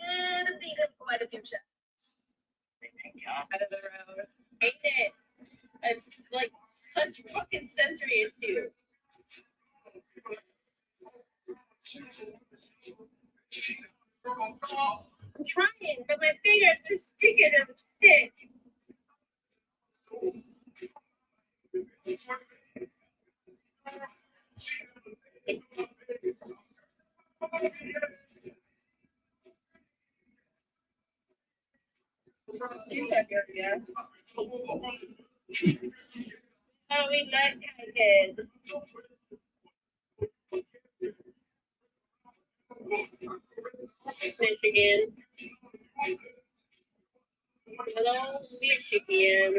And think of quite a few checks. Out of the road. Hate it. I'm like such fucking sensory issue. I'm trying, but my fingers are sticking to the stick. Yeah. How we met Kid. Michigan. Hello, Michigan.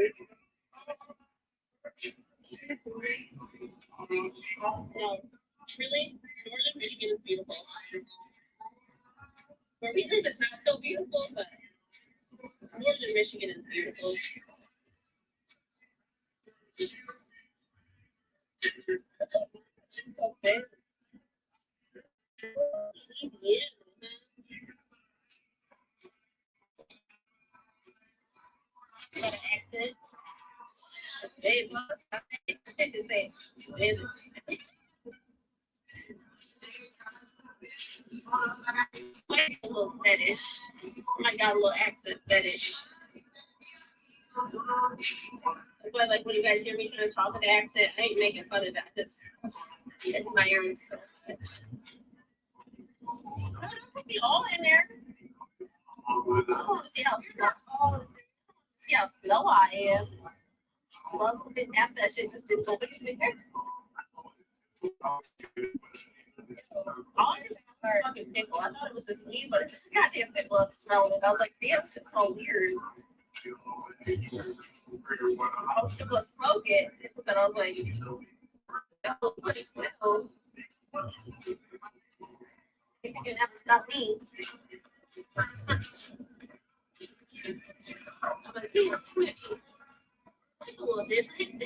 No, really? Northern Michigan is beautiful. Where we live is not so beautiful, but Northern Michigan is beautiful. Okay. Yeah. Got an accent. Babe, I think to say, babe. I got a little fetish. I got a little accent fetish. That's why, like, when you guys hear me trying to talk with the accent, I ain't making fun of that. That's my earnings. So. Don't put me all in there. Oh, see how slow I am. Love it after that shit just didn't go in there. Honestly, fucking pickle. I thought it was just weed, but it just goddamn pickle up smelling it. I was like, damn, it's just so weird. I was still gonna smoke it, but I was like, oh, what is smell? You can never stop me. I'm like, yeah, it's a little different.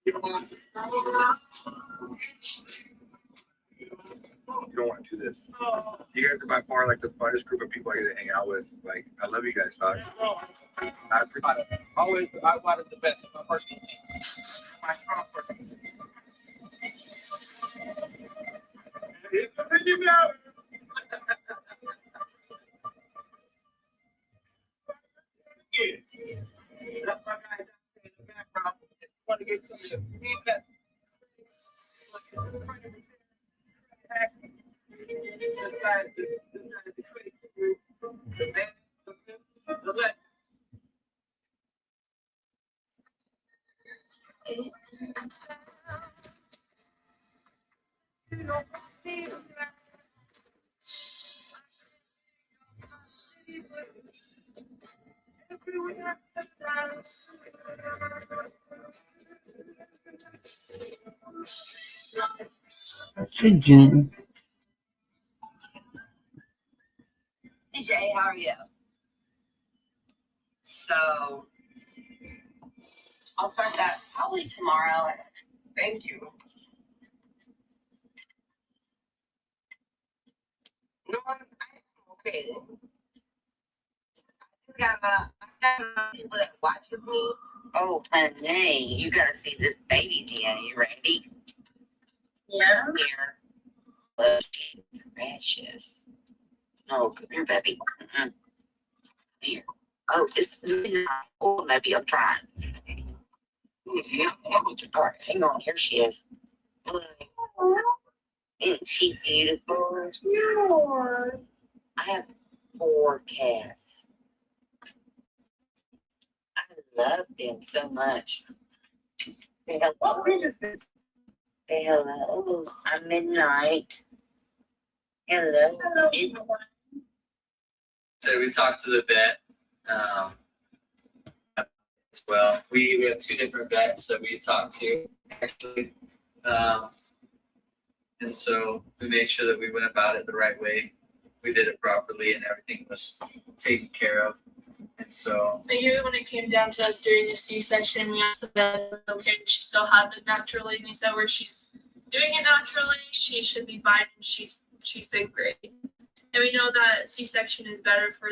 You don't want to do this. You guys are by far like the funnest group of people I get to hang out with. Like, I love you guys, dog. I appreciate it. Always, I wanted the best of my personal thing. That's my guy in the background. Want to get some feedback. Hey, Jen. DJ, how are you? So, I'll start that probably tomorrow. Thank you. No, I'm okay. I got people that watches me. Oh, honey, you gotta see this baby, Jen. You ready? Yeah. Here. Look, she's precious. No, come here, baby. Here. Oh, it's midnight. Oh, maybe I'm trying. All right, hang on. Here she is. Isn't she beautiful? I have 4 cats. I love them so much. Say hello. Say hello. I'm Midnight. Hello. So we talked to the vet as well. We have 2 different vets that we talked to actually, and so we made sure that we went about it the right way. we did it properly and everything was taken care of. And so, Maybe when it came down to us doing a C-section, we asked if that was okay. She still had it naturally, and they said where she's doing it naturally, she should be fine, and she's been great. And we know that C-section is better for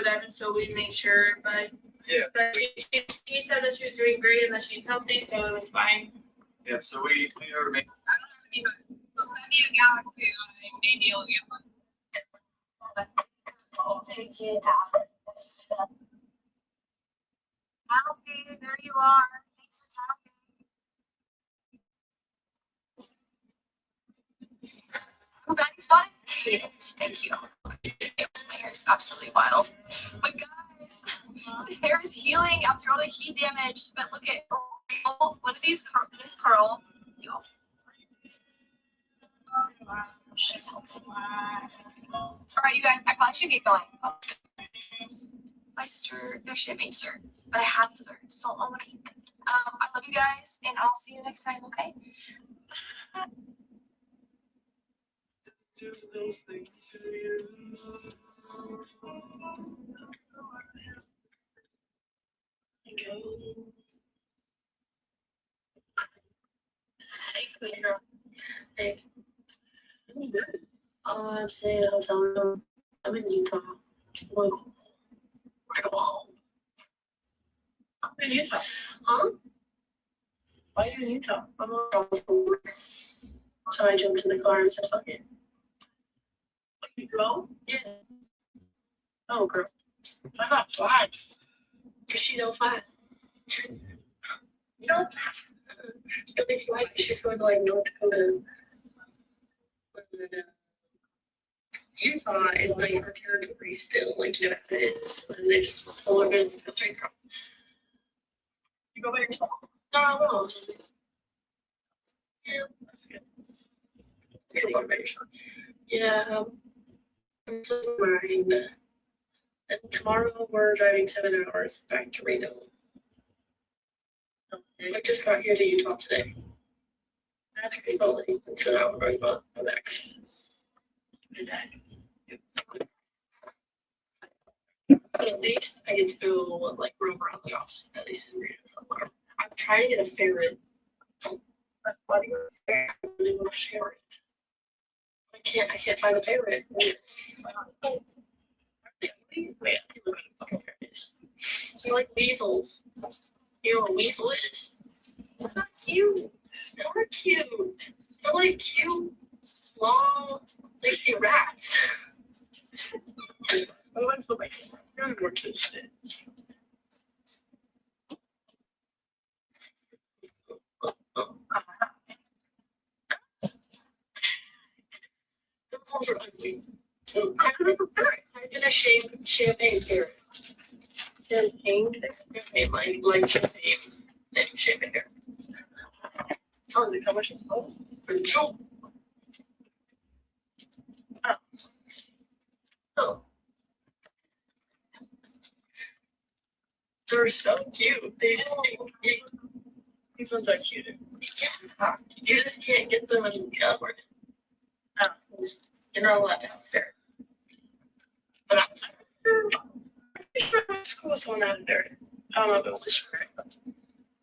them, and so we made sure. But yeah, she said that she was doing great and that she's healthy, so it was fine. yeah, so we are making. They'll send me a galaxy and maybe you'll get one. Alfie, there you are. Thanks for talking. Oh, Betty's fine. Cadence, thank you. My hair is absolutely wild. But guys, the hair is healing after all the heat damage. But look at one of these this curl. She's helpful. All right, you guys, I probably should get going. My sister, no, she didn't answer, but I have to learn. So I'm gonna. I love you guys, and I'll see you next time. Okay. Hey, Clear. Hey. I'm staying in a hotel room. I'm in Utah. I'm gonna go home. I'm in Utah. Huh? Why are you in Utah? I'm on work. So I jumped in the car and said, fuck it. You go? Yeah. Oh, girl. I'm not flying. Cause she don't fly. You don't But they fly. She's going to like North Dakota. Utah is like her territory still, like Nevada is. And they just told her to go straight through. You go by yourself? No, I won't. Yeah, that's good. It's a lot by yourself. Yeah, I'm so mind. And tomorrow we're driving 7 hours back to Reno. I just got here to Utah today. That's crazy. And so now we're going to go back. But at least I get to go like roam around the shops. At least in Reno. I'm trying to get a ferret. I really want to share it. I can't find a ferret. Wait, I can look at a fucking ferret. They're like weasels. You know what a weasel is? They're not cute. They're cute. They're like cute, long, lazy rats. What do I put my camera? You're more cute shit. Those ones are ugly. I could have a ferret. I did a champagne ferret. Champagne, like champagne, and champagne ferret. Tons of commercial. Oh, control. Oh. They're so cute. They just these ones are cute. You just can't get them in California. You're not allowed to have a ferret. But I'm sorry. School was someone out there. I don't know if it was a ferret.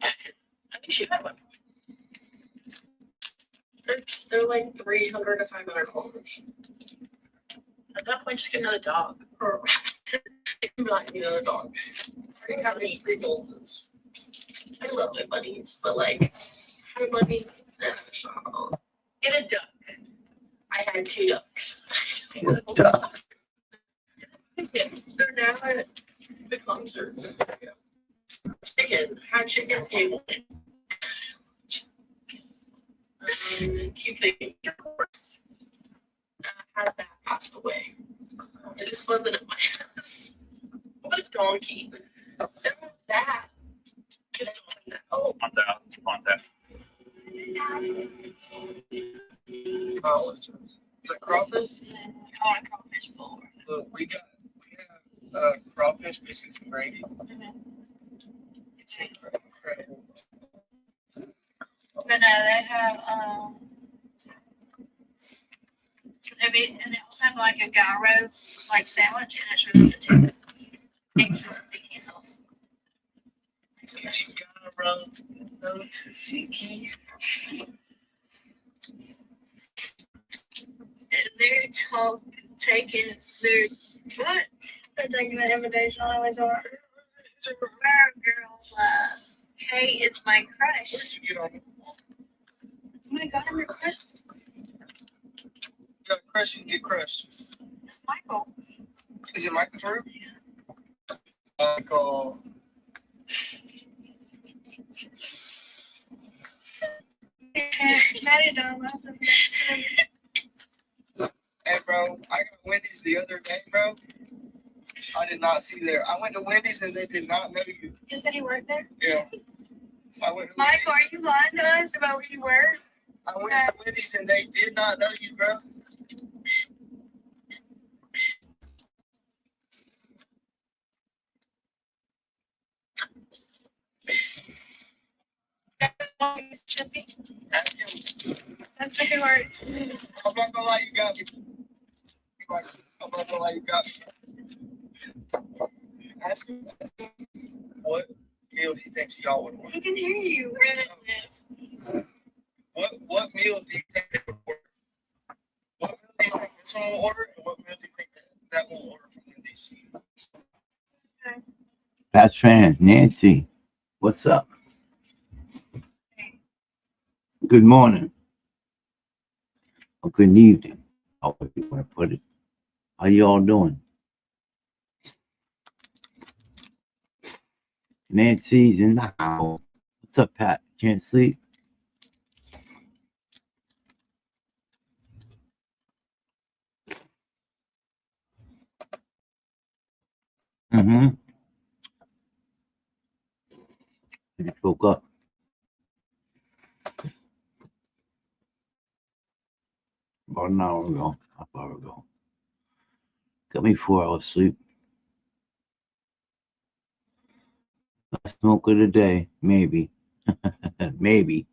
I think she had one. They're like 300 to 500 homes. At that point, just get another dog or a rat. You not need another dog. I already have any three goldens. I love my bunnies, but like, have a bunny, get a duck. I had 2 ducks. Duck. They're now at the concert. Chicken. Had chickens came in. Keep thinking, of course. Had that passed away. It just wasn't at my house. What a donkey. That. Get a dog in that. Oh, Want that. Oh, it's the crawfish. I want a crawfish bowl. Look, we have crawfish, biscuits, and gravy. It's incredible. But they have baby, and they also have like a gyro like sandwich, and it's really good too. Extra tzatziki sauce. Gyro, no tzatziki. They're taking their what? They're taking the invitation always are. Girls love. Kate is my crush. What did you get on? Oh my god, I'm your crush. You got a crush, you can get crushed. It's Michael. Is it Michael Drew? Michael. Maddie don't love them. Hey, bro, I got Wendy's the other day, bro. I did not see there. I went to Wendy's and they did not know you. You said he worked there? Yeah. I went to Michael, are you lying to us about where you work? I went to Wendy's and they did not know you, bro. Mississippi. Ask him. That's where he works. I'm not gonna lie, you got me. I'm not gonna lie, you got me. Ask him what meal he thinks y'all would order. He can hear you. Where they live. What meal do you think they would order? What meal do you think this one will order, and what meal do you think that will order from Wendy's? That's fan, Nancy. What's up? Good morning. Or good evening. However you want to put it. How you all doing? Nancy's in the house. What's up, Pat? Can't sleep? Mm-hmm. I just woke up. About an hour ago. Half hour ago. Got me 4 hours sleep. Last smoke of the day. Maybe. Maybe.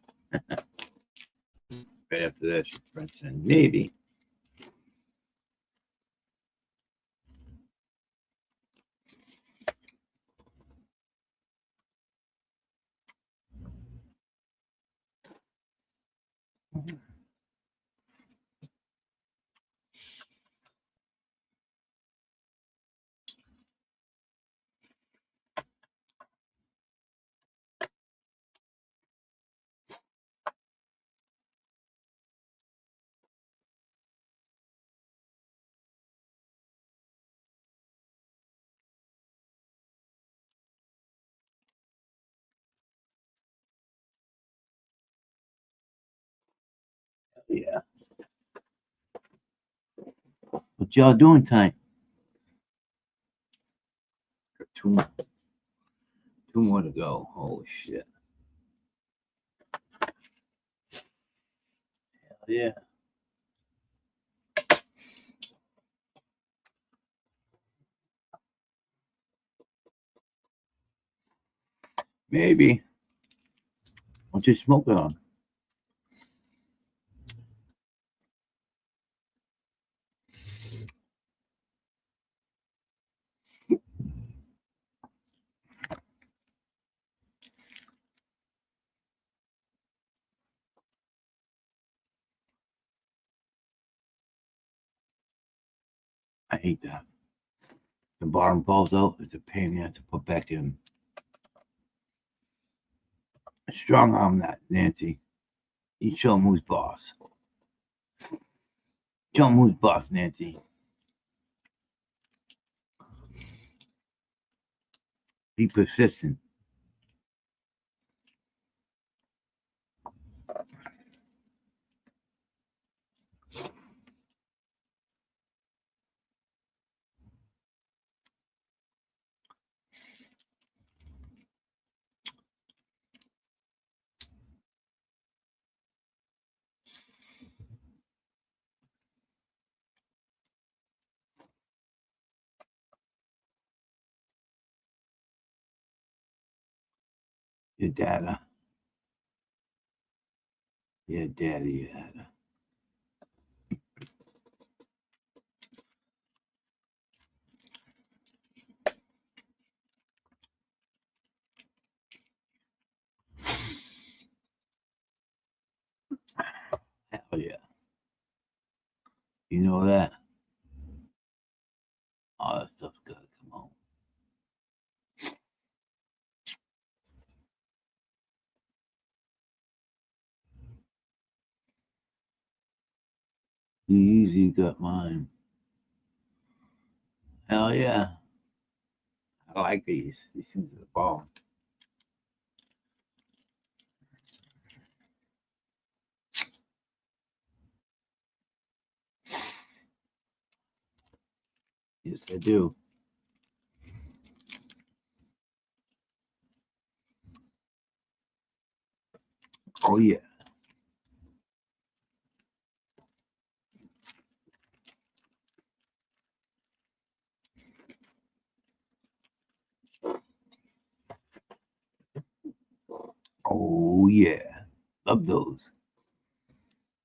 Right after that, she said, maybe. Yeah. What y'all doing tonight? Two more to go. Holy shit. Hell yeah. Maybe. What you smoking on? I hate that. The bottom falls out. It's a pain in the ass to put back in. Strong arm that, Nancy. You show him who's boss. Show him who's boss, Nancy. Be persistent. Your data. Your daddy, your data. yeah. You know that? Oh, that stuff's good. Come on. You easy got mine. Hell yeah. I like these. These things are the bomb. Yes, I do. Oh yeah. Oh yeah. Love those.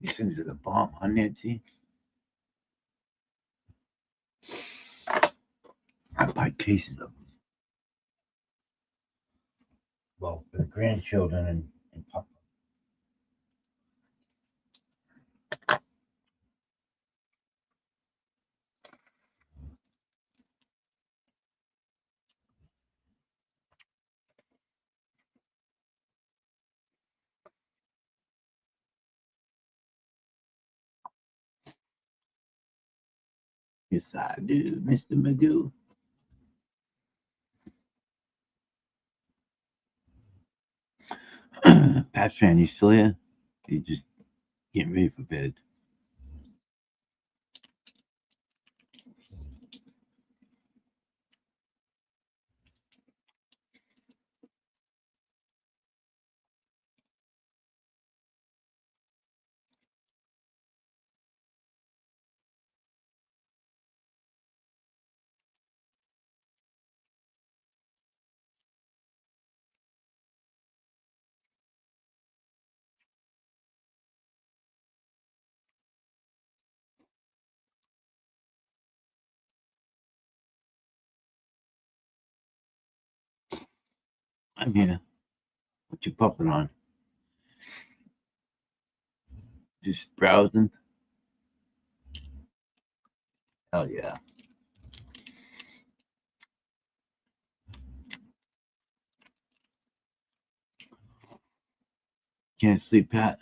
These things are the bomb, huh, Nancy? I buy cases of them. Well, for the grandchildren and Papa. Yes, I do, Mr. Magoo. Pat Fan, you still here? You just getting ready for bed. I'm here. What you pupping on? Just browsing? Hell yeah. Can't sleep, Pat?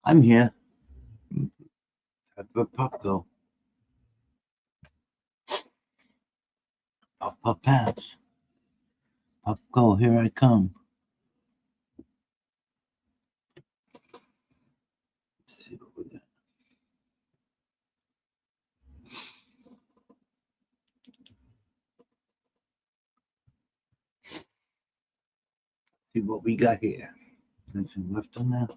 I'm here. Where Pop go? Pop pass. Pop go. Here I come. Let's see what we got. See what we got here. Anything left on that?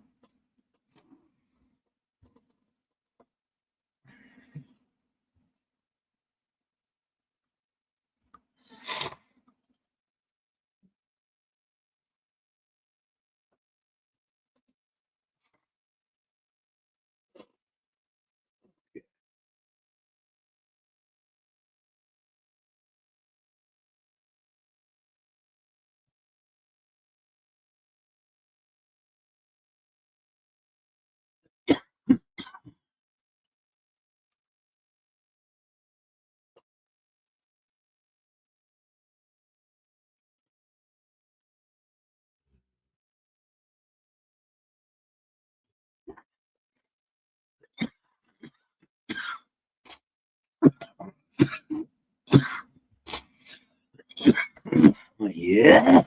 Yeah.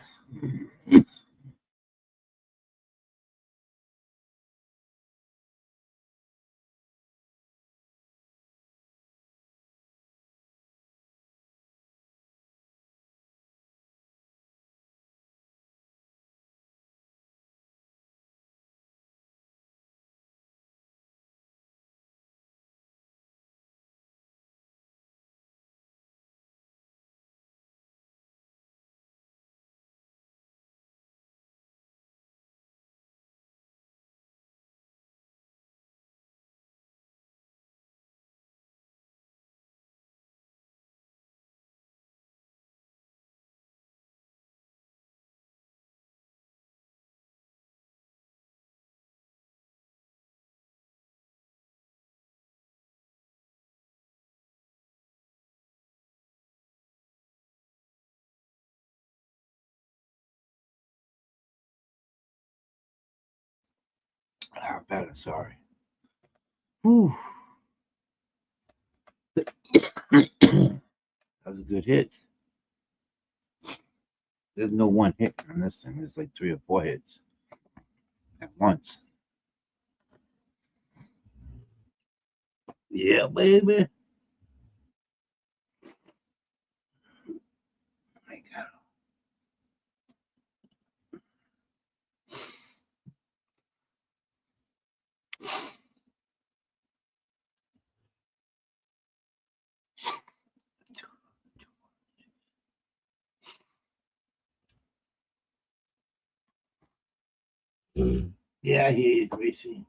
Better, sorry. Whew. That was a good hit. There's no one hit on this thing. There's like 3 or 4 hits at once. Yeah, baby. My God. Yeah, I hear you, Gracie.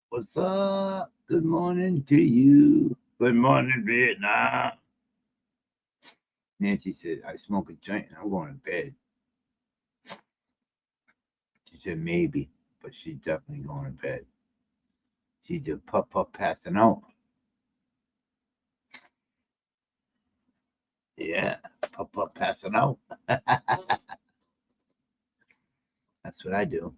What's up? Good morning to you. Good morning, Vietnam. Nancy said, I smoke a joint and I'm going to bed. She said maybe, but she's definitely going to bed. She's just puff passing out. Yeah, puff passing out. That's what I do.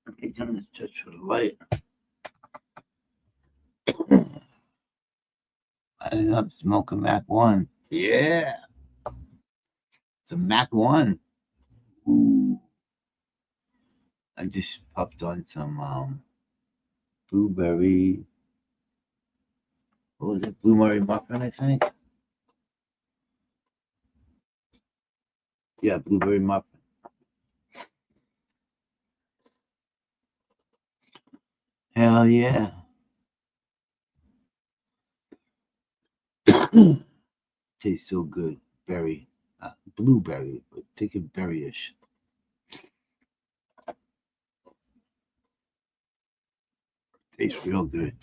Okay, turn this touch for the light. I'm smoking Mac 1. Yeah. It's a Mac 1. Ooh. I just puffed on some blueberry. What was it? Blueberry muffin, I think. Yeah, blueberry muffin. Hell yeah. Tastes so good. Berry. Blueberry, but take it berryish. Tastes real good.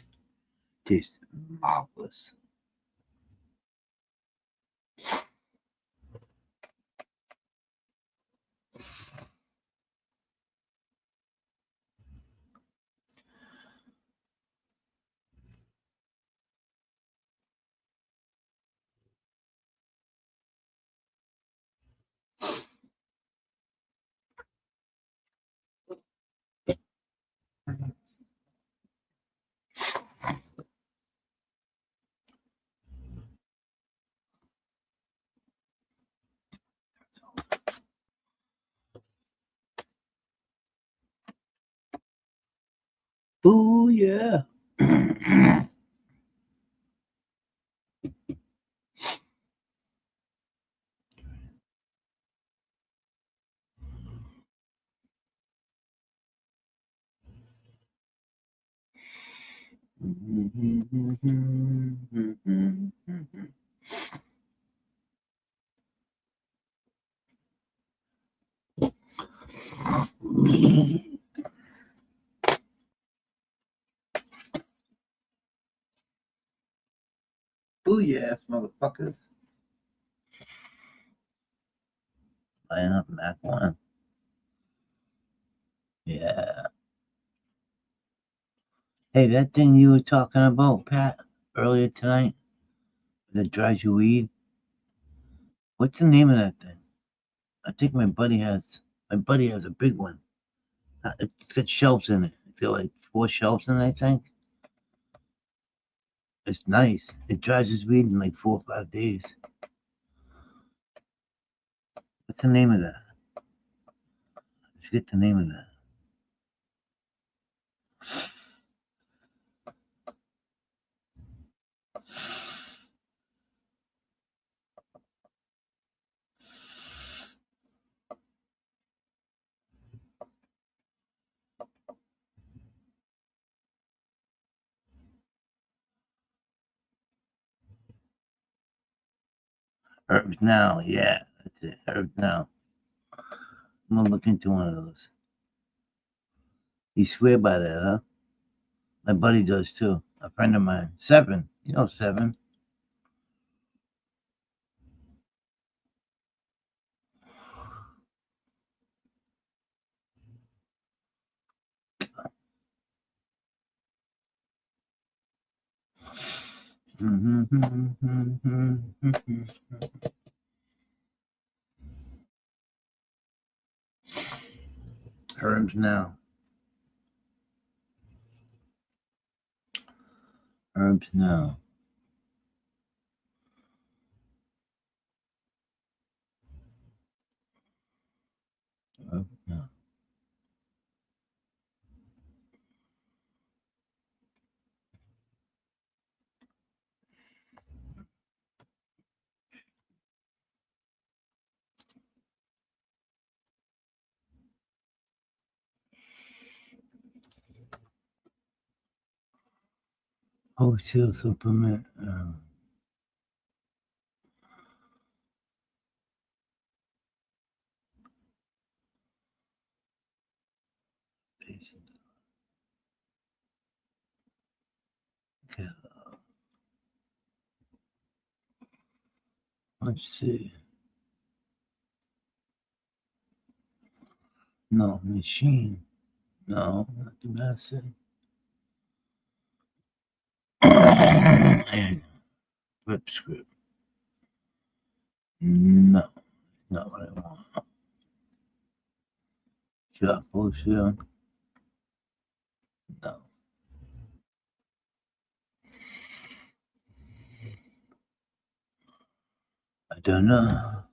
Tastes marvelous. yeah. Booyah, motherfuckers. Line up Mac 1. Yeah. Hey, that thing you were talking about, Pat, earlier tonight, that drives you weed. What's the name of that thing? I think my buddy has a big one. It's got shelves in it. It's got like 4 shelves in it, I think. It's nice. It drives his weed in like 4 or 5 days. What's the name of that? I forget the name of that. Herbs Now, yeah, that's it. Herbs Now. I'm gonna look into one of those. You swear by that, huh? My buddy does too. A friend of mine. 7. You know 7. Herbs Now. Herbs Now. Herbs Now. Wholesale supplement. Patient. Okay. Let's see. No, machine. No, not the medicine. And flip script. No, not what I want. Shop wholesale. No. I don't know.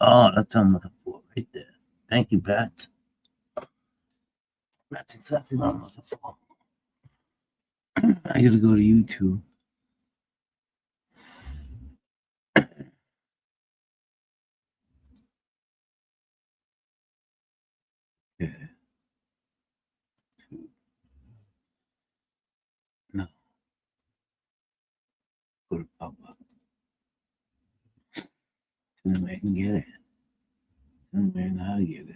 Oh, that's what I'm looking for right there. Thank you, Pat. That's exactly what I'm looking for. I gotta go to YouTube. Yeah. No. Go to pop up. Then I can get it. Then I know how to get it.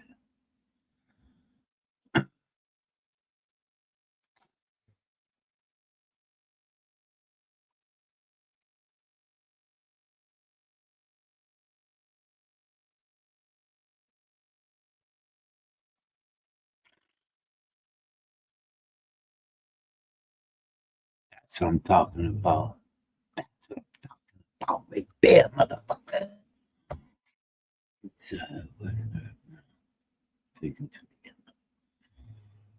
That's what I'm talking about. That's what I'm talking about right there, motherfucker. So,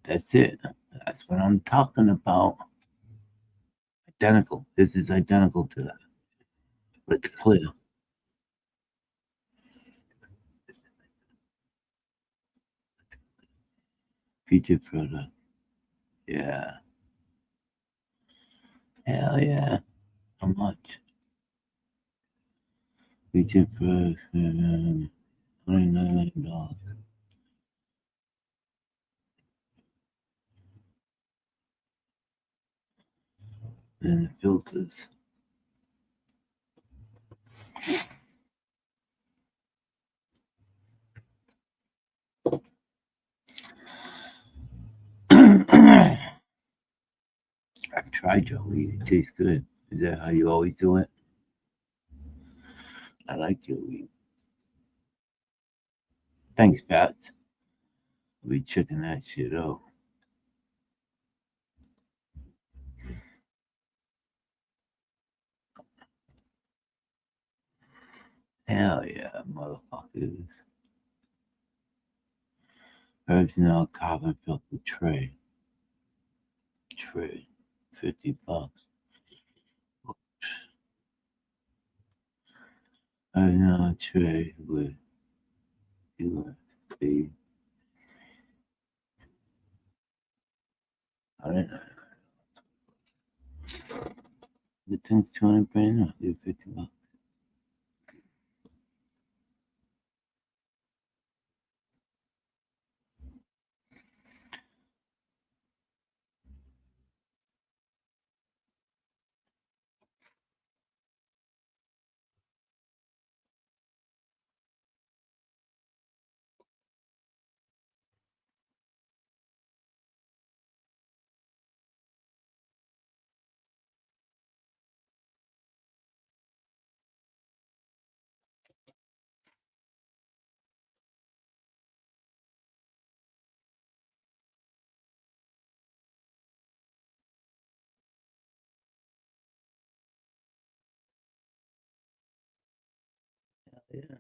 that's it. That's what I'm talking about. Identical. This is identical to that. But it's clear. Featured product. Yeah. Hell yeah. How much? We took for $199. And the filters. I've tried your weed. It tastes good. Is that how you always do it? I like your weed. Thanks, Pat. I'll be checking that shit out. Hell yeah, motherfuckers. Herbs now carbon filter tray. Tray. $50. Herbs now tray with USB. I don't know. The thing's 200 brand new. Do $50. Yeah.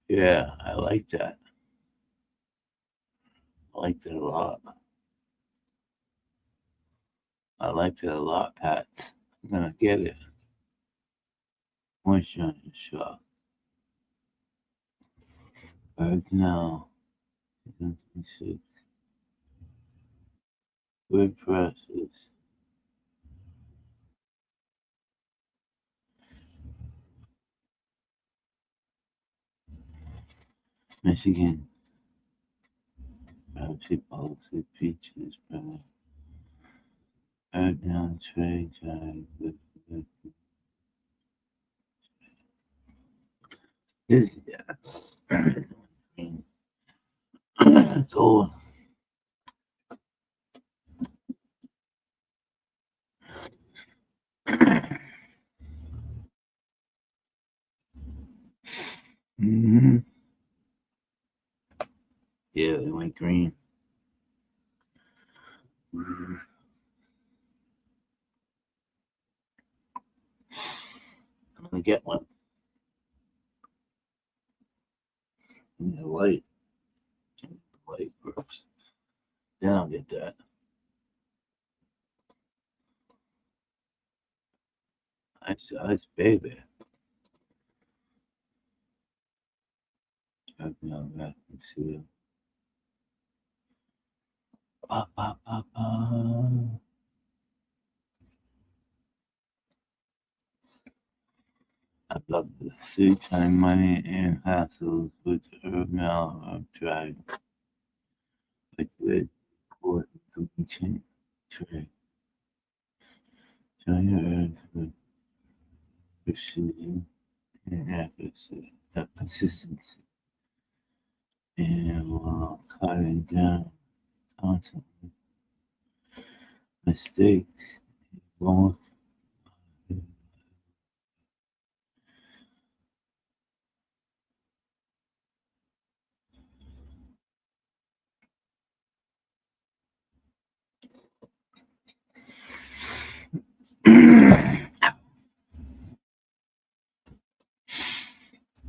Yeah, I like that. I like that a lot. I like that a lot, Pat. I'm gonna get it. Moisturizer shop. Herbs now. 6. Wood presses. Michigan. Pepsi policy peaches. Herb now tray. This yeah. It's old. Mm-hmm. Yeah, it went green. I'm gonna get one. In the light. Light first. Then I'll get that. Nice baby. Herb now vacuum seal. Ba, ba, ba, ba. I love the save time, money, and hassles with herb now. I've tried liquid quart cooking tray. Try your herbs with precision and accuracy, consistency, and while cutting down constantly mistakes. Won't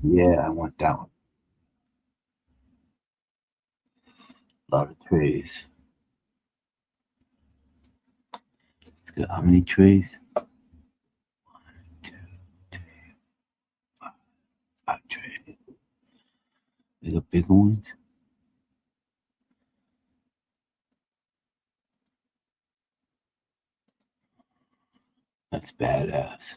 yeah, I want that one. A lot of trays. It's got how many trays? 1, 2, 3, 4, 5 trays. These are big ones. That's badass.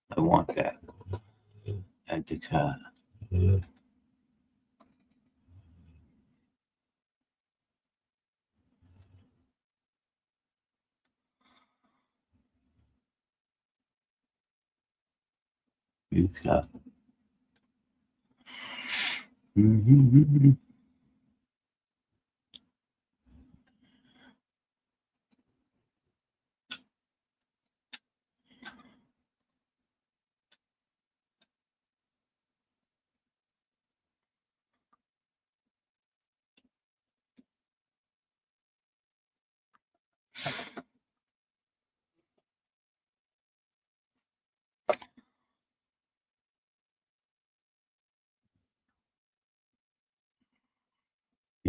I want that. Add to cart. View cart. Mm-hmm.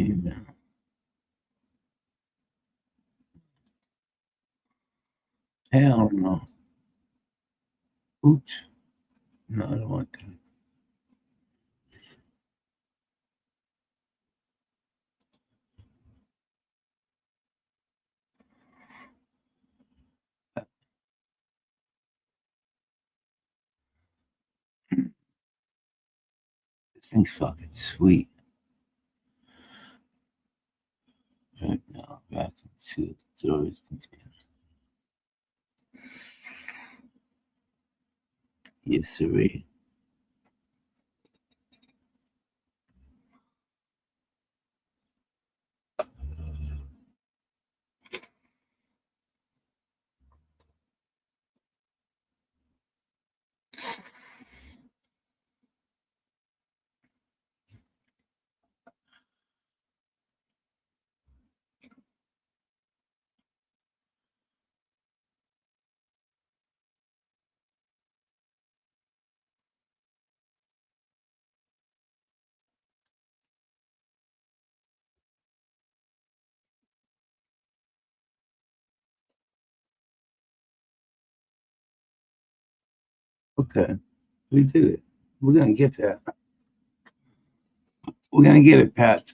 Amen. Hell no. Oops. No, I don't want that. This thing's fucking sweet. Right now, back into the storage container. Yes, sirree. Okay, we did it. We're gonna get that. We're gonna get it, Pat.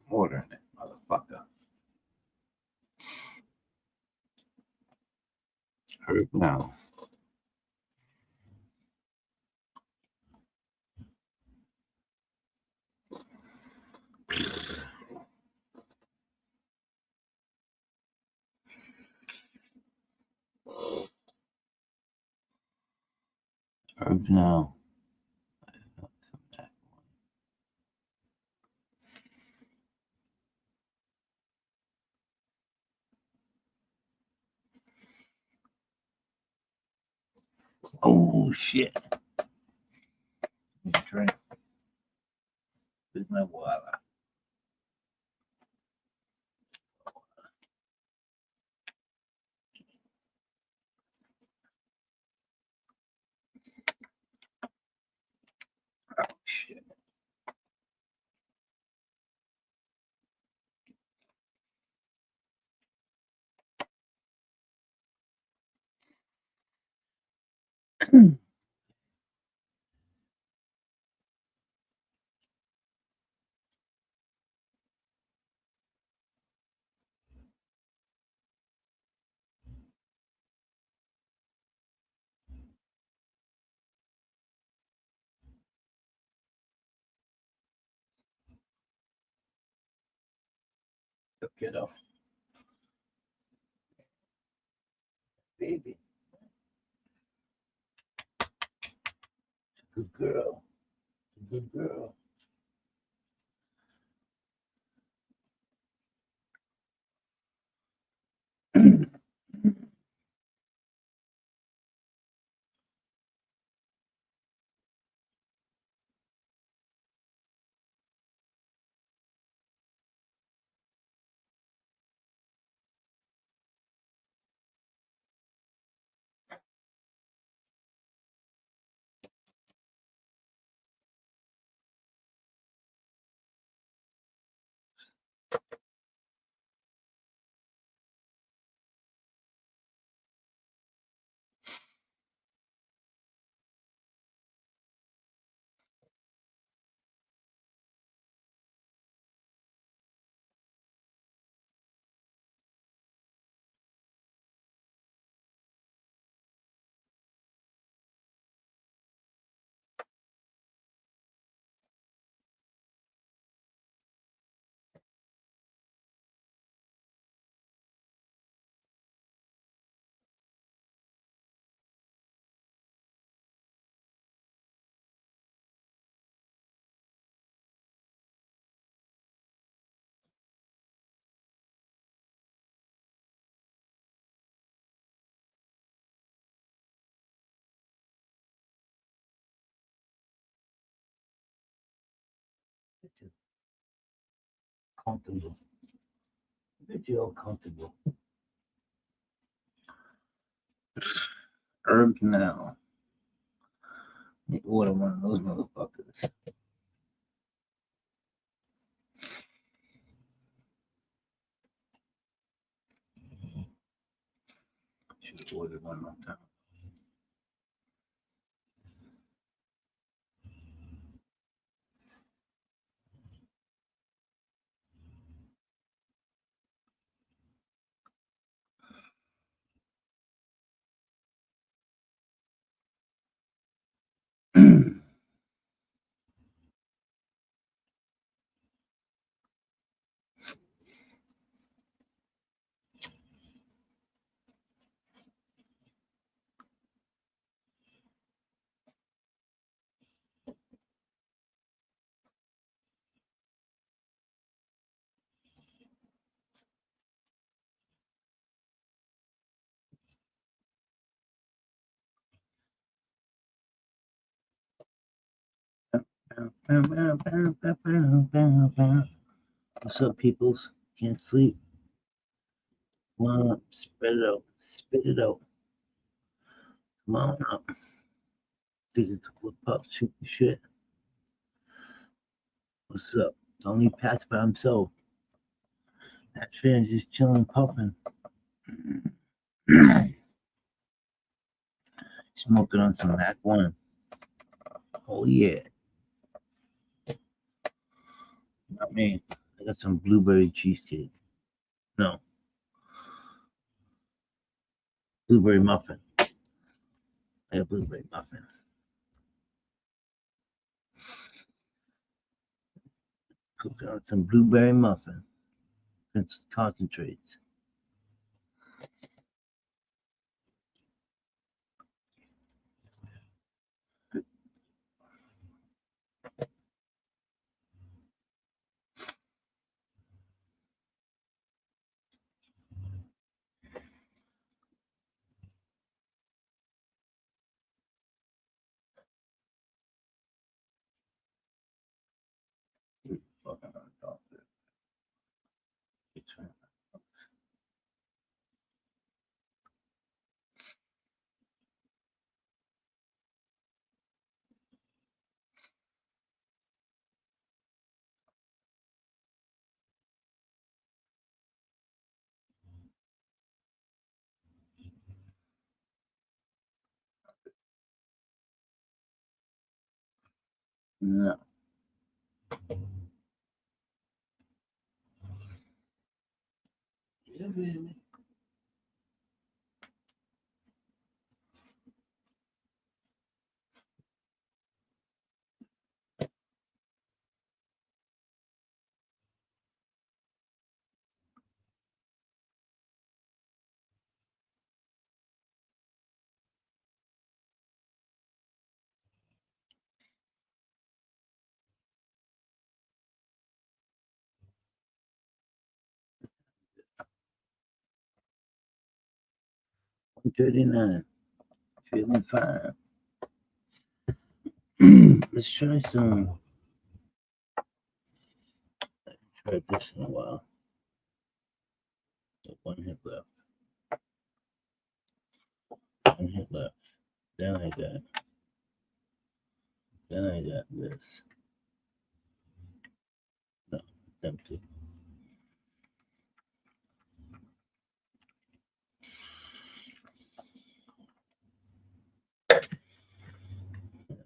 Ordering it, motherfucker. Hurry up now. Hurry up now. Oh shit. Drink. Where's my water? Oh shit. Get off. Baby. Good girl. Good girl. comfortable. Get you all comfortable. Herbs now. You order one of those motherfuckers. Should have ordered one more time. What's up, peoples? Can't sleep. Come on up, spread it out, spit it out. Come on up. Take a couple of puffs, shoot the shit. What's up? Don't need Pat's by himself. That fan's just chilling, puffing. Smoking on some Mac 1. Oh, yeah. Not me. I got some blueberry cheesecake. No. Blueberry muffin. I got blueberry muffin. Cooking on some blueberry muffin. It's concentrates. Fucking on top of it. It's fine. No. Yeah, baby. $139. Feeling fine. Let's try some. I haven't tried this in a while. Got one hit left. One hit left. Then I got this. No, it's empty.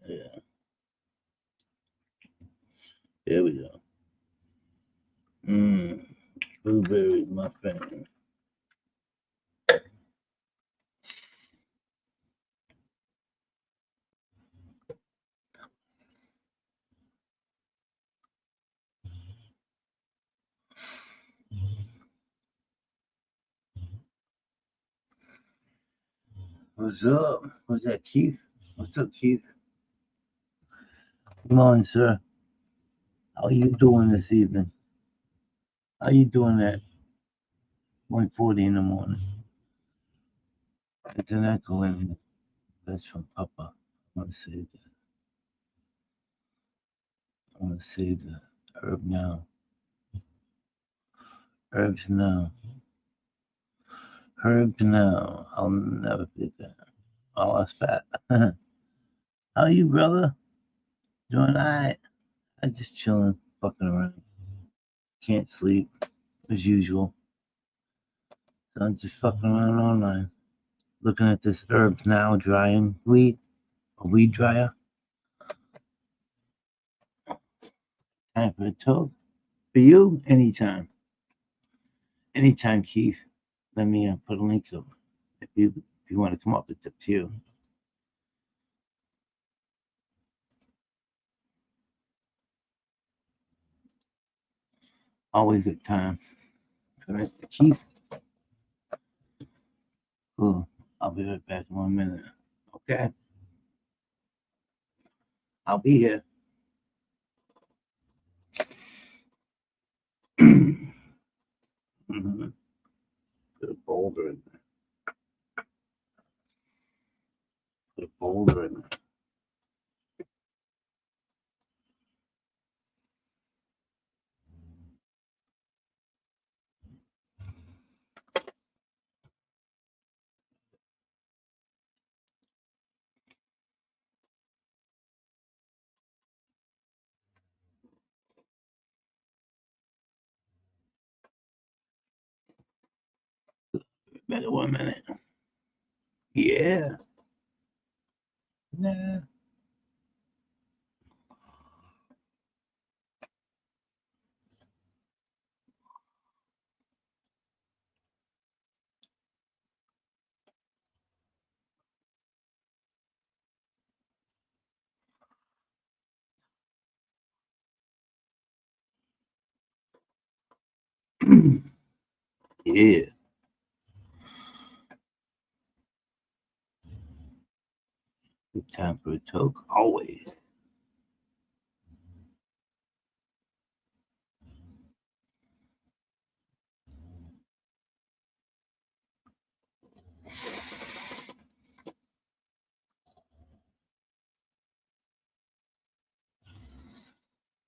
Yeah. Here we go. Blueberry muffin. What's up? What's that, Keith? What's up, Keith? Come on, sir. How are you doing this evening? How you doing at 1:40 in the morning? It's an echo in. That's from Papa. I want to save that. I want to save the herb now. Herbs no. Herbs no. I'll never forget that. Oh, that's fat. How are you, brother? Doing alright? I'm just chilling, fucking around. Can't sleep as usual. So I'm just fucking around online. Looking at this Herbs Now drying weed. A weed dryer. Time for a talk. For you, anytime. Anytime, Keith. Let me put a link up. If you want to come up, it's up to you. Always at time. Keith. Cool. I'll be right back in 1 minute. Okay. I'll be here. Mm-hmm. Put a boulder in there. Put a boulder in there. Back in 1 minute. Yeah. Nah. Yeah. Good time for a talk. Always.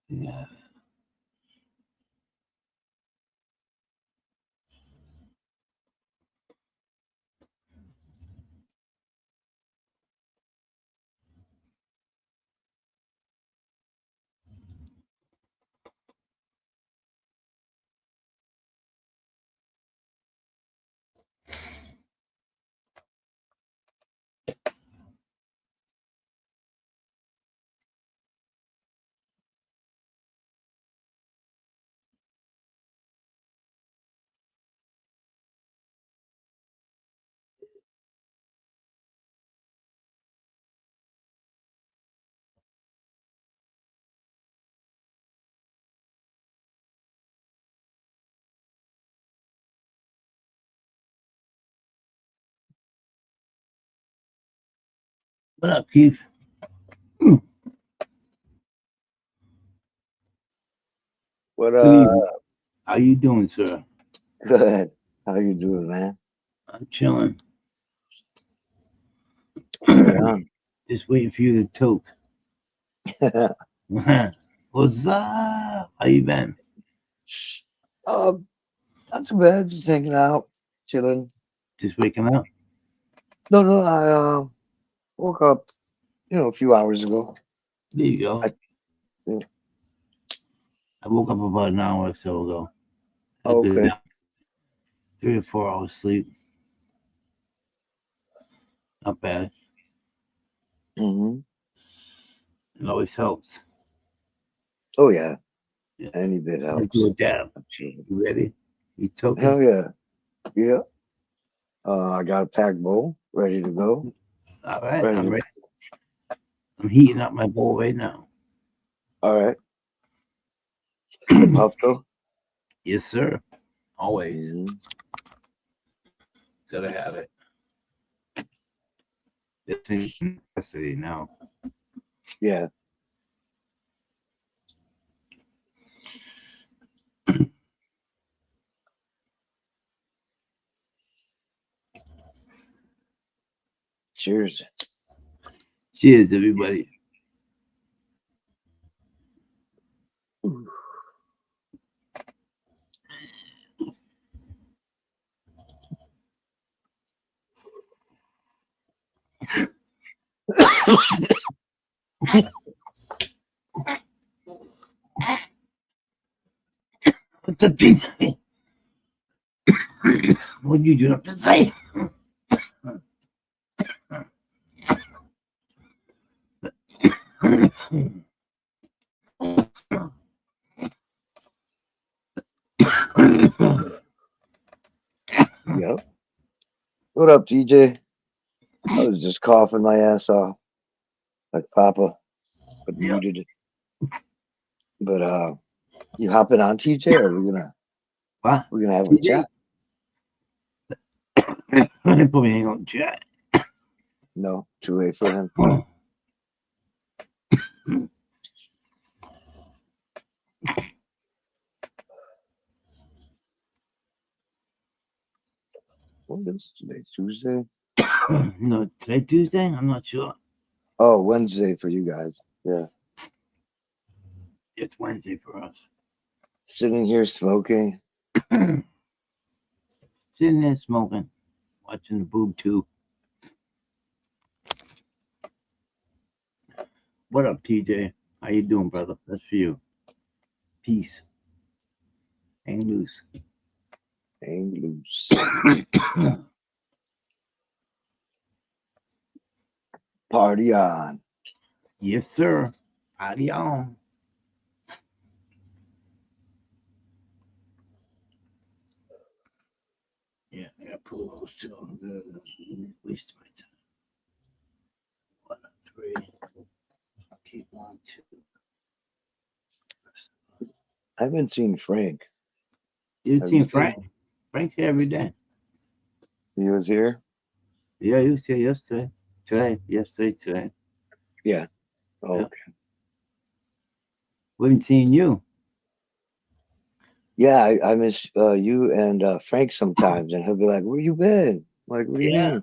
Yeah. What up, Keith? What Good evening. How you doing, sir? good. How you doing, man? I'm chilling. Right on. Just waiting for you to talk. What's up? How you been? Not too bad, just hanging out, chilling. Just waking up? No, I woke up, a few hours ago. There you go. Yeah. I woke up about an hour or so ago. Had a good Okay. 3 or 4 hours sleep. Not bad. Mm-hmm. It always helps. Oh yeah, Yeah. any bit Let's helps. do it down. Absolutely. You ready? You talking? Hell yeah. Yeah. I got a packed bowl ready to go. All right, Ready I'm to- ready. I'm heating up my bowl right now. All right. The puff though. Yes, sir. Always. Mm-hmm. Gotta have it. This is necessity now. Yeah. Cheers. Cheers, everybody. What's up, TJ? What you doing up to say? Yep. What up, TJ? I was just coughing my ass off, like Papa, but Yeah. muted it. But you hopping on, TJ? Or What? we're gonna have a TJ? chat? Put me on chat. No, too late for him. What is today? Tuesday? No, today Tuesday? I'm not sure. Oh, Wednesday for you guys. Yeah. It's Wednesday for us. Sitting here smoking. Sitting there smoking, watching the boob tube. What up, TJ? How you doing, brother? That's for you. Peace. Hang loose. Hang loose. Party on. Yes, sir. Party on. Yeah, I gotta pull those two. Waste my time. 1, 3. Keep on 2. I haven't seen Frank. You Have seen you seen Frank? Frank's here every day. He was here? Yeah, he was here yesterday. Today. Yeah. Oh, Yeah. okay. We haven't seen you. Yeah, I miss you and Frank sometimes, and he'll be like, "Where you been?" I'm like, what do you Yeah. mean?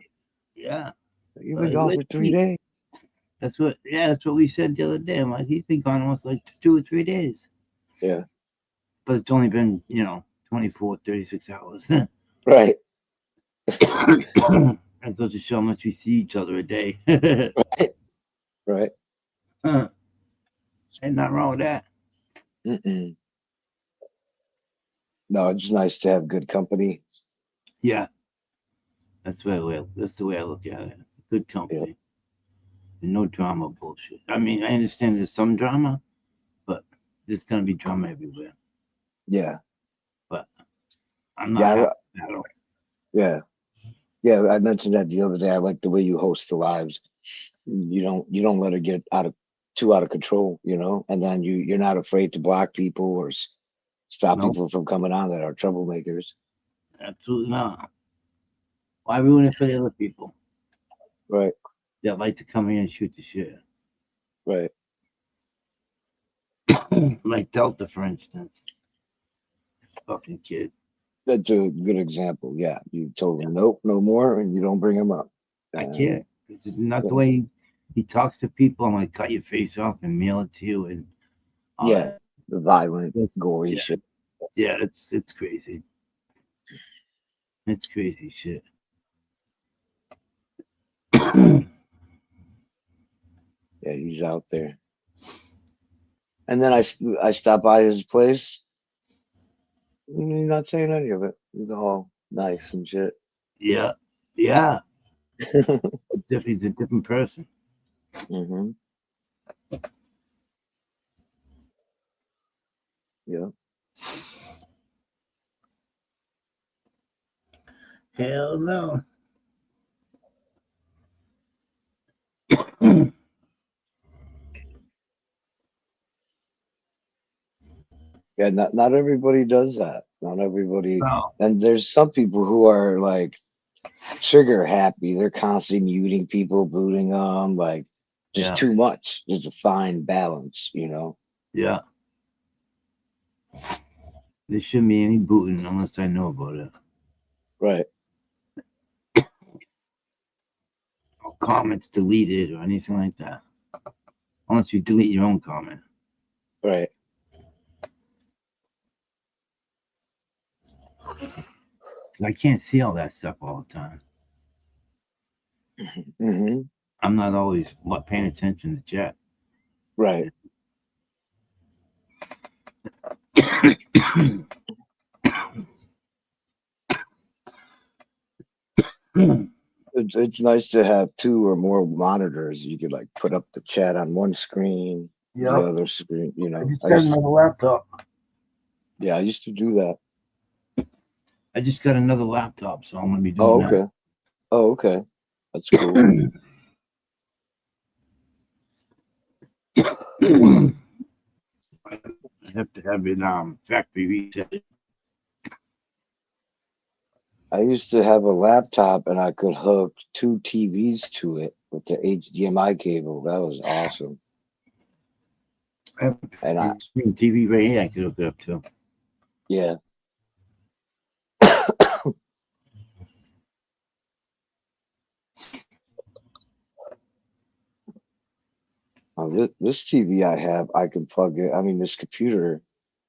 Yeah. You've been gone for 3 days. That's what we said the other day. I'm like, he's been gone almost like 2 or 3 days. Yeah. But it's only been, 24, 36 hours. Right. That goes to show how much we see each other a day. Right. Ain't nothing wrong with that. Mm-mm. No, it's nice to have good company. Yeah. That's the way I look at it. Good company. And no drama bullshit. I mean, I understand there's some drama, but there's gonna be drama everywhere. Yeah. But I'm not Yeah. happy at all. Yeah. Yeah. I mentioned that the other day. I like the way you host the lives. You don't let it get too out of control, and then you're not afraid to block people or stop Nope. people from coming on that are troublemakers. Absolutely not. Why ruin it for the other people Right. that like to come here and shoot the shit? Right. Like Delta, for instance. Fucking kid. That's a good example. Yeah. You told him, nope, no more, and you don't bring him up. I can't. It's not the way he talks to people. I'm gonna cut your face off and mail it to you and all Yeah. that. The violent, gory Yeah. shit. Yeah, it's crazy. It's crazy shit. Yeah, he's out there. And then I stopped by his place. And he's not saying any of it. He's all nice and shit. Yeah. He's a different person. Mm-hmm. Yeah. Hell no. Yeah, not everybody does that. Not everybody. No. And there's some people who are like trigger happy. They're constantly muting people, booting them, like just too much. There's a fine balance, Yeah. There shouldn't be any booting unless I know about it. Right. Or comments deleted or anything like that. Unless you delete your own comment. Right. I can't see all that stuff all the time. Mm-hmm. I'm not always paying attention to chat. Right. It's nice to have 2 or more monitors. You could like put up the chat on one screen, the Yep. other screen. You I know, just got another laptop. I used to do that. I just got another laptop, so I'm gonna be doing Oh, that. okay. Oh, okay. That's cool. I have to have it factory reset. I used to have a laptop and I could hook 2 TVs to it with the HDMI cable. That was awesome. I have And I, a screen TV right here I could hook it up to. yeah. This TV I have, I can plug it. I mean, this computer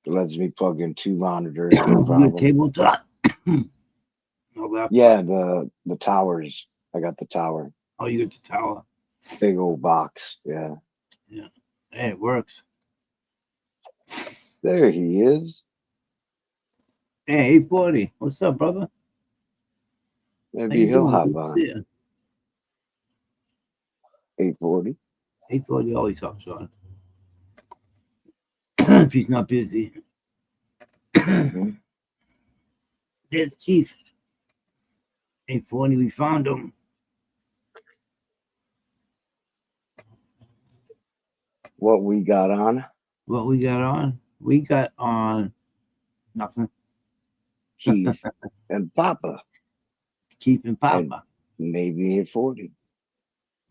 lets me plug in 2 monitors, no You a problem. tabletop? No laptop. Yeah, the towers. I got the tower. Oh, you got the tower. Big old box. Yeah. Hey, it works. There he is. Hey, 840. What's up, brother? How Maybe you he'll doing? hop Good to on. see you. 840. 840 always hops on. If he's not busy. Mhm. There's Chief. 840, we found him. What we got on? What we got on? We got on nothing. Keith and Papa. Chief and Papa. Maybe 840.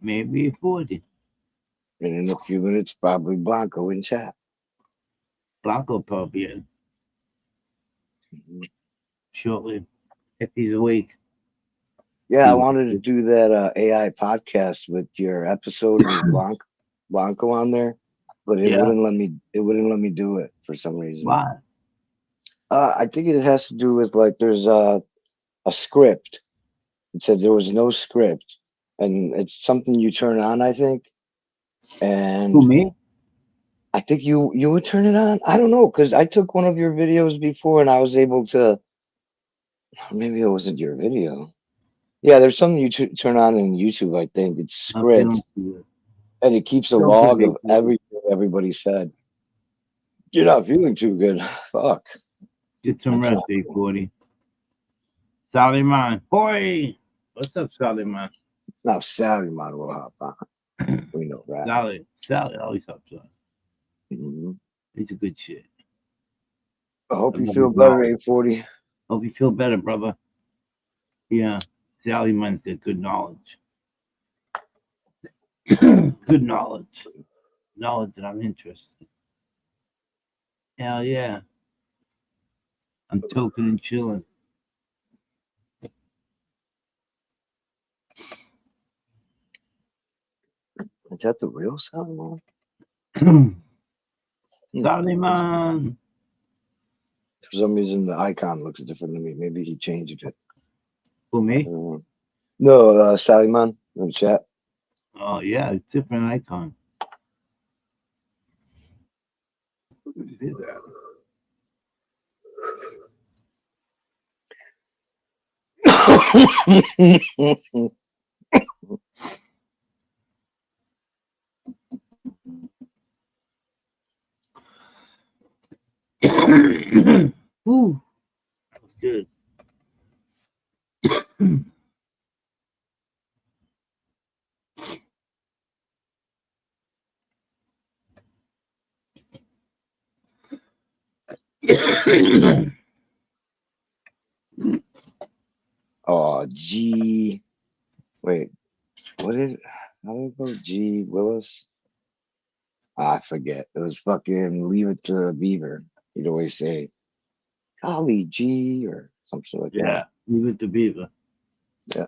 Maybe 840. And in a few minutes, probably Blanco in chat. Blanco probably in Mhm. shortly. If he's awake. Yeah, I wanted to do that AI podcast with your episode with Blanco on there, but it Yeah. wouldn't let me. It wouldn't let me do it for some reason. Why? I think it has to do with like there's a script. It said there was no script, and it's something you turn on, I think. And Who, me? I think you would turn it on. I don't know, because I took one of your videos before and I was able to. Maybe it wasn't your video. Yeah, there's something you turn on in YouTube. I think it's I'm script, feeling good. and it keeps a Feel log good, of baby. everything everybody said. You're not feeling too good. Fuck. Get some That's rest, 840. Sally Man. Boy! What's up, Sally Man? Now Sally might will hop on. We know that. Sally always hops on. Mhm. He's a good shit. I hope you love feel his better, knowledge. 840. Hope you feel better, brother. Yeah, Sally Man's got good knowledge. Good knowledge. Knowledge that I'm interested. Hell yeah. I'm token and chilling. Is that the real Sally Man? Sally Man. For some reason, the icon looks different to me. Maybe he changed it. Who, me? No, Sally Man in the chat. Oh, yeah, it's different icon. Who did that? Ooh, that was good. Oh, G. Wait, what is? How did it go? G. Willis. I forget. It was fucking Leave It to Beaver. He'd always say, "Golly, G," or something like Yeah, that. Leave It to Beaver. Yeah.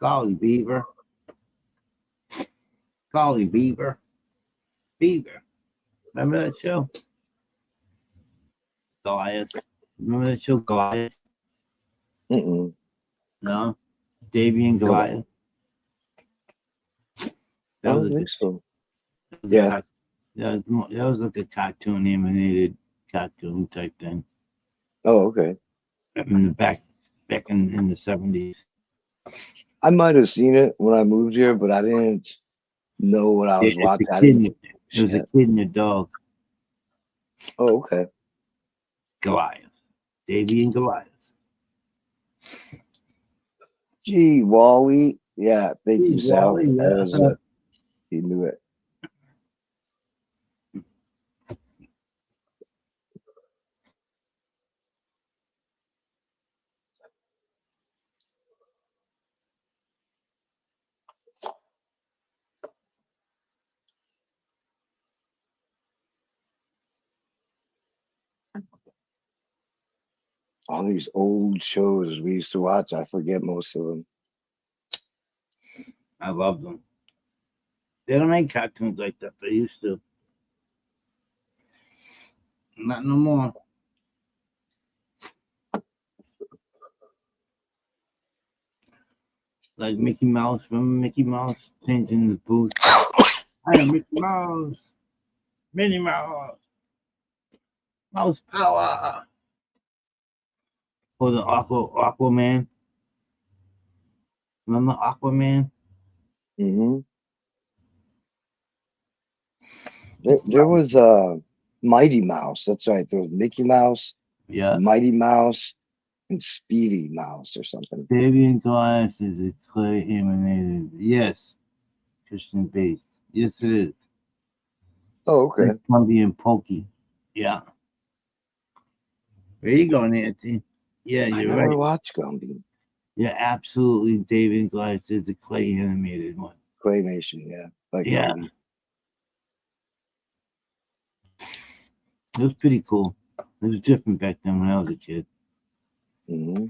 Golly, Beaver. Golly, Beaver. Beaver. Remember that show? Goliath. Remember that show, Goliath? Mm-mm. No? Davy and Goliath. I That was don't a think good. so. That was a Yeah. that was like a cartoon animated cartoon type thing. Oh, okay. In the back in the 70s. I might have seen it when I moved here, but I didn't know what I was watching. I didn't. It was a kid and a dog. Oh, okay. Goliath. Davy and Goliath. Gee, Wally. Yeah, thank you, Gee, Sal. Wally, That yeah. was he knew it. All these old shows we used to watch, I forget most of them. I love them. They don't make cartoons like that. They used to. Not no more. Like Mickey Mouse. Remember Mickey Mouse changing the booth? I am Mickey Mouse. Minnie Mouse. Mouse power. Or the Aquaman. Remember Aquaman? Mm-hmm. There was Mighty Mouse. That's right. There was Mickey Mouse, Yeah. Mighty Mouse, and Speedy Mouse or something. Davy and Goliath is a clay animated. Yes. Christian based. Yes, it is. Oh, okay. Like Clumpy and Pokey. Yeah. There you go, Nancy. Yeah, I you're never right. watched Gumby. Yeah, absolutely. Davy and Goliath is a clay animated one. Claymation, yeah. Like Yeah. Gumby. It was pretty cool. It was different back then when I was a kid. Mm-hmm.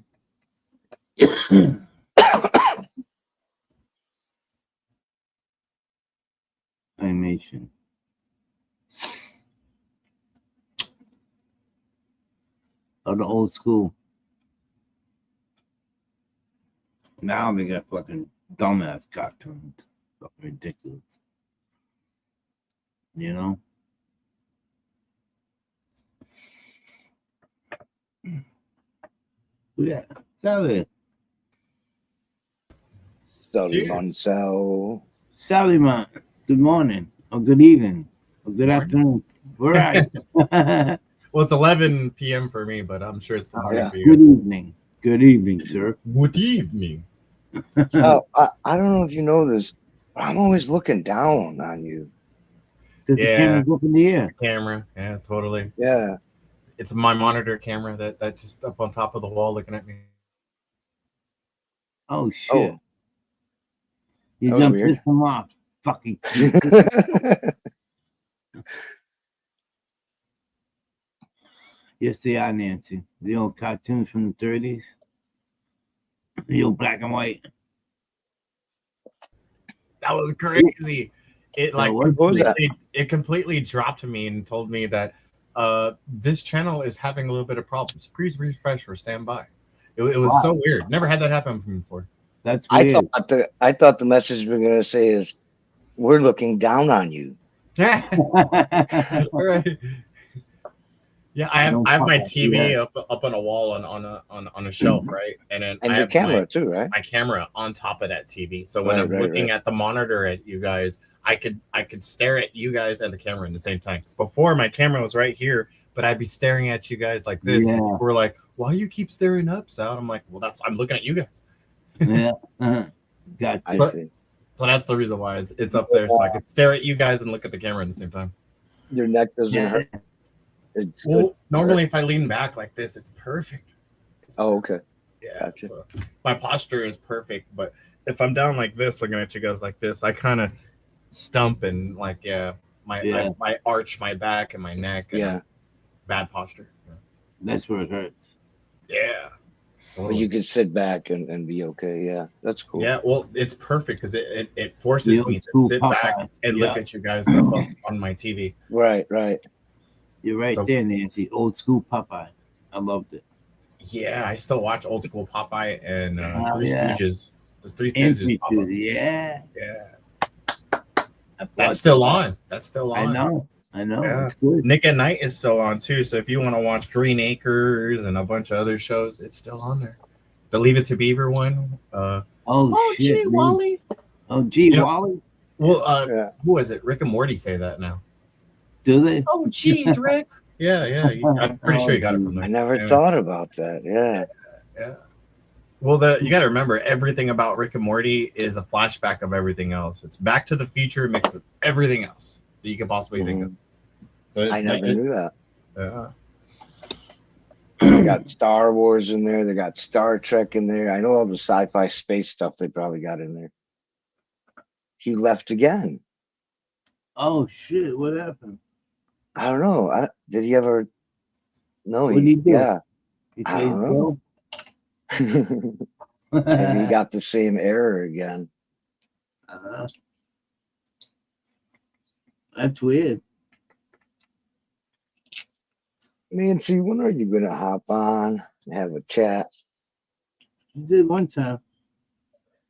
Animation. Of the old school. Now they got fucking dumbass cartoons. Fucking ridiculous. You know? Yeah. Sally. Sally Mansell. Sally, man. Good morning. Or good evening. Or good afternoon. All right. Well, it's 11 p.m. for me, but I'm sure it's the morning Yeah. for you. Good evening. Good evening, sir. Good evening. Oh, I don't know if you know this. I'm always looking down on you. Because the Yeah. camera's up in the air. Camera, yeah, totally. Yeah. It's my monitor camera that just up on top of the wall looking at me. Oh, shit. Oh. You That was done weird. pissed him off. Fucking Yes, they are, Nancy. The old cartoons from the 30s. The old black and white. That was crazy. It like what was that? completely dropped me and told me that this channel is having a little bit of problems. Please refresh or stand by. It was Wow. so weird. Never had that happen from before. That's I weird. thought the message we're gonna say is we're looking down on you. Right. Yeah, I have my TV Yeah. up on a wall on a shelf, right? And then And I your have camera too, right? my camera on top of that TV. So when Right, I'm right, looking right. at the monitor at you guys, I could stare at you guys and the camera at the same time. 'Cause before my camera was right here, but I'd be staring at you guys like this. And Yeah. people were like, "Why you keep staring up, Sal?" I'm like, "Well, I'm looking at you guys." Yeah. Gotcha. I But- see. So that's the reason why it's up there, so I could stare at you guys and look at the camera at the same time. Your neck doesn't Yeah. hurt. It's Well, good. normally if I lean back like this, it's perfect. Oh, okay. Yeah, Gotcha. so my posture is perfect, but if I'm down like this, looking at you guys like this, I kind of stump and like I arch my back and my neck. And Yeah. bad posture. That's where it hurts. Yeah. But you can sit back and be okay. Yeah. That's cool. Yeah, well, it's perfect because it forces The me old to school sit Popeye. back and Yeah. look at you guys up on my TV. Right, right. You're right So- there, Nancy. Old school Popeye. I loved it. Yeah, I still watch old school Popeye and Oh, Three yeah. Stooges. The Three Tuesdays pop up. Amplitude, yeah. Yeah. That's still on. That's still on. I know. Yeah. It's good. Nick at Night is still on too. So if you want to watch Green Acres and a bunch of other shows, it's still on there. The Leave It to Beaver one. Oh shit, gee, man. Wally. Oh gee, You know- Wally. Well, Yeah. who is it? Rick and Morty say that now. Do they? Oh, geez, Rick. Yeah. I'm pretty sure you got it from there. I never Anyway. thought about that. Yeah. Yeah. Well, you got to remember, everything about Rick and Morty is a flashback of everything else. It's Back to the Future mixed with everything else that you could possibly think of. So it's I never like- knew that. Yeah. They got Star Wars in there. They got Star Trek in there. I know all the sci-fi space stuff they probably got in there. He left again. Oh shit, what happened? I don't know. Did he ever? No, What did he do? Yeah. He I plays don't know. Bill? Maybe he got the same error again. That's weird. Nancy, when are you gonna hop on and have a chat? You did one time.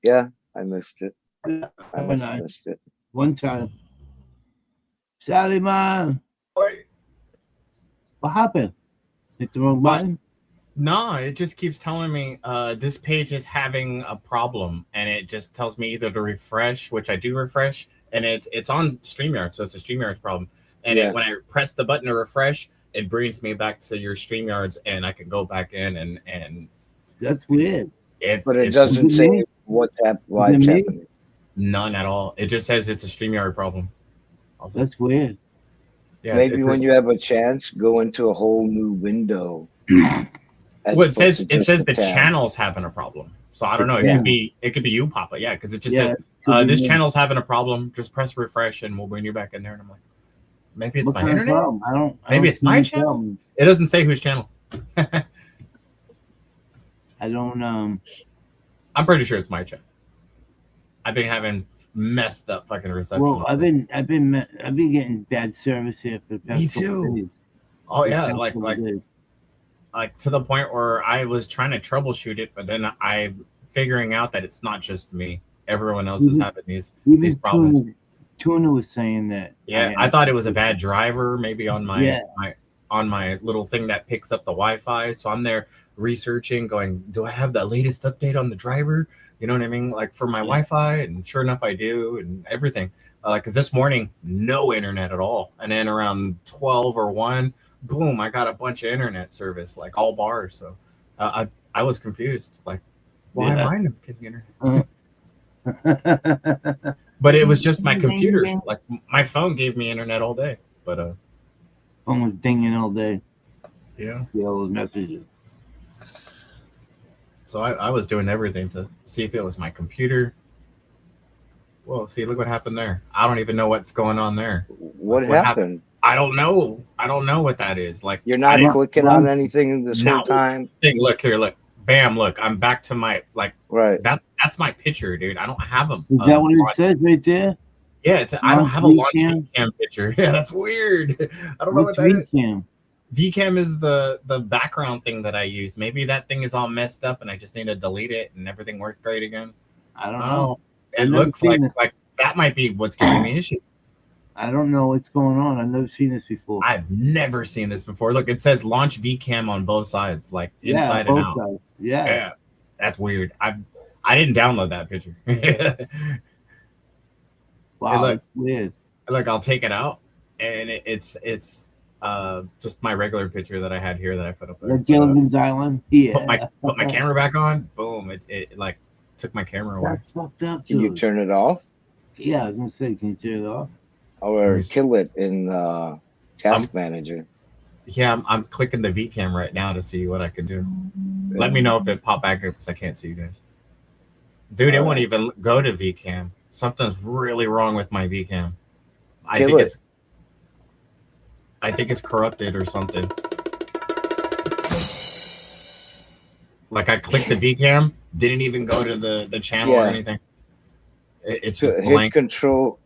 Yeah, I missed it. Yeah, I when must I- have missed it. One time. Sally man. What happened? Hit the wrong button? No, it just keeps telling me this page is having a problem, and it just tells me either to refresh, which I do refresh, and it's on StreamYard, so it's a StreamYard problem. And Yeah. when I press the button to refresh, it brings me back to your StreamYards, and I can go back in and That's weird. But it it's doesn't Is it say me? what's why Is it it's me? happening. none at all. It just says it's a StreamYard problem. That's weird. Yeah, Maybe when you have a chance, go into a whole new window. as well, it opposed says to it just says a the tab. channel's having a problem. So I don't know. It Yeah. could be you, Papa. Yeah, because it just Yeah, says could be this me. channel's having a problem. Just press refresh, and we'll bring you back in there. And I'm like, maybe it's What my kind of internet. problem? I don't. Maybe it's see my any channel? problem. It doesn't say whose channel. I don't. I'm pretty sure it's my channel. I've been having messed up fucking reception. Well, I've been getting bad service here for the past Me couple too. days. Oh yeah, Past like couple days. to the point where I was trying to troubleshoot it, but then I'm figuring out that it's not just me. Everyone else is Mhm. having these Even problems. Tuna was saying that. Yeah, I thought it was a bad driver, maybe on my Yeah. my little thing that picks up the Wi-Fi. So I'm there researching, going, do I have the latest update on the driver? You know what I mean? Like for my Wi-Fi, and sure enough, I do, and everything. Because this morning, no internet at all, and then around 12 or 1, boom, I got a bunch of internet service, like all bars. So I was confused, like, why Yeah. am I not getting internet? But it was just my computer. Like my phone gave me internet all day. But Phone was dinging all day. yeah. See all those messages. So I was doing everything to see if it was my computer. Whoa, see, look what happened there. I don't even know what's going on there. What What happened? I don't know. I don't know what that is. Like You're not I didn't clicking on anything this No. whole time, think, look here, look. Bam, look. I'm back to my like right? that's my picture, dude. I don't have a Is that what launch- it says right there? Yeah, I don't Launch have a launch VCam? VCam picture. Yeah, that's weird. I don't know what What's that is. VCam? VCam is the background thing that I use. Maybe that thing is all messed up and I just need to delete it and everything worked great again. I don't know. It I've never looks like seen it. like that might be what's giving me issue. I don't know what's going on. I've never seen this before. I've never seen this before. Look, it says launch VCam on both sides, like inside and both out. sides. Yeah. Yeah, that's weird. I didn't download that picture. Wow, look. it's weird. Look, I'll take it out, and it's just my regular picture that I had here that I put up there. Like Gilligan's Island. Yeah. Put my camera back on. Boom! It like took my camera away. That's fucked up, Can you dude. turn it off Yeah, I was gonna say, can you turn it off? or Yes. kill it in Task Manager? Yeah, I'm clicking the VCam right now to see what I can do. Let me know if it popped back up because I can't see you guys. Dude, it won't even go to VCam. Something's really wrong with my VCam. I Kill think it. it's corrupted or something. Like I clicked the VCam, didn't even go to the channel or Yeah. anything. It's So just hit blank. Control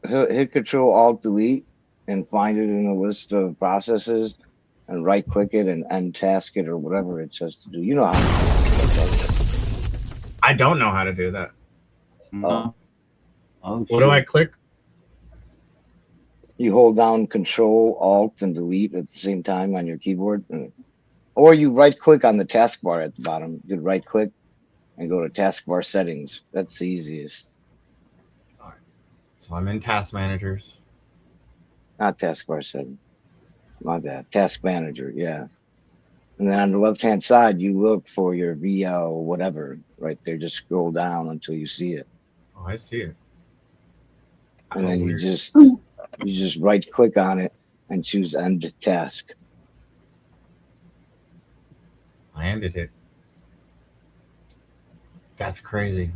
Alt Delete and find it in the list of processes and right click it and untask it or whatever it says to do. You know how. I don't know how to do that. No. Oh, What do I shit. click? You hold down Control, Alt, and Delete at the same time on your keyboard, or you right click on the taskbar at the bottom. You could right click and go to taskbar settings. That's the easiest. So I'm in task managers. Not taskbar settings. My bad. Task manager. Yeah. And then on the left hand side, you look for your VL whatever right there. Just scroll down until you see it, Oh, I see it. and Oh, then weird. you just right click on it and choose End Task. I ended it. That's crazy.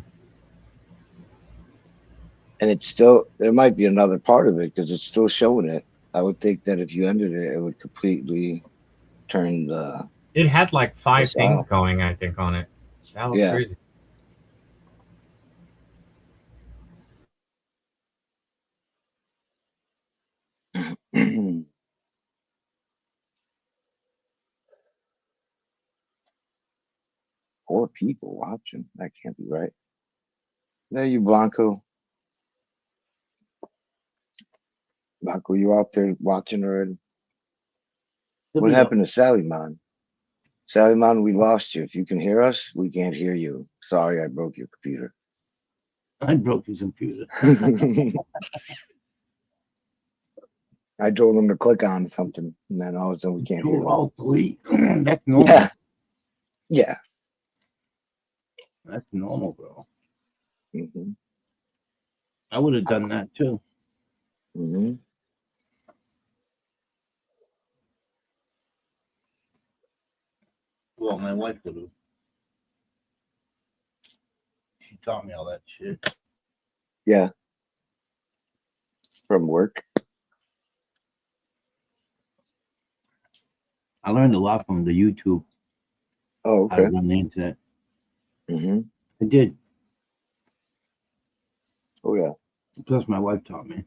And it's still, there might be another part of it because it's still showing it. I would think that if you ended it, it would completely turn the. It had like 5 Yes, things wow. going, I think, on it. That was Yeah. crazy. Four people watching. That can't be right. There you, Blanco. Blanco, you out there watching already? What happened to Sally Man? Sally Man, we lost you. If you can hear us, we can't hear you. Sorry, I broke your computer. I broke his computer. I told him to click on something, and then all of a sudden we can't hear him. All three. That's normal. Yeah. Yeah. That's normal, bro. Mm-hmm. I would have done that too. Mm-hmm. Well, my wife would have. She taught me all that shit. Yeah. From work. I learned a lot from the YouTube. Oh, How to okay. run the internet. Mm-hmm. I did. Oh, yeah. Plus, my wife taught me.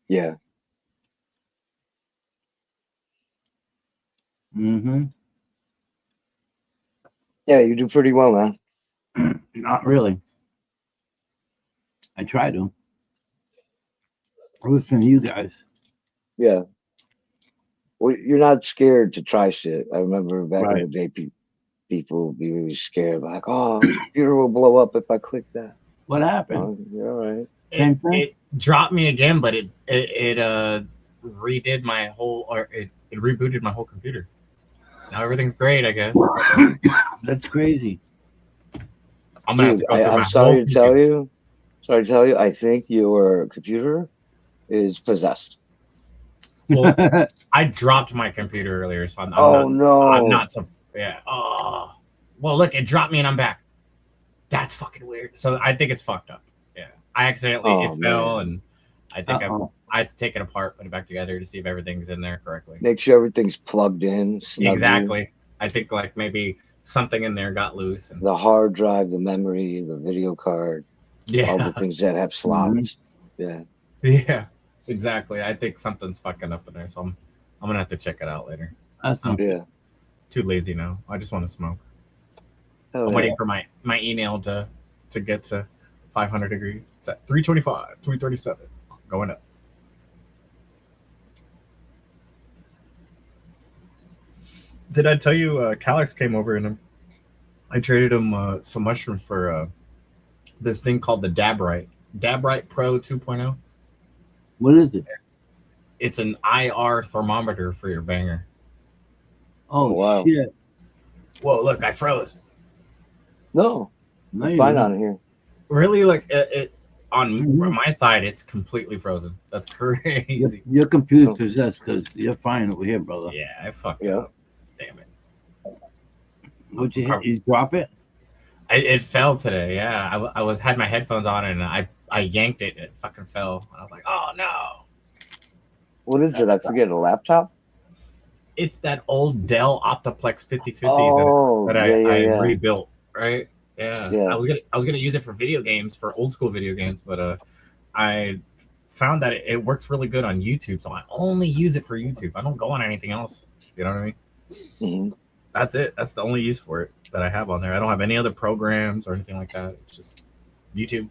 Yeah. Mm-hmm. Yeah, you do pretty well, man. Not really. I try to. I listen to you guys. Yeah. Well, you're not scared to try shit. I remember back in Right. the day, people would be really scared, like, "Oh, the computer will blow up if I click that." What happened? Oh, you're all right. Same thing? It dropped me again, but it redid my whole, or it rebooted my whole computer. Now everything's great, I guess. That's crazy. I'm gonna have to Dude, go through my I'm sorry whole to tell you. Sorry to tell you. I think your computer is possessed. Well, I dropped my computer earlier, so I'm Oh, no. I'm not so yeah. Oh, well, look, it dropped me and I'm back. That's fucking weird. So I think it's fucked up. Yeah, I accidentally Oh, it fell, man. and I think Uh-oh. I have to take it apart, put it back together to see if everything's in there correctly. Make sure everything's plugged in. snugly. Exactly. I think like maybe something in there got loose, and The hard drive, the memory, the video card, all yeah, the things that have slots. Yeah. yeah, exactly. I think something's fucking up in there, so I'm gonna have to check it out later. That's not Yeah. Too lazy now. I just want to smoke. Hell I'm yeah. waiting for my email to get to 500 degrees. It's at 325, 337, going up. Did I tell you Calix came over and I traded him some mushrooms for this thing called the Dabrite Pro 2.0. What is it? It's an IR thermometer for your banger. Oh, wow. shit. Whoa, look, I froze. No. No, you Fine didn't. on here. Really? Like it on Mhm. my side, it's completely frozen. That's crazy. Your computer's possessed because you're fine over here, brother. Yeah, I fucked Yeah. up. Damn it. What'd you hit? You drop it? It fell today. Yeah, I had my headphones on and I yanked it and it fucking fell. I was like, oh no. What is it? I forget. A laptop? It's that old Dell Optiplex 5050 Oh, that I yeah. rebuilt, right? Yeah. Yeah. I was gonna use it for video games, for old school video games, but I found that it works really good on YouTube, so I only use it for YouTube. I don't go on anything else. You know what I mean? Mhm. That's it. That's the only use for it that I have on there. I don't have any other programs or anything like that. It's just YouTube.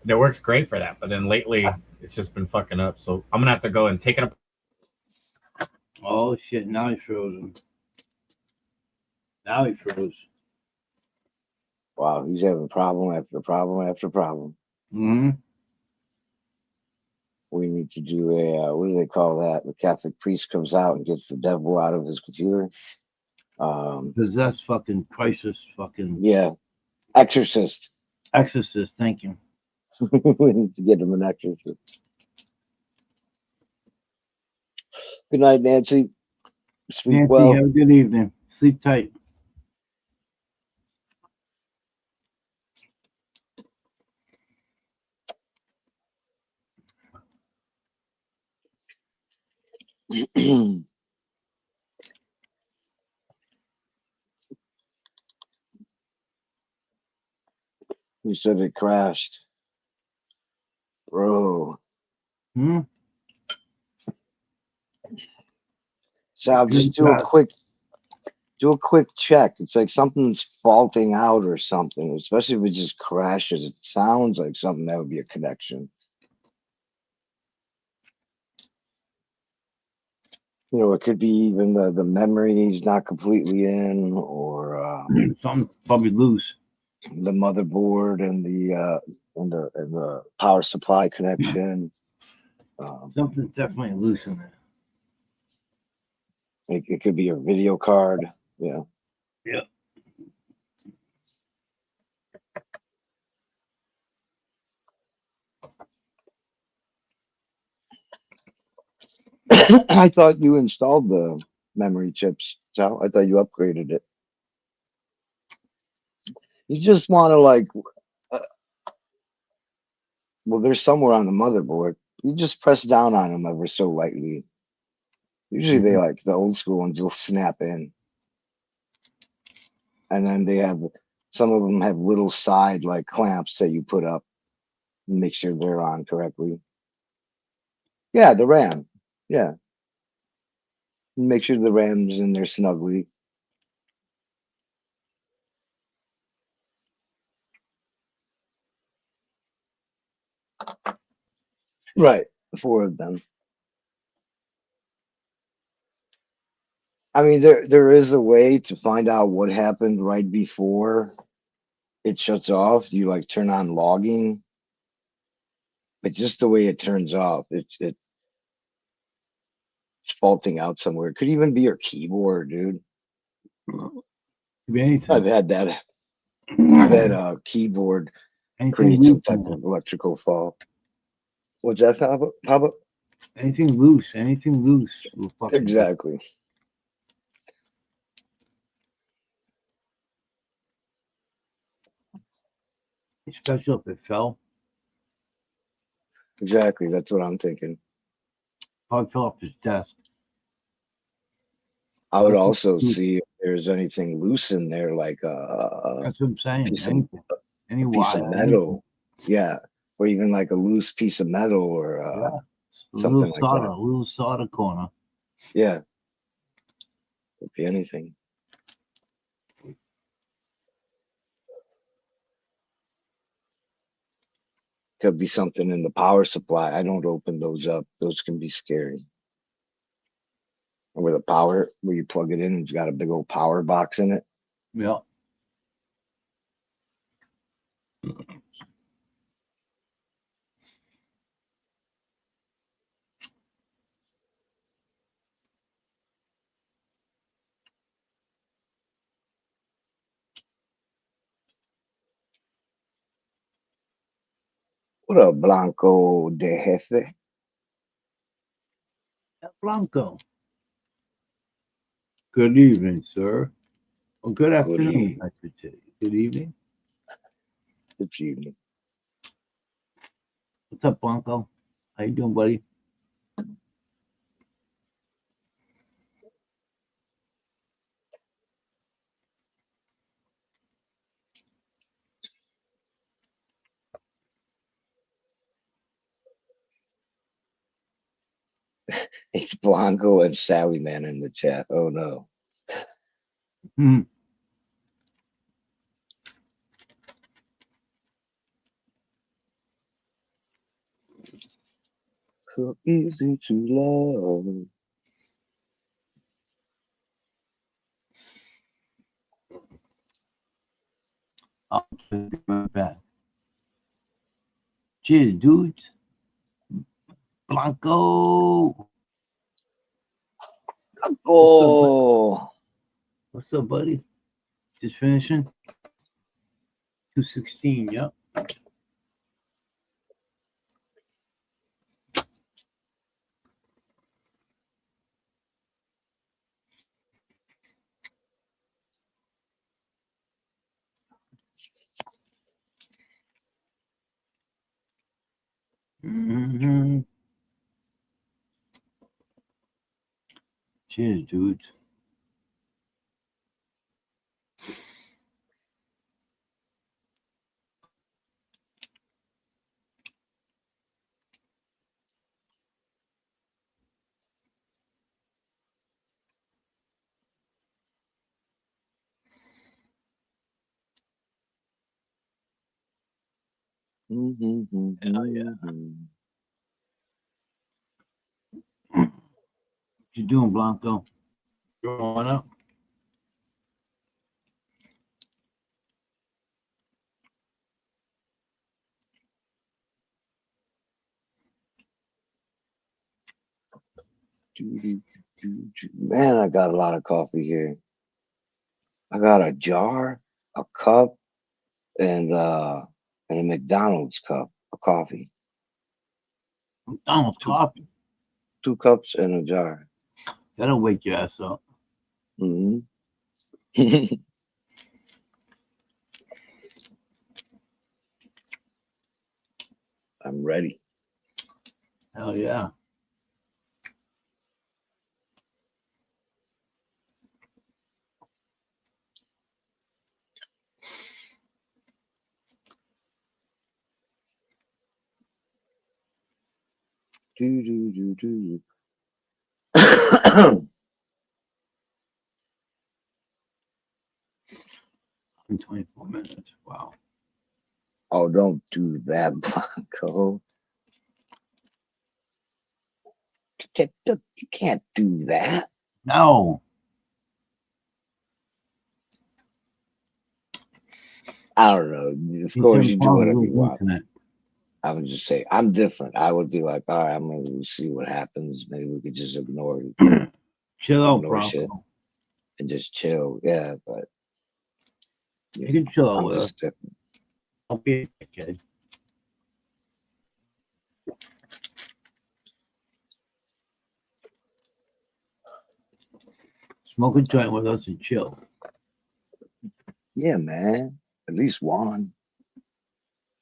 It works great for that, but then lately it's just been fucking up. So I'm gonna have to go and take it up. Oh shit! Now he's frozen. Now he froze. Wow, he's having problem after problem after problem. Hmm. We need to do a what do they call that? The Catholic priest comes out and gets the devil out of his computer. Possessed fucking crisis. Fucking Yeah, exorcist. exorcist. Thank you. We need to get him an exorcist. Good night, Nancy. Sleep Nancy, well. have a good evening. Sleep tight. You said it crashed, bro. Hmm. So I'll just do a quick check. It's like something's faulting out or something, especially if it just crashes. It sounds like something that would be a connection. You know, it could be even the memory's not completely in, or Something probably loose. the motherboard and the power supply connection. Something's definitely loose in there. It could be a video card. Yeah. Yeah. I thought you installed the memory chips, Sal. I thought you upgraded it. You just want to uh, well, there's somewhere on the motherboard. You just press down on them ever so lightly. Usually they like the old school ones will snap in. And then they have some of them have little side like clamps that you put up and make sure they're on correctly. Yeah, the RAM. Yeah. Make sure the RAM's in there snugly. Right. 4 of them. I mean, there is a way to find out what happened right before it shuts off. You like turn on logging, but just the way it turns off, it's faulting out somewhere. It could even be your keyboard, dude. Could be anything. I've had that. I've had a keyboard Anything create some loose. type of electrical fault. What's that, Papa? Anything loose. Anything loose. Will fucking Exactly. Especially if it fell. Exactly. That's what I'm thinking. Probably fell off his desk. I would also see if there's anything loose in there, like That's what I'm saying. piece of, Anything. Any a piece of wire. metal. Yeah. Or even like a loose piece of metal or Yeah. A something little like solder. that. A little solder corner. Yeah. Could be anything. Could be something in the power supply. I don't open those up. Those can be scary. Or where the power, where you plug it in, it's got a big old power box in it. Yeah. What up, Blanco de Jefe? Blanco. Good evening, sir. Well, good afternoon, evening. I should say. Good evening. Good evening. What's up, Blanco? How you doing, buddy? It's Blanco and Sally Man in the chat. Oh no. Hmm. So easy to love. I'll be right back. Cheers, dudes. Blanco. Oh, What's up, buddy? Just finishing? 216, yep. Mm-hmm. Cheers, dudes. Hell yeah. What you doing, Blanco? Growing up? Man, I got a lot of coffee here. I got a jar, a cup, and a McDonald's cup of coffee. McDonald's coffee. 2 cups and a jar. That'll wake your ass up. Mm-hmm. I'm ready. Hell yeah. Do. In 24 minutes. Wow. Oh, don't do that, Blanco. You can't do that. No. I don't know. Of course, you do whatever you want. I would just say I'm different. I would be like, all right, I'm gonna see what happens. Maybe we could just ignore it. Chill out, Ignore shit bro. and just chill. Yeah, but You can chill out I'm with us. just different. Don't be a kid. Smoke a joint with us and chill. Yeah, man. At least one.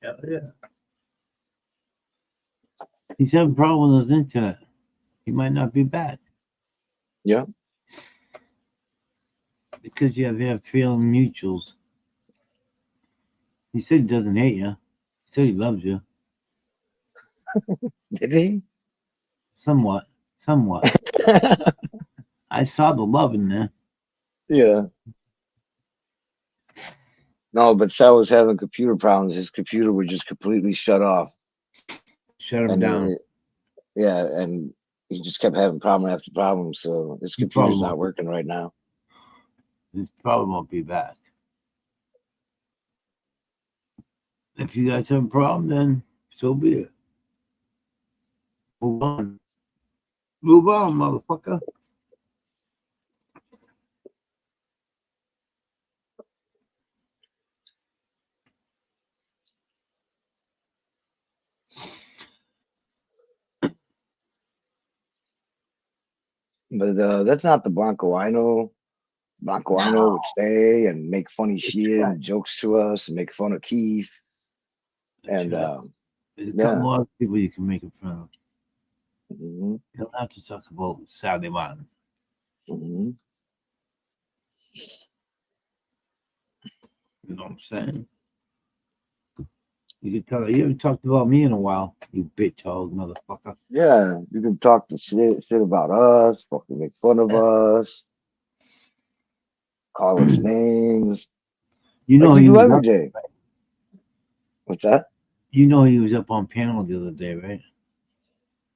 Hell yeah. He's having problems with his internet. He might not be back. Yeah. Because you have feeling mutuals. He said he doesn't hate you. He said he loves you. Did he? Somewhat. I saw the love in there. Yeah. No, but Sal was having computer problems. His computer would just completely shut off. Shut him down. Yeah, and he just kept having problem after problem. So his computer's not working right now. His problem won't be back. If you guys have a problem, then so be it. Move on. Move on, motherfucker. But that's not the Blanco I know. Blanco I know would stay and make funny shit and jokes to us and make fun of Keith. And there's a couple more people you can make it fun of. Mm-hmm. You don't have to talk about Saturday morning. Mm-hmm. You know what I'm saying? You can tell you haven't talked about me in a while, you bitch hog motherfucker. Yeah, you can talk the shit about us, fucking make fun of us, call us names. You know like he you do was every day. What's that? You know he was up on panel the other day, right?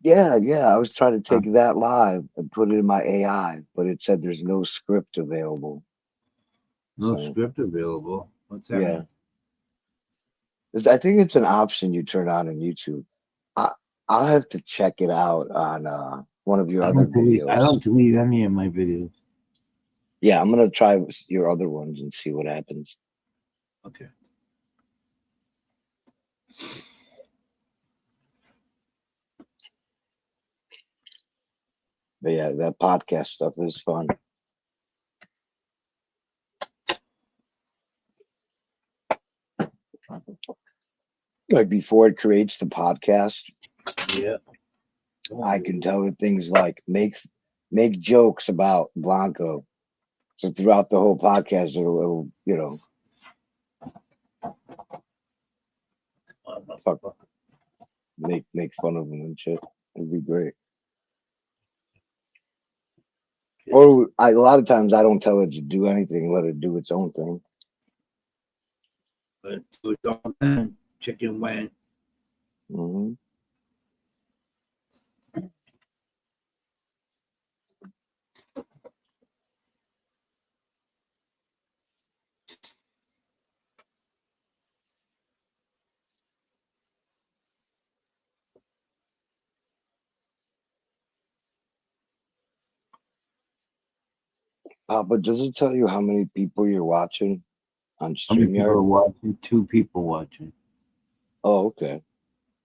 Yeah. I was trying to take that live and put it in my AI, but it said there's no script available. No So script available. What's that yeah, mean? I think it's an option you turn on in YouTube. I I'll have to check it out on one of your I other don't delete. I videos. don't delete any of my videos. Yeah, I'm gonna try your other ones and see what happens. Okay. But yeah, that podcast stuff is fun. Like before it creates the podcast, Yeah. I can tell it things like make jokes about Blanco. So throughout the whole podcast, it'll fuck, make fun of him and shit. It'd be great. Or a lot of times I don't tell it to do anything, let it do its own thing. But do its own thing. Chicken wing. Hmm. But does it tell you how many people you're watching on How many people are StreamYard? watching? 2 people watching. Oh, okay.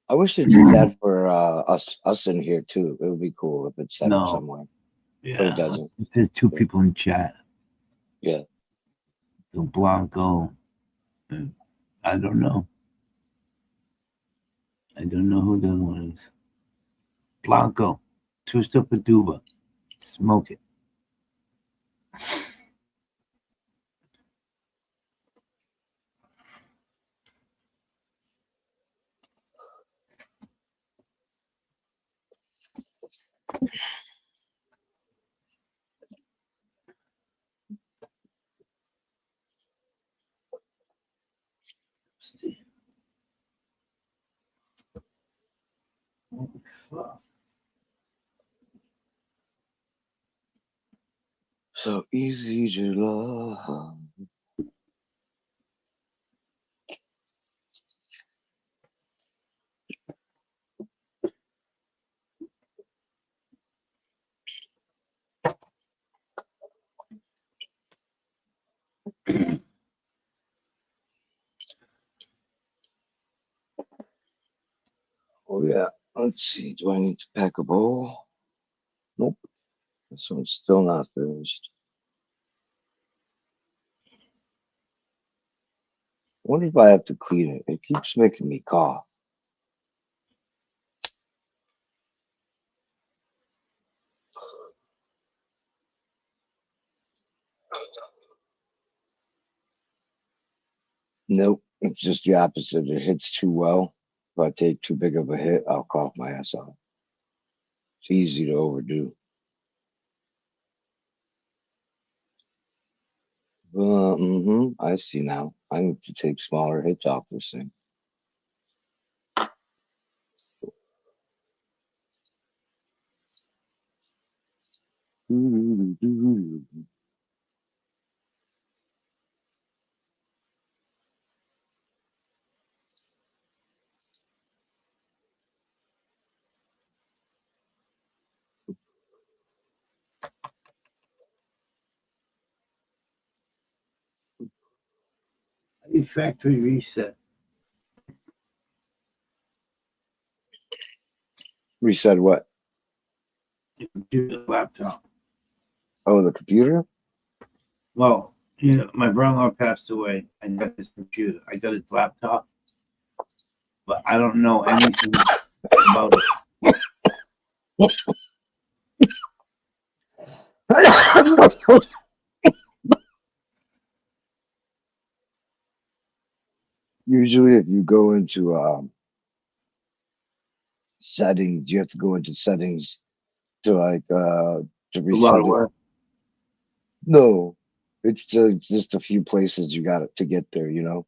I wish it did that for us in here too. It would be cool if it said it No. somewhere, but it Yeah. doesn't. There's 2 people in chat. Yeah. So Blanco. And I don't know. I don't know who the other one is. Blanco. Twist up a duba. Smoke it. See. Holy fuck. So easy to love. Oh yeah. Let's see. Do I need to pack a bowl? Nope. This one's still not finished. I wonder if I have to clean it. It keeps making me cough. Nope. It's just the opposite. It hits too well. If I take too big of a hit, I'll cough my ass off. It's easy to overdo. I see now. I need to take smaller hits off this thing. A factory reset. Reset what? Your computer, laptop. Oh, the computer? Well, my brother-in-law passed away. I got his computer. I got his laptop. But I don't know anything about it. Usually, if you go into settings, you have to go into settings to to It's a lot reset of it. work. No, it's just a few places you got to get there. You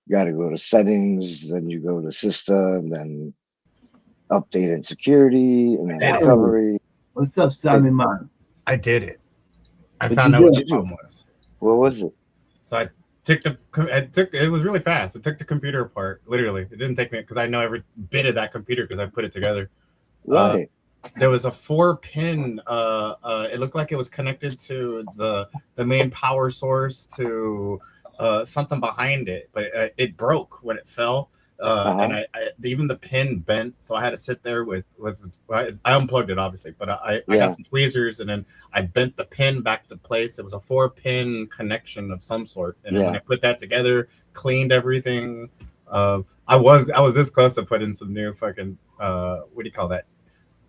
got to go to settings, then you go to system, then updated security and then Yeah. recovery. What's up, Simon Man? I did it. I What'd found you out what do? the problem was. What was it? So it was really fast. I took the computer apart. Literally, it didn't take me because I know every bit of that computer because I put it together. Right. There was a 4-pin. It looked like it was connected to the main power source to something behind it, but it broke when it fell. And I even the pin bent, so I had to sit there with I unplugged it obviously, but I got some tweezers and then I bent the pin back to place. It was a 4-pin connection of some sort, and then when I put that together, cleaned everything. I was this close to putting some new fucking what do you call that?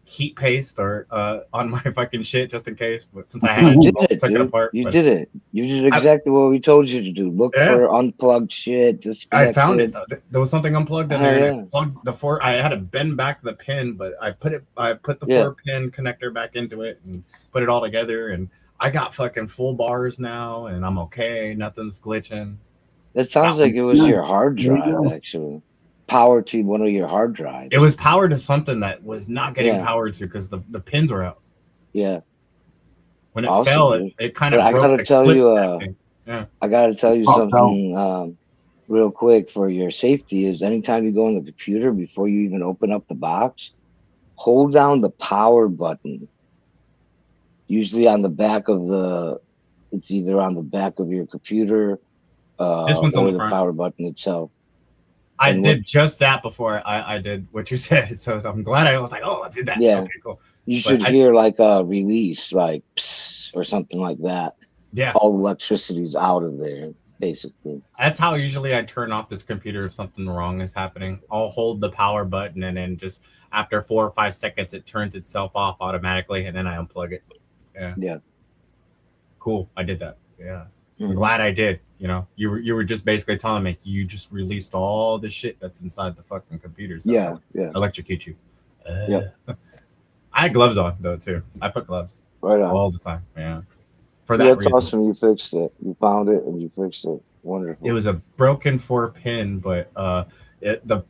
Heat paste or on my fucking shit just in case, but since I had it, took it apart. You did it. You did exactly what we told you to do. Look for unplugged shit. I found it. There was something unplugged in there. And Yeah. I plugged the I had to bend back the pin, but I put the 4-pin connector back into it and put it all together. And I got fucking full bars now, and I'm okay. Nothing's glitching. It sounds like it was your hard drive, actually. Power to one of your hard drives. It was powered to something that was not getting powered to because the pins were out. Yeah. When it fell, it kind of. I gotta tell you, I gotta tell you Oh, something real quick for your safety. Is anytime you go on the computer before you even open up the box, hold down the power button. Usually on the back of it's either on the back of your computer, This one's on or the the front. power button itself. I did just that before I did what you said, so I'm glad I was like, oh, I did that. Yeah. Okay, cool. You should hear like a release, like psst, or something like that. Yeah. All electricity's out of there, basically. That's how usually I turn off this computer if something wrong is happening. I'll hold the power button and then just after 4 or 5 seconds, it turns itself off automatically, and then I unplug it. Yeah. Yeah. Cool. I did that. Yeah. Mhm. I'm glad I did. You know, you were just basically telling me you just released all the shit that's inside the fucking computer. So Yeah. Yeah. Electrocute you. Yeah. I had gloves on though too. I put gloves Right on. all the time. Yeah. For that That's reason. awesome. You fixed it. You found it and you fixed it. Wonderful. It was a broken 4-pin, but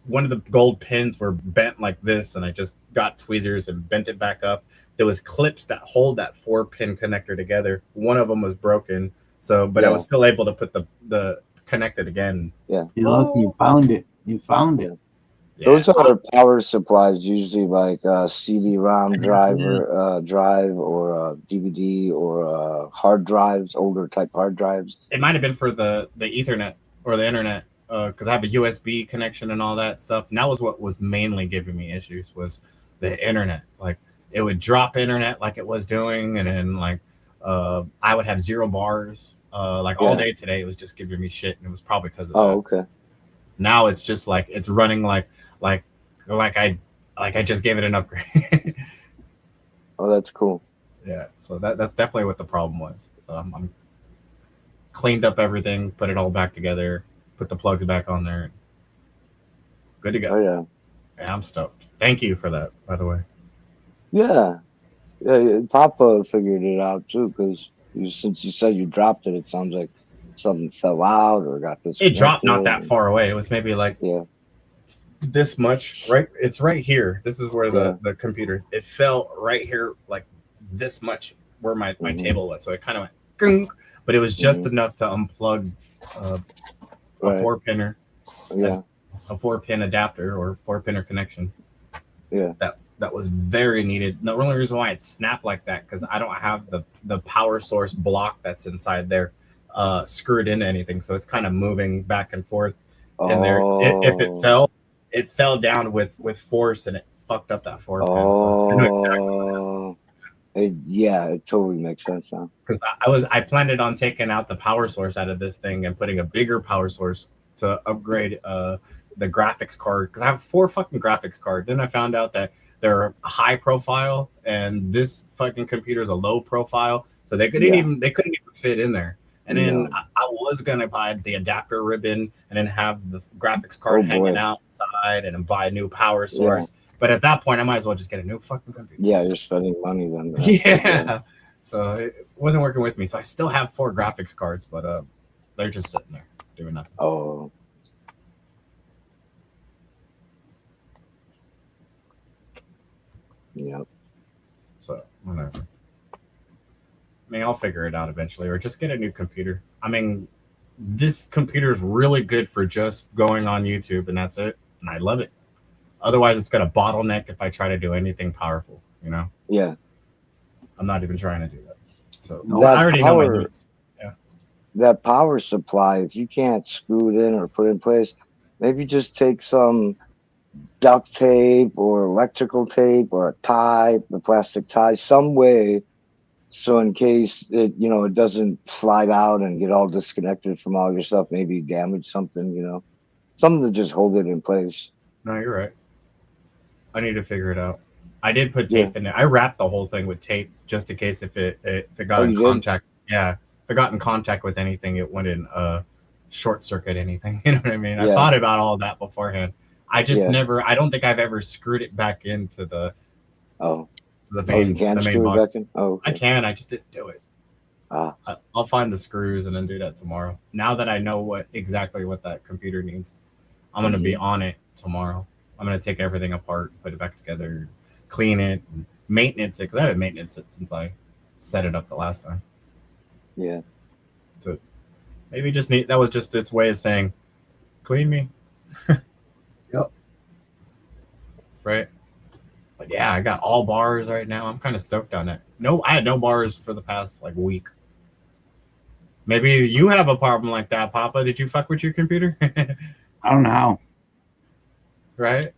one of the gold pins were bent like this, and I just got tweezers and bent it back up. There was clips that hold that 4-pin connector together. One of them was broken, but I was still able to put the connect it again. Yeah. You found it. You found it. Yeah. Those are power supplies, usually like CD-ROM drive or DVD or hard drives, older type hard drives. It might have been for the Ethernet or the internet, because I have a USB connection and all that stuff. And that was what was mainly giving me issues was the internet. Like it would drop internet like it was doing, and then like I would have 0 bars. Like all day today, it was just giving me shit, and it was probably because of that. Okay. Now it's just like it's running like I just gave it an upgrade. Oh, that's cool. Yeah, so that's definitely what the problem was. So I'm cleaned up everything, put it all back together, put the plugs back on there. Good to go. Oh yeah. Yeah, I'm stoked. Thank you for that, by the way. Yeah. Yeah. Papa figured it out too, because since you said you dropped it, it sounds like something fell out or got this. It dropped not that far away. It was maybe like this much, right? It's right here. This is where the computer, it fell right here, like this much where my table was. So it kind of went, gunk, but it was just enough to unplug a 4-pinner, a 4-pin adapter or 4-pinner connection. Yeah. That was very needed. The only reason why it snapped like that, because I don't have the power source block that's inside there screwed into anything, so it's kind of moving back and forth in there. If it fell down with force, and it fucked up that 4-pin. So I know exactly. It totally makes sense now. Because I planned on taking out the power source out of this thing and putting a bigger power source to upgrade the graphics card, because I have 4 fucking graphics cards. Then I found out that they're high profile and this fucking computer is a low profile, so they couldn't even fit in there. And then I was gonna buy the adapter ribbon and then have the graphics card hanging outside and then buy a new power source. But at that point, I might as well just get a new fucking computer. Yeah, you're spending money then. Yeah. So it wasn't working with me. So I still have 4 graphics cards, but they're just sitting there doing nothing. Oh. Yeah. So whatever. I mean, I'll figure it out eventually, or just get a new computer. I mean, this computer is really good for just going on YouTube, and that's it. And I love it. Otherwise, it's gonna bottleneck if I try to do anything powerful. You know. Yeah. I'm not even trying to do that. So That I already know my power- needs. That power supply, if you can't screw it in or put it in place, maybe just take some duct tape or electrical tape or a tie, the plastic tie, some way, so in case it, you know, it doesn't slide out and get all disconnected from all your stuff, maybe damage something, you know, something to just hold it in place. No, you're right. I need to figure it out. I did put tape in it. I wrapped the whole thing with tapes just in case if it got Oh, in you did? contact. Yeah, if it got in contact with anything, it wouldn't short circuit anything. You know what I mean? I Yeah. thought about all that beforehand. I just Yeah. never. I don't think I've ever screwed it back into the Oh, main you can the main screw it box. back in? Oh, I okay. can. I just didn't do it. Ah, I'll find the screws and then do that tomorrow. Now that I know exactly what that computer needs, I'm gonna be on it tomorrow. I'm gonna take everything apart, put it back together, clean it, and maintenance it, because I haven't maintenance it since I set it up the last time. yeah. So maybe just need that was just its way of saying, clean me. Yep. Right. But yeah, I got all bars right now. I'm kind of stoked on it. No, I had no bars for the past like week. Maybe you have a problem like that, Papa. Did you fuck with your computer? I don't know how. Right?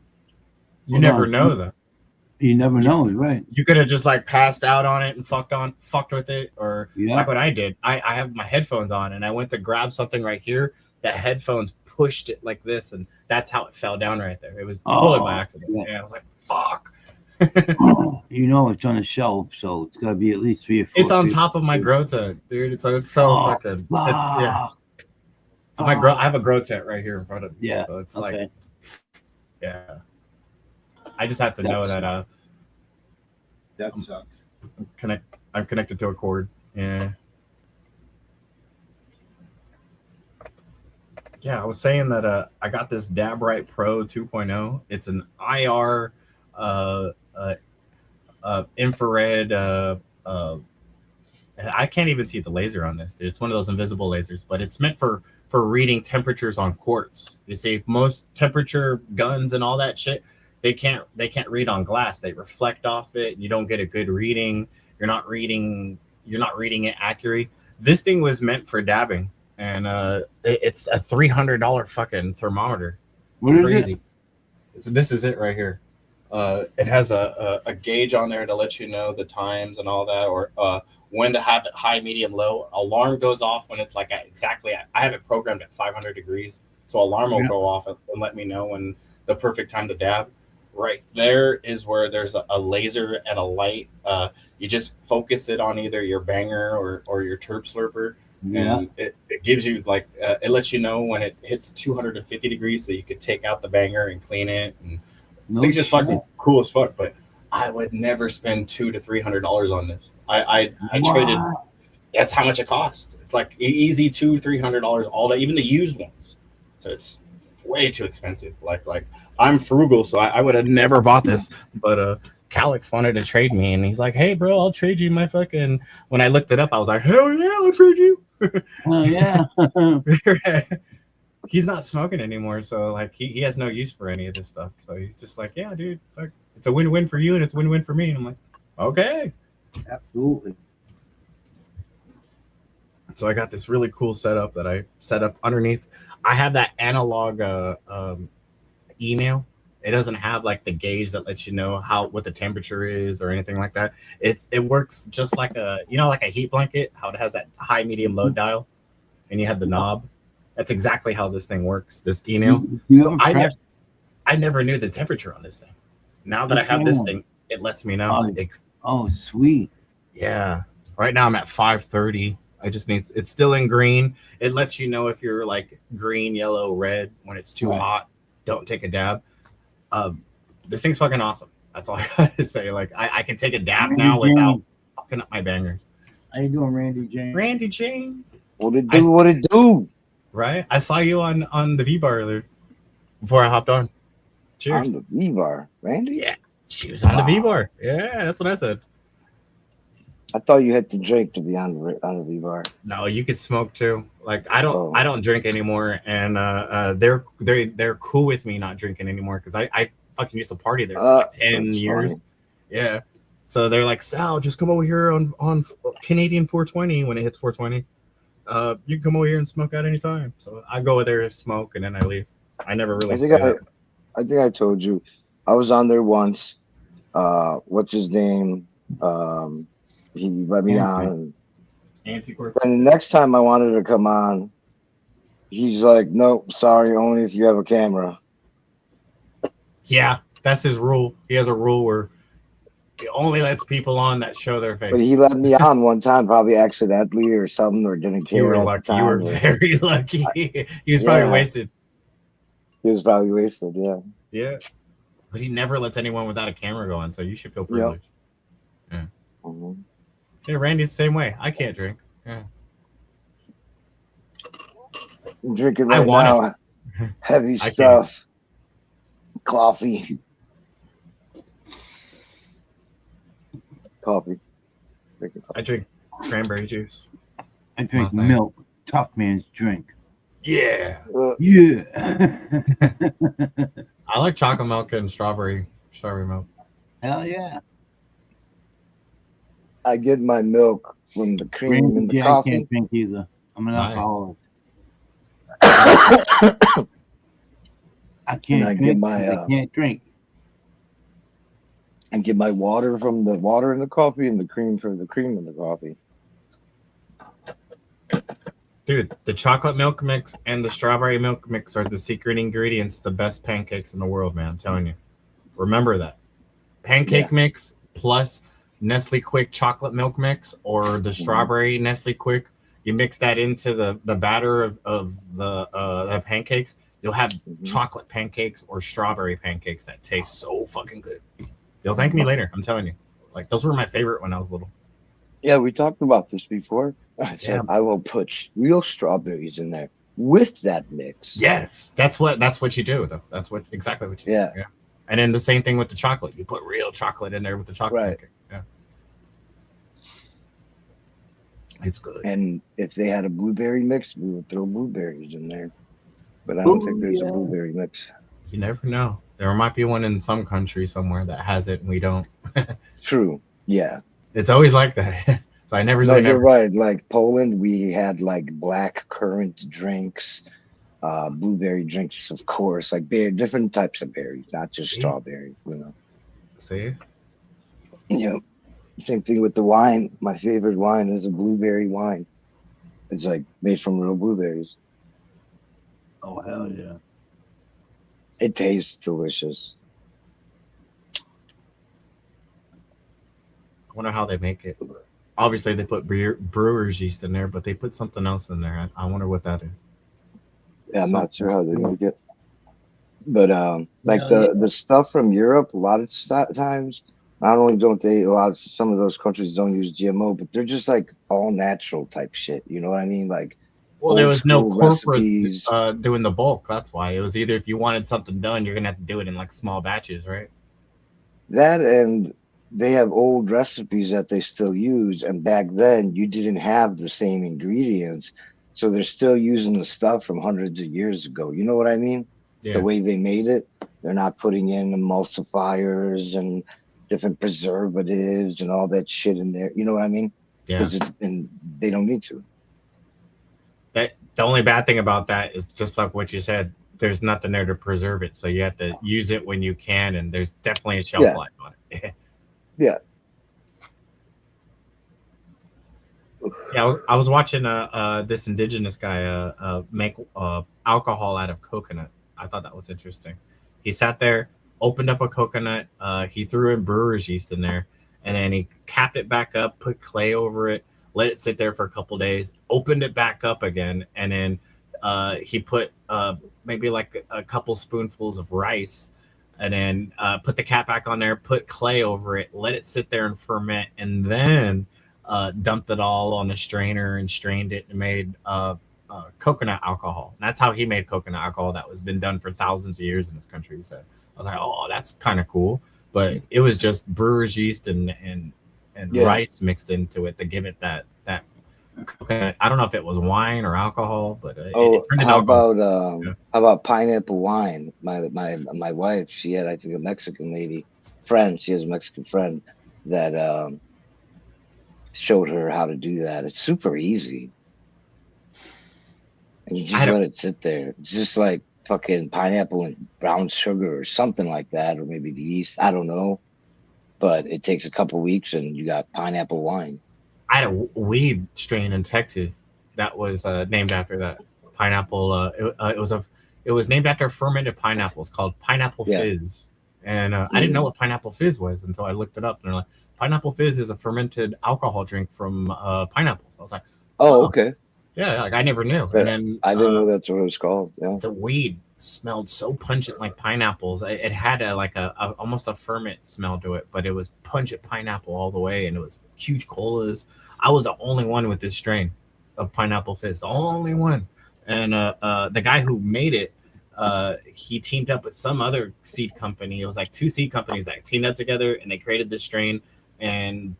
You Hold never on. know though. You never know, right? You could have just like passed out on it and fucked with it, or Yeah. like what I did. I have my headphones on and I went to grab something right here. The headphones pushed it like this, and that's how it fell down right there. It was totally by accident. yeah. And I was like, fuck. You know it's on a shelf, so it's got to be at least 3 or 4. It's on feet. top of my grow tent, dude. It's so Oh, fucking yeah. fuck. I have a grow tent right here in front of me. Yeah, So it's okay. like, yeah. I just have to know that That sucks. I'm connected to a cord. Yeah. Yeah, I was saying that I got this DabRite Pro 2.0. It's an IR infrared I can't even see the laser on this, dude. It's one of those invisible lasers, but it's meant for reading temperatures on quartz. You see, most temperature guns and all that shit, they can't read on glass. They reflect off it. You don't get a good reading. You're not reading it accurate. This thing was meant for dabbing, and it's a $300 fucking thermometer. What is Crazy. So this is it right here. It has a gauge on there to let you know the times and all that, or when to have it high, medium, low. Alarm goes off when it's like I have it programmed at 500 degrees, so alarm will go off and let me know when the perfect time to dab. Right there is where there's a laser and a light. You just focus it on either your banger or your terp slurper. Yeah. And it gives you like it lets you know when it hits 250 degrees, so you could take out the banger and clean it. And this thing's just fucking cool as fuck. But I would never spend $200 to $300 on this. I traded. That's how much it costs. It's like easy $200-300 all day, even the used ones. So it's way too expensive. Like I'm frugal, so I would have never bought this. But Calix wanted to trade me, and he's like, "Hey, bro, I'll trade you my fucking." When I looked it up, I was like, "Hell yeah, I'll trade you." Oh yeah. He's not smoking anymore, so like he has no use for any of this stuff. So he's just like, "Yeah, dude, fuck. It's a win-win for you, and it's a win-win for me." And I'm like, "Okay." Absolutely. So I got this really cool setup that I set up underneath. I have that analog email. It doesn't have like the gauge that lets you know what the temperature is or anything like that. It works just like like a heat blanket, how it has that high, medium, low dial, and you have the knob. That's exactly how this thing works. This email. So I never knew the temperature on this thing. Now that I have this thing, it lets me know. Oh, sweet. Yeah. Right now I'm at 530. I just need. It's still in green. It lets you know if you're like green, yellow, red. When it's too hot, don't take a dab. This thing's fucking awesome. That's all I gotta say. Like I can take a dab now without fucking up my bangers. How you doing, Randy Jane? Randy Jane. What it do? What it do? Right. I saw you on the V bar earlier before I hopped on. Cheers. On the V bar, Randy. Yeah. She was on the V Wow. bar. Yeah, that's what I said. I thought you had to drink to be on the V bar. No, you could smoke too. Like I Oh. don't drink anymore, and they're cool with me not drinking anymore because I fucking used to party there for like 10 That's years. funny. Yeah, so they're like, Sal, just come over here on Canadian 420 when it hits 420. You can come over here and smoke out anytime. So I go there and smoke, and then I leave. I never really. I think I told you I was on there once. What's his name? He let me on. Anti-corp. And the next time I wanted to come on, he's like, "Nope, sorry, only if you have a camera." Yeah, that's his rule. He has a rule where he only lets people on that show their face. But he let me on one time, probably accidentally or something, or didn't care. You were at the lucky. You were time, or- very lucky. He was probably Yeah. wasted. He was probably wasted. Yeah. Yeah. But he never lets anyone without a camera go on, so you should feel privileged. Mhm. Yeah, Randy's the same way. I can't drink. Yeah. I'm drinking I right wanted now. Heavy I can't. stuff. Coffee. Coffee. Drinking coffee. I drink cranberry juice. I drink my thing. milk. Tough man's drink. Yeah. Yeah. I like chocolate milk and strawberry milk. Hell yeah. I get my milk from the cream in the I coffee. can't drink either. I'm an Nice. alcoholic. And I can't I drink. get my, 'cause I can't drink. And get my water from the water in the coffee and the cream from the cream in the coffee. Dude, the chocolate milk mix and the strawberry milk mix are the secret ingredients, the best pancakes in the world, man. I'm telling you. Remember that. Pancake mix plus Nestle Quick chocolate milk mix or the strawberry Nestle Quick. You mix that into the batter of the pancakes. You'll have chocolate pancakes or strawberry pancakes that taste so fucking good. You'll thank me later. I'm telling you. Like, those were my favorite when I was little. Yeah, we talked about this before. I said I will put real strawberries in there with that mix. Yes, that's what you do, though. That's exactly what you do. Yeah. And then the same thing with the chocolate. You put real chocolate in there with the chocolate pancake. Yeah. It's good. And if they had a blueberry mix, we would throw blueberries in there. But I don't think there's a blueberry mix. You never know. There might be one in some country somewhere that has it and we don't. True. Yeah. It's always like that. So I never No, say you're never. right. Like Poland, we had like black currant drinks, blueberry drinks, of course, like different types of berries, not just strawberry, you know. See? You know, same thing with the wine. My favorite wine is a blueberry wine. It's like made from real blueberries. Oh, hell yeah. It tastes delicious. I wonder how they make it. Obviously, they put brewer's yeast in there, but they put something else in there. I wonder what that is. Yeah, I'm not sure how they make it. But like the stuff from Europe, a lot of times, not only don't they, some of those countries don't use GMO, but they're just like all natural type shit. You know what I mean? Like, Well, there was no old-school corporates recipes. doing the bulk. That's why. It was either if you wanted something done, you're gonna have to do it in like small batches, right? That, and they have old recipes that they still use, and back then you didn't have the same ingredients, so they're still using the stuff from hundreds of years ago. You know what I mean? Yeah. The way they made it, they're not putting in emulsifiers and different preservatives and all that shit in there. You know what I mean? Yeah. And they don't need to. The only bad thing about that is just like what you said. There's nothing there to preserve it, so you have to use it when you can, and there's definitely a shelf life on it. Yeah. Yeah, I was watching this indigenous guy make alcohol out of coconut. I thought that was interesting. He sat there, opened up a coconut, he threw in brewer's yeast in there, and then he capped it back up, put clay over it, let it sit there for a couple days, opened it back up again, and then he put maybe like a couple spoonfuls of rice, and then put the cap back on there, put clay over it, let it sit there and ferment, and then dumped it all on a strainer and strained it and made coconut alcohol. And that's how he made coconut alcohol that was been done for thousands of years in this country. So I was like, oh, that's kind of cool. but it was just brewer's yeast and Yeah. rice mixed into it to give it that coconut. I don't know if it was wine or alcohol, but it Oh, turned into how alcohol. about Yeah. how about pineapple wine? My wife, she had, I think, a Mexican lady friend. She has a Mexican friend that showed her how to do that. It's super easy, and you I just had a- let it sit there. It's just like fucking pineapple and brown sugar or something like that, or maybe the yeast. I don't know, but it takes a couple weeks, and you got pineapple wine. I had a weed strain in Texas that was named after that pineapple. It was named after fermented pineapples called Pineapple Yeah. Fizz, and I didn't know what Pineapple Fizz was until I looked it up. And they're like, Pineapple Fizz is a fermented alcohol drink from pineapples. I was like, Oh, oh, okay. yeah, like I never knew. But And then I didn't know that's what it was called. Yeah. the weed smelled so pungent like pineapples. It had almost a ferment smell to it, but it was pungent pineapple all the way, and it was huge colas. I was the only one with this strain of Pineapple Fizz, the only one. And the guy who made it, he teamed up with some other seed company. It was like two seed companies that teamed up together, and they created this strain. And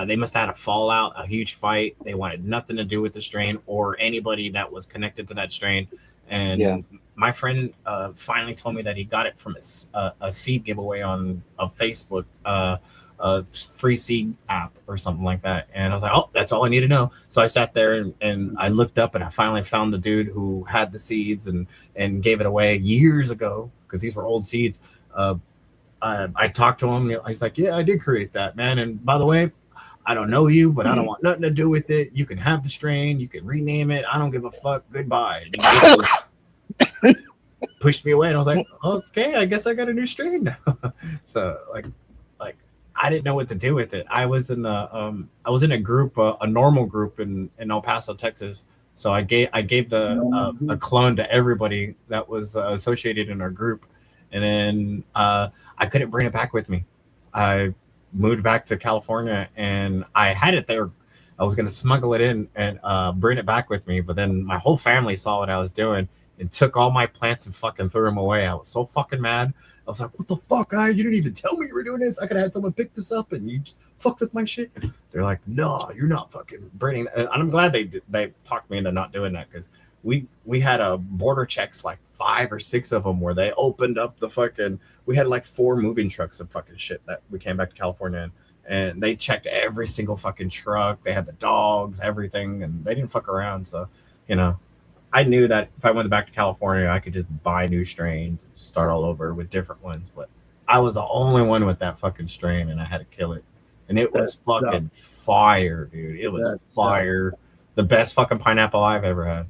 they must have had a fallout, a huge fight. They wanted nothing to do with the strain or anybody that was connected to that strain. And Yeah. my friend finally told me that he got it from a seed giveaway on a Facebook, a free seed app or something like that. And I was like, oh, that's all I need to know. So I sat there and I looked up, and I finally found the dude who had the seeds and gave it away years ago, because these were old seeds. I talked to him. He's like, yeah, I did create that, man. And by the way, I don't know you, but I don't want nothing to do with it. You can have the strain. You can rename it. I don't give a fuck. Goodbye. And he basically pushed me away, and I was like, okay, I guess I got a new strain now. So like I didn't know what to do with it. I was in a group, a normal group in El Paso, Texas. So I gave a clone to everybody that was associated in our group, and then I couldn't bring it back with me. I moved back to California, and I had it there. I was gonna smuggle it in and bring it back with me, but then my whole family saw what I was doing and took all my plants and fucking threw them away. I was so fucking mad. I was like, what the fuck, guy? You didn't even tell me you were doing this. I could have had someone pick this up, and you just fucked with my shit. They're like, no, you're not fucking bringing that. And I'm glad they talked me into not doing that, because we had a border checks, like 5 or 6 of them, where they opened up the fucking, we had like 4 moving trucks of fucking shit that we came back to California in, and they checked every single fucking truck. They had the dogs, everything, and they didn't fuck around. So, I knew that if I went back to California, I could just buy new strains and just start all over with different ones. But I was the only one with that fucking strain, and I had to kill it. And it was fucking fire, dude. It was fire. The best fucking pineapple I've ever had.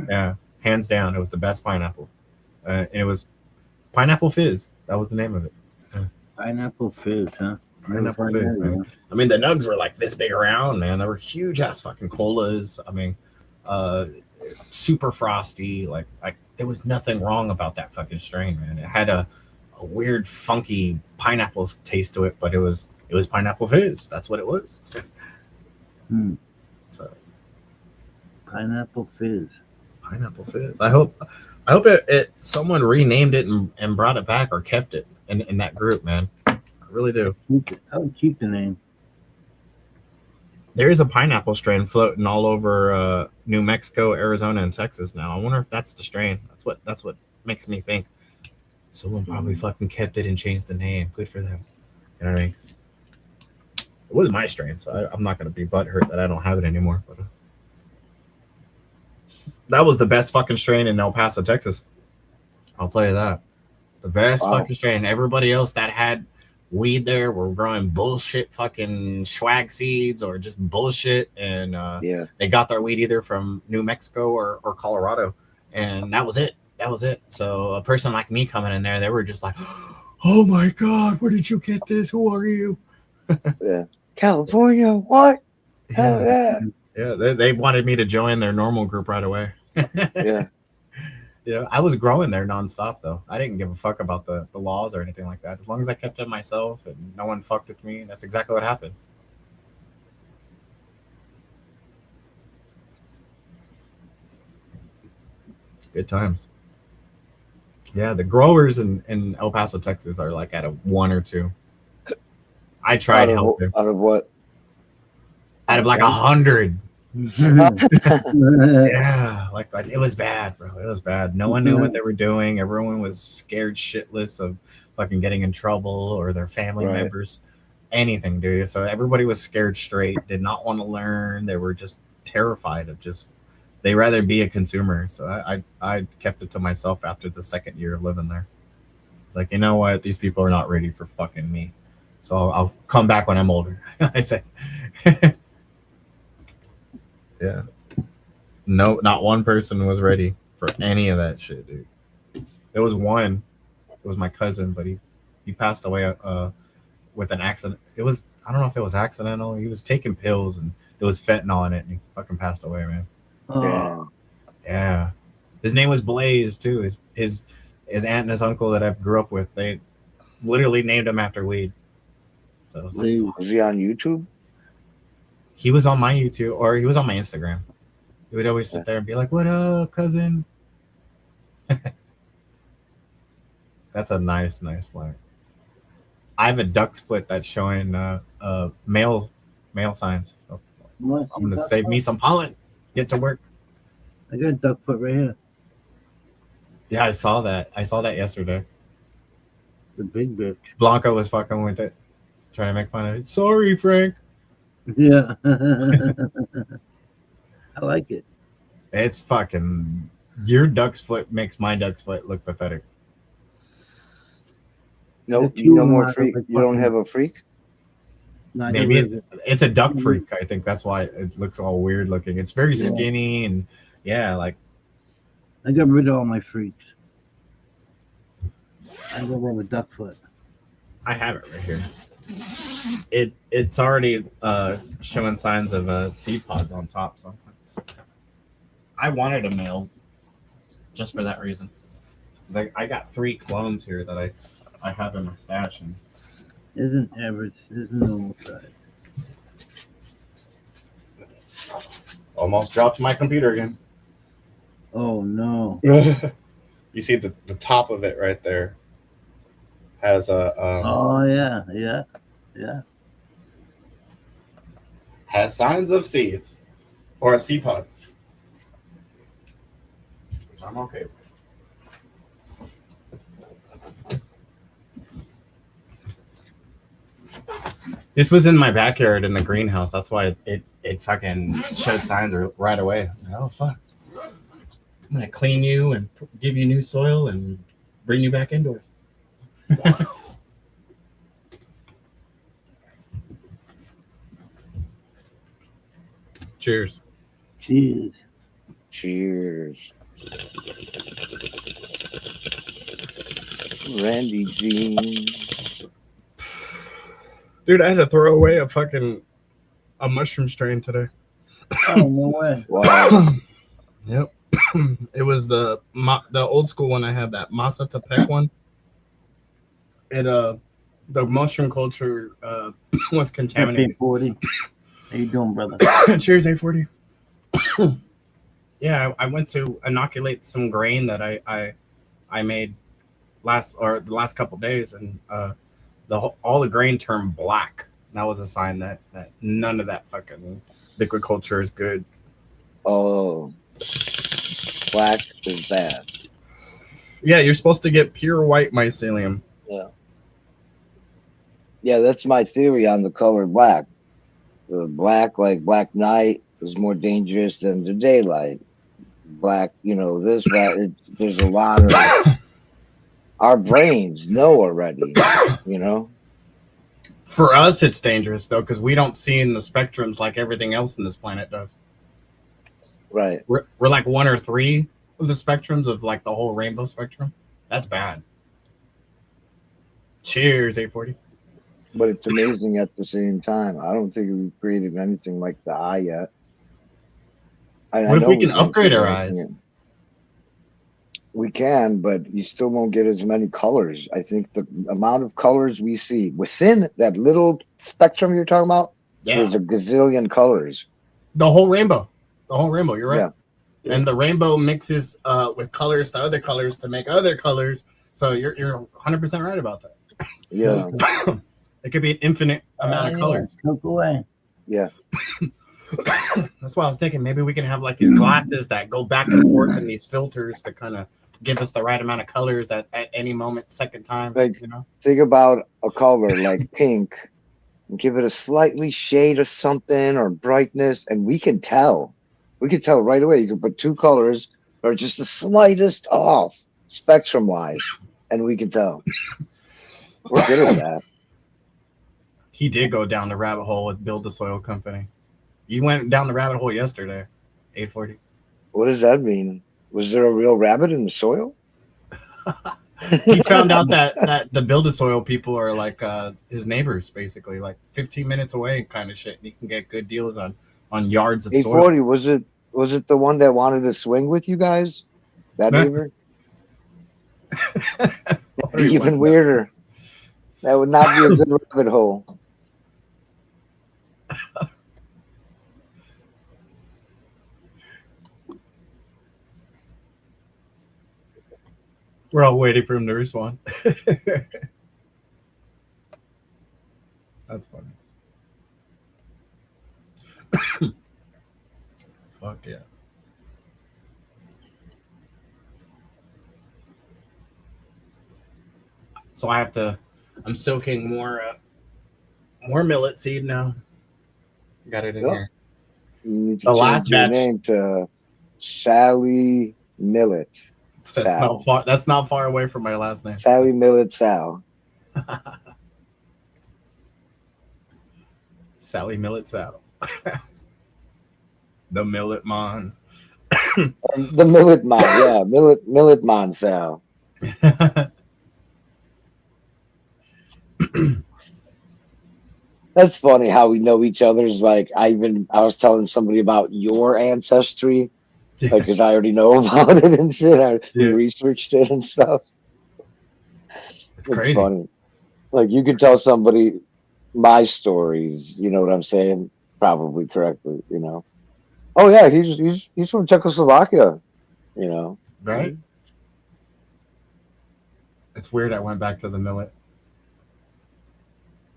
Yeah, hands down, it was the best pineapple. And it was Pineapple Fizz. That was the name of it. Pineapple Fizz, huh? Pineapple Never Fizz, tried that, man. I mean, the nugs were like this big around, man. They were huge ass fucking colas. I mean, super frosty. Like there was nothing wrong about that fucking strain, man. It had a weird, funky pineapple taste to it, but it was Pineapple Fizz. That's what it was. Hmm. So Pineapple Fizz. Pineapple Fizz. I hope it someone renamed it and brought it back or kept it in that group, man. I really do. I would keep the name. There is a pineapple strain floating all over New Mexico, Arizona, and Texas now. I wonder if that's the strain. That's what makes me think someone probably fucking kept it and changed the name. Good for them. You know what I mean? It was my strain, so I'm not gonna be butthurt that I don't have it anymore. But that was the best fucking strain in El Paso, Texas. I'll tell you that. The best fucking strain. Everybody else that had weed there were growing bullshit fucking swag seeds or just bullshit, and they got their weed either from New Mexico or Colorado, and that was it. So a person like me coming in there, they were just like, oh my god, where did you get this? Who are you? Yeah, California, what? Hell yeah. They wanted me to join their normal group right away. Yeah. I was growing there nonstop, though. I didn't give a fuck about the laws or anything like that. As long as I kept it myself and no one fucked with me, that's exactly what happened. Good times. Yeah, the growers in El Paso, Texas are like at a 1 or 2. I tried helping. Out of what? Out of like 100. Yeah. Yeah, like it was bad, bro. It was bad. No one knew what they were doing. Everyone was scared shitless of fucking getting in trouble or their family Right. members. Anything, dude. So everybody was scared straight, did not want to learn. They were just terrified of just they rather be a consumer. So I kept it to myself after the second year of living there. It's like, you know what? These people are not ready for fucking me. So I'll come back when I'm older. I said. Yeah. No, not one person was ready for any of that shit, dude. There was one. It was my cousin, but he passed away with an accident. It was, I don't know if it was accidental. He was taking pills and there was fentanyl in it and he fucking passed away, man. Oh, Yeah. His name was Blaze too. His aunt and his uncle that I grew up with, they literally named him after weed. So it was like, Blaze. Was he on YouTube? he was on my YouTube or he was on my Instagram. He would always sit there and be like, "What up, cousin?" That's a nice flag. I have a duck's foot that's showing male signs. So I'm gonna save me some pollen. Get to work. I got a duck foot right here. Yeah, I saw that. I saw that yesterday. The big bitch. Blanca was fucking with it, trying to make fun of it. Sorry, Frank. Yeah. I like it. It's fucking. Your duck's foot makes my duck's foot look pathetic. No, If you no you more want freak. a You don't fucking- have a freak? No, I Maybe got rid of it. it's a duck freak. I think that's why it looks all weird looking. It's very Yeah. skinny and yeah, like I got rid of all my freaks. I got rid of a duck foot. I have it right here. It's already showing signs of seed pods on top. So I wanted a male just for that reason. I got 3 clones here that I have in my stash. And Isn't average. Isn't normal size. almost dropped my computer again. Oh no. You see the top of it right there has a Oh yeah. has signs of seeds or seed pods, which I'm okay with. This was in my backyard in the greenhouse. That's why it fucking showed signs right away. Oh fuck! I'm gonna clean you and give you new soil and bring you back indoors. Cheers. Cheers. Cheers. Randy Jean. Dude, I had to throw away a mushroom strain today. Oh no way. Wow. Yep. It was the old school one I had, that Masa Tepec one. It the mushroom culture was contaminated. 40. How you doing, brother? Cheers, A40. Yeah, I went to inoculate some grain that I made the last couple days, and all the grain turned black. That was a sign that none of that fucking liquid culture is good. Oh, black is bad. Yeah, you're supposed to get pure white mycelium. Yeah, that's my theory on the color black. The black, like Black Knight, is more dangerous than the daylight. Black, this, that. There's a lot of our brains know already. For us, it's dangerous though, because we don't see in the spectrums like everything else in this planet does. Right. We're like 1 or 3 of the spectrums of like the whole rainbow spectrum. That's bad. Cheers, 840. But it's amazing at the same time. I don't think we've created anything like the eye yet. What if we can upgrade our eyes? We can, but you still won't get as many colors. I think the amount of colors we see within that little spectrum you're talking about, Yeah, there's a gazillion colors. the whole rainbow. You're right. Yeah. and the rainbow mixes with colors to other colors to make other colors. So you're 100% right about that. Yeah. It could be an infinite amount of colors. Took away. Yeah. That's why I was thinking maybe we can have like these glasses that go back and forth and these filters to kind of give us the right amount of colors at any moment, second time. Like, you know, think about a color like pink and give it a slightly shade of something or brightness, and we can tell. We can tell right away. You can put two colors or just the slightest off spectrum wise, and we can tell. We're good at that. he did go down the rabbit hole with Build the Soil Company. You went down the rabbit hole yesterday, 840. What does that mean? Was there a real rabbit in the soil? He found out that the Build the Soil people are like his neighbors, basically, like 15 minutes away, kind of shit. And he can get good deals on yards of soil. 840, was it the one that wanted to swing with you guys? That Nah. neighbor? Even weirder. That would not be a good rabbit hole. We're all waiting for him to respond. That's funny. Fuck yeah. So I'm soaking more millet seed now. Got it in Yep. here. You need to The change last your batch. name to Sally Millet. That's not far away from my last name. Sally Millet Sal. Sally Millet Sal. The Millet Mon. The Millet Mon, yeah. Millet Mon Sal. That's funny how we know each other's. Like I was telling somebody about your ancestry, like because I already know about it and shit. We researched it and stuff. It's crazy. Funny. Like you could tell somebody my stories, you know what I'm saying? Probably correctly, you know. Oh yeah, he's from Czechoslovakia, you know. Right? It's weird I went back to the millet.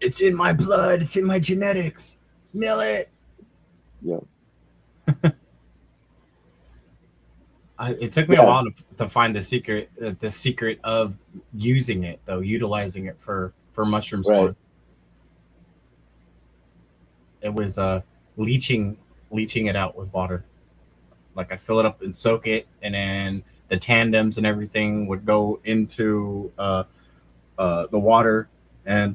It's in my blood. It's in my genetics. Millet. Yeah. It took me a while to find the secret of using it, though, utilizing it for mushroom spawn. Right. It was leaching it out with water. Like I fill it up and soak it, and then the tandems and everything would go into the water. And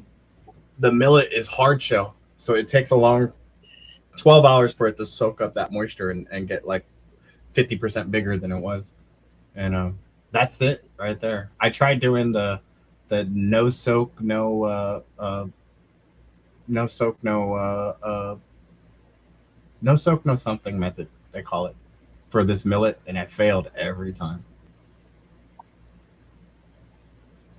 the millet is hard shell, so it takes a long 12 hours for it to soak up that moisture and get like 50% bigger than it was. And that's it right there. I tried doing the no soak, no something method, they call it, for this millet, and I failed every time.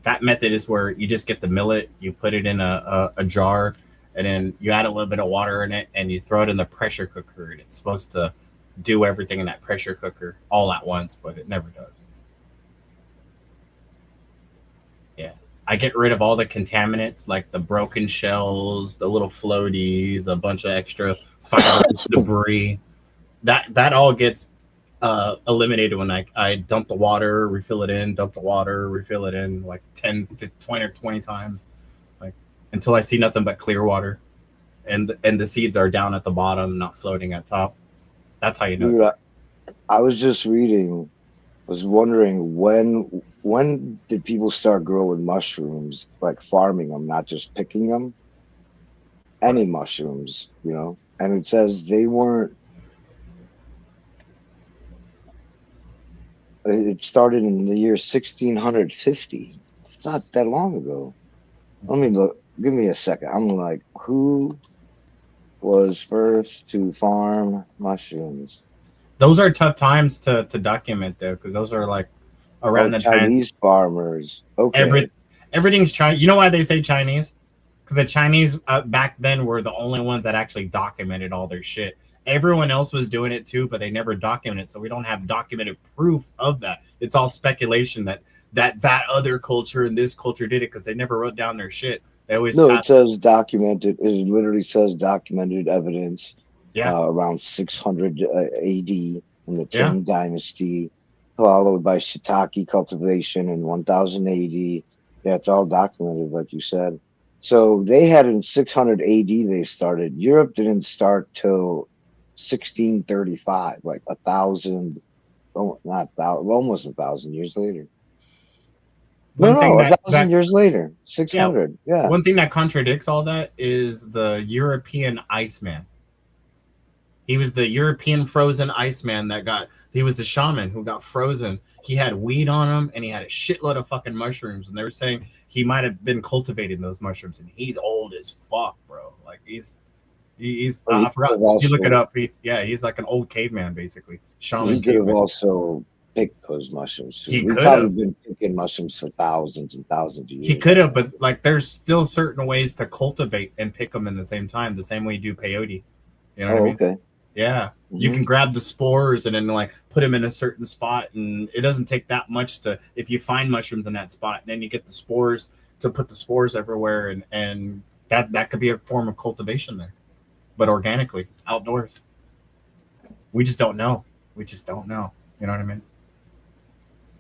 That method is where you just get the millet, you put it in a jar, and then you add a little bit of water in it, and you throw it in the pressure cooker, and it's supposed to do everything in that pressure cooker all at once, but it never does. Yeah. I get rid of all the contaminants, like the broken shells, the little floaties, a bunch of extra fibrous debris. That all gets eliminated when I dump the water, refill it in, dump the water, refill it in, like 10, 15, 20 or 20 times, like until I see nothing but clear water, and the seeds are down at the bottom, not floating at top. That's how you know. Dude, I was just reading, was wondering when did people start growing mushrooms, like farming them, not just picking them? Any mushrooms, you know? And it says they weren't. It started in the year 1650. It's not that long ago. Let me look. Give me a second. I'm like, who was first to farm mushrooms? Those are tough times to document, though, because those are like around the Chinese farmers. Okay. Everything's Chinese. You know why they say Chinese? Because the Chinese back then were the only ones that actually documented all their shit. Everyone else was doing it too, but they never documented it, so we don't have documented proof of that. It's all speculation that other culture and this culture did it because they never wrote down their shit. They always No, it says documented. It literally says documented evidence. Yeah. Around 600 AD in the Yeah. Tang Dynasty, followed by shiitake cultivation in 1000 AD. Yeah, it's all documented, like you said. So they had in 600 AD they started. Europe didn't start till 1635, like 1,000, oh, not thousand, almost 1,000 years later. One No, thing no, that- 1,000 that- years later, 600. Yeah. One thing that contradicts all that is the European Iceman. He was the European frozen Iceman he was the shaman who got frozen. He had weed on him and he had a shitload of fucking mushrooms. And they were saying he might have been cultivating those mushrooms. And he's old as fuck, bro. Like he's Well, I forgot. also- You look it up. He's like an old caveman, basically. Shaman He could have caveman. also picked those mushrooms. He We've could probably have. been picking mushrooms for thousands and thousands of years. He could have, but like there's still certain ways to cultivate and pick them in the same time, the same way you do peyote. You know what I mean? Okay. Yeah. You Mhm. can grab the spores and then like put them in a certain spot, and it doesn't take that much to, if you find mushrooms in that spot, then you get the spores to put the spores everywhere, and that could be a form of cultivation there, but organically outdoors. We just don't know. You know what I mean?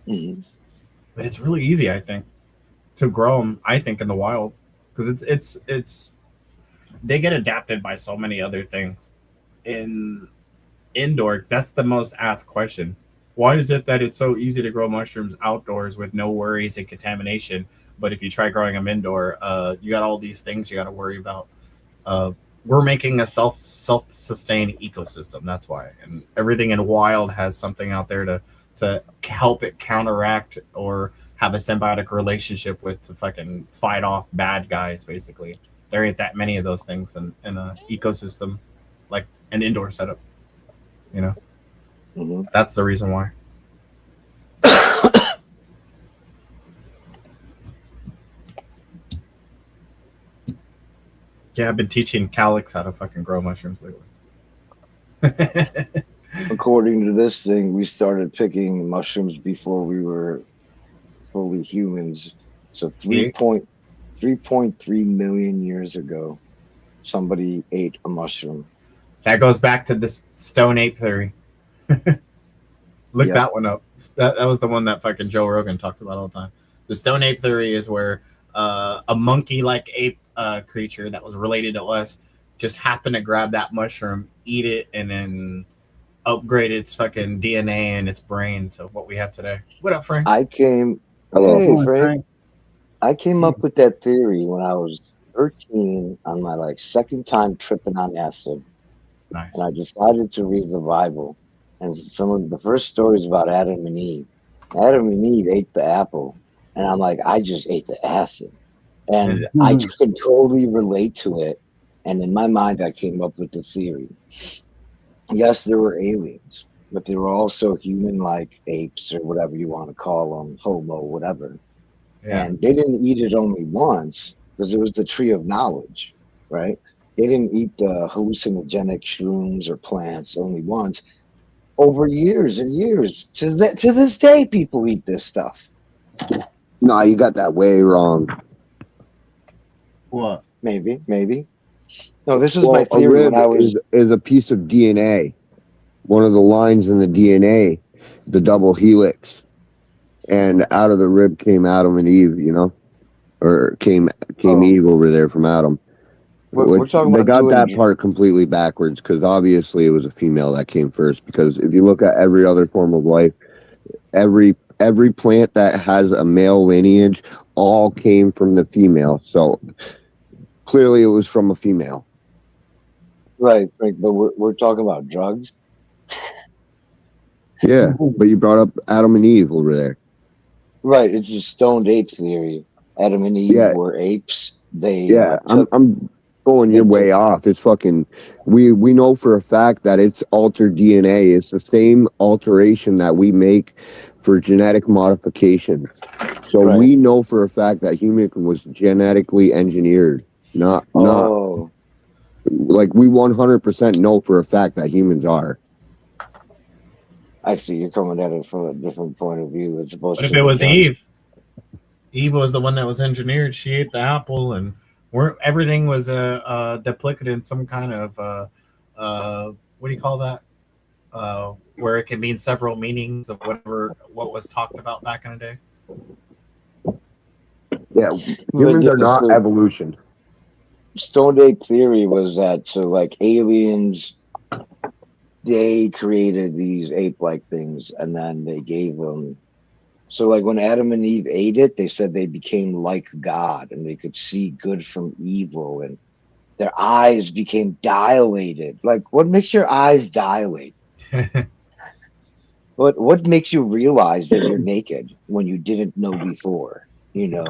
Mhm. But it's really easy, I think, to grow them. I think in the wild, because it's they get adapted by so many other things. In indoor, that's the most asked question. Why is it that it's so easy to grow mushrooms outdoors with no worries and contamination, but if you try growing them indoor, you got all these things you got to worry about. We're making a self-sustained ecosystem. That's why, and everything in wild has something out there to help it counteract or have a symbiotic relationship with, to fucking fight off bad guys. Basically, there ain't that many of those things in an ecosystem like an indoor setup. You know, Mhm. that's the reason why. Yeah, I've been teaching Calix how to fucking grow mushrooms lately. According to this thing, we started picking mushrooms before we were fully humans. So See? 3.3 million years ago, somebody ate a mushroom. That goes back to this stone ape theory. Look Yeah. that one up. That was the one that fucking Joe Rogan talked about all the time. The stone ape theory is where a monkey-like ape creature that was related to us just happened to grab that mushroom, eat it, and then upgrade its fucking DNA and its brain to what we have today. What up, Frank? Hello. Hey, Come on, Frank. I came up with that theory when I was 13 on my second time tripping on acid. Nice. And I decided to read the Bible. And some of the first stories about Adam and Eve. Adam and Eve ate the apple. And I'm like, I just ate the acid. And I could totally relate to it. And in my mind, I came up with the theory. Yes, there were aliens, but there were also human-like apes or whatever you want to call them, homo, whatever. Yeah. And they didn't eat it only once because it was the tree of knowledge, right? They didn't eat the hallucinogenic shrooms or plants only once. Over years and years, to this day, people eat this stuff. No, you got that way wrong. What? Maybe. No, this was Well, my a theory rib when I was. is a piece of DNA. One of the lines in the DNA, the double helix, and out of the rib came Adam and Eve. You know, or came Eve over there from Adam. We're talking They about got that doing- part completely backwards because obviously it was a female that came first. Because if you look at every other form of life, every plant that has a male lineage all came from the female. So clearly it was from a female. Right, but we're talking about drugs. Yeah, but you brought up Adam and Eve over there. Right, it's a stoned ape theory. Adam and Eve Yeah. were apes. They Yeah, I'm going your way off. It's fucking. We know for a fact that it's altered DNA. It's the same alteration that we make for genetic modifications. So Right. we know for a fact that human was genetically engineered. Not. Oh, Like we 100% know for a fact that humans are. I see you're coming at it from a different point of view. It's supposed What if to it be was done. Eve? Eve was the one that was engineered. She ate the apple, and everything was duplicated in some kind of what do you call that? Where it can mean several meanings of what was talked about back in the day. Yeah, humans are not So evolution. Stone Ape theory was that so like aliens, they created these ape-like things, and then they gave them. So like when Adam and Eve ate it, they said they became like God, and they could see good from evil, and their eyes became dilated. Like, what makes your eyes dilate? What makes you realize that you're naked when you didn't know before? You know,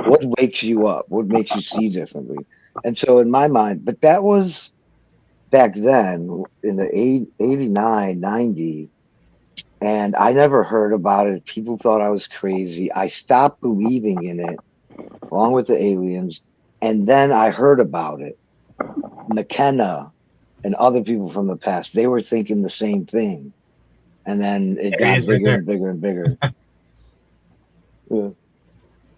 what wakes you up? What makes you see differently? And so in my mind, but that was back then in the 89, 90, and I never heard about it. People thought I was crazy. I stopped believing in it along with the aliens. And then I heard about it. McKenna and other people from the past, they were thinking the same thing. And then it There he got is right bigger there. and bigger and bigger. Yeah.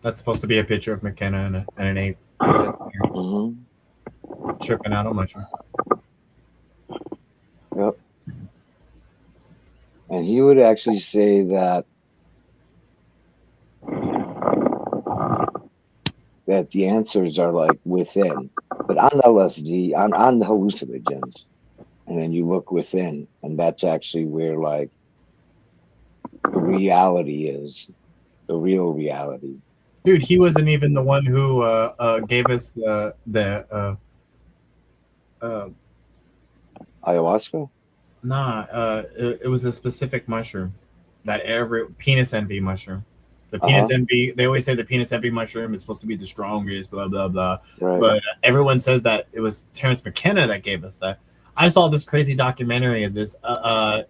That's supposed to be a picture of McKenna and an ape. He's sitting here Mm-hmm. tripping out on mushroom. Yep. And he would actually say that the answers are like within, but on LSD, on the hallucinogens, and then you look within, and that's actually where like the reality is, the real reality. Dude, he wasn't even the one who gave us the Ayahuasca? it was a specific mushroom that every penis envy mushroom. The penis envy, they always say the penis envy mushroom is supposed to be the strongest, blah blah blah. Right. But everyone says that it was Terrence McKenna that gave us that. I saw this crazy documentary of this.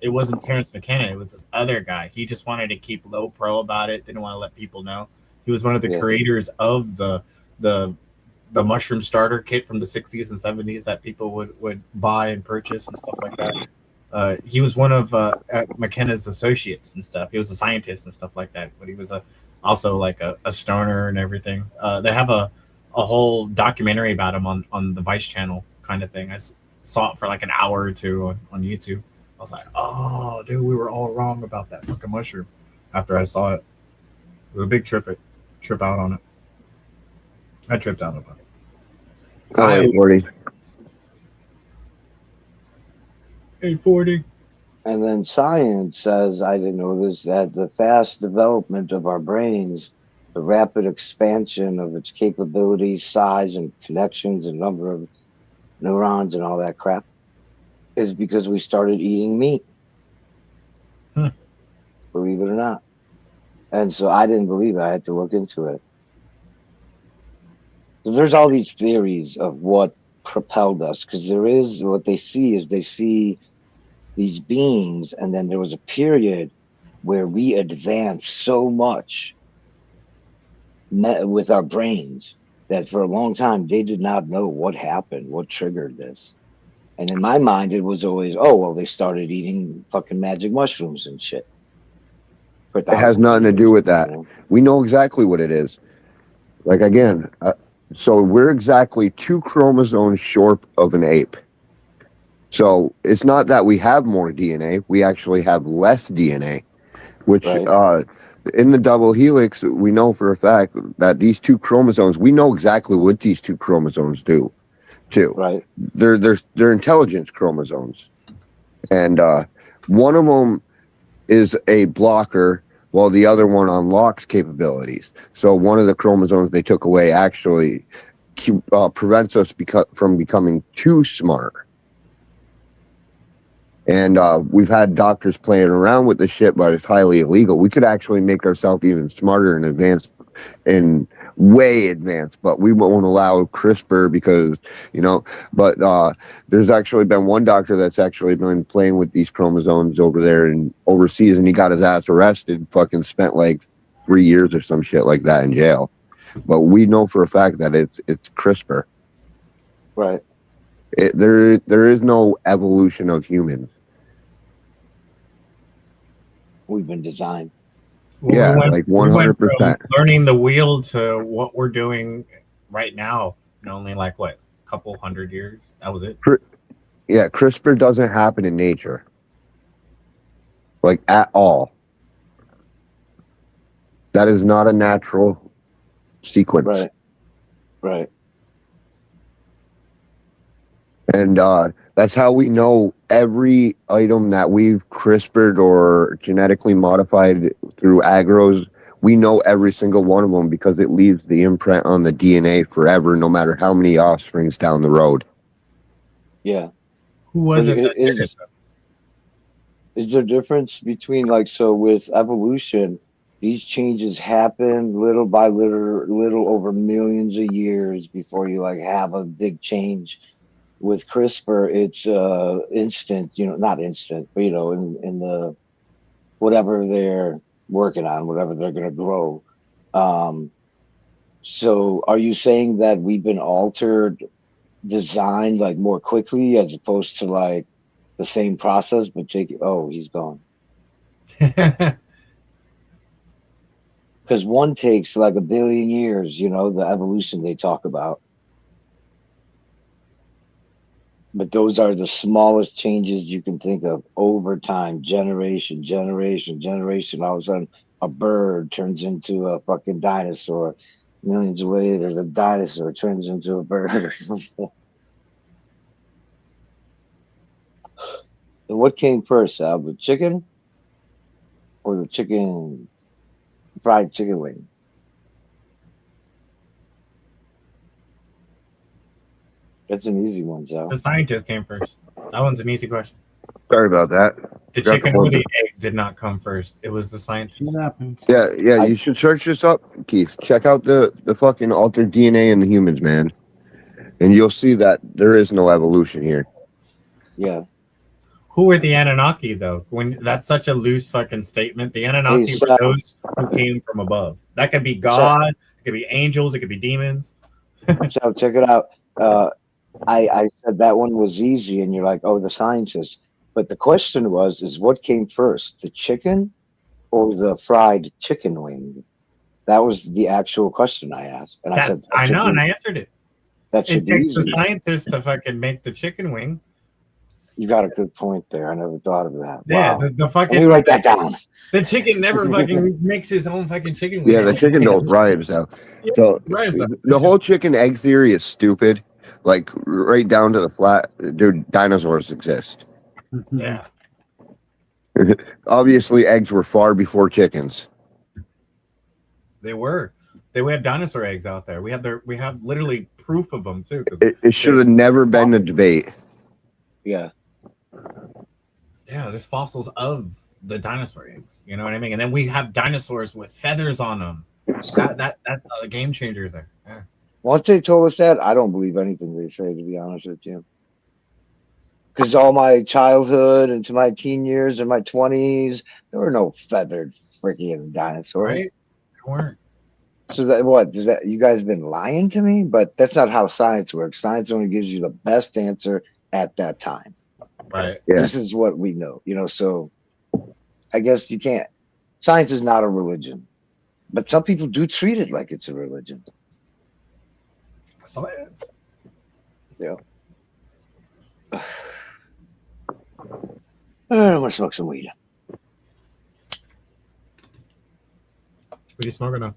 It wasn't Terrence McKenna, it was this other guy. He just wanted to keep low pro about it, didn't want to let people know. He was one of the creators of the mushroom starter kit from the 60s and 70s that people would buy and purchase and stuff like that. He was one of McKenna's associates and stuff. He was a scientist and stuff like that, but he was also like a stoner and everything. They have a whole documentary about him on the Vice channel kind of thing. I saw it for like an hour or two on YouTube. I was like, oh, dude, we were all wrong about that fucking mushroom after I saw it. It was a big trip out on it. I tripped out about it. 840. 840. And then science says, I didn't know this, that the fast development of our brains, the rapid expansion of its capabilities, size, and connections, and number of neurons and all that crap, is because we started eating meat. Believe it or not. And so I didn't believe it. I had to look into it. So there's all these theories of what propelled us, because there is what they see these beings, and then there was a period where we advanced so much with our brains that for a long time they did not know what happened, what triggered this. And in my mind, it was always, oh, well, they started eating fucking magic mushrooms and shit. It has nothing to do with that. We know exactly what it is. Like, again, so we're exactly 2 chromosomes short of an ape. So it's not that we have more DNA. We actually have less DNA, which in the double helix, we know for a fact that these 2 chromosomes, we know exactly what these 2 chromosomes do too. Right. They're intelligence chromosomes. And one of them is a blocker while the other one unlocks capabilities. So one of the chromosomes they took away actually prevents us from becoming too smart. And we've had doctors playing around with this shit, but it's highly illegal. We could actually make ourselves even smarter and advanced and way advanced, but we won't allow CRISPR because, but there's actually been one doctor that's actually been playing with these chromosomes over there and overseas, and he got his ass arrested, fucking spent like 3 years or some shit like that in jail. But we know for a fact that it's CRISPR. Right. There is no evolution of humans. We've been designed. Well, Yeah, we like we went from 100%. learning the wheel to what we're doing right now in only like what, a couple hundred years. That was it. Yeah, CRISPR doesn't happen in nature. Like at all. That is not a natural sequence. Right. Right. And that's how we know every item that we've CRISPRed or genetically modified through agros. We know every single one of them because it leaves the imprint on the DNA forever, no matter how many offsprings down the road. Yeah. Who was it? That did it? Is there a difference between like, so with evolution, these changes happen little by little over millions of years before you like have a big change. With CRISPR, it's instant, not instant, but in the whatever they're working on, whatever they're going to grow. So are you saying that we've been altered, designed like more quickly as opposed to like the same process, but he's gone. Because one takes like 1 billion years, the evolution they talk about. But those are the smallest changes you can think of over time, generation. All of a sudden, a bird turns into a fucking dinosaur. Millions later, the dinosaur turns into a bird or something. And what came first, Al? The chicken or the fried chicken wing? That's an easy one, Sal. The scientist came first. That one's an easy question. Sorry about that. The chicken or the egg did not come first. It was the scientist. What happened? Yeah, you should search this up, Keith. Check out the fucking altered DNA in the humans, man. And you'll see that there is no evolution here. Yeah. Who were the Anunnaki, though? When that's such a loose fucking statement. The Anunnaki Hey, were Sal. those who came from above. That could be God, it could be angels, it could be demons. So check it out. I said that one was easy, and you're like, oh, the scientists. But the question is what came first, the chicken or the fried chicken wing? That was the actual question I asked. And I said, I know, and I answered it. That should It be takes the easy. scientists to fucking make the chicken wing. You got a good point there. I never thought of that. Yeah, Wow. the Let me fucking write that down. the chicken never fucking makes his own fucking chicken wing. Yeah, the chicken don't fry himself. So Right, so- the whole chicken egg theory is stupid. Like right down to the flat. Dude, dinosaurs exist. Yeah. Obviously, eggs were far before chickens. They were. They have dinosaur eggs out there. We have literally proof of them too. 'Cause It should have never been a debate. Yeah. yeah, there's fossils of the dinosaur eggs. You know what I mean? And then we have dinosaurs with feathers on them. That's a game changer there. Yeah. Once they told us that, I don't believe anything they say, to be honest with you. Because all my childhood into my teen years and my 20s, there were no feathered freaking dinosaurs. Right? They weren't. So you guys been lying to me? But that's not how science works. Science only gives you the best answer at that time. Right. Yeah. This is what we know, so I guess you can't. Science is not a religion, but some people do treat it like it's a religion. Science. Yeah. I'm gonna smoke some weed. What are you smoking on?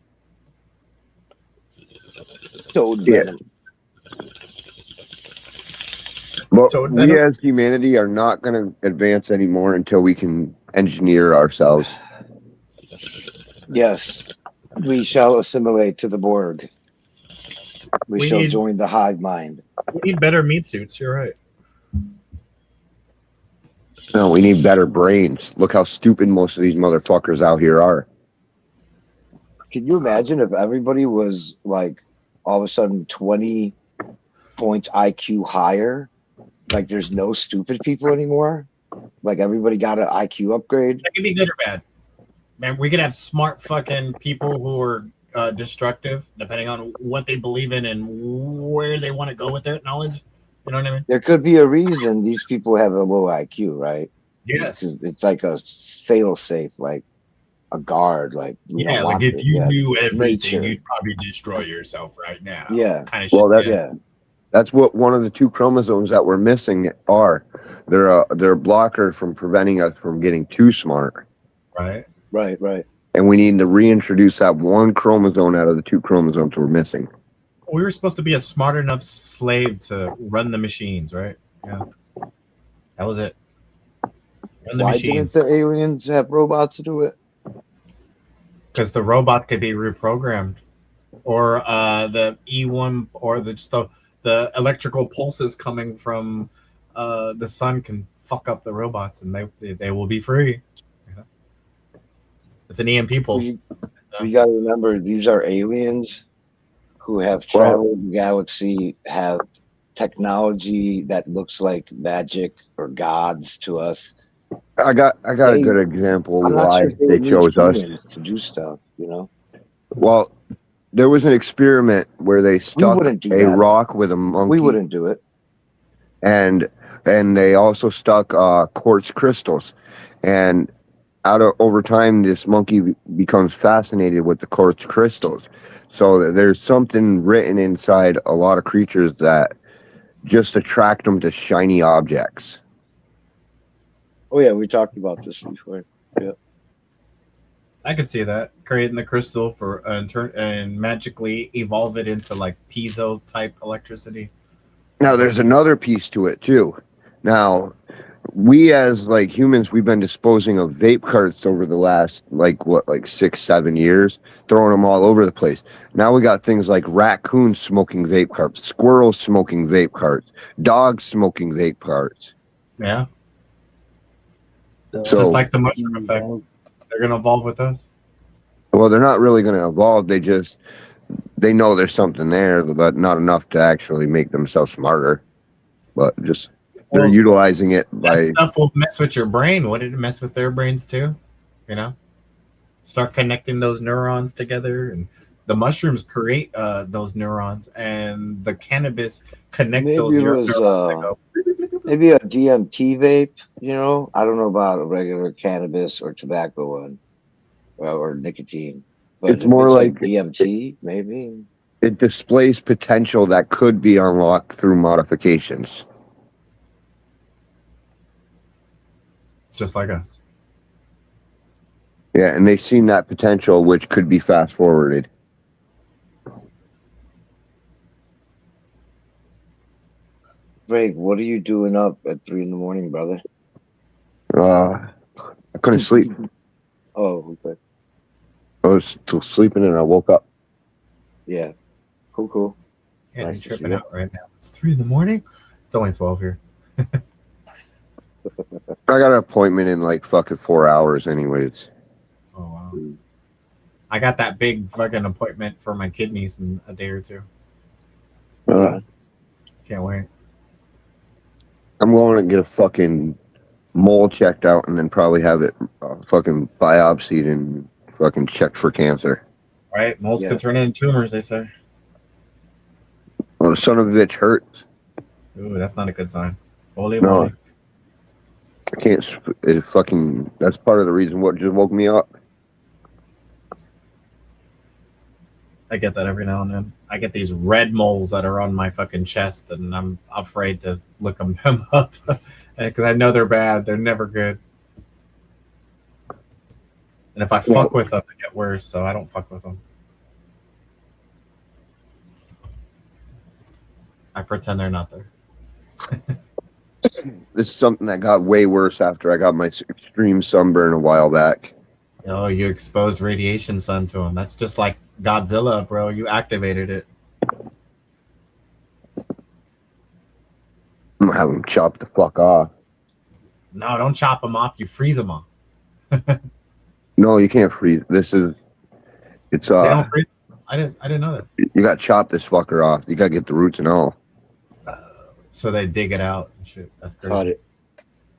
Toad Yeah. venom. But So we as humanity are not going to advance anymore until we can engineer ourselves. Yes, we shall assimilate to the Borg. We shall join the hive mind. We need better meat suits. You're right. No, we need better brains. Look how stupid most of these motherfuckers out here are. Can you imagine if everybody was like all of a sudden 20 points IQ higher? Like there's no stupid people anymore? Like everybody got an IQ upgrade? That could be good or bad. Man, we could have smart fucking people who are destructive, depending on what they believe in and where they want to go with their knowledge. You know what I mean? There could be a reason these people have a low IQ, right? Yes. It's like a fail safe, like a guard, like Yeah, like if you knew everything, nature. you'd probably destroy yourself right now. Yeah. Kind of Well, shit. Yeah. That's what one of the 2 chromosomes that we're missing are. They're a blocker from preventing us from getting too smart. Right. Right. And we need to reintroduce that 1 chromosome out of the 2 chromosomes we're missing. We were supposed to be a smart enough slave to run the machines, right? Yeah. That was it. Run the Why machines. didn't the aliens have robots to do it? Because the robots could be reprogrammed. Or the E1 or the electrical pulses coming from the sun can fuck up the robots and they will be free. Yeah. It's an EMP pulse. You got to remember, these are aliens who have traveled the galaxy, have technology that looks like magic or gods to us. I got a good example I'm not why sure if they they would need chose us. humans to do stuff, you know? Well, there was an experiment where they stuck wouldn't do a that. rock with a monkey. We wouldn't do it. And they also stuck quartz crystals. And over time, this monkey becomes fascinated with the quartz crystals. So there's something written inside a lot of creatures that just attract them to shiny objects. Oh yeah, we talked about this before. Yeah. I could see that, creating the crystal for and magically evolve it into like piezo type electricity. Now there's another piece to it too. Now we as like humans, we've been disposing of vape carts over the last like 6-7 years, throwing them all over the place. Now we got things like raccoons smoking vape carts, squirrels smoking vape carts, dogs smoking vape carts. Yeah. So just like the mushroom effect, they're gonna evolve with us. Well, they're not really gonna evolve. They know there's something there, but not enough to actually make themselves smarter. But they're utilizing it by stuff will mess with your brain. Wouldn't it mess with their brains too? You know, start connecting those neurons together, and the mushrooms create those neurons, and the cannabis connects those neurons. Maybe a DMT vape, you know? I don't know about a regular cannabis or tobacco one or nicotine. But it's more like DMT, maybe. It displays potential that could be unlocked through modifications. Just like us. Yeah, and they've seen that potential, which could be fast forwarded. Greg, what are you doing up at 3 a.m, brother? I couldn't sleep. Oh, okay. I was still sleeping and I woke up. Yeah. Cool. Yeah, Nice I'm to tripping see you. out right now. It's 3 a.m. It's only 12 here. I got an appointment in like fucking 4 hours anyways. Oh, wow. I got that big fucking appointment for my kidneys in a day or two. Can't wait. I'm going to get a fucking mole checked out and then probably have it fucking biopsied and fucking checked for cancer. Right? Moles could turn into tumors, they say. Well, the son of a bitch hurts. Ooh, that's not a good sign. Holy No. moly. I can't. That's part of the reason what just woke me up. I get that every now and then. I get these red moles that are on my fucking chest, and I'm afraid to look them up because I know they're bad. They're never good. And if I fuck with them, they get worse, so I don't fuck with them. I pretend they're not there. This is something that got way worse after I got my extreme sunburn a while back. Oh, you exposed radiation sun to them. That's just like Godzilla, bro. You activated it. I'm gonna have him chop the fuck off. No, don't chop them off. You freeze them off. No, you can't freeze. It's They don't freeze. I didn't know that. You got to chop this fucker off. You got to get the roots and all. So they dig it out and shit. That's crazy. Cut it.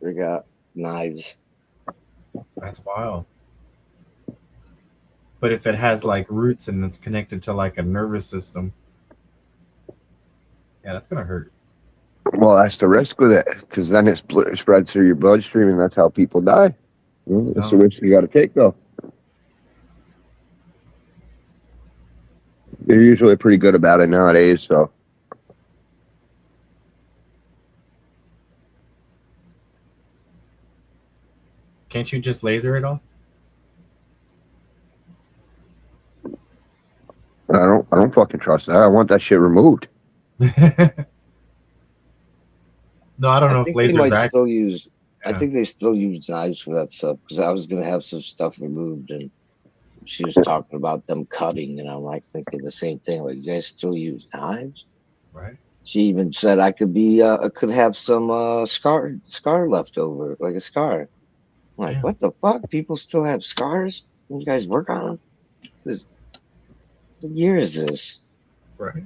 We got knives. That's wild. But if it has like roots and it's connected to like a nervous system, yeah, that's gonna hurt. Well, that's the risk with it, because then it spreads through your bloodstream, and that's how people die. That's the risk you got to take, though. They're usually pretty good about it nowadays, so. Can't you just laser it off? I don't fucking trust that. I want that shit removed. No, I don't know if think they lasers might are. still use. I Yeah. think they still use knives for that stuff because I was gonna have some stuff removed, and she was talking about them cutting, and I'm like thinking the same thing. Like, you guys still use knives? Right. She even said I could have some scar left over, like a scar. I'm like, Yeah. what the fuck? People still have scars when you guys work on them? What year is this? Right.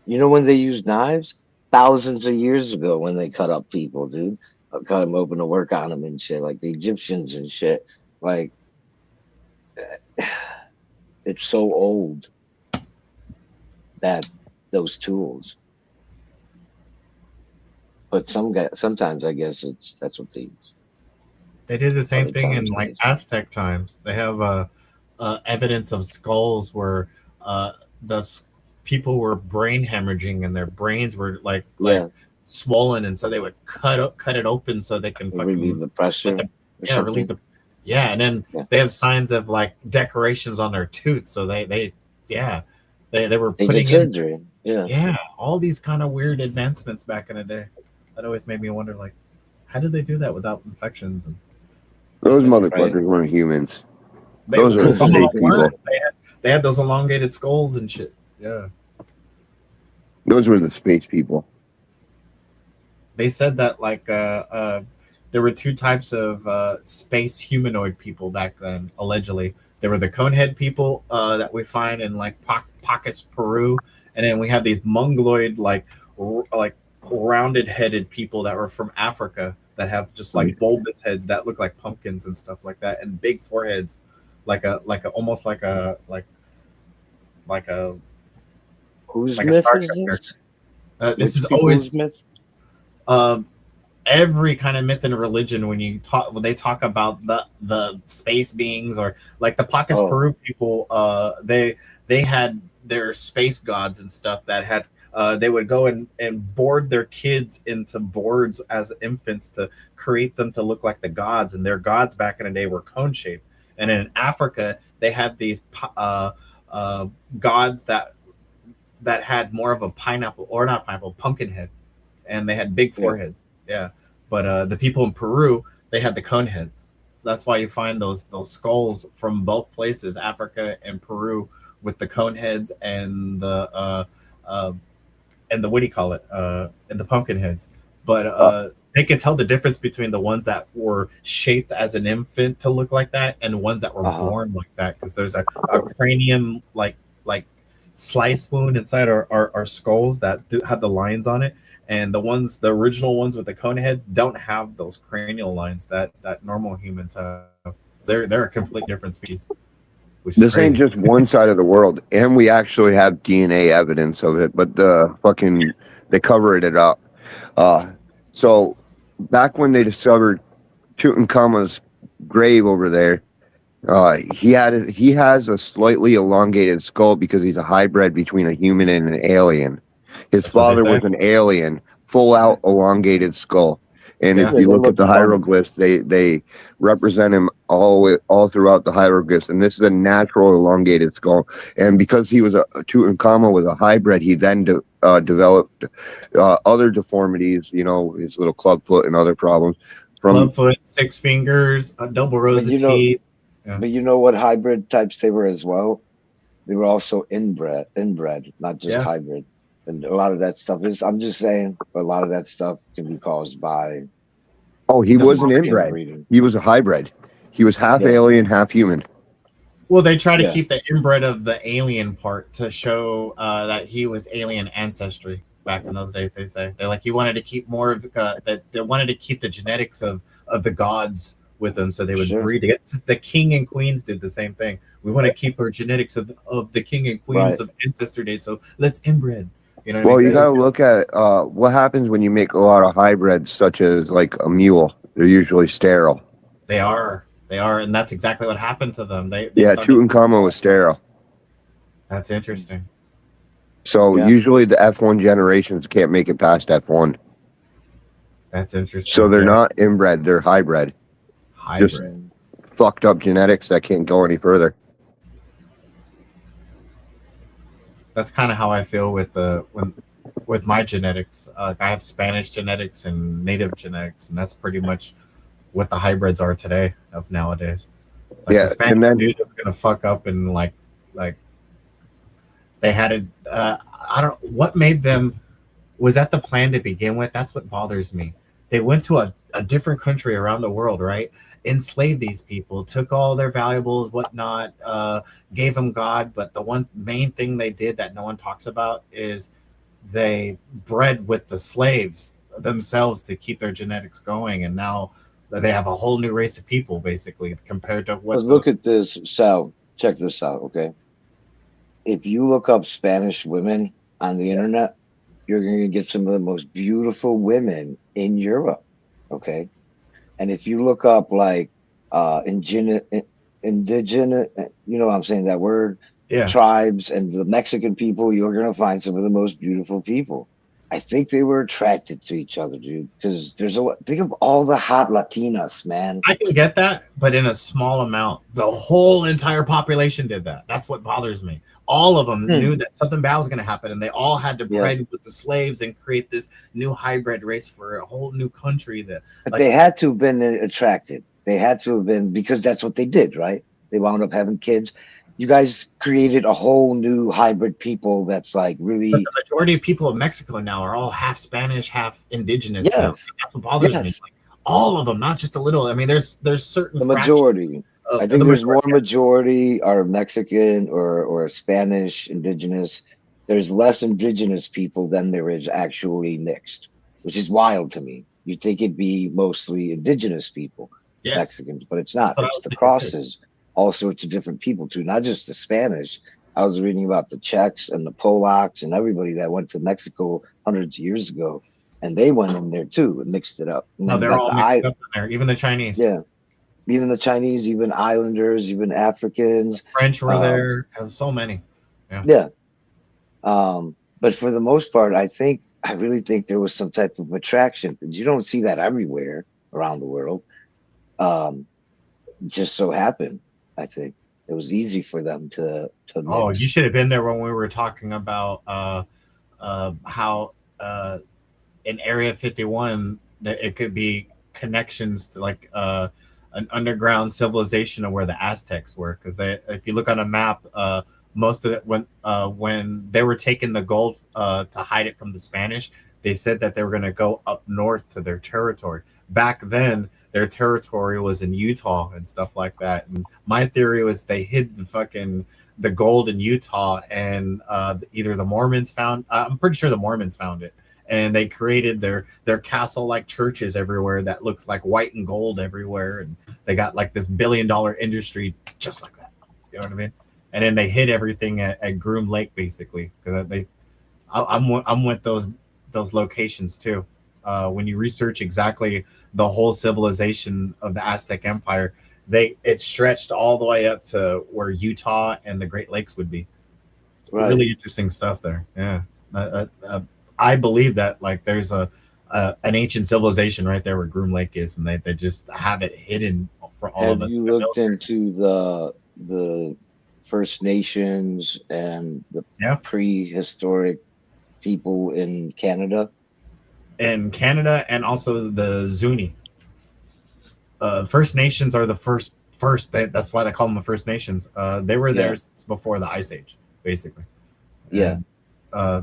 You know when they used knives? Thousands of years ago when they cut up people, dude. Cut them open to work on them and shit, like the Egyptians and shit. Like, it's so old that those tools. But sometimes I guess that's what they use. They did the same Other thing in times, like maybe. Aztec times. They have evidence of skulls where people were brain hemorrhaging and their brains were like swollen, and so they would cut it open so they can relieve the pressure. Relieve the and then they have signs of like decorations on their tooth, so they were They putting did in surgery. all these kind of weird advancements back in the day. That always made me wonder, like, how did they do that without infections? And Those motherfuckers weren't humans. They Those are some of snake them were. people. They had those elongated skulls and shit. Yeah. Those were the space people. They said that like there were two types of space humanoid people back then. Allegedly, there were the conehead people that we find in like Pacas, Peru, and then we have these mongoloid like rounded headed people that were from Africa that have just like bulbous heads that look like pumpkins and stuff like that, and big foreheads, almost like a Whose like myth a Star is Trek this? character. This is Which always myth? Every kind of myth and religion when they talk about the space beings, or like the Pacas Peru people, they had their space gods and stuff that had they would go and board their kids into boards as infants to create them to look like the gods, and their gods back in the day were cone shaped. And in Africa they had these gods that had more of a pineapple, or not pineapple, pumpkin head, and they had big foreheads. Yeah. But the people in Peru, they had the cone heads. That's why you find those skulls from both places, Africa and Peru, with the cone heads and the what do you call it? And the pumpkin heads. But they could tell the difference between the ones that were shaped as an infant to look like that and the ones that were born like that, because there's a cranium like slice wound inside our skulls that have the lines on it, and the original ones with the cone heads don't have those cranial lines that normal humans have. They're a complete different species. This ain't just one side of the world, and we actually have DNA evidence of it, but they covered it up. So back when they discovered Tutankhamun's grave over there, he has a slightly elongated skull because he's a hybrid between a human and an alien. His father was an alien, full out elongated skull. And if you look at the hieroglyphs, they represent him all throughout the hieroglyphs. And this is a natural elongated skull. And because Tutankhamun was a hybrid, he then developed other deformities, his little club foot and other problems. Club foot, 6 fingers, a double rows of teeth. But you know what hybrid types they were as well? They were also inbred, not just hybrid. And a lot of that stuff I'm just saying, a lot of that stuff can be caused by. Oh, he wasn't inbred. He was a hybrid. He was half alien, half human. Well, they try to keep the inbred of the alien part to show that he was alien ancestry back in those days. They say he wanted to keep more of that. They wanted to keep the genetics of the gods with them, so they would breed it. The king and queens did the same thing. We want to keep our genetics of the king and queens of ancestor days, so let's inbred. You know what I Well, mean? you got to look at what happens when you make a lot of hybrids, such as like a mule. They're usually sterile. They are, and that's exactly what happened to them. They Yeah, started. Tutankhamun was sterile. That's interesting. So Yeah. usually the F1 generations can't make it past F1. That's interesting. So they're Yeah. not inbred, they're hybrid. hybrid. Fucked up genetics that can't go any further. That's kind of how I feel with my genetics. I have Spanish genetics and native genetics, and that's pretty much what the hybrids are today of nowadays. Like Yeah, the Spanish and then- knew they were gonna fuck up and like they had it. I don't. What made them? Was that the plan to begin with? That's what bothers me. They went to a different country around the world, right? Enslaved these people, took all their valuables, whatnot, gave them God. But the one main thing they did that no one talks about is they bred with the slaves themselves to keep their genetics going. And now they have a whole new race of people, basically, compared to what. But look at this, Sal. Check this out, okay? If you look up Spanish women on the internet, you're going to get some of the most beautiful women in Europe, okay? And if you look up like indigenous, you know what I'm saying, that word, Yeah. tribes and the Mexican people, you're going to find some of the most beautiful people. I think they were attracted to each other, dude, because there's think of all the hot Latinas, man. I can get that, but in a small amount. The whole entire population did that. That's what bothers me. All of them knew that something bad was going to happen, and they all had to bred with the slaves and create this new hybrid race for a whole new country. That, But they had to have been attracted. They had to have been, because that's what they did, right? They wound up having kids. You guys created a whole new hybrid people that's like really. But the majority of people of Mexico now are all half Spanish, half indigenous. Yes. Now. That's what bothers me. Yes. Like, all of them, not just a little. I mean, there's certain The majority. I think there's more majority are Mexican or Spanish, indigenous. There's less indigenous people than there is actually mixed, which is wild to me. You'd think it'd be mostly indigenous people, Yes. Mexicans, but it's not. That's what I It's was the thinking, too. crosses, all sorts of different people too, not just the Spanish. I was reading about the Czechs and the Polacks and everybody that went to Mexico hundreds of years ago, and they went in there too and mixed it up. And No, then, they're like, all the mixed up in there. Even the Chinese. yeah, even the Chinese, even Islanders, even Africans. French were there. There's so many. Yeah. But for the most part, I really think there was some type of attraction. You don't see that everywhere around the world. Just so happened, I think it was easy for them to Oh, mix. you should have been there when we were talking about how in Area 51 that it could be connections to like an underground civilization of where the Aztecs were. Because if you look on a map, most of it when they were taking the gold to hide it from the Spanish, they said that they were going to go up north to their territory. Back then, their territory was in Utah and stuff like that. And my theory was they hid the gold in Utah, and either the Mormons found. I'm pretty sure the Mormons found it, and they created their castle-like churches everywhere that looks like white and gold everywhere, and they got like this billion-dollar industry just like that. You know what I mean? And then they hid everything at Groom Lake, basically, because I'm with those locations too. When you research exactly the whole civilization of the Aztec Empire, it stretched all the way up to where Utah and the Great Lakes would be. It's really interesting stuff there. Yeah, I believe that like there's an ancient civilization right there where Groom Lake is, and they just have it hidden for all of us. Have you looked into the First Nations and the prehistoric people in Canada? In Canada, and also the Zuni. First Nations are the first. That's why they call them the First Nations. They were there since before the Ice Age, basically. Yeah.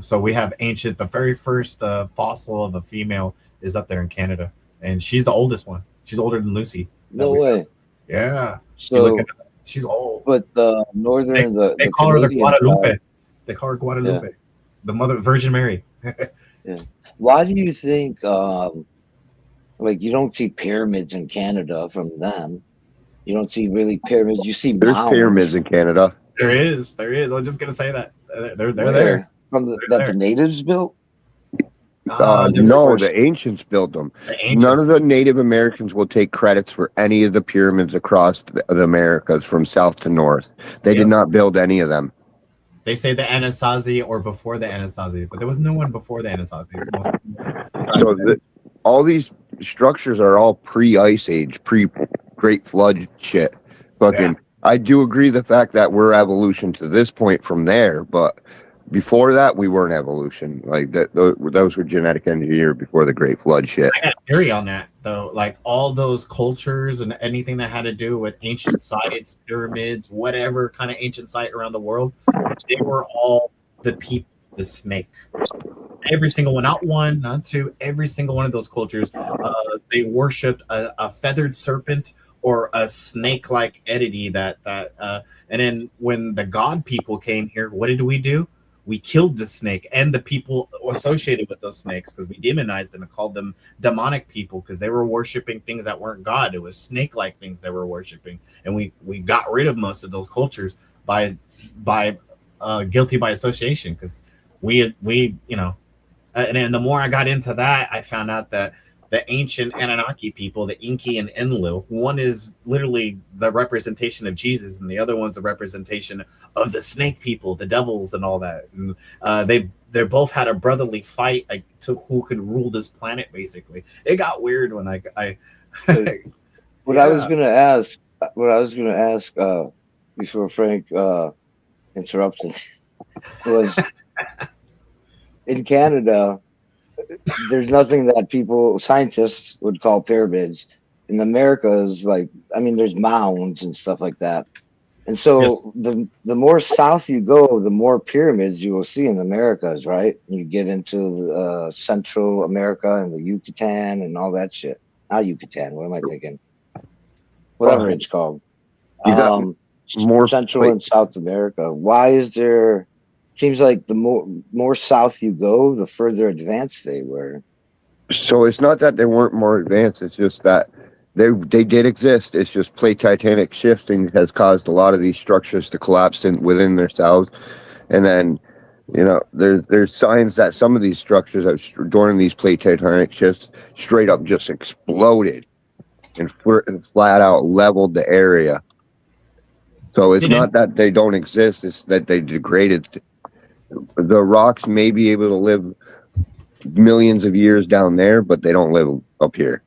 So we have the very first fossil of a female is up there in Canada, and she's the oldest one. She's older than Lucy. No way. Yeah. So she's old. But the northern, they call her the Canadian Guadalupe. side- They call her Guadalupe, the Mother Virgin Mary. Yeah. Why do you think, like, you don't see pyramids in Canada from them? You don't see really pyramids. You see There's mounds. pyramids in Canada. There is. I'm just gonna say that they're Where? there. from that the natives built? No, the ancients built them. None of the Native Americans will take credits for any of the pyramids across the Americas from south to north. They did not build any of them. They say the Anasazi or before the Anasazi, but there was no one before the Anasazi. So all these structures are all pre-Ice Age, pre-Great Flood shit. Fucking, I do agree the fact that we're evolution to this point from there, but before that, we weren't evolution. Like that, those were genetic engineered before the Great Flood shit. I got a theory on that though. Like all those cultures and anything that had to do with ancient sites, pyramids, whatever kind of ancient site around the world, they were all the people, the snake. Every single one, not one, not two, every single one of those cultures, they worshipped a feathered serpent or a snake-like entity and then when the god people came here, what did we do? We killed the snake and the people associated with those snakes because we demonized them and called them demonic people because they were worshiping things that weren't God. It was snake-like things they were worshiping, and we got rid of most of those cultures by guilty by association because we and the more I got into that, I found out that the ancient Anunnaki people, the Inki and Enlil, one is literally the representation of Jesus, and the other one's the representation of the snake people, the devils, and all that. And they both had a brotherly fight to who could rule this planet. Basically, it got weird when I What I was gonna ask before Frank interrupts me was in Canada. There's nothing that scientists would call pyramids. In America is there's mounds and stuff like that. And so the more south you go, the more pyramids you will see in the Americas, right? You get into Central America and the Yucatan and all that shit. Not Yucatan, what am I thinking? Whatever it's called. More Central and South America. Why is there... Seems like the more south you go, the further advanced they were. So it's not that they weren't more advanced. It's just that they did exist. It's just plate tectonic shifting has caused a lot of these structures to collapse within themselves. And then, there's signs that some of these structures during these plate tectonic shifts straight up just exploded and flat out leveled the area. So it's not that they don't exist. It's that they degraded. The rocks may be able to live millions of years down there, but they don't live up here.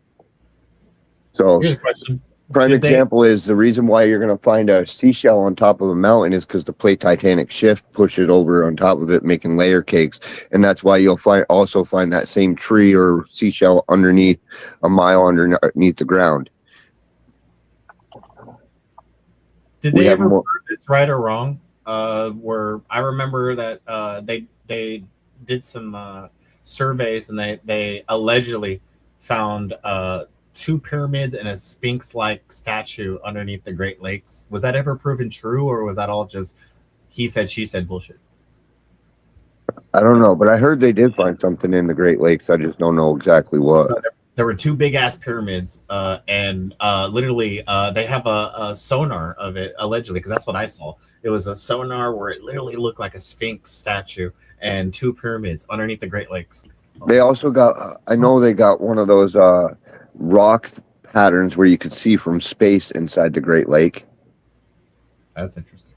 So here's a question. Prime example is the reason why you're going to find a seashell on top of a mountain is because the plate tectonic shift pushed it over on top of it, making layer cakes. And that's why you'll also find that same tree or seashell underneath a mile underneath the ground. Did they ever prove this right or wrong? Where I remember that they did some surveys and they allegedly found 2 pyramids and a Sphinx-like statue underneath the Great Lakes. Was that ever proven true, or was that all just he said, she said bullshit? I don't know, but I heard they did find something in the Great Lakes. I just don't know exactly what. There were 2 big ass pyramids, and literally they have a sonar of it allegedly, because that's what I saw. It was a sonar where it literally looked like a Sphinx statue and 2 pyramids underneath the Great Lakes. They also got, I know they got one of those rock patterns where you could see from space inside the Great Lake. That's interesting.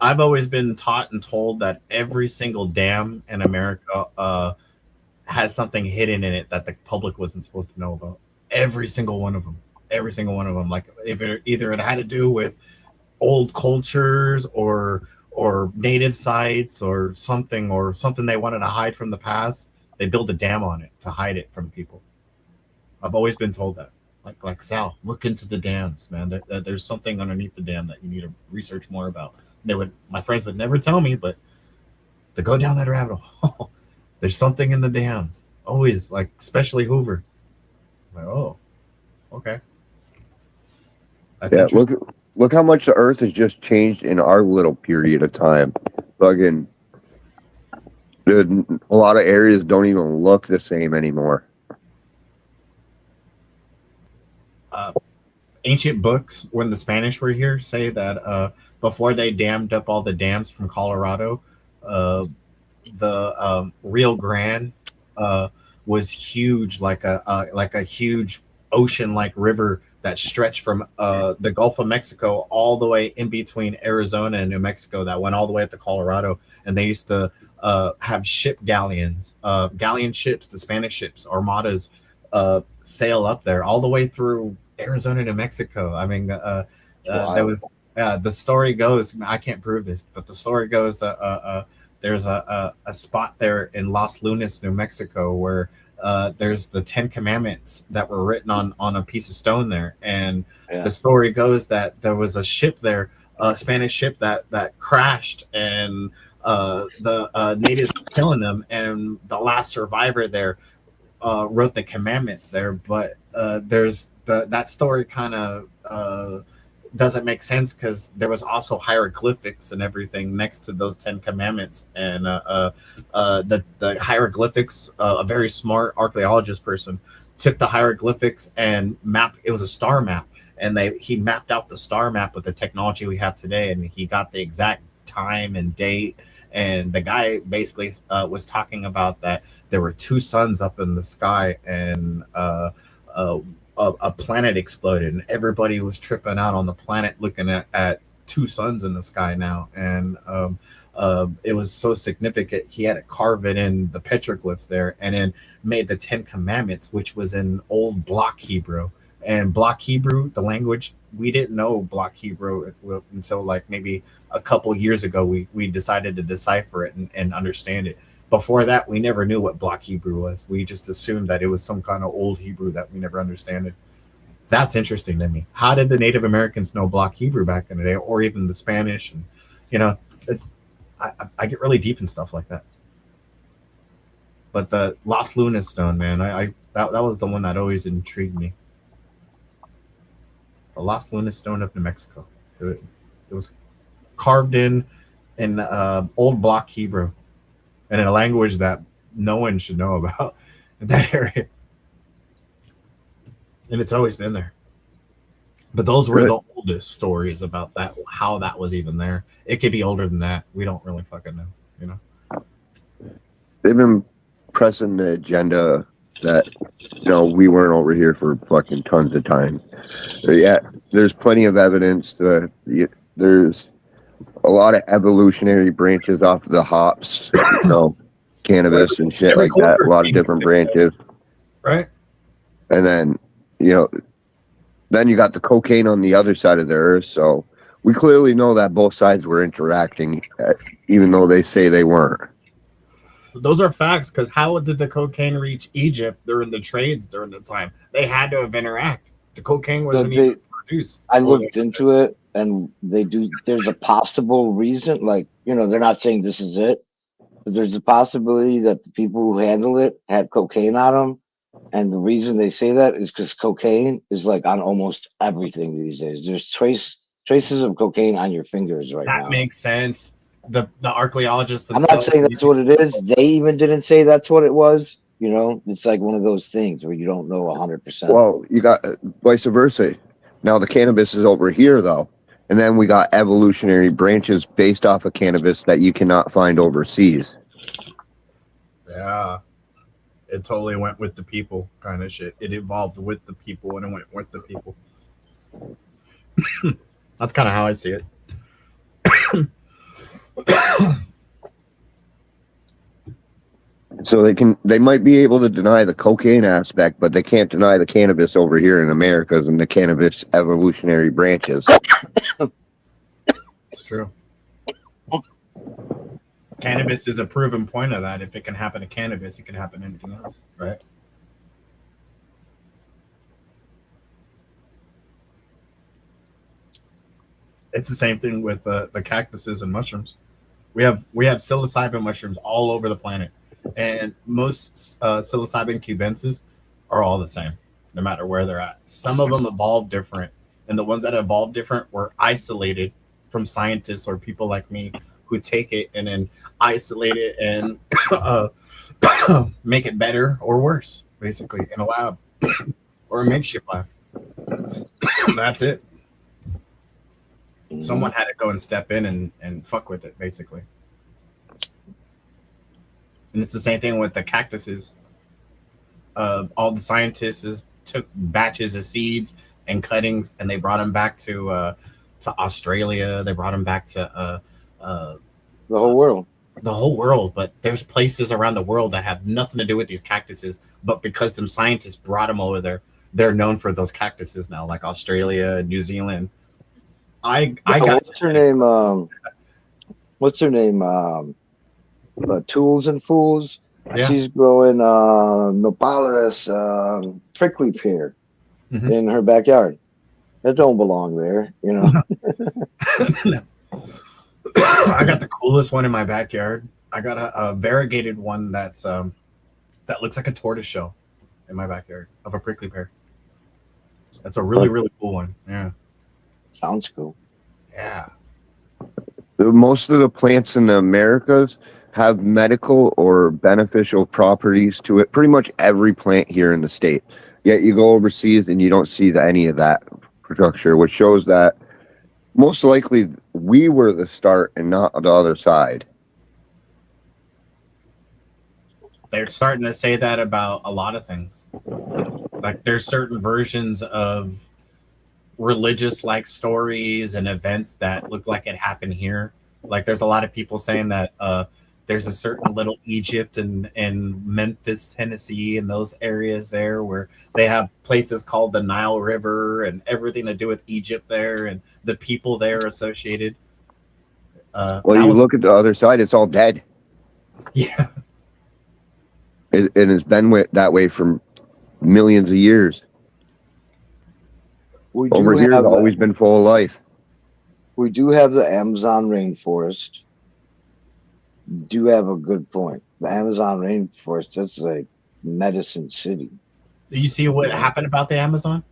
I've always been taught and told that every single dam in America has something hidden in it that the public wasn't supposed to know about. Every single one of them. Every single one of them. Like if either it had to do with old cultures or native sites or something they wanted to hide from the past, they build a dam on it to hide it from people. I've always been told that. Like Sal, look into the dams, man. There's something underneath the dam that you need to research more about. My friends would never tell me, but to go down that rabbit hole, there's something in the dams. Always, like especially Hoover. Like, oh, okay. Yeah, look how much the Earth has just changed in our little period of time. Fucking, dude, a lot of areas don't even look the same anymore. ancient books when the Spanish were here say that before they dammed up all the dams from Colorado, the Rio Grande was huge, like a huge ocean-like river that stretched from the Gulf of Mexico all the way in between Arizona and New Mexico, that went all the way up to Colorado. And they used to have ship galleons, galleon ships, the Spanish ships, armadas, sail up there all the way through Arizona to Mexico. I mean, there was the story goes, I can't prove this, but the story goes there's a spot there in Los Lunas, New Mexico, where there's the 10 Commandments that were written on a piece of stone there. And the story goes that there was a ship there, a Spanish ship that crashed, and the natives were killing them, and the last survivor there wrote the commandments there. But there's that story kind of doesn't make sense, because there was also hieroglyphics and everything next to those 10 commandments. And the hieroglyphics, a very smart archaeologist person took the hieroglyphics and mapped. It was a star map, and he mapped out the star map with the technology we have today, and he got the exact time and date. And the guy basically was talking about that there were two suns up in the sky, and a planet exploded, and everybody was tripping out on the planet looking at two suns in the sky now. And it was so significant, he had to carve it in the petroglyphs there, and then made the 10 Commandments, which was in old block Hebrew. And block Hebrew, the language, we didn't know block Hebrew until like maybe a couple years ago. We decided to decipher it and understand it. Before that, we never knew what block Hebrew was. We just assumed that it was some kind of old Hebrew that we never understood. That's interesting to me. How did the Native Americans know block Hebrew back in the day, or even the Spanish? And I get really deep in stuff like that. But the Los Lunas stone, man, that was the one that always intrigued me. The Los Lunas stone of New Mexico. It was carved in old block Hebrew, and in a language that no one should know about in that area. And it's always been there. But those were the oldest stories about that, how that was even there. It could be older than that. We don't really fucking know, They've been pressing the agenda that, we weren't over here for fucking tons of time. Yeah, there's plenty of evidence that there's a lot of evolutionary branches off the hops, cannabis and shit like that. A lot of different branches. Right. And then, then you got the cocaine on the other side of the earth. So we clearly know that both sides were interacting, even though they say they weren't. Those are facts, because how did the cocaine reach Egypt during the trades during the time? They had to have interacted. The cocaine wasn't even produced. I looked into it, and there's a possible reason, they're not saying this is it, but there's a possibility that the people who handle it had cocaine on them. And the reason they say that is because cocaine is on almost everything these days. There's traces of cocaine on your fingers now. That makes sense. The archaeologists themselves, I'm not saying that's what it is. They even didn't say that's what it was. It's like one of those things where you don't know 100%. Well, you got vice versa. Now the cannabis is over here, though. And then we got evolutionary branches based off of cannabis that you cannot find overseas. Yeah. It totally went with the people kind of shit. It evolved with the people, and it went with the people. That's kind of how I see it. So they might be able to deny the cocaine aspect, but they can't deny the cannabis over here in America and the cannabis evolutionary branches. It's true. Cannabis is a proven point of that. If it can happen to cannabis, it can happen to anything else, right? It's the same thing with the cactuses and mushrooms. We have psilocybin mushrooms all over the planet, and most psilocybin cubensis are all the same, no matter where they're at. Some of them evolve different, and the ones that evolved different were isolated from scientists or people like me who take it and then isolate it and make it better or worse, basically, in a lab or a makeshift lab. That's it. Someone had to go and step in and fuck with it, basically. And it's the same thing with the cactuses. All the scientists took batches of seeds and cuttings, and they brought them back to Australia. They brought them back to the whole world. The whole world. But there's places around the world that have nothing to do with these cactuses, but because them scientists brought them over there, they're known for those cactuses now, like Australia, New Zealand. What's her name? What's her name? Tools and Fools. Yeah. She's growing nopales, prickly pear in her backyard. That don't belong there, you know. I got the coolest one in my backyard. I got a variegated one that's that looks like a tortoise shell in my backyard of a prickly pear. That's a really, really cool one. Yeah. Sounds cool. Yeah. Most of the plants in the Americas have medical or beneficial properties to it. Pretty much every plant here in the state. Yet you go overseas and you don't see any of that structure, which shows that most likely we were the start and not the other side. They're starting to say that about a lot of things. Like there's certain versions of religious like stories and events that look like it happened here. Like there's a lot of people saying that there's a certain little Egypt in Memphis, Tennessee, and those areas there where they have places called the Nile River and everything to do with Egypt there and the people there associated. Well, you look at the other side, it's all dead. Yeah. And it's been that way for millions of years. Over here, it's always been full of life. We do have the Amazon rainforest. You do have a good point. The Amazon rainforest, that's like Medicine City. You see what happened about the Amazon?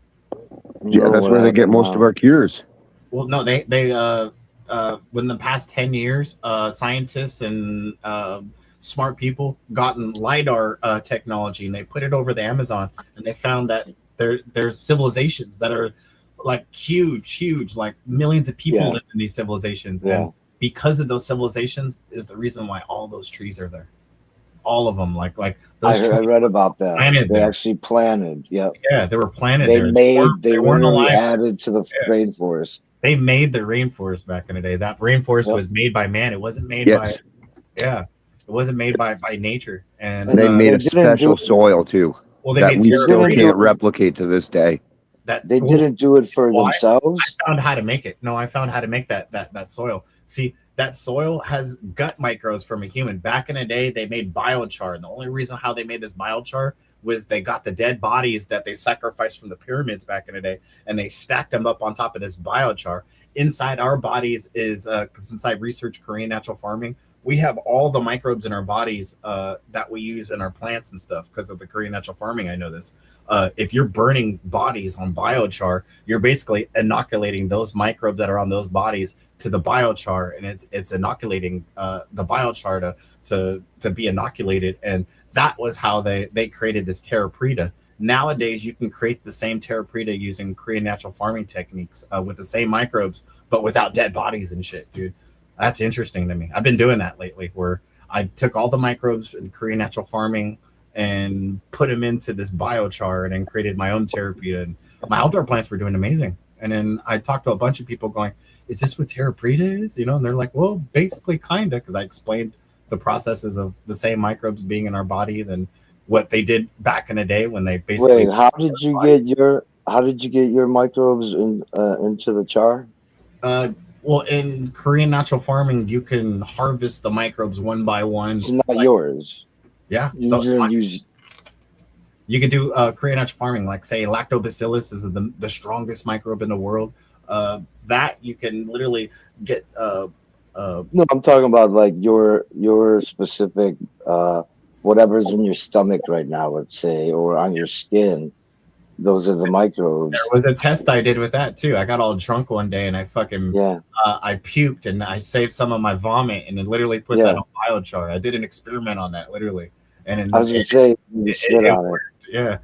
Yeah, that's where they get most of our cures. Well, no, they within the past 10 years, scientists and smart people gotten LiDAR technology and they put it over the Amazon and they found that there's civilizations that are like huge, like millions of people live in these civilizations. And because of those civilizations is the reason why all those trees are there. All of them, like those I read about that. They there. actually planted. Yeah, they were planted. They weren't added to the rainforest. They made the rainforest back in the day. That rainforest was made by man. It wasn't made by it wasn't made by nature. And they made a special soil too. Well, they that made we still can't replicate to this day. They didn't do it for themselves. I found how to make it. No, I found how to make that soil. See, that soil has gut microbes from a human. Back in the day, they made biochar. And the only reason how they made this biochar was they got the dead bodies that they sacrificed from the pyramids back in the day, and they stacked them up on top of this biochar. Inside our bodies is, since I researched Korean natural farming, we have all the microbes in our bodies that we use in our plants and stuff because of the Korean natural farming. I know this. If you're burning bodies on biochar, you're basically inoculating those microbes that are on those bodies to the biochar, and it's inoculating the biochar to be inoculated. And that was how they created this terra preta. Nowadays, you can create the same terra preta using Korean natural farming techniques with the same microbes, but without dead bodies and shit, dude. That's interesting to me. I've been doing that lately where I took all the microbes in Korean natural farming and put them into this biochar and then created my own terra preta. And my outdoor plants were doing amazing. And then I talked to a bunch of people going, is this what terra preta is? You know, and they're like, well, basically kind of, because I explained the processes of the same microbes being in our body than what they did back in the day when they basically. Wait, how did you get your microbes into the char? Well, in Korean natural farming, you can harvest the microbes one by one. It's not yours. Yeah. You can do Korean natural farming, like say lactobacillus is the strongest microbe in the world. That you can literally get. No, I'm talking about like your specific whatever's in your stomach right now, let's say, or on your skin. Those are the microbes. There was a test I did with that too. I got all drunk one day and I fucking I puked and I saved some of my vomit and then literally put that on biochar. I did an experiment on that literally, and I was gonna say it worked. Yeah,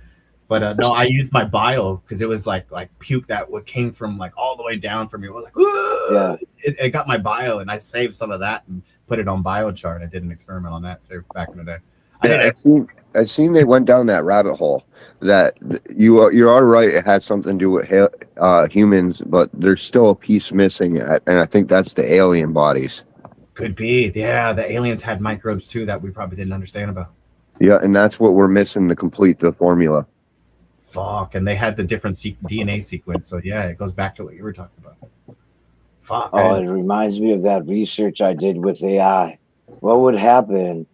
But no, I used my bile because it was like puke that came from like all the way down from me. It was like, Yeah. It got my bile, and I saved some of that and put it on biochar. I did an experiment on that too back in the day. I've seen they went down that rabbit hole. That you're all right. It had something to do with humans, but there's still a piece missing, and I think that's the alien bodies. Could be, yeah. The aliens had microbes too that we probably didn't understand about. Yeah, and that's what we're missing to complete the formula. Fuck, and they had the different DNA sequence. So yeah, it goes back to what you were talking about. Fuck. Oh, it reminds me of that research I did with AI. What would happen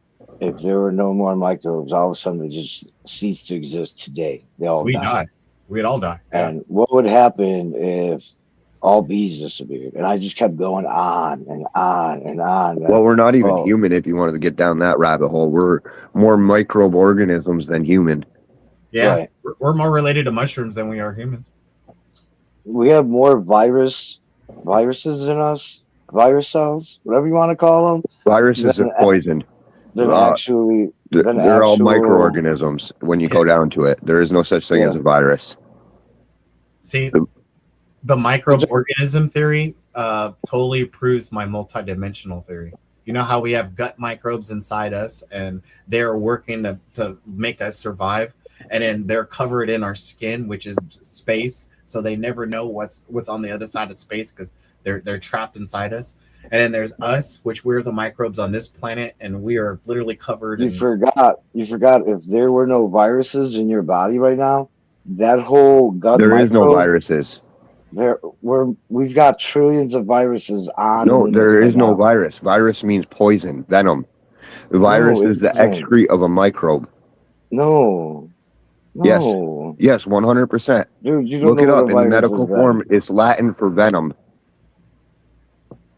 if there were no more microbes? All of a sudden, they just cease to exist today. They all we die. die. We'd all die. Yeah. And what would happen if all bees disappeared? And I just kept going on and on and on. Well, we're not even human if you wanted to get down that rabbit hole. We're more microbe organisms than human. Yeah, Right. we're more related to mushrooms than we are humans. We have more viruses in us, virus cells, whatever you want to call them. Viruses Then are poison. They're actually They're all microorganisms when you go down to it. There is no such thing as a virus. See, the microorganism theory totally proves my multidimensional theory. You know how we have gut microbes inside us, and they're working to make us survive, and then they're covered in our skin, which is space, so they never know what's on the other side of space because they're trapped inside us. And then there's us, which we're the microbes on this planet, and we are literally covered. You forgot if there were no viruses in your body right now, that whole gut. There is no viruses. We've got trillions of viruses on. No, there is no virus. Virus means poison, venom. The virus is the excrete of a microbe. No. Yes. Yes, 100%. Dude, you don't look it know up what a in the virus medical is, form. right? It's Latin for venom.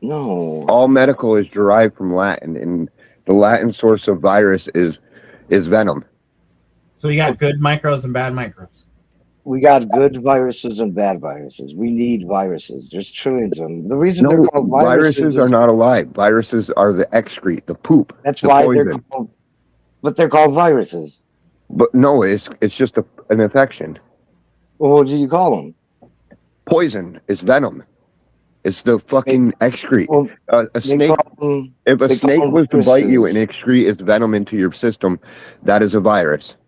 No. All medical is derived from Latin, and the Latin source of virus is venom. So you got good microbes and bad microbes. We got good viruses and bad viruses. We need viruses. There's trillions of them. The reason they're called viruses are not alive. Viruses are the excrete, the poop. That's the why poison. they're called viruses. But no, it's just an infection. Well, what do you call them? Poison. It's venom. It's the fucking excrete. Well, a snake. If a snake was to bite you and excrete its venom into your system, that is a virus.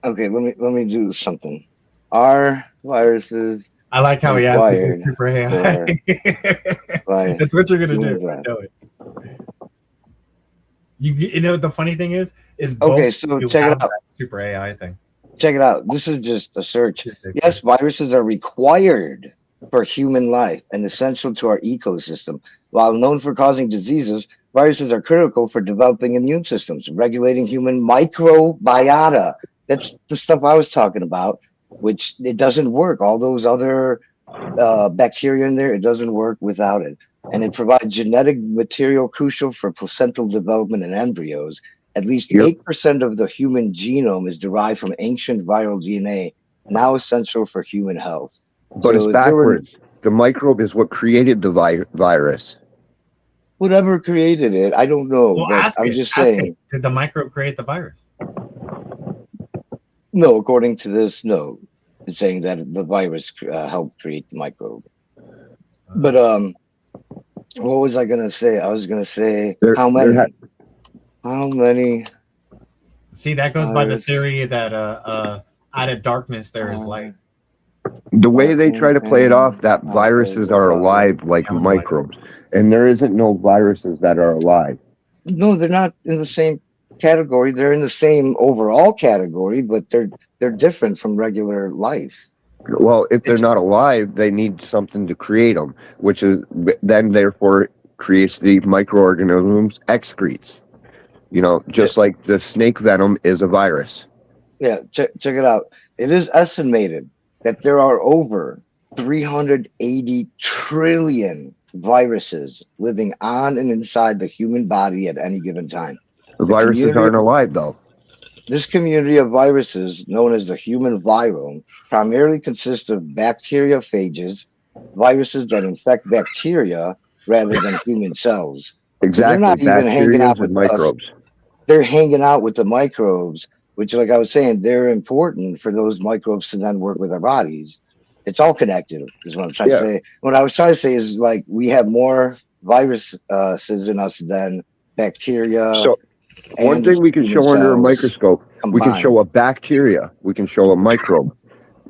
Okay, let me do something. Are viruses? I like how he asked this is super AI. That's what you're gonna do. I know it. You know what the funny thing is okay. So check it out. Super AI thing. Check it out. This is just a search. Yes, viruses are required for human life and essential to our ecosystem. While known for causing diseases, viruses are critical for developing immune systems, regulating human microbiota. That's the stuff I was talking about, which it doesn't work. All those other bacteria in there, it doesn't work without it. And it provides genetic material crucial for placental development in embryos. At least 8% of the human genome is derived from ancient viral DNA, now essential for human health. But it's backwards. The microbe is what created the virus. Whatever created it, I don't know. Well, but I'm just saying. Did the microbe create the virus? No, according to this, no. It's saying that the virus helped create the microbe. But what was I gonna say? I was gonna say how many? See, that goes by the theory that out of darkness there is light. The way they try to play it off, that viruses are alive like microbes, and there isn't no viruses that are alive. No, they're not in the same category. They're in the same overall category, but they're different from regular life. Well, if they're not alive, they need something to create them, which is then therefore creates the microorganisms excretes. You know, just like the snake venom is a virus. Yeah, check it out. It is estimated that there are over 380 trillion viruses living on and inside the human body at any given time. The viruses aren't alive, though. This community of viruses, known as the human virome, primarily consists of bacteriophages, viruses that infect bacteria rather than human cells. Exactly. They're not even hanging out with microbes. They're hanging out with the microbes which, like I was saying, they're important for those microbes to then work with our bodies. It's all connected, is what I'm trying to say. What I was trying to say is like we have more viruses in us than bacteria. So one and thing we can human show under a cells microscope, we can combined. show a bacteria, we can show a microbe.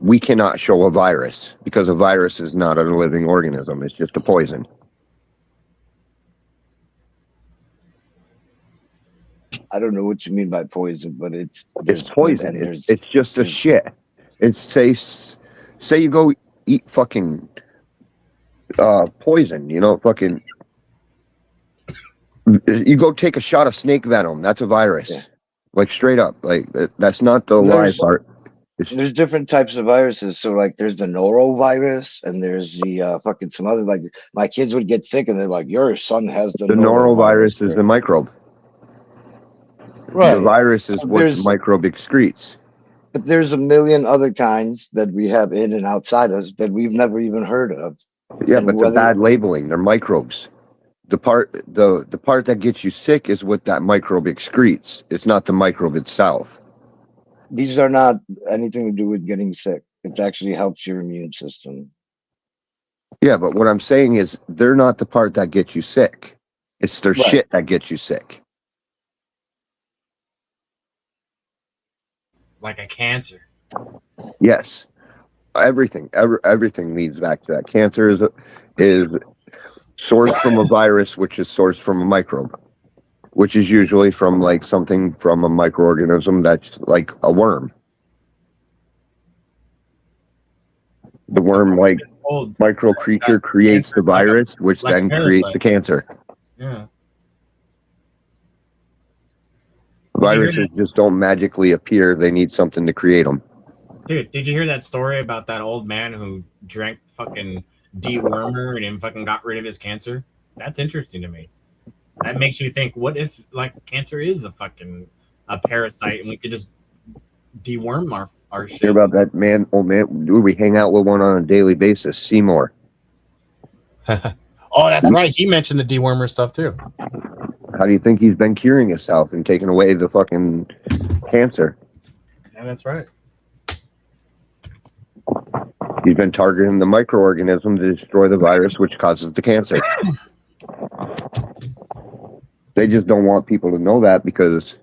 We cannot show a virus because a virus is not a living organism. It's just a poison. I don't know what you mean by poison, but it's poison. and It's just a shit. It's say you go eat fucking poison, you know, fucking you go take a shot of snake venom, that's a virus. Yeah. Like straight up. Like that's not the live part. There's different types of viruses. So like there's the norovirus and there's the fucking some other, like my kids would get sick and they're like, your son has the norovirus is a microbe. Right. The virus is what the microbe excretes. But there's a million other kinds that we have in and outside us that we've never even heard of. Yeah, And but they're bad labeling. They're microbes. The part that gets you sick is what that microbe excretes. It's not the microbe itself. These are not anything to do with getting sick. It actually helps your immune system. Yeah, but what I'm saying is they're not the part that gets you sick. It's their shit that gets you sick. Like a cancer. Yes. Everything leads back to that. Cancer is sourced from a virus, which is sourced from a microbe, which is usually from like something from a microorganism that's like a worm. The worm, like micro creature, creates the virus, which then creates the cancer. Yeah. Viruses just don't magically appear. They need something to create them. Dude, did you hear that story about that old man who drank fucking dewormer and then fucking got rid of his cancer? That's interesting to me. That makes you think, what if like cancer is a parasite and we could just deworm our shit? Hear about that man, old man? Dude, we hang out with one on a daily basis, Seymour. Oh, that's right. He mentioned the dewormer stuff too. How do you think he's been curing himself and taking away the fucking cancer? Yeah, that's right. He's been targeting the microorganism to destroy the virus, which causes the cancer. They just don't want people to know that because,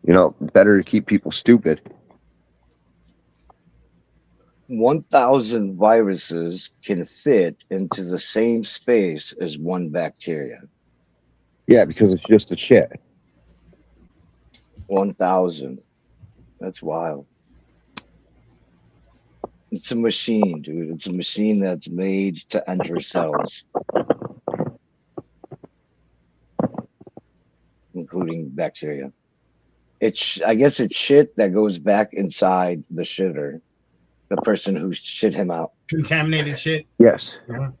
you know, better to keep people stupid. 1,000 viruses can fit into the same space as one bacteria. Yeah, because it's just a shit. 1,000. That's wild. It's a machine, dude. It's a machine that's made to enter cells, including bacteria. I guess it's shit that goes back inside the shitter, the person who shit him out. Contaminated shit. Yes. Yeah.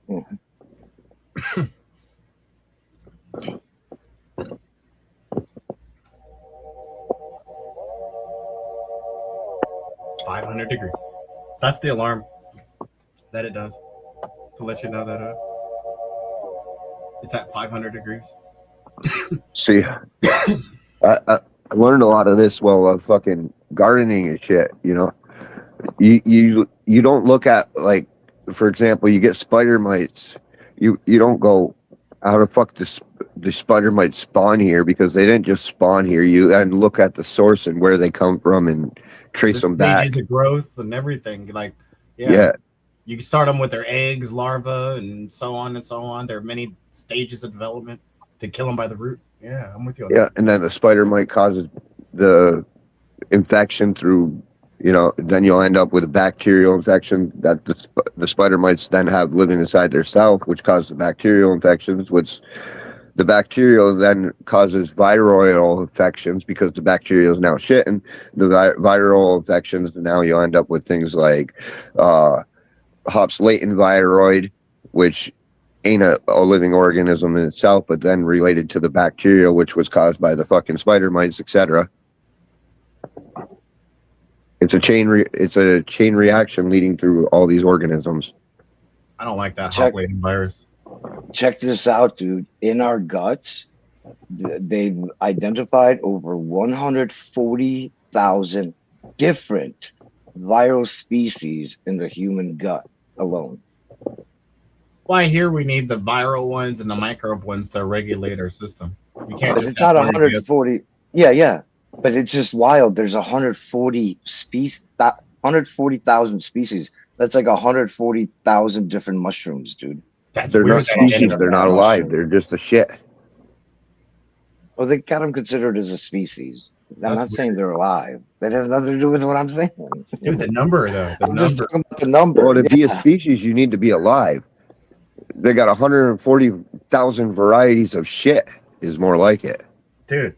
500 degrees. That's the alarm that it does to let you know that it's at 500 degrees. See, I learned a lot of this while fucking gardening and shit. You know, you don't look at, like, for example, you get spider mites. You don't go, how the fuck the spider might spawn here, because they didn't just spawn here. You then look at the source and where they come from and trace them back. Stages of growth and everything. Like, yeah. You can start them with their eggs, larvae, and so on and so on. There are many stages of development to kill them by the root. Yeah, I'm with you on that. And then the spider mite causes the infection through, you know, then you'll end up with a bacterial infection that the spider mites then have living inside their cell, which causes the bacterial infections, which the bacterial then causes viral infections because the bacteria is now shitting. The viral infections, now you'll end up with things like Hops latent viroid, which ain't a living organism in itself, but then related to the bacteria, which was caused by the fucking spider mites, etc. It's a chain reaction leading through all these organisms. I don't like that hop latent virus. Check this out, dude. In our guts, they've identified over 140 144,000 different viral species in the human gut alone. Why here we need the viral ones and the microbe ones to regulate our system. You can't But just it's not have one or the other. 140. Yeah. But it's just wild. There's 140,000 species. That's like 140,000 different mushrooms, dude. That's They're weird not that any species. of They're them not are alive. mushrooms. They're just a shit. Well, they got them considered as a species. I'm That's not saying they're alive. That has nothing to do with what I'm saying. Dude, the number though, the I'm just number. talking about the number. Well, to be a Yeah. species, you need to be alive. They got 140,000 varieties of shit. Is more like it. Dude,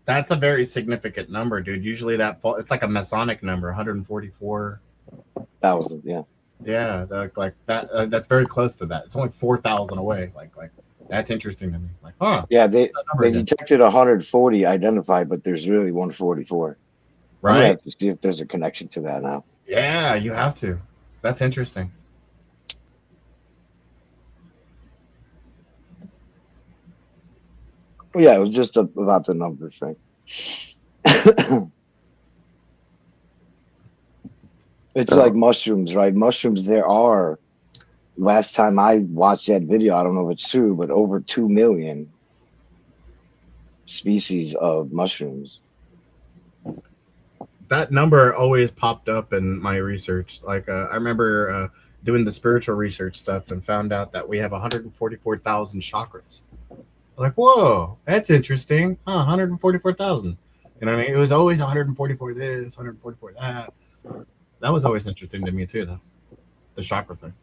that's a very significant number, dude. Usually it's like a Masonic number, 144. 1,000, yeah. Yeah, like that. That's very close to that. It's only 4,000 away. Like that's interesting to me. Like, huh? Yeah, they number again. detected 140 identified, but there's really 144. I'm gonna Right? have to see if there's a connection to that now. Yeah, you have to. That's interesting. But yeah, it was just about the numbers thing. It's like mushrooms, right? Mushrooms, there are, last time I watched that video, I don't know if it's true, but over 2 million species of mushrooms. That number always popped up in my research. Like I remember doing the spiritual research stuff and found out that we have 144,000 chakras. Like, whoa, that's interesting. Huh, 144,000. You know what I mean? It was always 144 this, 144 that. That was always interesting to me too, though. The chakra thing.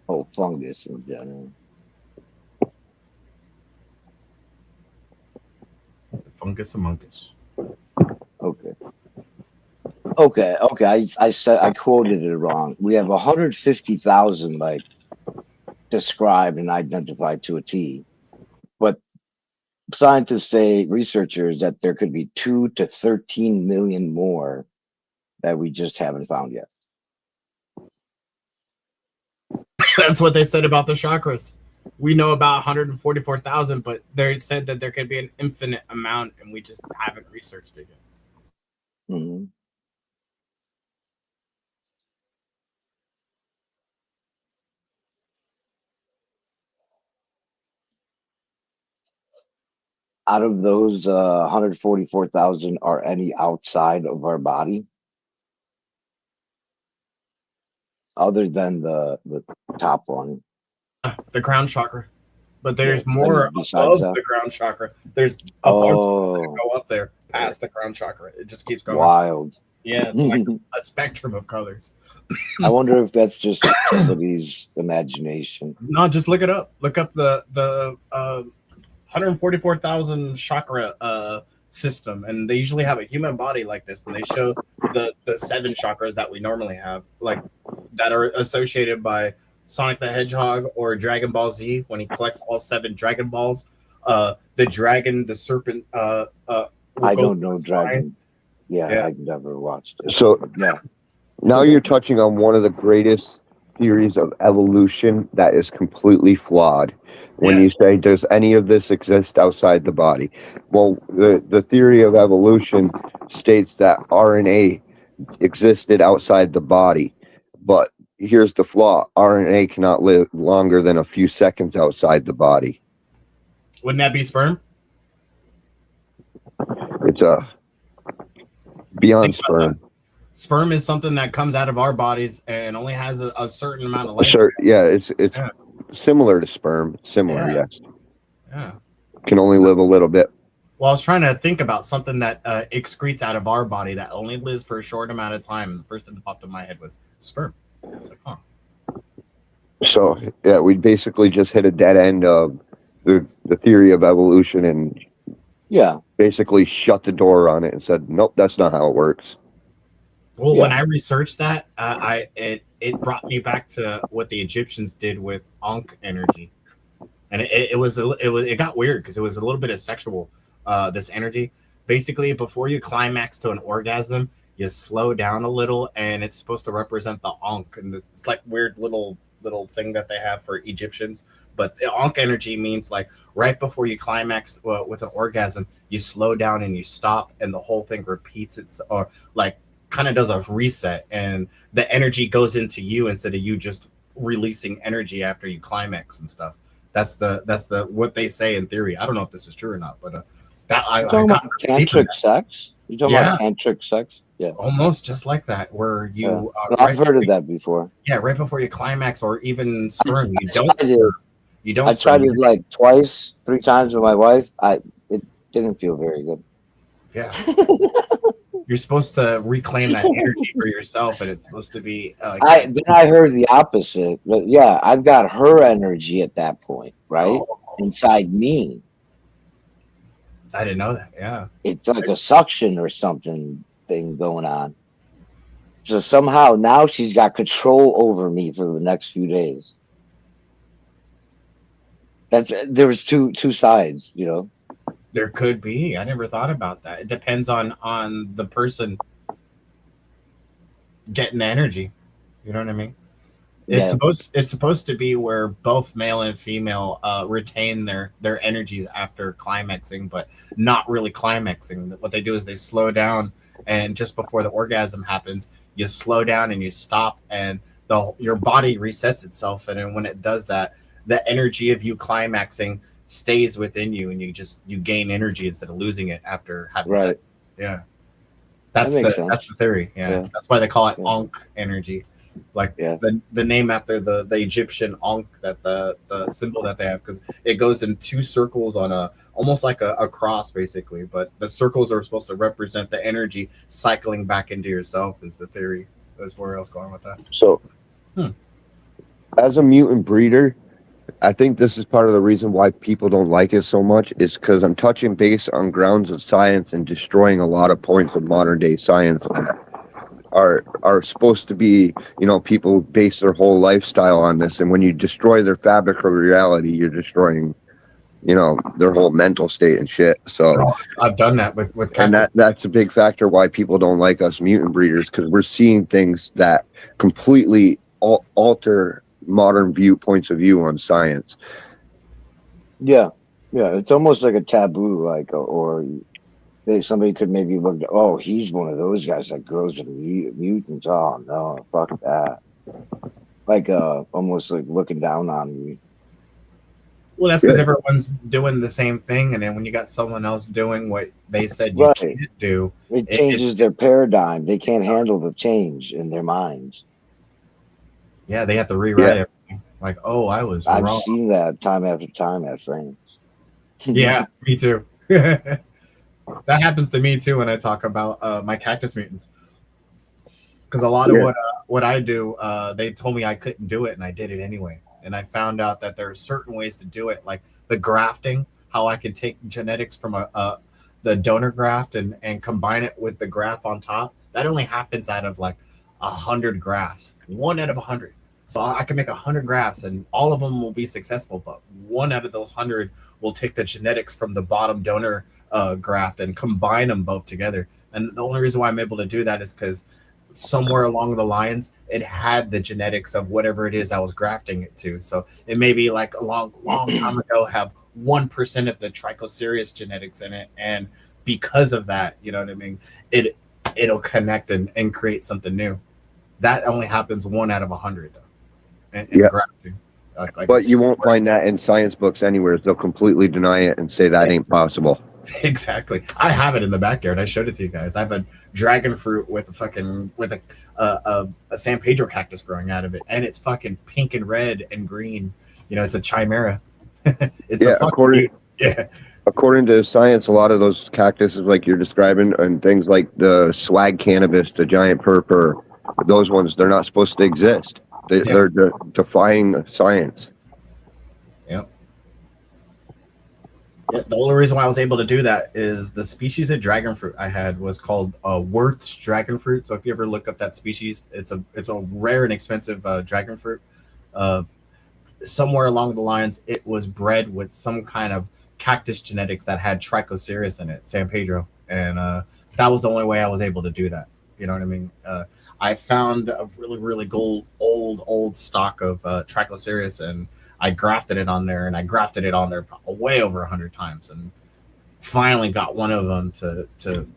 Oh, fungus in general. Fungus among us. Okay. I said I quoted it wrong. We have 150,000 like described and identified to a T, but scientists say, researchers, that there could be 2 to 13 million more that we just haven't found yet. That's what they said about the chakras. We know about 144,000, but they said that there could be an infinite amount, and we just haven't researched it yet. Mm-hmm. Out of those 144,000, are any outside of our body? Other than the top one. The crown chakra. But there's Yeah, more besides above that. the crown chakra. There's a bunch Oh, that go up there past the crown chakra. It just keeps going. wild. Yeah, it's like a spectrum of colors. I wonder if that's just somebody's imagination. No, just look it up. Look up the 144,000 chakra system, and they usually have a human body like this, and they show the 7 chakras that we normally have, like that are associated by Sonic the Hedgehog or Dragon Ball Z when he collects all 7 Dragon Balls. The dragon, the serpent. I will go don't know through the spine. Dragon. Yeah, Yeah. I've never watched it. So Yeah. now you're touching on one of the greatest theories of evolution that is completely flawed. When you say, does any of this exist outside the body? Well, the theory of evolution states that RNA existed outside the body, but here's the flaw: RNA cannot live longer than a few seconds outside the body. Wouldn't that be sperm? It's beyond Think about sperm. Sperm is something that comes out of our bodies and only has a certain amount of life. Sure, yeah, it's Yeah. similar to sperm. Similar, Yeah. yes. Yeah. Can only live a little bit. Well, I was trying to think about something that excretes out of our body that only lives for a short amount of time. And the first thing that popped in my head was sperm. I was like, huh. So yeah, we basically just hit a dead end of the theory of evolution and Yeah. basically shut the door on it and said, nope, that's not how it works. Well, Yeah. when I researched that, it brought me back to what the Egyptians did with Ankh energy. and it got weird because it was a little bit of sexual. This energy, basically, before you climax to an orgasm, you slow down a little, and it's supposed to represent the Ankh, and it's like weird little thing that they have for Egyptians. But the Ankh energy means like right before you climax with an orgasm, you slow down and you stop, and the whole thing repeats its or like kind of does a reset, and the energy goes into you instead of you just releasing energy after you climax and stuff. That's the what they say in theory. I don't know if this is true or not, but that I talking got about tantric sex. You talking about tantric sex? Yeah, almost just like that, where you. No, I've heard of that before. Yeah, right before you climax, or even sperm, you don't. You don't. I tried it like twice, 3 times with my wife. It didn't feel very good. Yeah. You're supposed to reclaim that energy for yourself, and it's supposed to be. Then I heard the opposite, but yeah, I've got her energy at that point, right, inside me. I didn't know that. Yeah, it's like a suction or something thing going on. So somehow now she's got control over me for the next few days. There was two sides, you know. There could be. I never thought about that. It depends on the person getting the energy. You know what I mean? It's supposed to be where both male and female retain their energies after climaxing, but not really climaxing. What they do is they slow down, and just before the orgasm happens, you slow down and you stop, and your body resets itself. And then when it does that, the energy of you climaxing stays within you, and you gain energy instead of losing it after having sex. Yeah, that's the theory. Yeah, that's why they call it Ankh energy. Like the name after the Egyptian Ankh, that the symbol that they have, because it goes in 2 circles on almost like a cross basically, but the circles are supposed to represent the energy cycling back into yourself is the theory. That's where I was going with that. So as a mutant breeder, I think this is part of the reason why people don't like it so much, is because I'm touching base on grounds of science and destroying a lot of points of modern day science that are supposed to be, you know, people base their whole lifestyle on this. And when you destroy their fabric of reality, you're destroying, you know, their whole mental state and shit. So I've done that with and that's a big factor why people don't like us mutant breeders, because we're seeing things that completely alter modern points of view on science. Yeah, it's almost like a taboo, like, or somebody could maybe look, oh, he's one of those guys that grows in mutants. Oh no, fuck that. Like almost like looking down on me. Well, that's because everyone's doing the same thing, and then when you got someone else doing what they said you can't do, it changes their paradigm. They can't handle the change in their minds. Yeah, they have to rewrite everything. Like, oh, I was wrong. I've seen that time after time at friends. Yeah, me too. That happens to me too when I talk about my cactus mutants, because a lot of what I do, they told me I couldn't do it, and I did it anyway. And I found out that there are certain ways to do it, like the grafting, how I can take genetics from the donor graft and combine it with the graft on top. That only happens out of like 100 grafts, 1 out of 100. So I can make 100 grafts, and all of them will be successful, but 1 out of those 100 will take the genetics from the bottom donor graft and combine them both together. And the only reason why I'm able to do that is because somewhere along the lines it had the genetics of whatever it is I was grafting it to. So it may be like a long time ago have 1% of the Trichocereus genetics in it, and because of that, you know what I mean, it'll connect and create something new. That only happens 1 out of 100 though. In grafting. But you won't find that in science books anywhere. They'll completely deny it and say that ain't possible. Exactly. I have it in the backyard. I showed it to you guys. I have a dragon fruit with a San Pedro cactus growing out of it, and it's fucking pink and red and green. You know, it's a chimera. According to science, a lot of those cactuses like you're describing, and things like the swag cannabis, the giant purpur, those ones, they're not supposed to exist. They're defying science. Yep. Yeah, the only reason why I was able to do that is the species of dragon fruit I had was called Wirth's dragon fruit. So if you ever look up that species, it's a rare and expensive dragon fruit. somewhere along the lines, it was bred with some kind of cactus genetics that had Trichocereus in it, San Pedro, and that was the only way I was able to do that. You know what I mean? I found a really old stock of Trichocereus, and I grafted it on there, and I grafted it on there way over 100 times, and finally got one of them to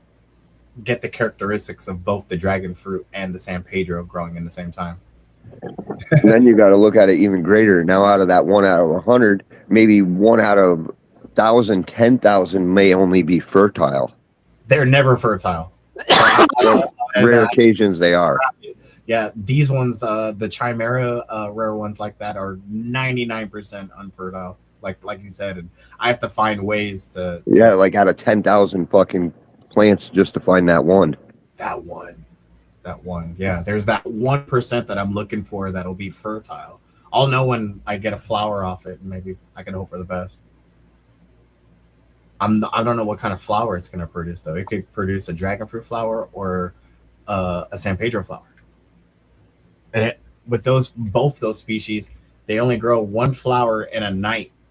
get the characteristics of both the dragon fruit and the San Pedro growing in the same time. And then you got to look at it even greater. Now, out of that 1 out of 100, maybe 1 out of 1,000, 10,000 may only be fertile. They're never fertile. Rare occasions they are. Yeah, these ones, the Chimera rare ones like that, are 99% unfertile. Like you said, and I have to find ways to. Yeah, like out of 10,000 fucking plants just to find that one. That one. Yeah, there's that 1% that I'm looking for that'll be fertile. I'll know when I get a flower off it, and maybe I can hope for the best. I don't know what kind of flower it's going to produce, though. It could produce a dragon fruit flower or a San Pedro flower. And with both those species, they only grow one flower in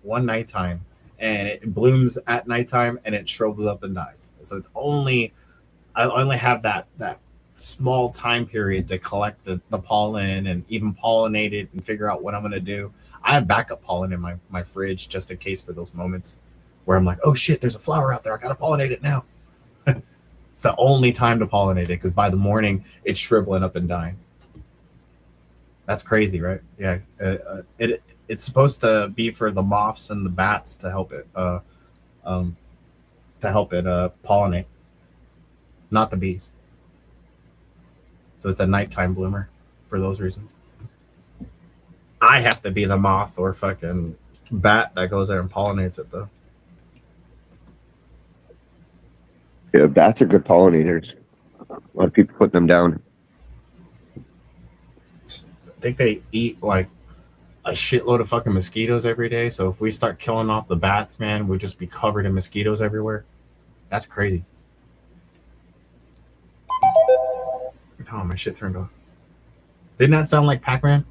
one nighttime, and it blooms at nighttime, and it shrivels up and dies. So I only have that small time period to collect the pollen and even pollinate it and figure out what I'm going to do. I have backup pollen in my fridge just in case for those moments where I'm like, oh shit, there's a flower out there, I gotta pollinate it now. It's the only time to pollinate it, because by the morning it's shriveling up and dying. That's crazy, right? Yeah. It's supposed to be for the moths and the bats to help it pollinate, not the bees. So it's a nighttime bloomer for those reasons. I have to be the moth or fucking bat that goes there and pollinates it, though. Yeah, bats are good pollinators. A lot of people put them down. I think they eat like a shitload of fucking mosquitoes every day. So if we start killing off the bats, man, we'll just be covered in mosquitoes everywhere. That's crazy. Oh, my shit turned off. Didn't that sound like Pac-Man?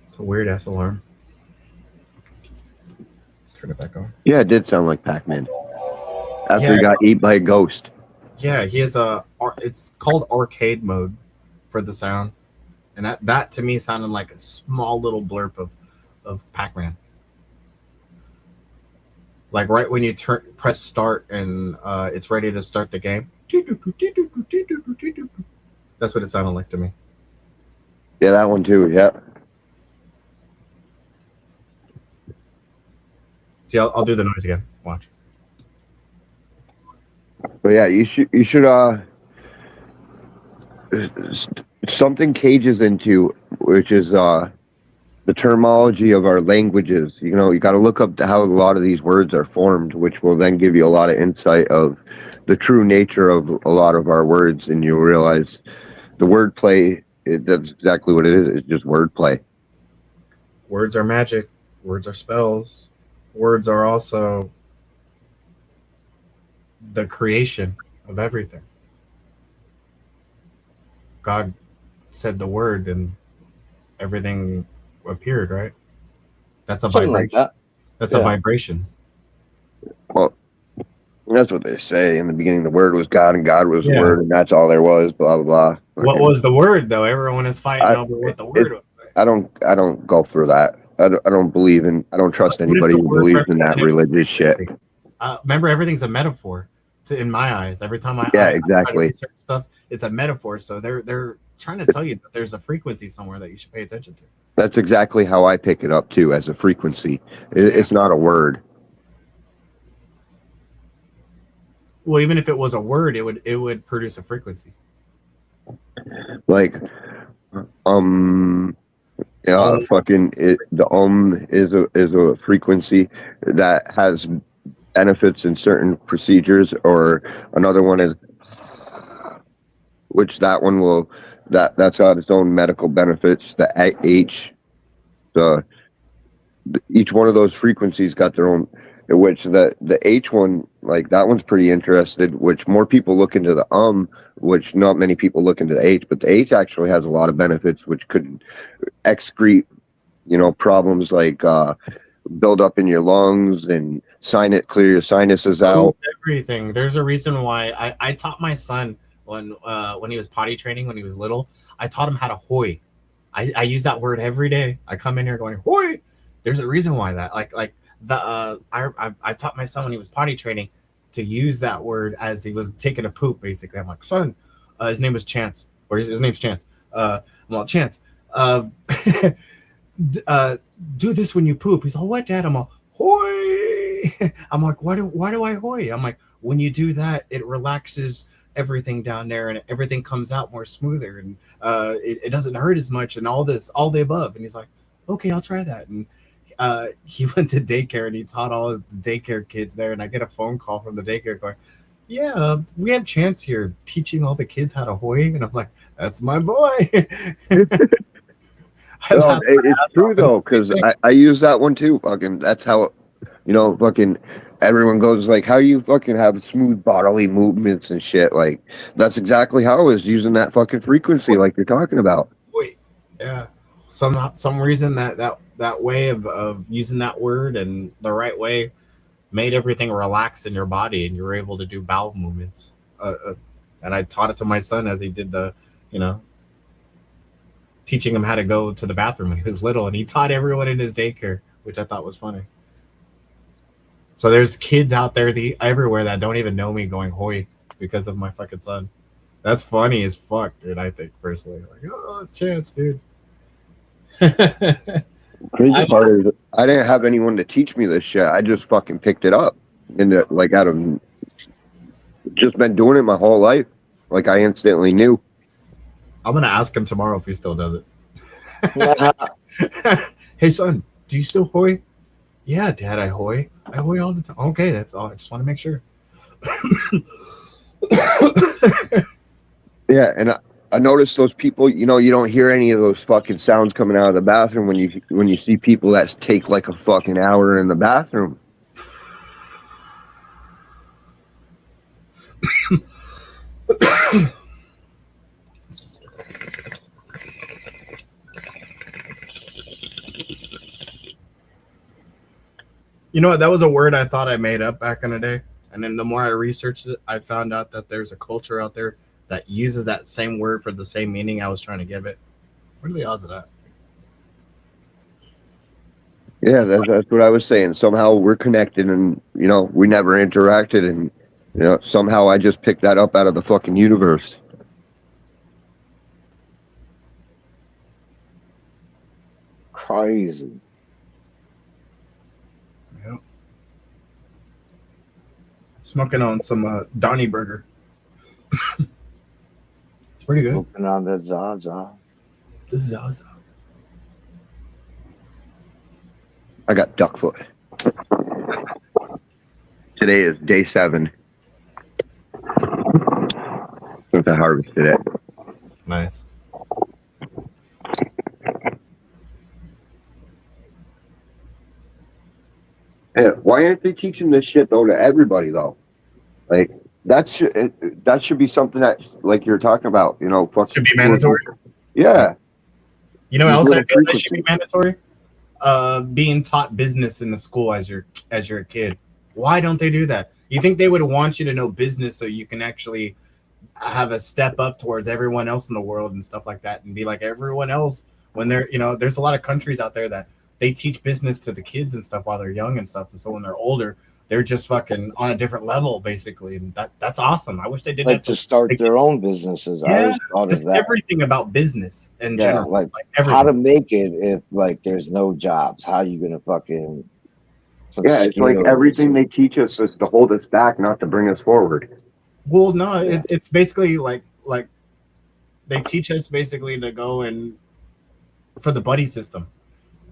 It's a weird ass alarm. Turn it back on. Yeah, it did sound like Pac-Man. After he got eaten by a ghost. Yeah, he has it's called arcade mode for the sound. And that to me sounded like a small little blurb of Pac-Man. Like right when you press start and it's ready to start the game. That's what it sounded like to me. Yeah, that one too, yeah. See, I'll do the noise again. Watch. But yeah, you should something Cage's into, which is the terminology of our languages. You know, you got to look up how a lot of these words are formed, which will then give you a lot of insight of the true nature of a lot of our words, and you'll realize the wordplay. That's exactly what it is. It's just wordplay. Words are magic. Words are spells. Words are also the creation of everything. God said the word and everything appeared, right? That's a Something vibration. like that. That's Yeah. a vibration. Well, that's what they say. In the beginning, the word was God, and God was the Yeah. word, and that's all there was. Blah blah blah. What was the word, though? Everyone is fighting over what the word was. I don't go for that. I don't believe in. I don't trust What if anybody the who word believes in that represented- religious shit. Remember, everything's a metaphor. In my eyes, every time I Yeah, I try to exactly. research stuff, it's a metaphor. So they're trying to tell you that there's a frequency somewhere that you should pay attention to. That's exactly how I pick it up too, as a frequency. It's not a word. Well, even if it was a word, it would produce a frequency. Like, fucking it. The is a frequency that has benefits in certain procedures, or another one is, which that one will that's got its own medical benefits. The each one of those frequencies got their own which the H one, like that one's pretty interested, which more people look into the which not many people look into the H, but the H actually has a lot of benefits, which could excrete, problems like build up in your lungs and clear your sinuses out. Everything. There's a reason why I taught my son when he was potty training when he was little. I taught him how to hoy. I use that word every day. I come in here going hoy. There's a reason why that I taught my son when he was potty training to use that word as he was taking a poop. Basically, I'm like, son, his name was Chance, or his name's Chance. I'm like, Chance, do this when you poop. He's like, what, Dad? I'm like, hoy. I'm like, why do I hoy? I'm like, when you do that, it relaxes everything down there and everything comes out more smoother and it doesn't hurt as much and all the above. And he's like, okay, I'll try that. And he went to daycare and he taught all the daycare kids there. And I get a phone call from the daycare going, yeah, we have Chance here teaching all the kids how to hoy. And I'm like, that's my boy. No, it's true though, because I use that one too. Fucking, that's how, fucking everyone goes like, how you fucking have smooth bodily movements and shit. Like, that's exactly how I was using that fucking frequency, like you're talking about. Wait, yeah, some reason that way of using that word and the right way made everything relax in your body, and you were able to do bowel movements. And I taught it to my son as he did the, teaching him how to go to the bathroom when he was little, and he taught everyone in his daycare, which I thought was funny. So there's kids out there everywhere that don't even know me going hoy because of my fucking son. That's funny as fuck, dude. I think personally, like, oh, Chance, dude. Crazy part is I didn't have anyone to teach me this shit. I just fucking picked it up, and out of just been doing it my whole life. Like, I instantly knew. I'm gonna ask him tomorrow if he still does it. Hey son, do you still hoy? Yeah, Dad, I hoy all the time. Okay, that's all. I just want to make sure. Yeah, and I noticed those people. You don't hear any of those fucking sounds coming out of the bathroom when you see people that take like a fucking hour in the bathroom. You know what? That was a word I thought I made up back in the day. And then the more I researched it, I found out that there's a culture out there that uses that same word for the same meaning I was trying to give it. What are the odds of that? Yeah, that's what I was saying. Somehow we're connected and, we never interacted. And, somehow I just picked that up out of the fucking universe. Crazy. Smoking on some Donnie Burger. It's pretty good. Smoking on the Zaza. The Zaza. I got duck foot. Today is day 7 since I harvested it. Nice. Yeah, why aren't they teaching this shit though to everybody though? Like that should be something that, like you're talking about, should be mandatory. Yeah. You know what else I feel that should be mandatory? Being taught business in the school as you're a kid. Why don't they do that? You think they would want you to know business so you can actually have a step up towards everyone else in the world and stuff like that, and be like everyone else when they're, there's a lot of countries out there that they teach business to the kids and stuff while they're young and stuff. And so when they're older, they're just fucking on a different level, basically. And that's awesome. I wish they did like that to start their own busubusinesses. I always thought just of that. Everything about business in general. Like everything. how to make it if like there's no jobs. How are you gonna fucking it's like everything they teach us is to hold us back, not to bring us forward. Well, no, it's basically like they teach us basically to go and for the buddy system.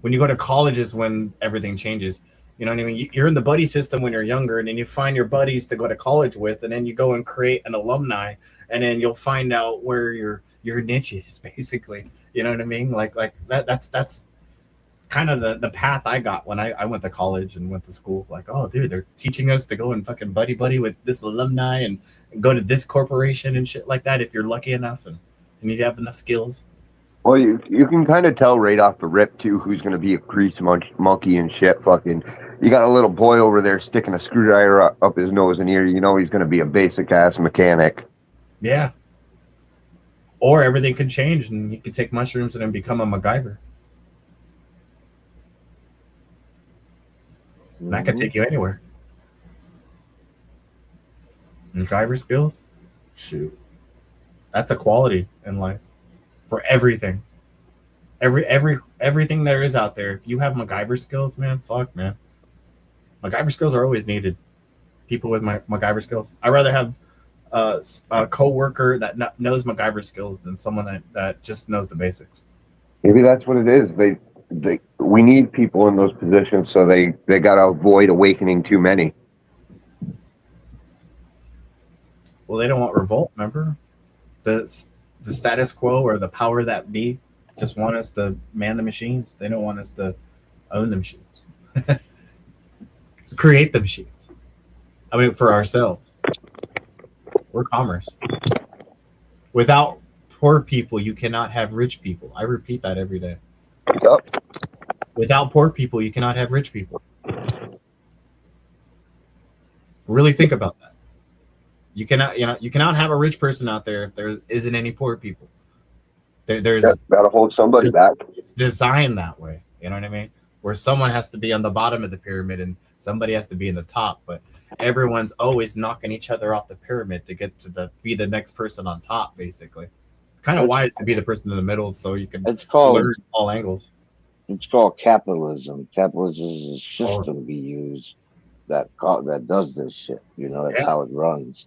When you go to college is when everything changes. You know what I mean? You're in the buddy system when you're younger, and then you find your buddies to go to college with, and then you go and create an alumni, and then you'll find out where your niche is, basically. You know what I mean? Like that's kind of the path I got when I went to college and went to school. Like, oh, dude, they're teaching us to go and fucking buddy with this alumni and go to this corporation and shit like that if you're lucky enough and you have enough skills. Well, you can kind of tell right off the rip too who's gonna be a grease monkey and shit. Fucking, you got a little boy over there sticking a screwdriver up his nose and ear. You know he's gonna be a basic ass mechanic. Yeah. Or everything could change and you could take mushrooms and then become a MacGyver. And that could take you anywhere. MacGyver skills? Shoot. That's a quality in life. For everything. Everything there is out there. If you have MacGyver skills, man, fuck, man. MacGyver skills are always needed. People with MacGyver skills. I'd rather have a co-worker that knows MacGyver skills than someone that just knows the basics. Maybe that's what it is. We need people in those positions, so they gotta avoid awakening too many. Well, they don't want revolt, remember? The status quo or the power that be just want us to man the machines. They don't want us to own the machines. Create the machines. I mean, for ourselves. We're commerce. Without poor people, you cannot have rich people. I repeat that every day. Yep. Without poor people, you cannot have rich people. Really think about that. You cannot have a rich person out there if there isn't any poor people. There's gotta hold somebody back. It's designed that way. You know what I mean? Where someone has to be on the bottom of the pyramid and somebody has to be in the top, but everyone's always knocking each other off the pyramid to get to be the next person on top. Basically, it's kind of wise to be the person in the middle so you can learn all angles. It's called capitalism. Capitalism is a system we use that does this shit. You know, that's how it runs.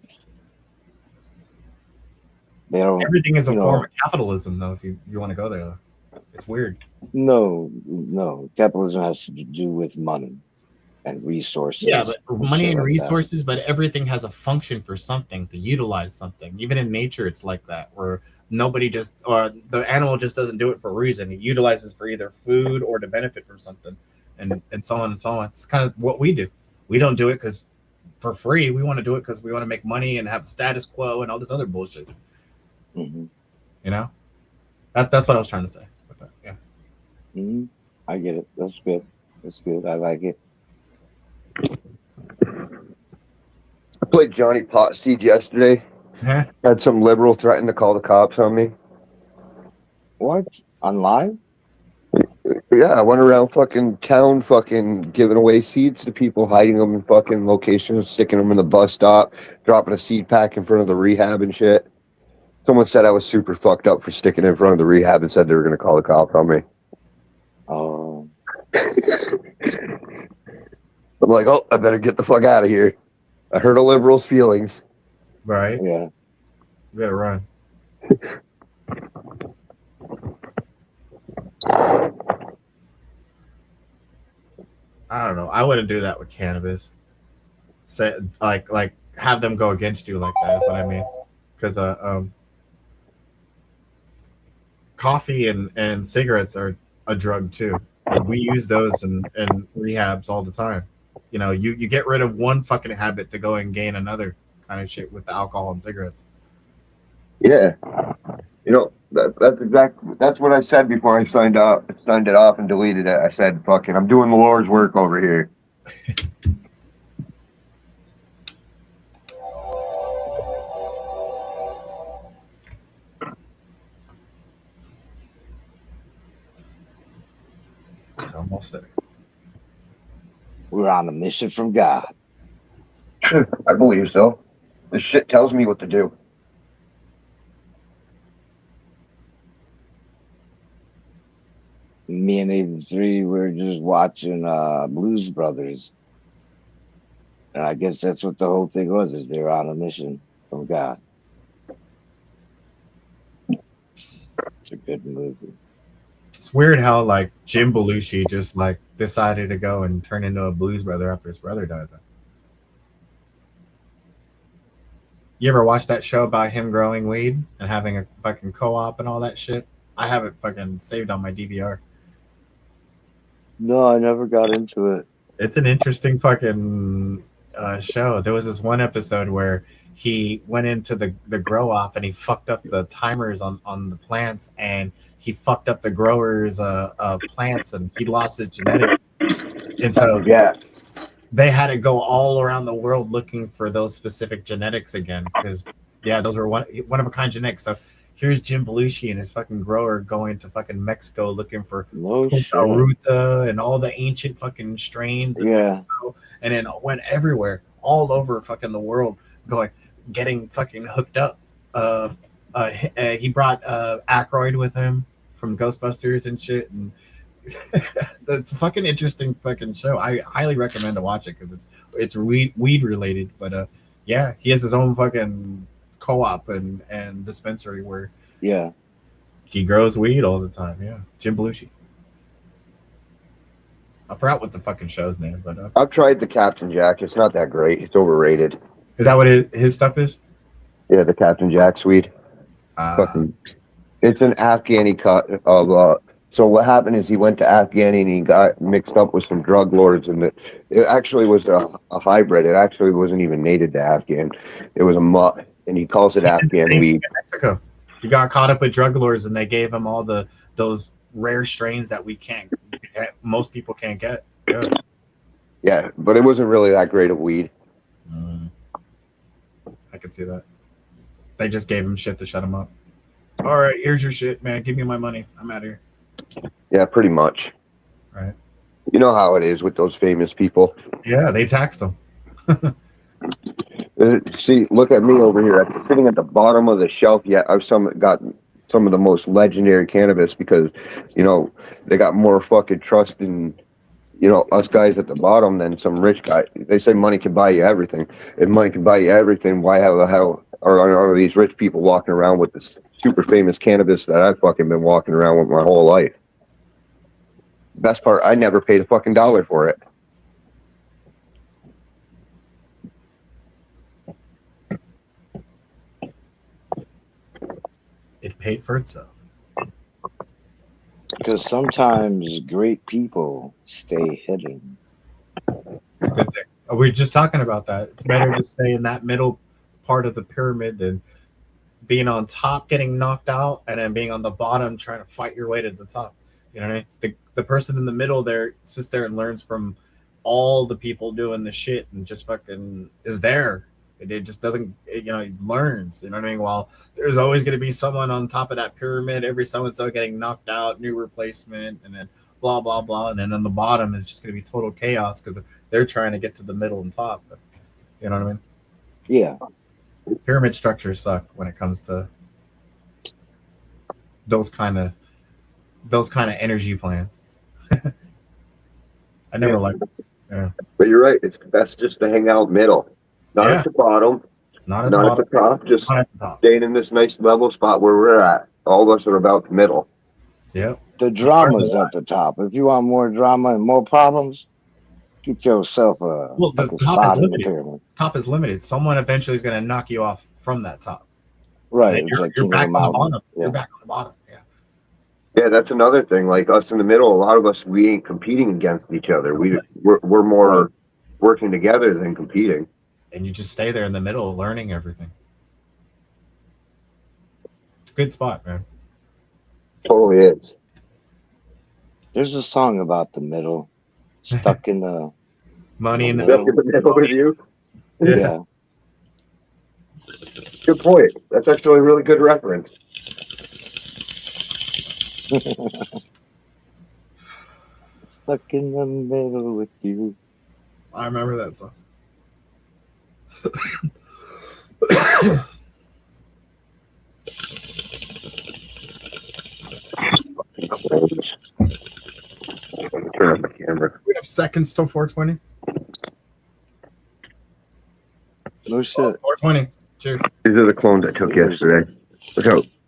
Everything is a form of capitalism, though. If you want to go there, though. It's weird. No. Capitalism has to do with money and resources. Yeah, but money and resources, but everything has a function for something, to utilize something. Even in nature, it's like that, where the animal just doesn't do it for a reason. It utilizes for either food or to benefit from something, and so on and so on. It's kind of what we do. We don't do it because for free. We want to do it because we want to make money and have status quo and all this other bullshit. Mm-hmm. You know, that's what I was trying to say with that. Yeah. Mm-hmm. I get it. That's good. I like it. I played Johnny Potseed yesterday. Huh? Had some liberal threaten to call the cops on me. What? Online? Yeah, I went around fucking town giving away seeds to people, hiding them in fucking locations, sticking them in the bus stop, dropping a seed pack in front of the rehab and shit. Someone said I was super fucked up for sticking in front of the rehab and said they were going to call the cops on me. Oh. I'm like, oh, I better get the fuck out of here. I hurt a liberal's feelings. Right. Yeah. You better run. I don't know. I wouldn't do that with cannabis. Say like have them go against you like that is what I mean. Because coffee and cigarettes are a drug too. We use those in rehabs all the time. You know, you get rid of one fucking habit to go and gain another kind of shit with the alcohol and cigarettes. Yeah. You know, that's what I said before I signed it off and deleted it. I said, fucking, I'm doing the Lord's work over here. It's almost there. We're on a mission from God. I believe so. This shit tells me what to do. Me and 83 were just watching Blues Brothers. And I guess that's what the whole thing was, is they're on a mission from God. It's a good movie. It's weird how like Jim Belushi just like decided to go and turn into a blues brother after his brother died. Though. You ever watch that show about him growing weed and having a fucking co-op and all that shit? I have it fucking saved on my DVR. No, I never got into it. It's an interesting fucking show. There was this one episode where he went into the grow off and he fucked up the timers on the plants, and he fucked up the growers plants, and he lost his genetic. And so Yeah. they had to go all around the world looking for those specific genetics again, because those were one of a kind genetics. So here's Jim Belushi and his fucking grower going to fucking Mexico looking for No shit. Ruta and all the ancient fucking strains. Yeah. And then went everywhere, all over fucking the world, getting fucking hooked up. He brought Aykroyd with him from Ghostbusters and shit, and it's a fucking interesting fucking show. I highly recommend to watch it because it's weed related. But yeah, he has his own fucking co-op and dispensary where he grows weed all the time. Yeah, Jim Belushi. I forgot what the fucking show's name, but I've tried the Captain Jack. It's not that great. It's overrated. Is that what his stuff is? Yeah, the Captain Jack weed. Fucking, it's an Afghani cut of. So what happened is he went to Afghani and he got mixed up with some drug lords, and it actually was a hybrid. It actually wasn't even native to Afghan. It was a mutt, and he calls it Afghan weed. In Mexico, he got caught up with drug lords, and they gave him all those rare strains that most people can't get. Yeah, but it wasn't really that great of weed. I could see that. They just gave him shit to shut him up. All right, here's your shit, man. Give me my money. I'm out of here. Yeah, pretty much. Right. You know how it is with those famous people. Yeah, they taxed them. See, look at me over here. I'm sitting at the bottom of the shelf. Yet I've got some of the most legendary cannabis because, they got more fucking trust in, us guys at the bottom than some rich guy. They say money can buy you everything. If money can buy you everything, why the hell are these rich people walking around with this super famous cannabis that I've fucking been walking around with my whole life? Best part, I never paid a fucking dollar for it. It paid for itself. Because sometimes great people stay hidden. Good thing. We're just talking about that. It's better to stay in that middle part of the pyramid than being on top getting knocked out and then being on the bottom trying to fight your way to the top. You know what I mean? The person in the middle there sits there and learns from all the people doing the shit and just fucking is there. It just doesn't, it learns. You know what I mean? While there's always going to be someone on top of that pyramid, every so-and-so getting knocked out, new replacement, and then blah, blah, blah. And then on the bottom, it's just going to be total chaos because they're trying to get to the middle and top. But, you know what I mean? Yeah. Pyramid structures suck when it comes to those kind of energy plans. I never liked it. Yeah. But you're right. It's best just to hang out middle. Not at the bottom. Not at the top. Just staying in this nice level spot where we're at. All of us are about the middle. Yeah. The drama's at the top. If you want more drama and more problems, get yourself the top is limited. Top is limited. Someone eventually is going to knock you off from that top. Right. You're back on the bottom. Yeah. You're back on the bottom. Yeah. Yeah, that's another thing. Like us in the middle, a lot of us, we ain't competing against each other. We're more working together than competing. And you just stay there in the middle, learning everything. It's a good spot, man. Totally is. There's a song about the middle, stuck in the money in the middle with you. Yeah. Good point. That's actually a really good reference. Stuck in the middle with you. I remember that song. Turn on the camera. We have seconds till 420. No shit. 420. Cheers. These are the clones I took yesterday.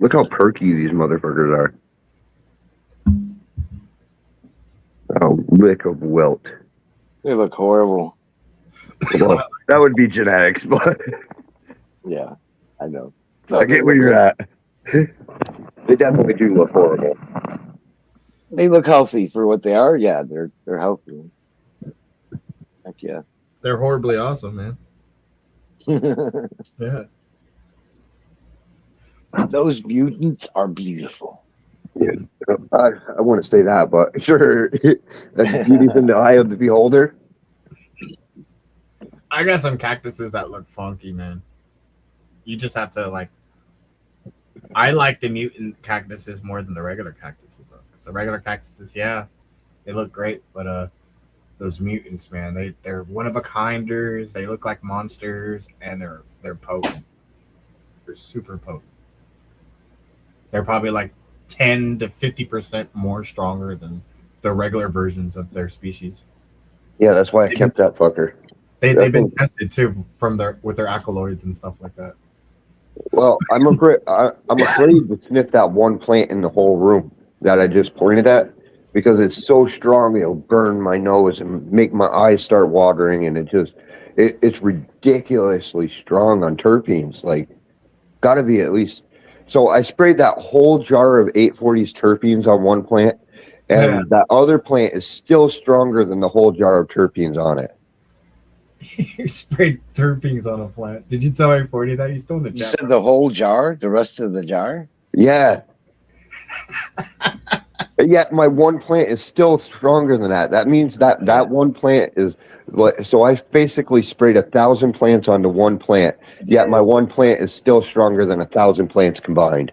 Look how perky these motherfuckers are. Oh, lick of wilt. They look horrible. Well, that would be genetics, but yeah, I know. I get where you're at. They definitely do look horrible. They look healthy for what they are. Yeah, they're healthy. Heck yeah. They're horribly awesome, man. Yeah. Those mutants are beautiful. I want to say that, but sure, that's beauty's in the eye of the beholder. I got some cactuses that look funky, man. You just have to like. I like the mutant cactuses more than the regular cactuses, though. 'Cause the regular cactuses, yeah, they look great, but those mutants, man, they're one of a kinders. They look like monsters, and they're potent. They're super potent. They're probably like 10 to 50% more stronger than the regular versions of their species. Yeah, that's why I kept that fucker. They've been tested too with their alkaloids and stuff like that. Well, I'm afraid to sniff that one plant in the whole room that I just pointed at because it's so strong it'll burn my nose and make my eyes start watering, and it's ridiculously strong on terpenes. Like, gotta be at least. So I sprayed that whole jar of 840s terpenes on one plant, and that other plant is still stronger than the whole jar of terpenes on it. You sprayed terpenes on a plant. Did you tell 840 that? You still in the You chat? said the whole jar, the rest of the jar? Yeah. Yet my one plant is still stronger than that. That means that one plant is like, so I basically sprayed 1,000 plants onto one plant. Yet my one plant is still stronger than 1,000 plants combined.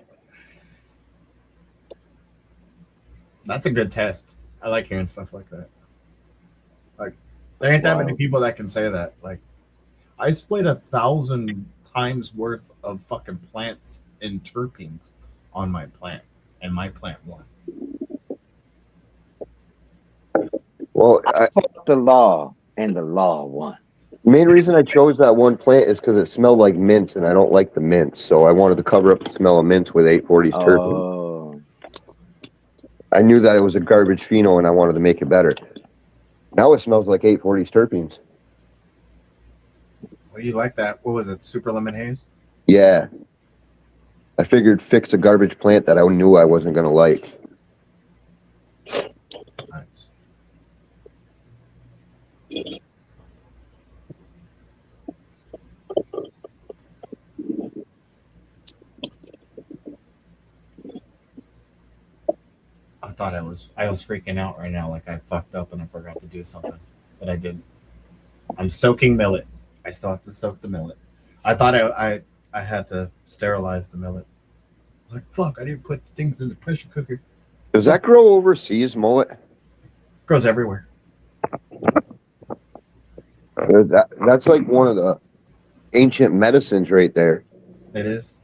That's a good test. I like hearing stuff like that. Like, there ain't that many people that can say that. Like, I sprayed 1,000 times worth of fucking plants in terpenes on my plant, and my plant won. Well, I fought the law, and the law won. The main reason I chose that one plant is because it smelled like mints, and I don't like the mints, so I wanted to cover up the smell of mints with 840's terpenes. I knew that it was a garbage pheno, and I wanted to make it better. Now it smells like 840's terpenes. Well, you like that? What was it? Super lemon haze? Yeah. I figured fix a garbage plant that I knew I wasn't going to like. Nice. I thought I was freaking out right now, like I fucked up and I forgot to do something, but I didn't. I'm soaking millet. I still have to soak the millet. I thought I had to sterilize the millet. I was like, fuck, I didn't put things in the pressure cooker. Does that grow overseas, mullet? Grows everywhere. That's like one of the ancient medicines right there. It is.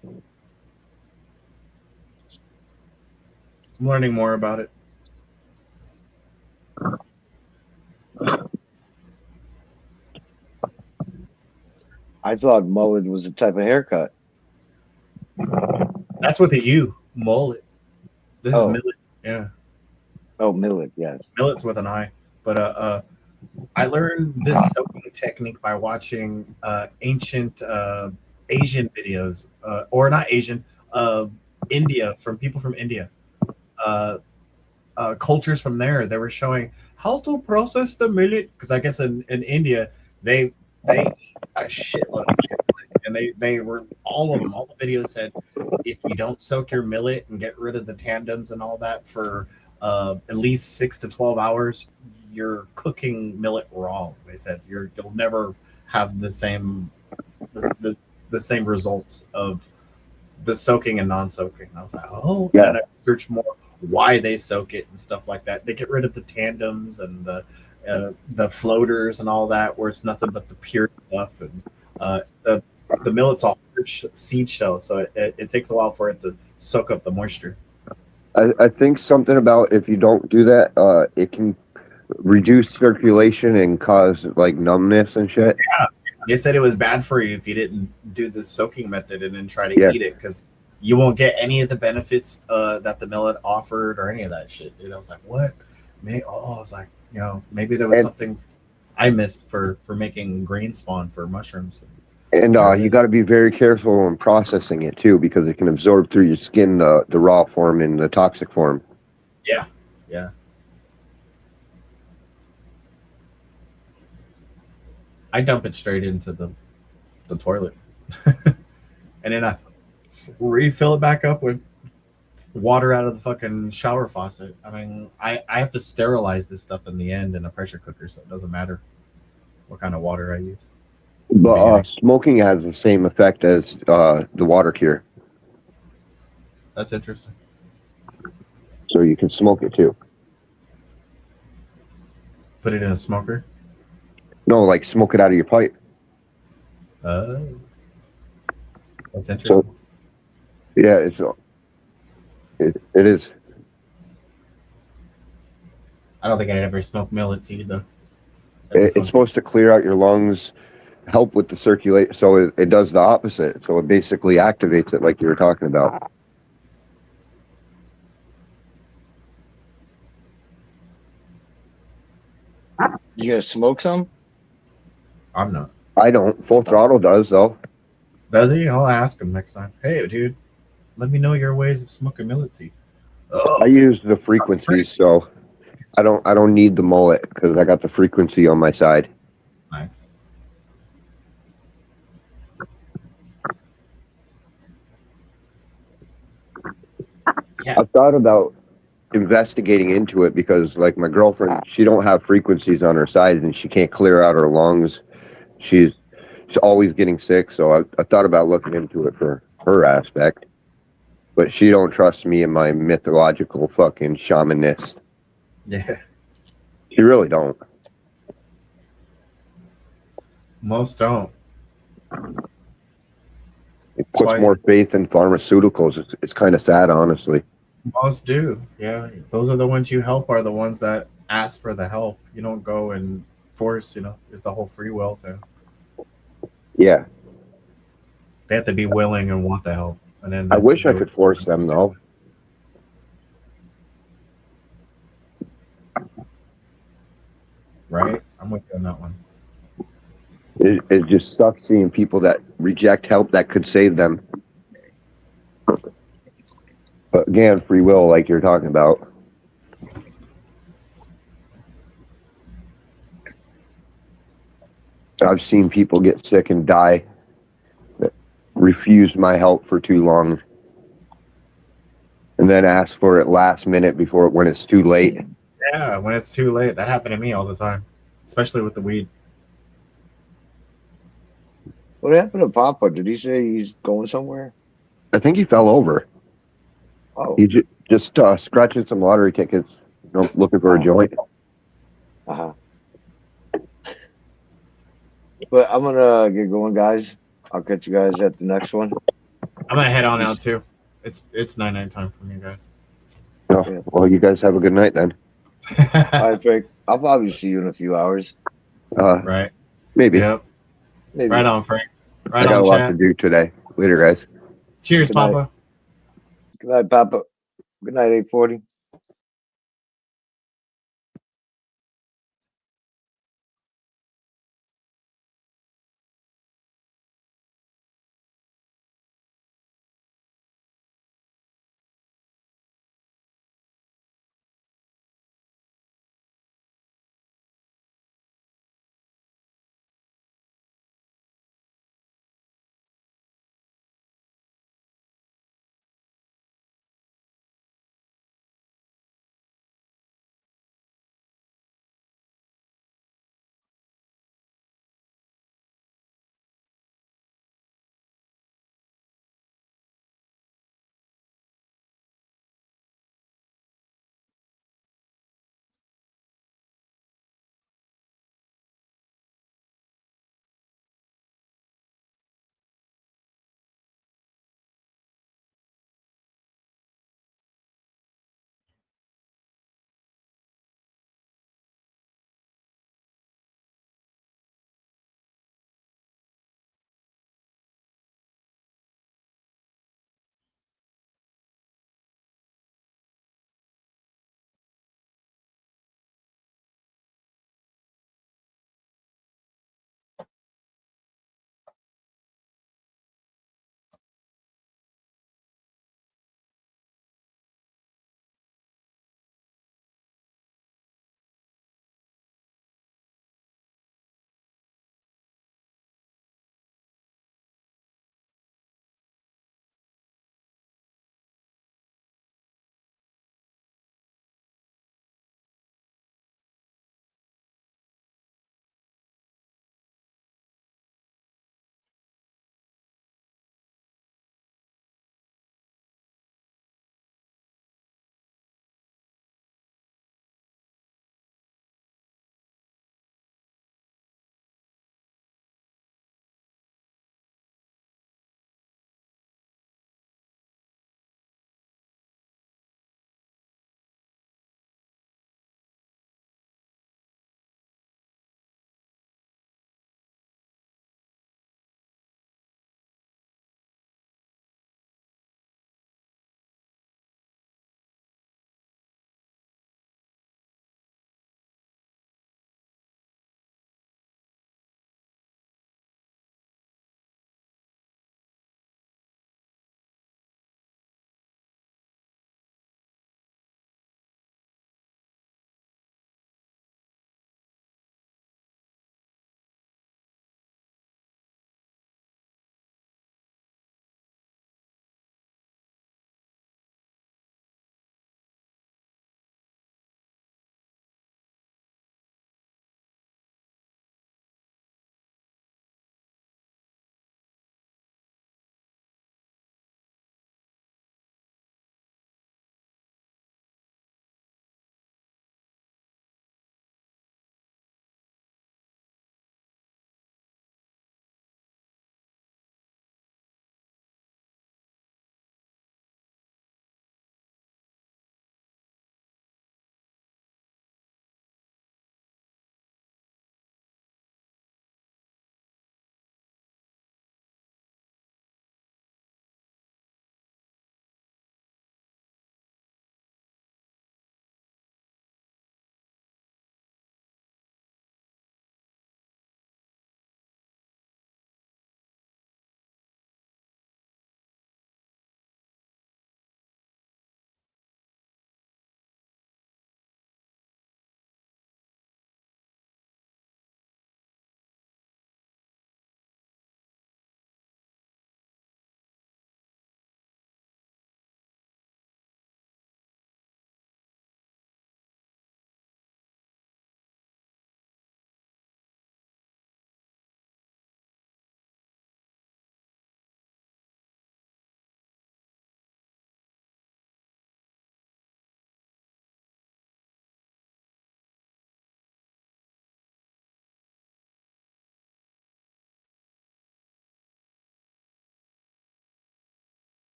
I'm learning more about it. I thought mullet was a type of haircut. That's with a U, mullet. This is millet. Yeah. Oh, millet, yes. Millet's with an I. But I learned this soaking technique by watching ancient Asian videos, or not Asian, India, from people from India. Cultures from there, they were showing how to process the millet, because I guess in India they eat a shitload of millet, and they were all the videos said if you don't soak your millet and get rid of the tandems and all that for at least 6 to 12 hours, you're cooking millet raw. They said you'll never have the same results of the soaking and non-soaking. And I was like, oh yeah. And I searched more why they soak it and stuff like that. They get rid of the tandems and the floaters and all that, where it's nothing but the pure stuff. And the millet's all seed shell, so it takes a while for it to soak up the moisture. I think something about if you don't do that, it can reduce circulation and cause like numbness and shit. Yeah. They said it was bad for you if you didn't do the soaking method and then try to eat it, because you won't get any of the benefits that the millet offered or any of that shit. Dude, I was like, what? I was like, maybe there was something I missed for making grain spawn for mushrooms. And you got to be very careful when processing it too, because it can absorb through your skin the raw form and the toxic form. Yeah, Yeah. I dump it straight into the toilet. And then I refill it back up with water out of the fucking shower faucet. I mean, I have to sterilize this stuff in the end in a pressure cooker, so it doesn't matter what kind of water I use. But smoking has the same effect as the water cure, That's interesting. so you can smoke it too. Put it in a smoker. No, like smoke it out of your pipe. That's interesting. So yeah, it is. I don't think I'd ever smoke millet seed though. It's supposed to clear out your lungs, help with the circulation. So it does the opposite. So it basically activates it, like you were talking about. You gonna smoke some? I'm not. I don't. Full Throttle does though. Does he? I'll ask him next time. Hey, dude, let me know your ways of smoking millet seed. I use the frequency, so I don't need the mullet because I got the frequency on my side. Nice. Yeah. I've thought about investigating into it because, like, my girlfriend, she don't have frequencies on her side and she can't clear out her lungs. She's always getting sick, so I thought about looking into it for her aspect. But she don't trust me and my mythological fucking shamanist. Yeah. She really don't. Most don't. It puts why- more faith in pharmaceuticals. It's kind of sad, honestly. Most do. Yeah. Those are the ones you help are the ones that ask for the help. You don't go and force, it's the whole free will thing. Yeah. They have to be willing and want the help. And then I wish I could force them, though. Right? I'm with you on that one. It just sucks seeing people that reject help that could save them. But again, free will, like you're talking about. I've seen people get sick and die that refused my help for too long and then ask for it last minute when it's too late. Yeah, when it's too late. That happened to me all the time, especially with the weed. What happened to Papa? Did he say he's going somewhere? I think he fell over. Oh, He just scratching some lottery tickets, looking for a joint. uh-huh. But I'm gonna get going, guys. I'll catch you guys at the next one. I'm gonna head on out too. It's 9 time for me, guys. Oh, well, you guys have a good night then. All right, Frank. I'll probably see you in a few hours. Right. Maybe. Yep. Maybe. Right on, Frank. Right I got on, a lot chat. to do today. Later, guys. Cheers, Good night. Papa. Good night, Papa. Good night, 840.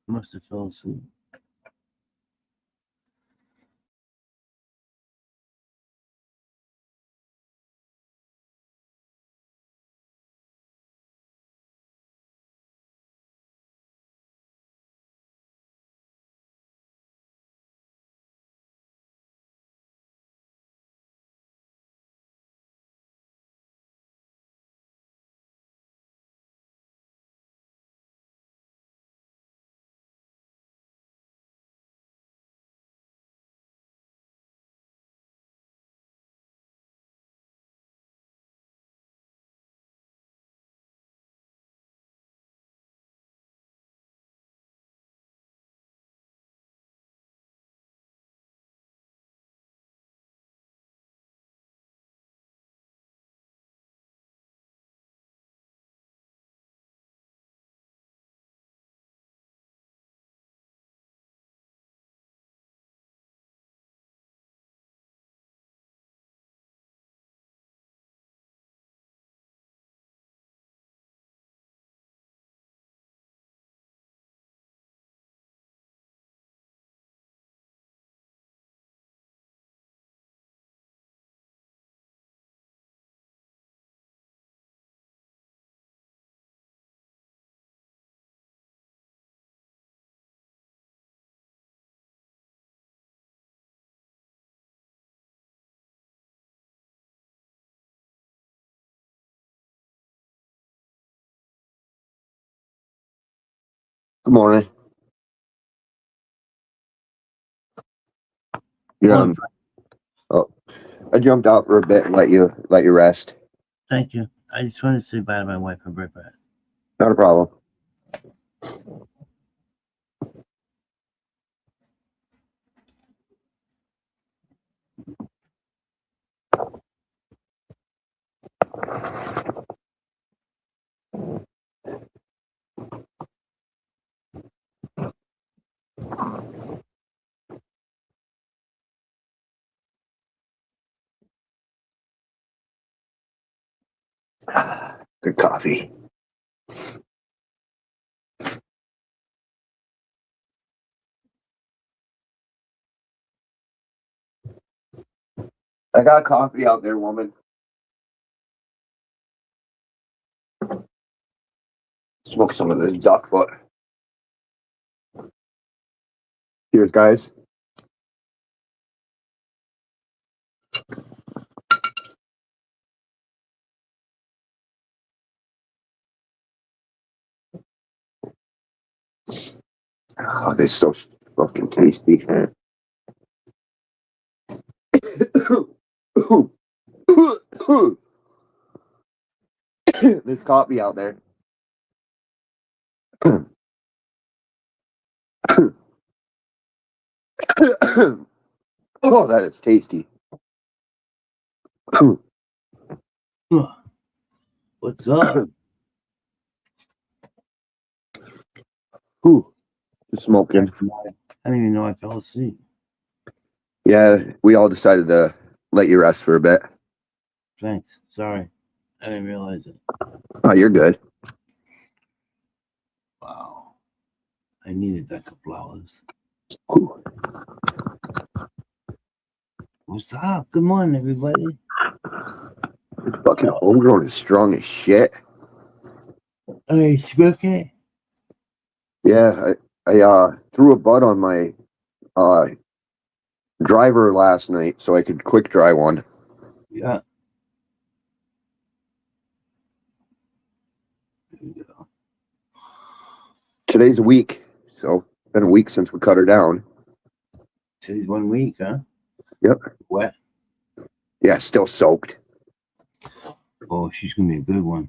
Must have fell asleep. Good morning. Yeah. Oh, I jumped out for a bit and let you rest. Thank you. I just wanted to say bye to my wife and right back. Not a problem. Good coffee. I got coffee out there, woman. Smoke some of this duck foot. Cheers, guys. Oh, they're so fucking tasty. There's coffee out there. Oh, that is tasty. What's up? Ooh, just smoking. I didn't even know I fell asleep. Yeah, we all decided to let you rest for a bit. Thanks. Sorry. I didn't realize it. Oh, you're good. Wow. I needed that couple hours. Ooh. What's up? Good morning, everybody. This fucking homegrown is strong as shit. Hey, okay? Yeah, I threw a bud on my driver last night so I could quick dry one. Yeah. Today's a week, so it's been a week since we cut her down. Today's 1 week, huh? Yep. Wet. Yeah, still soaked. Oh, she's gonna be a good one.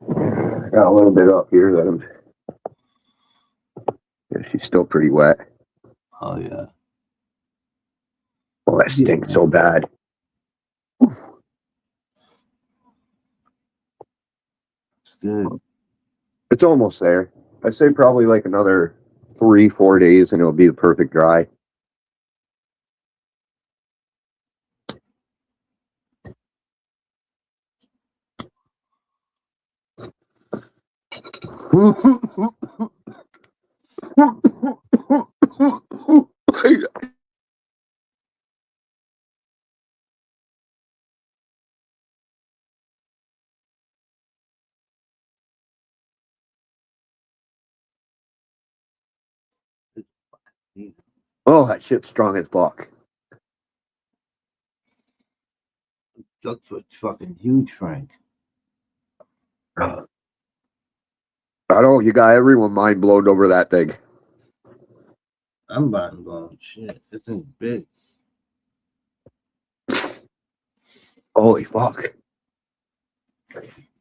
Got a little bit up here that I'm. Yeah, she's still pretty wet. Oh yeah. Oh, that stinks so bad. It's good. It's almost there. I'd say probably like another 3-4 days and it'll be the perfect dry. Oh, that shit's strong as fuck. That's what's fucking huge, Frank. I know you got everyone mind blown over that thing. I'm mind blown. Shit, this thing's big. Holy fuck.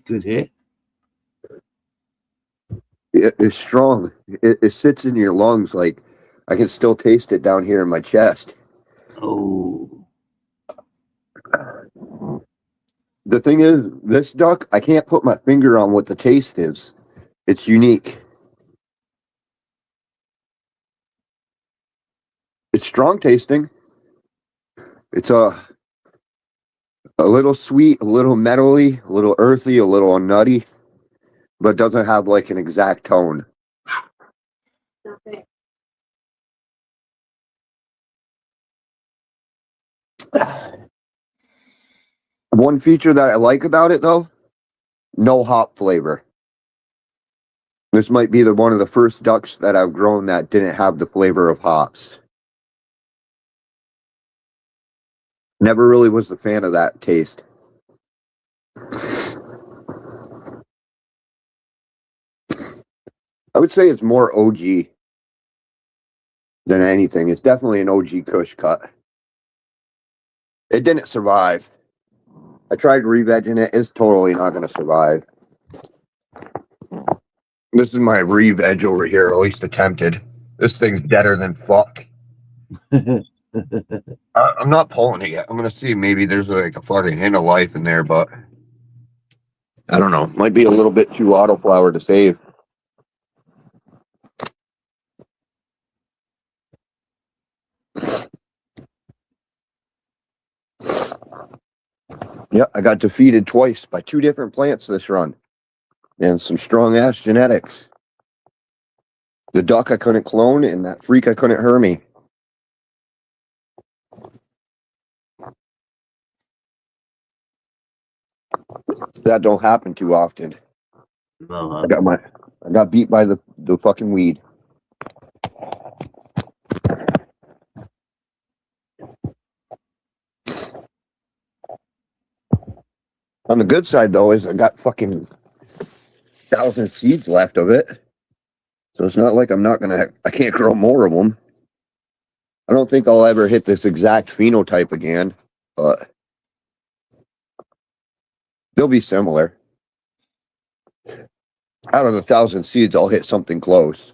Good hit. It's strong. It sits in your lungs. Like I can still taste it down here in my chest. Oh. The thing is, this duck, I can't put my finger on what the taste is. It's unique. It's strong tasting. It's a little sweet, a little metally, a little earthy, a little nutty, but doesn't have like an exact tone. One feature that I like about it though, no hop flavor. This might be one of the first ducks that I've grown that didn't have the flavor of hops. Never really was a fan of that taste. I would say it's more OG than anything. It's definitely an OG Kush cut. It didn't survive. I tried re-vegging it. It's totally not going to survive. This is my re-veg over here, at least attempted. This thing's deader than fuck. I'm not pulling it yet. I'm going to see. Maybe there's like a fucking hint of life in there, but I don't know. Might be a little bit too autoflower to save. Yeah, I got defeated twice by 2 different plants this run. And some strong ass genetics. The duck I couldn't clone and that freak I couldn't Hermie. That don't happen too often. No, I got beat by the fucking weed. On the good side though is I got fucking 1,000 seeds left of it. So it's not like I can't grow more of them. I don't think I'll ever hit this exact phenotype again, but they'll be similar. Out of the 1,000 seeds, I'll hit something close.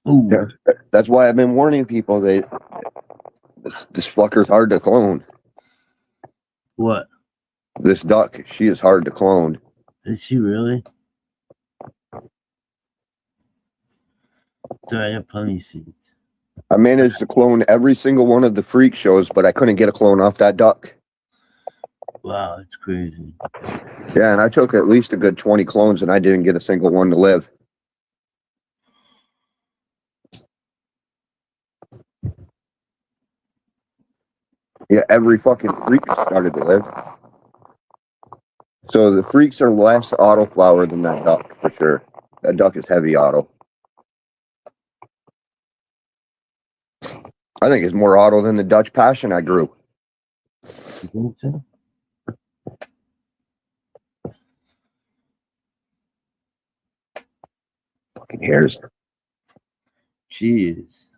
Ooh. Yeah, that's why I've been warning people this fucker's hard to clone. What? This duck, she is hard to clone. Is she really? So I have plenty of seeds. I managed to clone every single one of the freak shows, but I couldn't get a clone off that duck. Wow, it's crazy. Yeah, and I took at least a good 20 clones, and I didn't get a single one to live. Yeah, every fucking freak started to live. So the freaks are less autoflower than that duck, for sure. That duck is heavy auto. I think it's more auto than the Dutch Passion I grew. You think so? Fucking hairs. She is.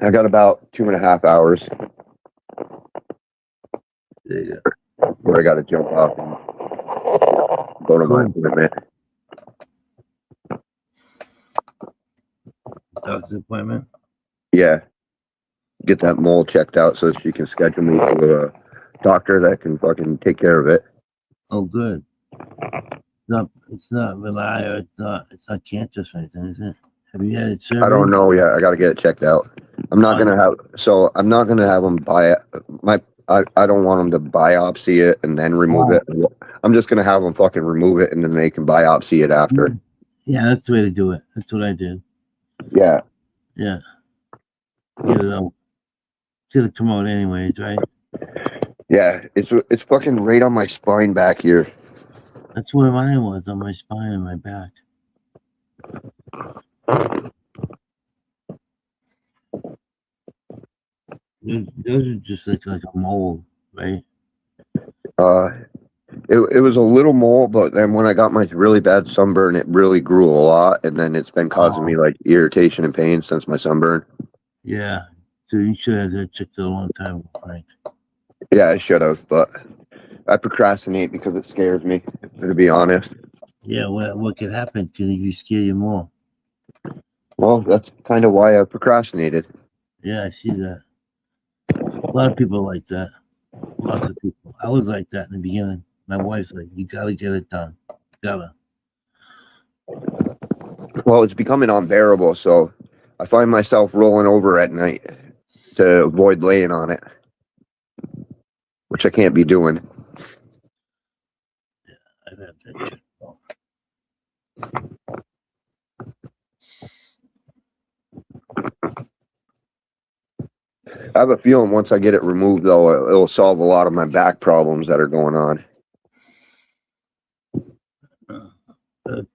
I got about 2.5 hours. There you go. Where I got to jump off and go to my Cool. appointment. Doctor's appointment. Yeah, get that mole checked out so she can schedule me to a doctor that can fucking take care of it. Oh, good. It's not Velia. It's not cancerous or anything, is it? Have you had it surveyed? I don't know yet. I got to get it checked out. I'm not gonna have them buy it. I don't want them to biopsy it and then remove it. I'm just gonna have them fucking remove it and then they can biopsy it after. Yeah, that's the way to do it. That's what I did. Yeah. Yeah. Get it out. Get it come out anyways, right? Yeah, it's fucking right on my spine back here. That's where mine was, on my spine and my back. Those are just like a mole, right? It was a little mole, but then when I got my really bad sunburn, it really grew a lot, and then it's been causing me like irritation and pain since my sunburn. Yeah. So you should have that checked out a long time ago, Frank. Yeah, I should have, but I procrastinate because it scares me, to be honest. Yeah, what could happen? Could you scare you more? Well, that's kind of why I procrastinated. Yeah, I see that. A lot of people like that. Lots of people. I was like that in the beginning. My wife's like, you gotta get it done. Gotta. Well, it's becoming unbearable, so I find myself rolling over at night to avoid laying on it, which I can't be doing. I've had that checked out. I have a feeling once I get it removed, though, it'll solve a lot of my back problems that are going on.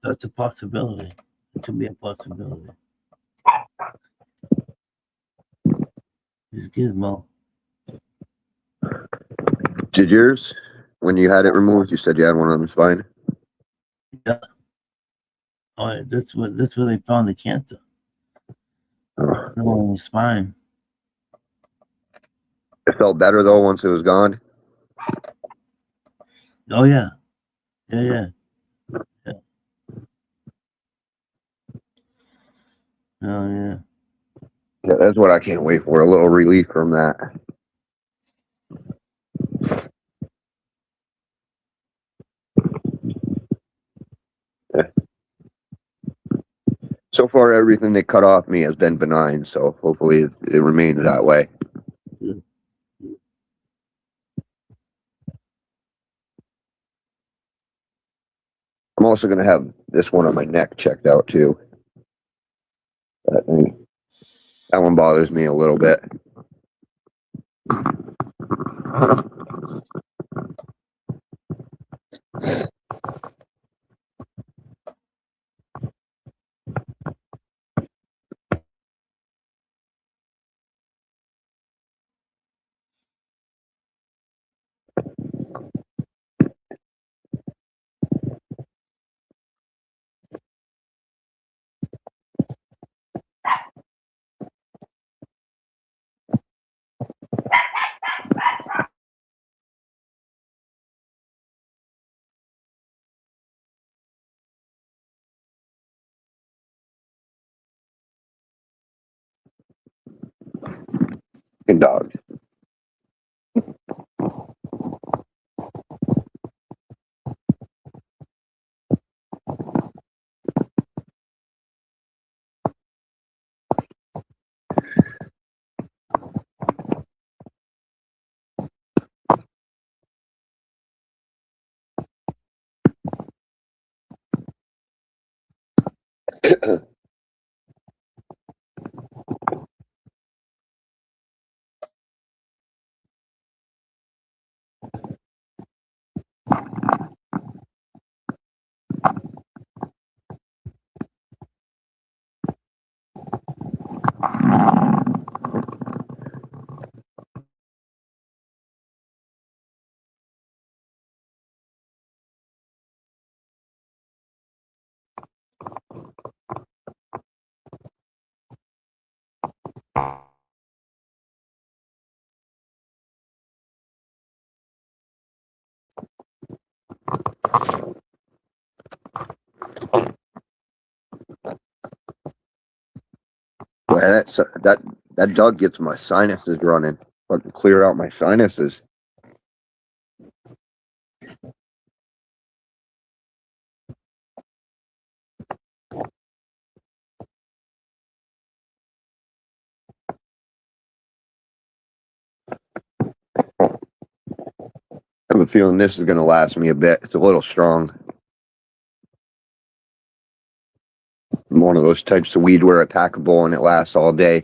That's a possibility. It could be a possibility. It's Gizmo. Did yours, when you had it removed, you said you had one on the spine? Yeah. Oh, that's where they found the cancer. Oh. No, on the spine. It felt better, though, once it was gone? Oh, yeah. Yeah. Oh, yeah. Yeah, that's what I can't wait for, a little relief from that. Yeah. So far, everything they cut off me has been benign, so hopefully it remains that way. I'm also going to have this one on my neck checked out, too. That one bothers me a little bit. Fucking dog. Man, that dog gets my sinuses running. Fucking clear out my sinuses. I have a feeling this is going to last me a bit. It's a little strong. I'm one of those types of weed where I pack a bowl and it lasts all day.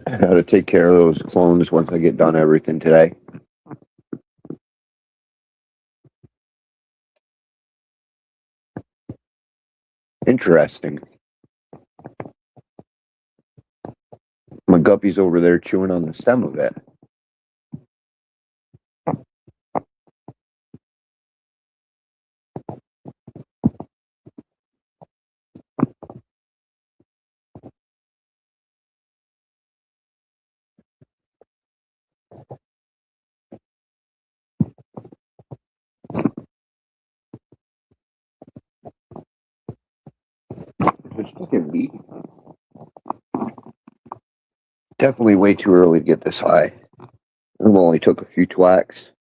I got to take care of those clones once I get done everything today. Interesting. My guppy's over there chewing on the stem of it. It's fucking meat. Definitely way too early to get this high. I've only took a few twacks.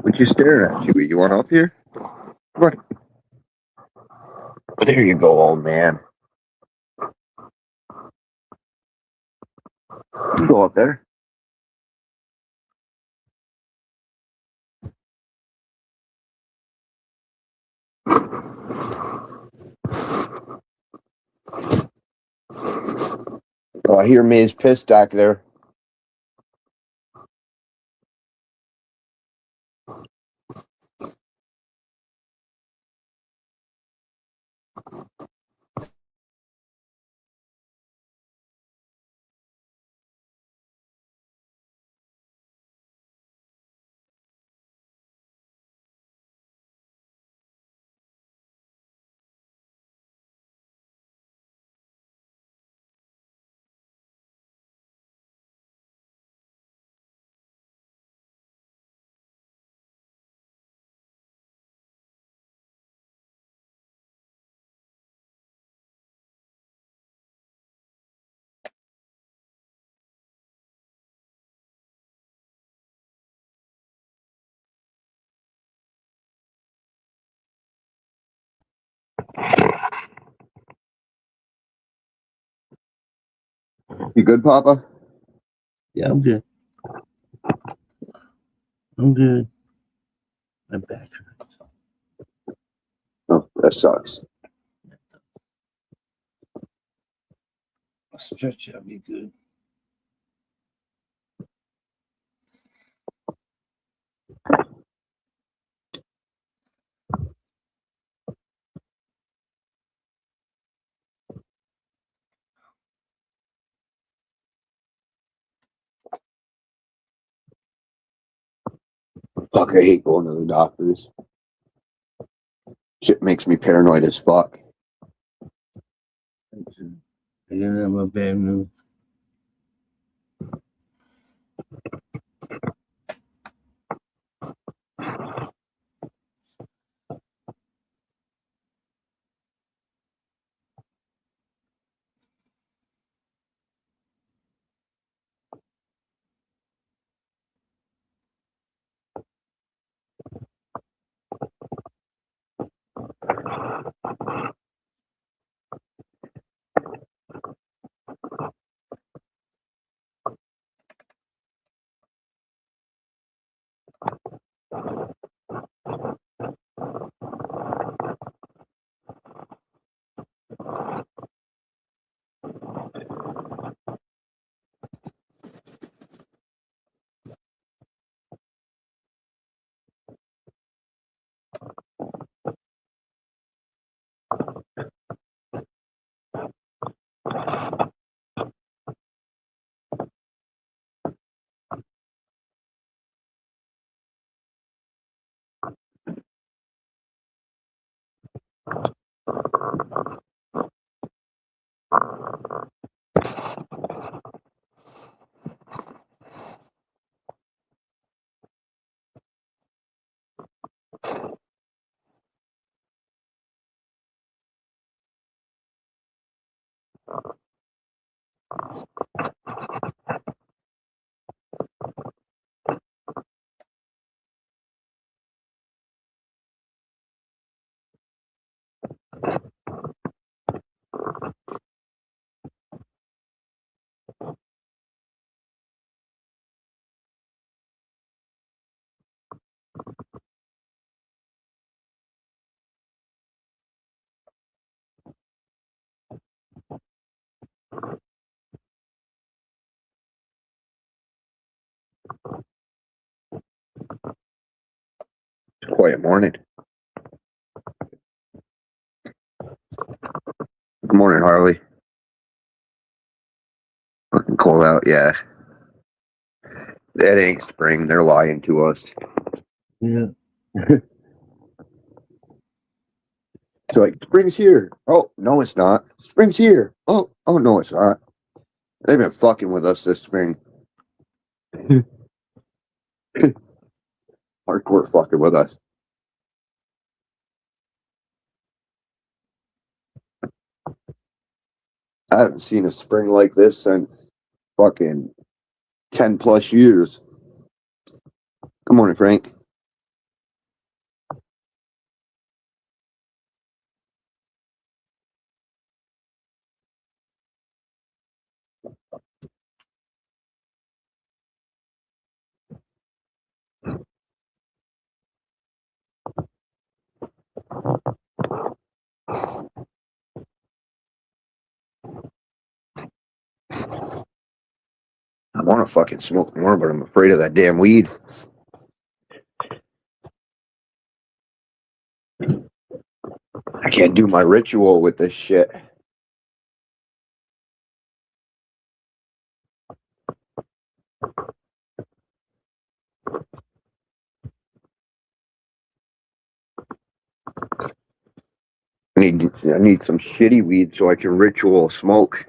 What you staring at, Chewy? You want up here? Come on. There you go, old man. You go up there. Oh, I hear May's pissed back there. You good, Papa? Yeah, I'm good. I'm good. My back hurts. Oh, that sucks. I'll stretch. I'll be good. Fuck, I hate going to the doctors. Shit makes me paranoid as fuck. I didn't have my bad news. quiet morning. Good morning, Harley. Fucking cold out, yeah. That ain't spring. They're lying to us. Yeah. It's like, spring's here. Oh, no, it's not. Spring's here. Oh, no, it's not. They've been fucking with us this spring. Hardcore fucking with us. I haven't seen a spring like this since fucking 10 plus years. Good morning, Frank. I want to fucking smoke more, but I'm afraid of that damn weed. I can't do my ritual with this shit. I need some shitty weed so I can ritual smoke.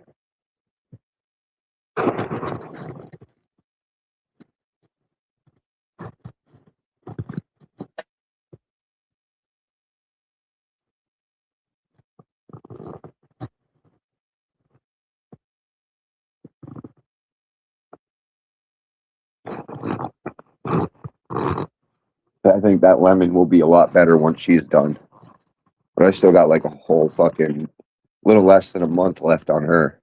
I think that lemon will be a lot better once she's done. But I still got like a whole fucking little less than a month left on her.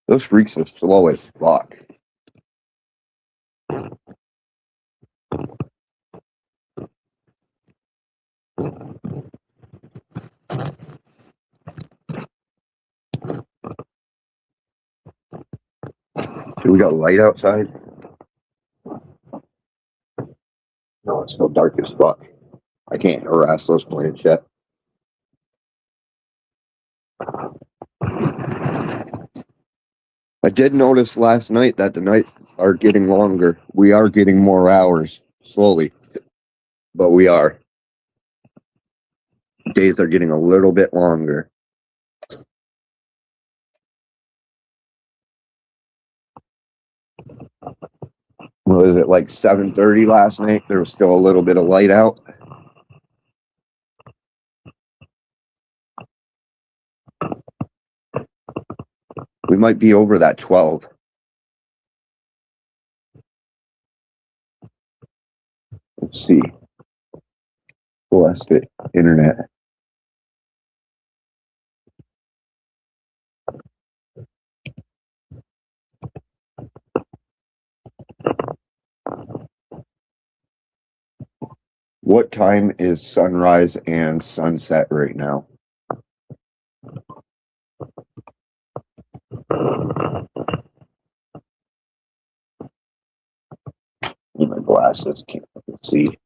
Those freaks are slow as fuck. Do we got light outside? No, it's still dark as fuck. I can't harass those plants yet. I did notice last night that the nights are getting longer. We are getting more hours, slowly. But we are. Days are getting a little bit longer. Was it like 7:30 last night? There was still a little bit of light out. We might be over that 12. Let's see. Bless it, internet. What time is sunrise and sunset right now? Need my glasses, can't see.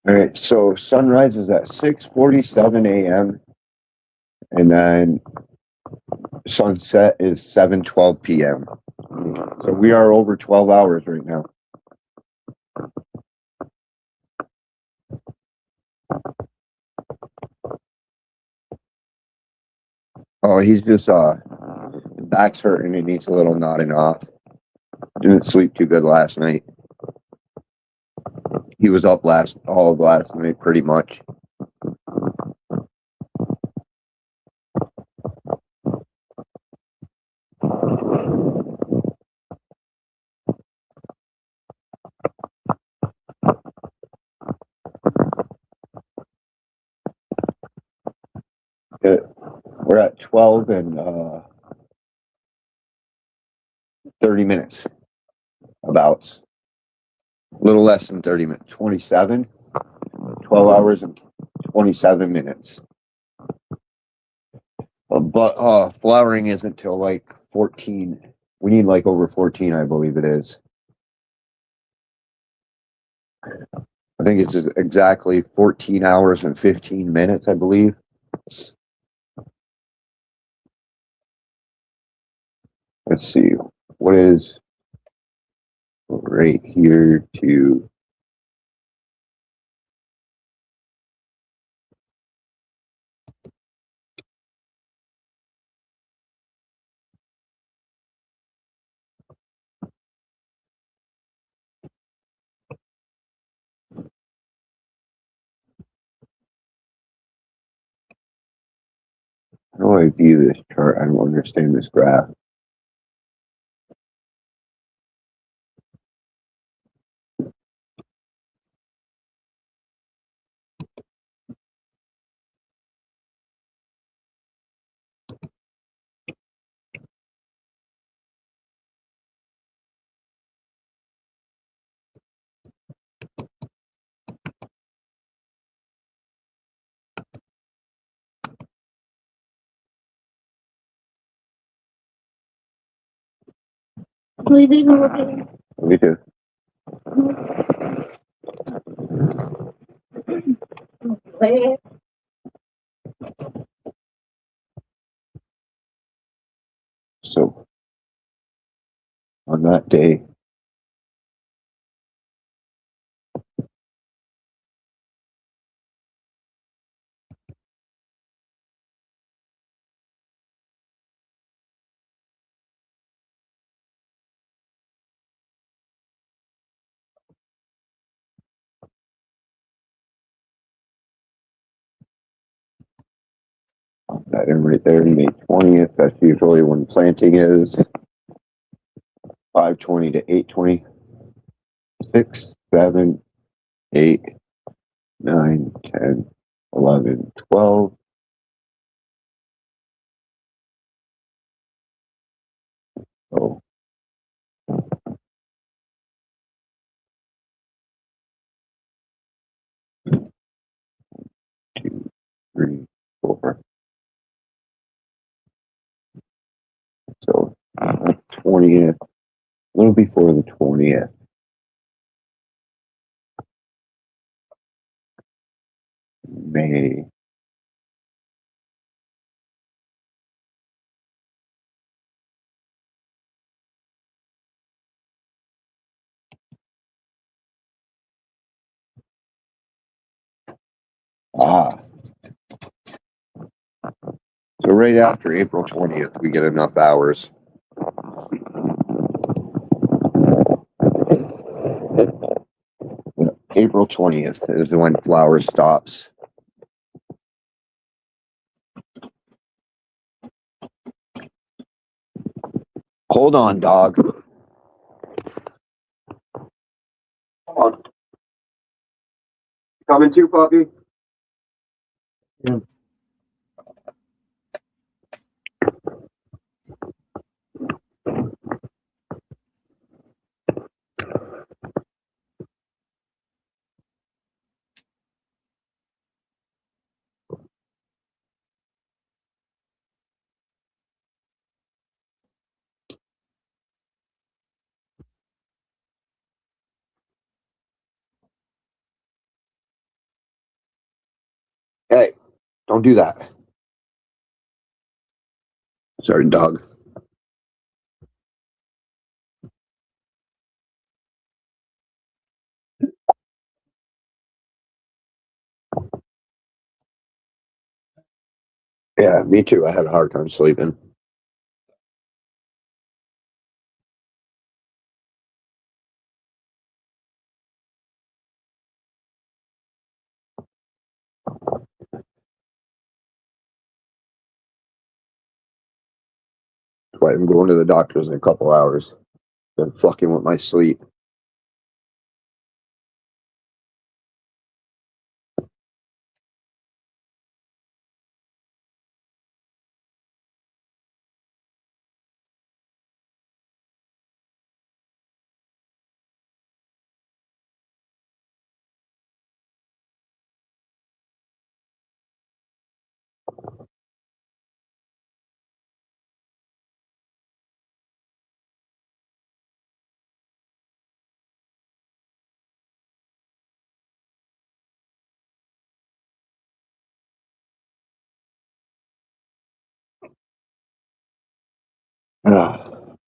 All right, so sunrise is at 6:47 a.m. and then sunset is 7:12 p.m. So we are over 12 hours right now. Oh, he's just back's hurting and needs a little nodding off. Didn't sleep too good last night. He was up all of last night pretty much. We're at 12 and 30 minutes. About a little less than 30 minutes. 27. 12 hours and 27 minutes. But flowering isn't till like 14. We need like over 14, I believe it is. I think it's exactly 14 hours and 15 minutes, I believe. Let's see. What is right here to how do I view this chart? I don't understand this graph. Me too. So on that day, that in right there, May 20th, that's usually when planting is 5:20 to 8:20. 6, 7, 8, 9, 10, 11, 12. So 2, 3, 4. So 20th, a little before the 20th. May. Ah. So right after April 20th, we get enough hours. April 20th is when flower stops. Hold on, dog. Come on. Coming too, puppy? Yeah. Hey, don't do that. Sorry, dog. Yeah, me too. I had a hard time sleeping. why I'm going to the doctor's in a couple hours. Been fucking with my sleep.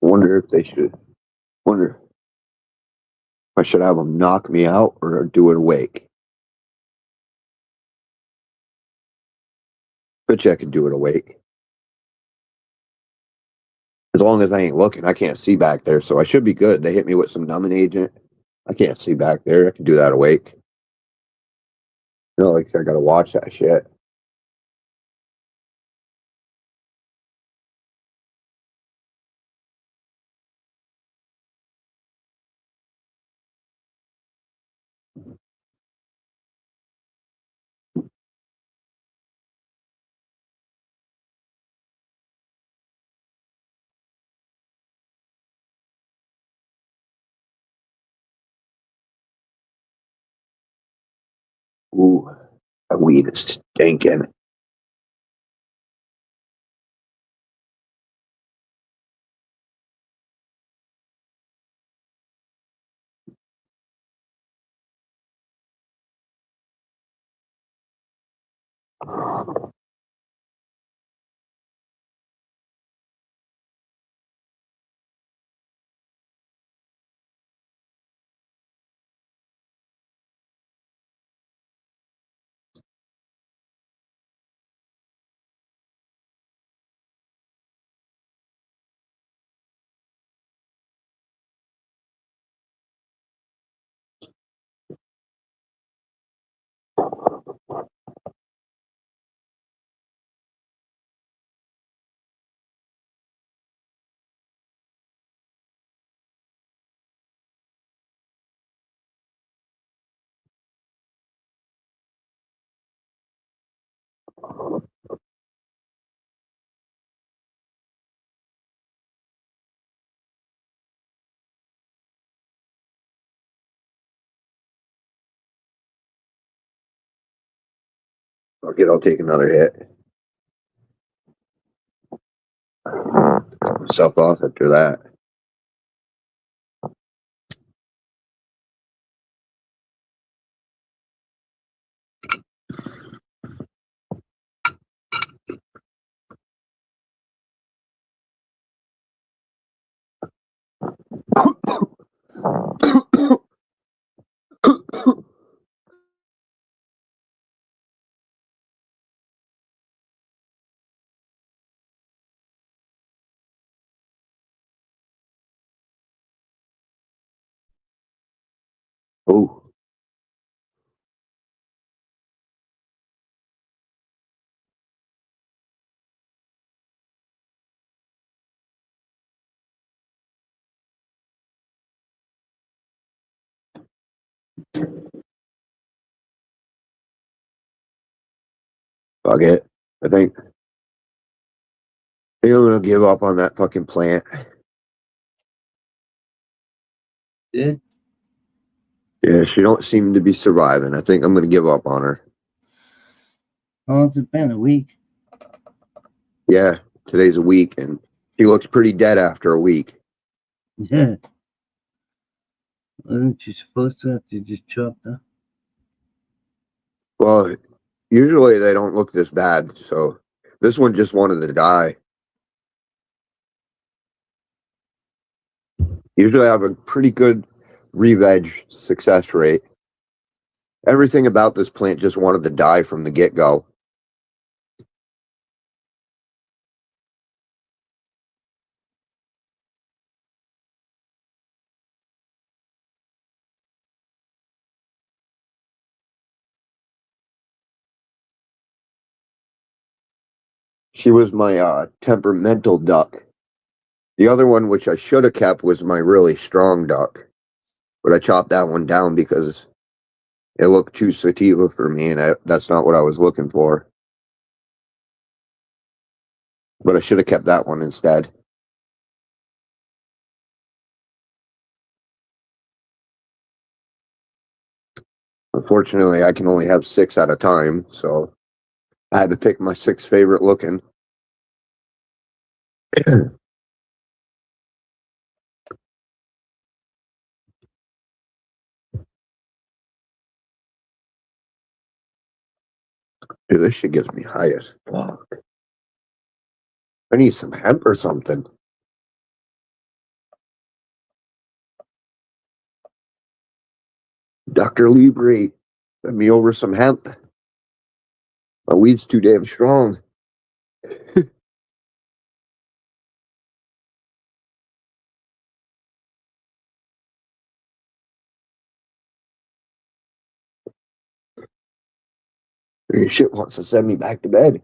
Wonder if they should. Wonder if I should have them knock me out or do it awake. Bet you I could do it awake. As long as I ain't looking, I can't see back there, so I should be good. They hit me with some numbing agent. I can't see back there. I can do that awake. You know, like I gotta watch that shit. Ooh, that weed is stinking. Okay, I'll take another hit. Myself off after that. Oh, fuck it. I think I'm gonna give up on that fucking plant. Did? Yeah, she don't seem to be surviving. I think I'm gonna give up on her. How long's it been? A week? Yeah, today's a week, and she looks pretty dead after a week. Yeah. Wasn't you supposed to have to just chop them? Well, usually they don't look this bad, so this one just wanted to die. Usually I have a pretty good re-veg success rate. Everything about this plant just wanted to die from the get-go. She was my temperamental duck. The other one, which I should have kept, was my really strong duck, but I chopped that one down because it looked too sativa for me, and that's not what I was looking for. But I should have kept that one instead. Unfortunately, I can only have 6 at a time, so I had to pick my 6 favorite looking. Dude, this shit gets me high as fuck. I need some hemp or something. Dr. Libre, send me over some hemp. My weed's too damn strong. Shit wants to send me back to bed.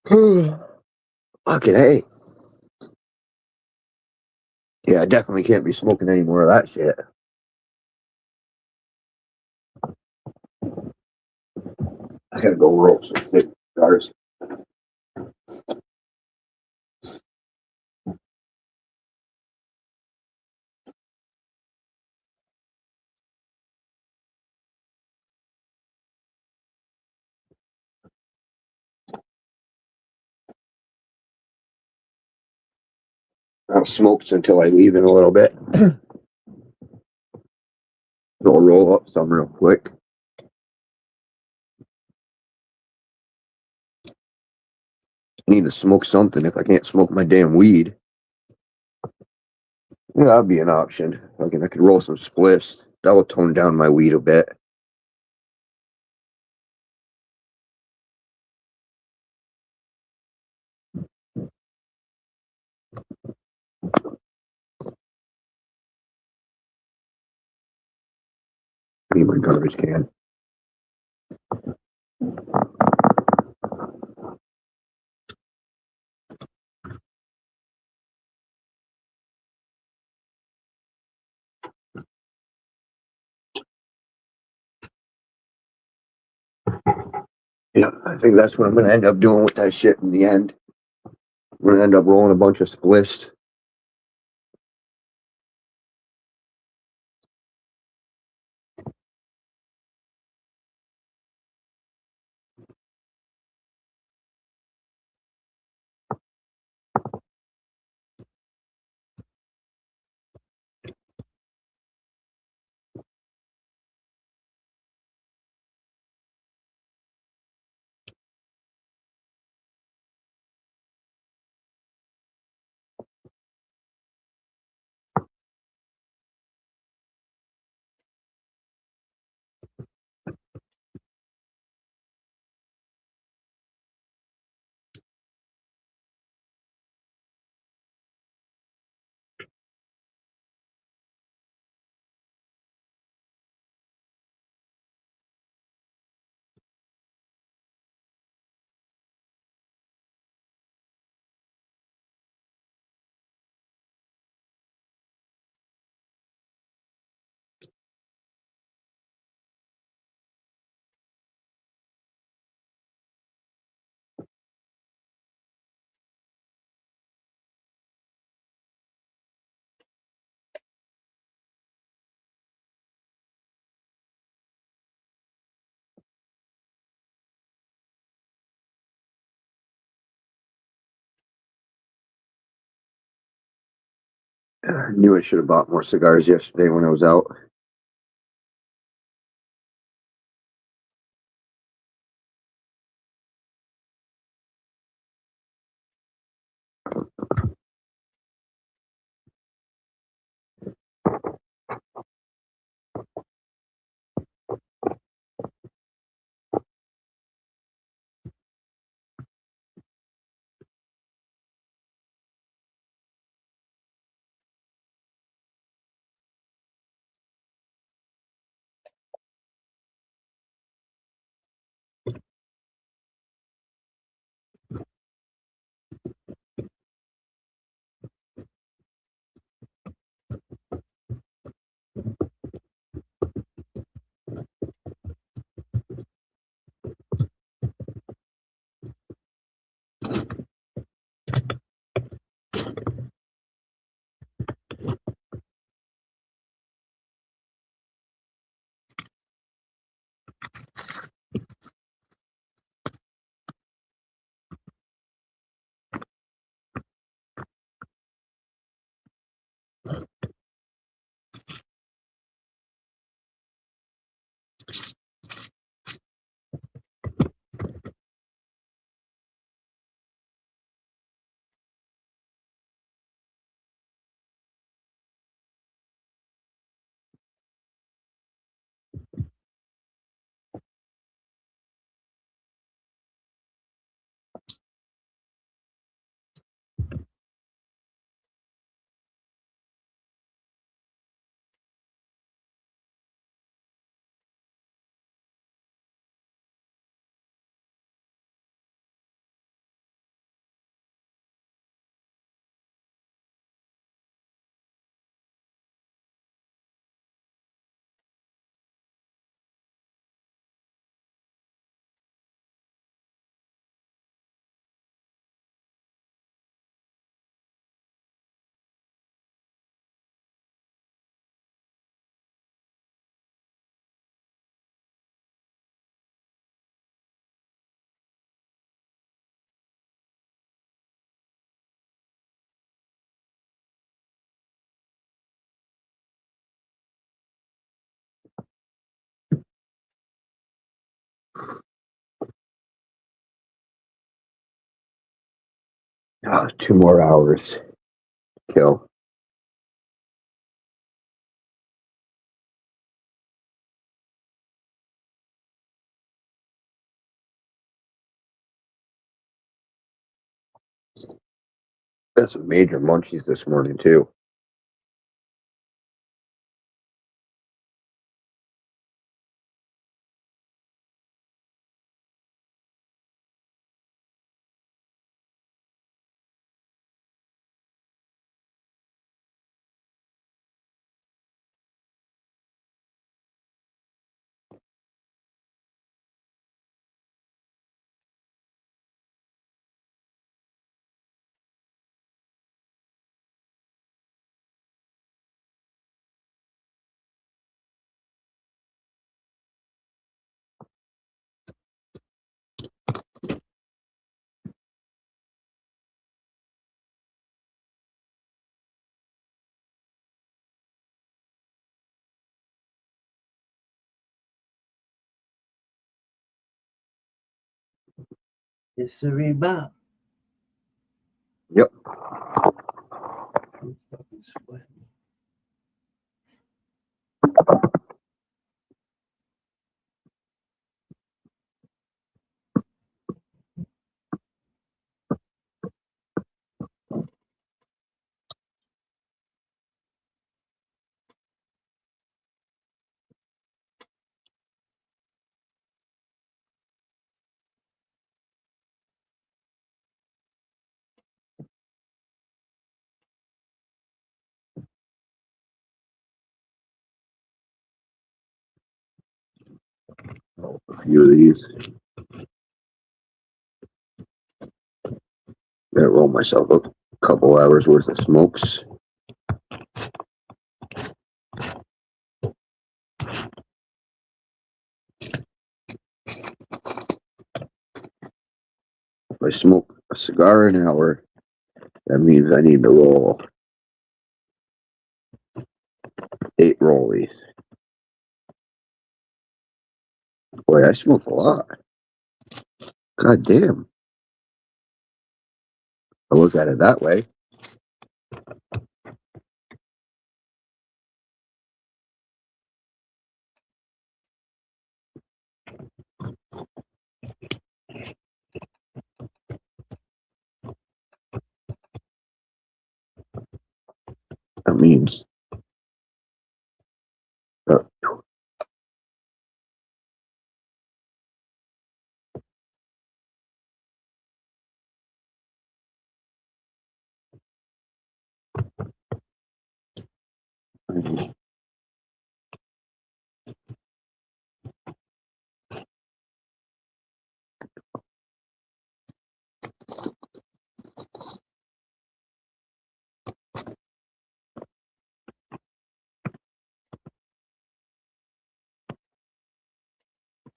Fucking hey. Yeah, I definitely can't be smoking any more of that shit. I gotta go roll some big cigars. I'll smoke until I leave in a little bit. I'll roll up some real quick. I need to smoke something if I can't smoke my damn weed. Yeah, that'd be an option. I could roll some spliffs. That will tone down my weed a bit. I need my garbage can. Yeah, I think that's what I'm gonna end up doing with that shit in the end. I'm gonna end up rolling a bunch of spliffs. I knew I should have bought more cigars yesterday when I was out. Ah, 2 more hours. Kill. Got some major munchies this morning too. It's a rebound. Yep. I'm fucking sweating. A few of these. Gonna roll myself a couple hours worth of smokes. If I smoke a cigar an hour, that means I need to roll 8 rollies. Boy, I smoke a lot. God damn. I look at it that way. That means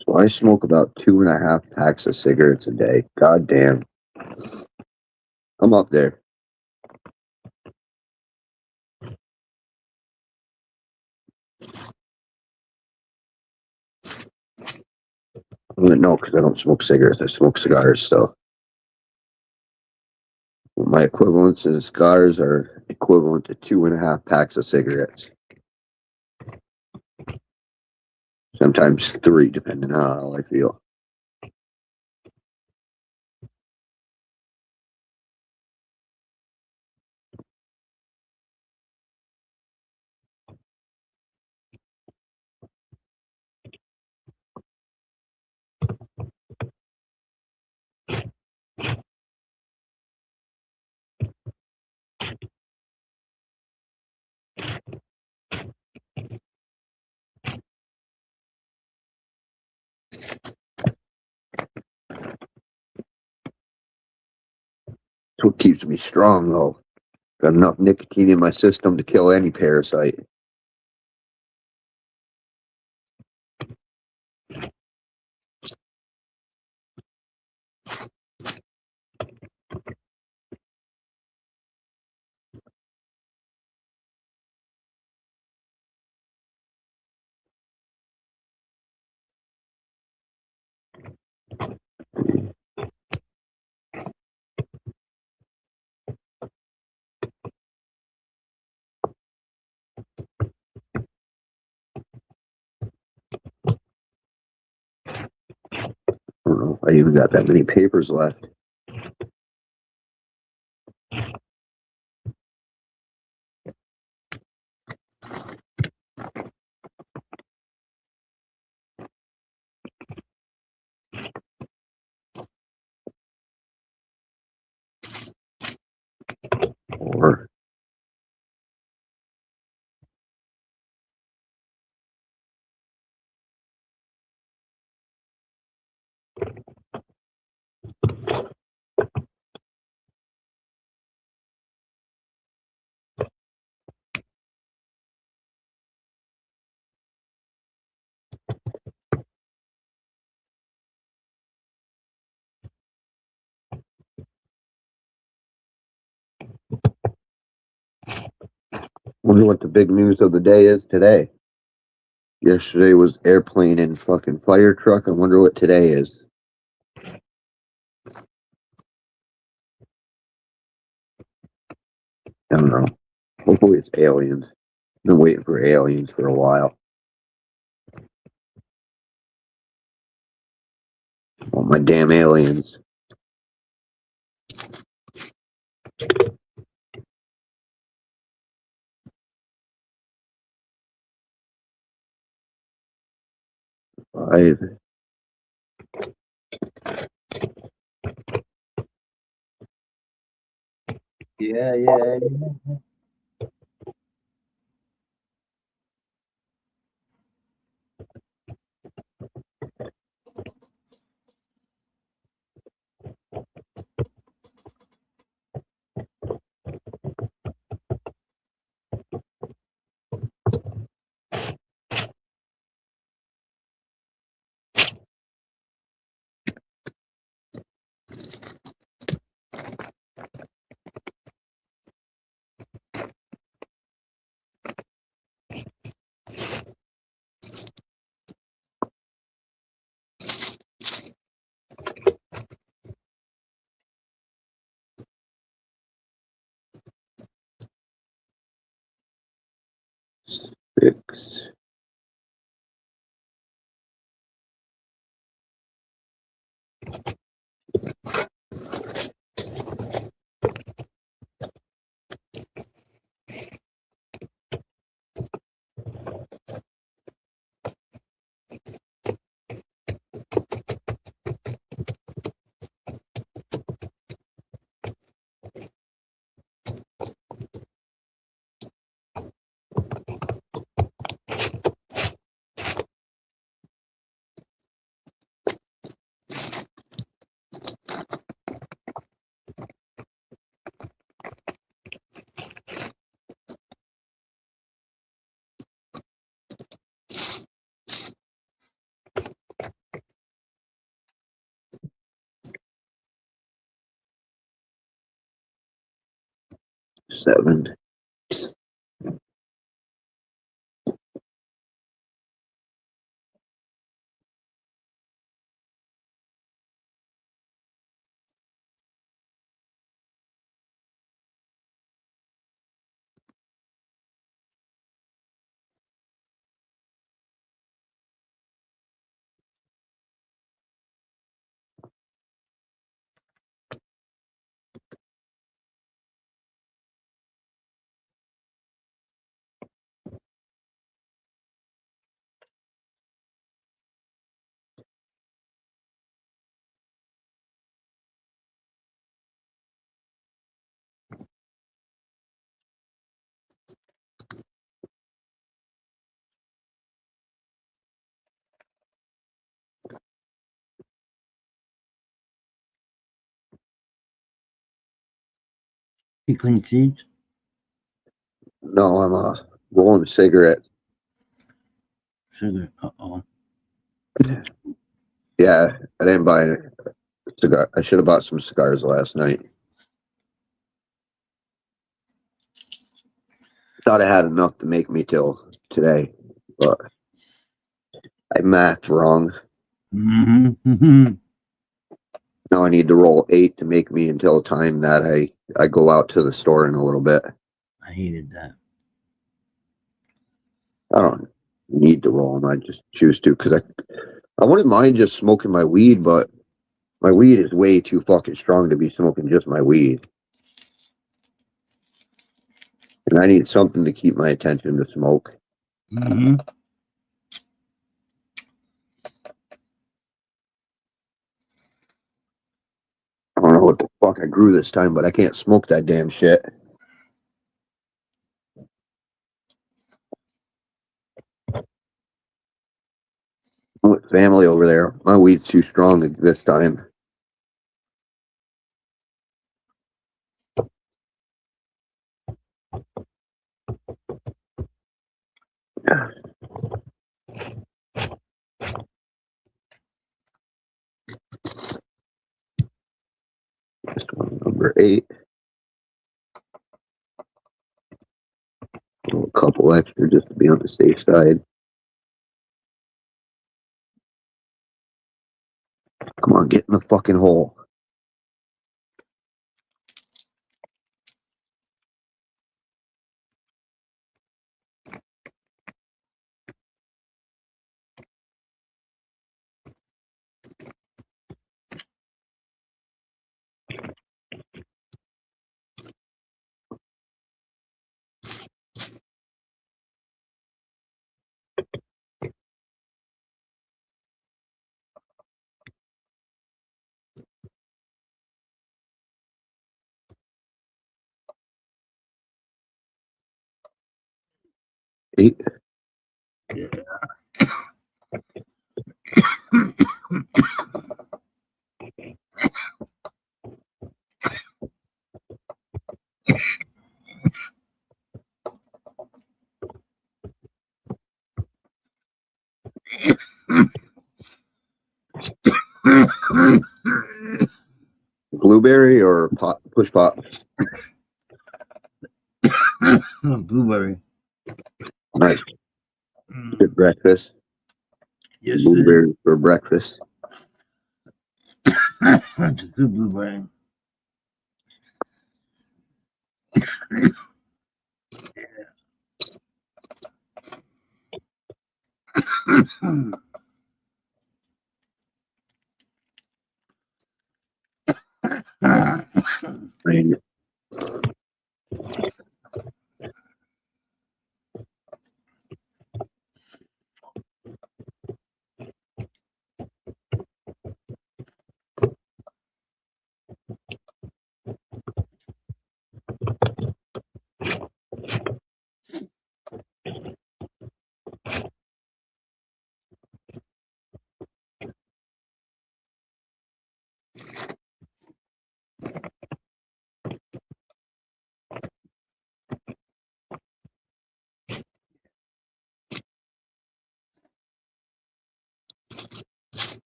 so I smoke about 2.5 packs of cigarettes a day. God damn. I'm up there. No, because I don't smoke cigarettes. I smoke cigars, so my equivalents in cigars are equivalent to 2.5 packs of cigarettes. Sometimes 3, depending on how I feel. That's what keeps me strong, though. Got enough nicotine in my system to kill any parasite. I don't know if I even got that many papers left. Or wonder what the big news of the day is today. Yesterday was airplane and fucking fire truck. I wonder what today is. I don't know. Hopefully it's aliens. Been waiting for aliens for a while. Oh, my damn aliens. Five. Yeah. 6. Seven. You couldn't see? No, I'm rolling a cigarette. Sugar. Uh-oh. Yeah, I didn't buy a cigar. I should have bought some cigars last night. Thought I had enough to make me till today, but I mathed wrong. Mm-hmm. Now I need to roll 8 to make me until time that I go out to the store in a little bit. I hated that. I don't need to roll them. I just choose to because I wouldn't mind just smoking my weed, but my weed is way too fucking strong to be smoking just my weed. And I need something to keep my attention to smoke. Mm-hmm. I don't know what the fuck I grew this time, but I can't smoke that damn shit. I'm with family over there. My weed's too strong this time. Yeah. Number 8. A couple extra just to be on the safe side. Come on, get in the fucking hole. Eight. Blueberry or push pop? Blueberry. Nice. Good breakfast. Yes, Blueberry for breakfast. That's a good blueberry. mean,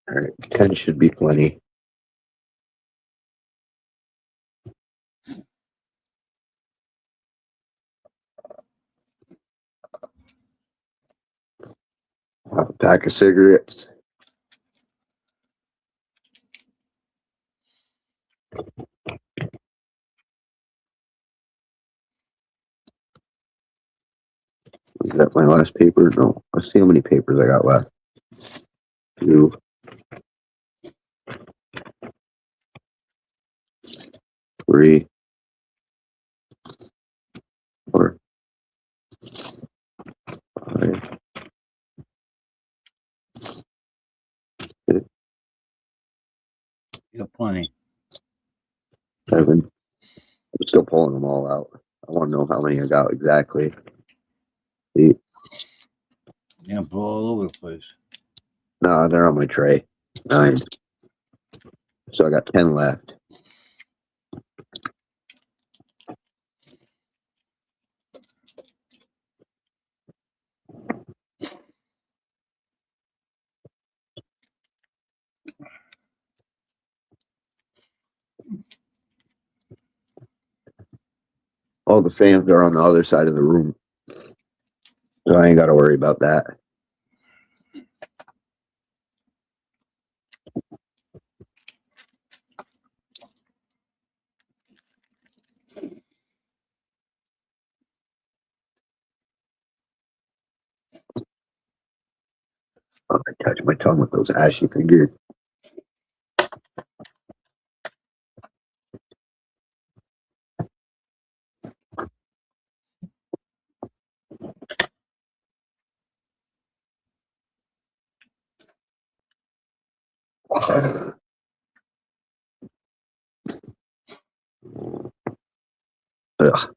all right, 10 should be plenty. Have a pack of cigarettes. Is that my last paper? No. Let's see how many papers I got left. 2, 3, 4, 5, 6, You got plenty. 7. I'm still pulling them all out. I want to know how many I got exactly. 8. Yeah, blow all over the place. No, they're on my tray. 9. So I got 10 left. All the fans are on the other side of the room. So I ain't got to worry about that. Oh, I touched my tongue with those ashy fingers. Ugh.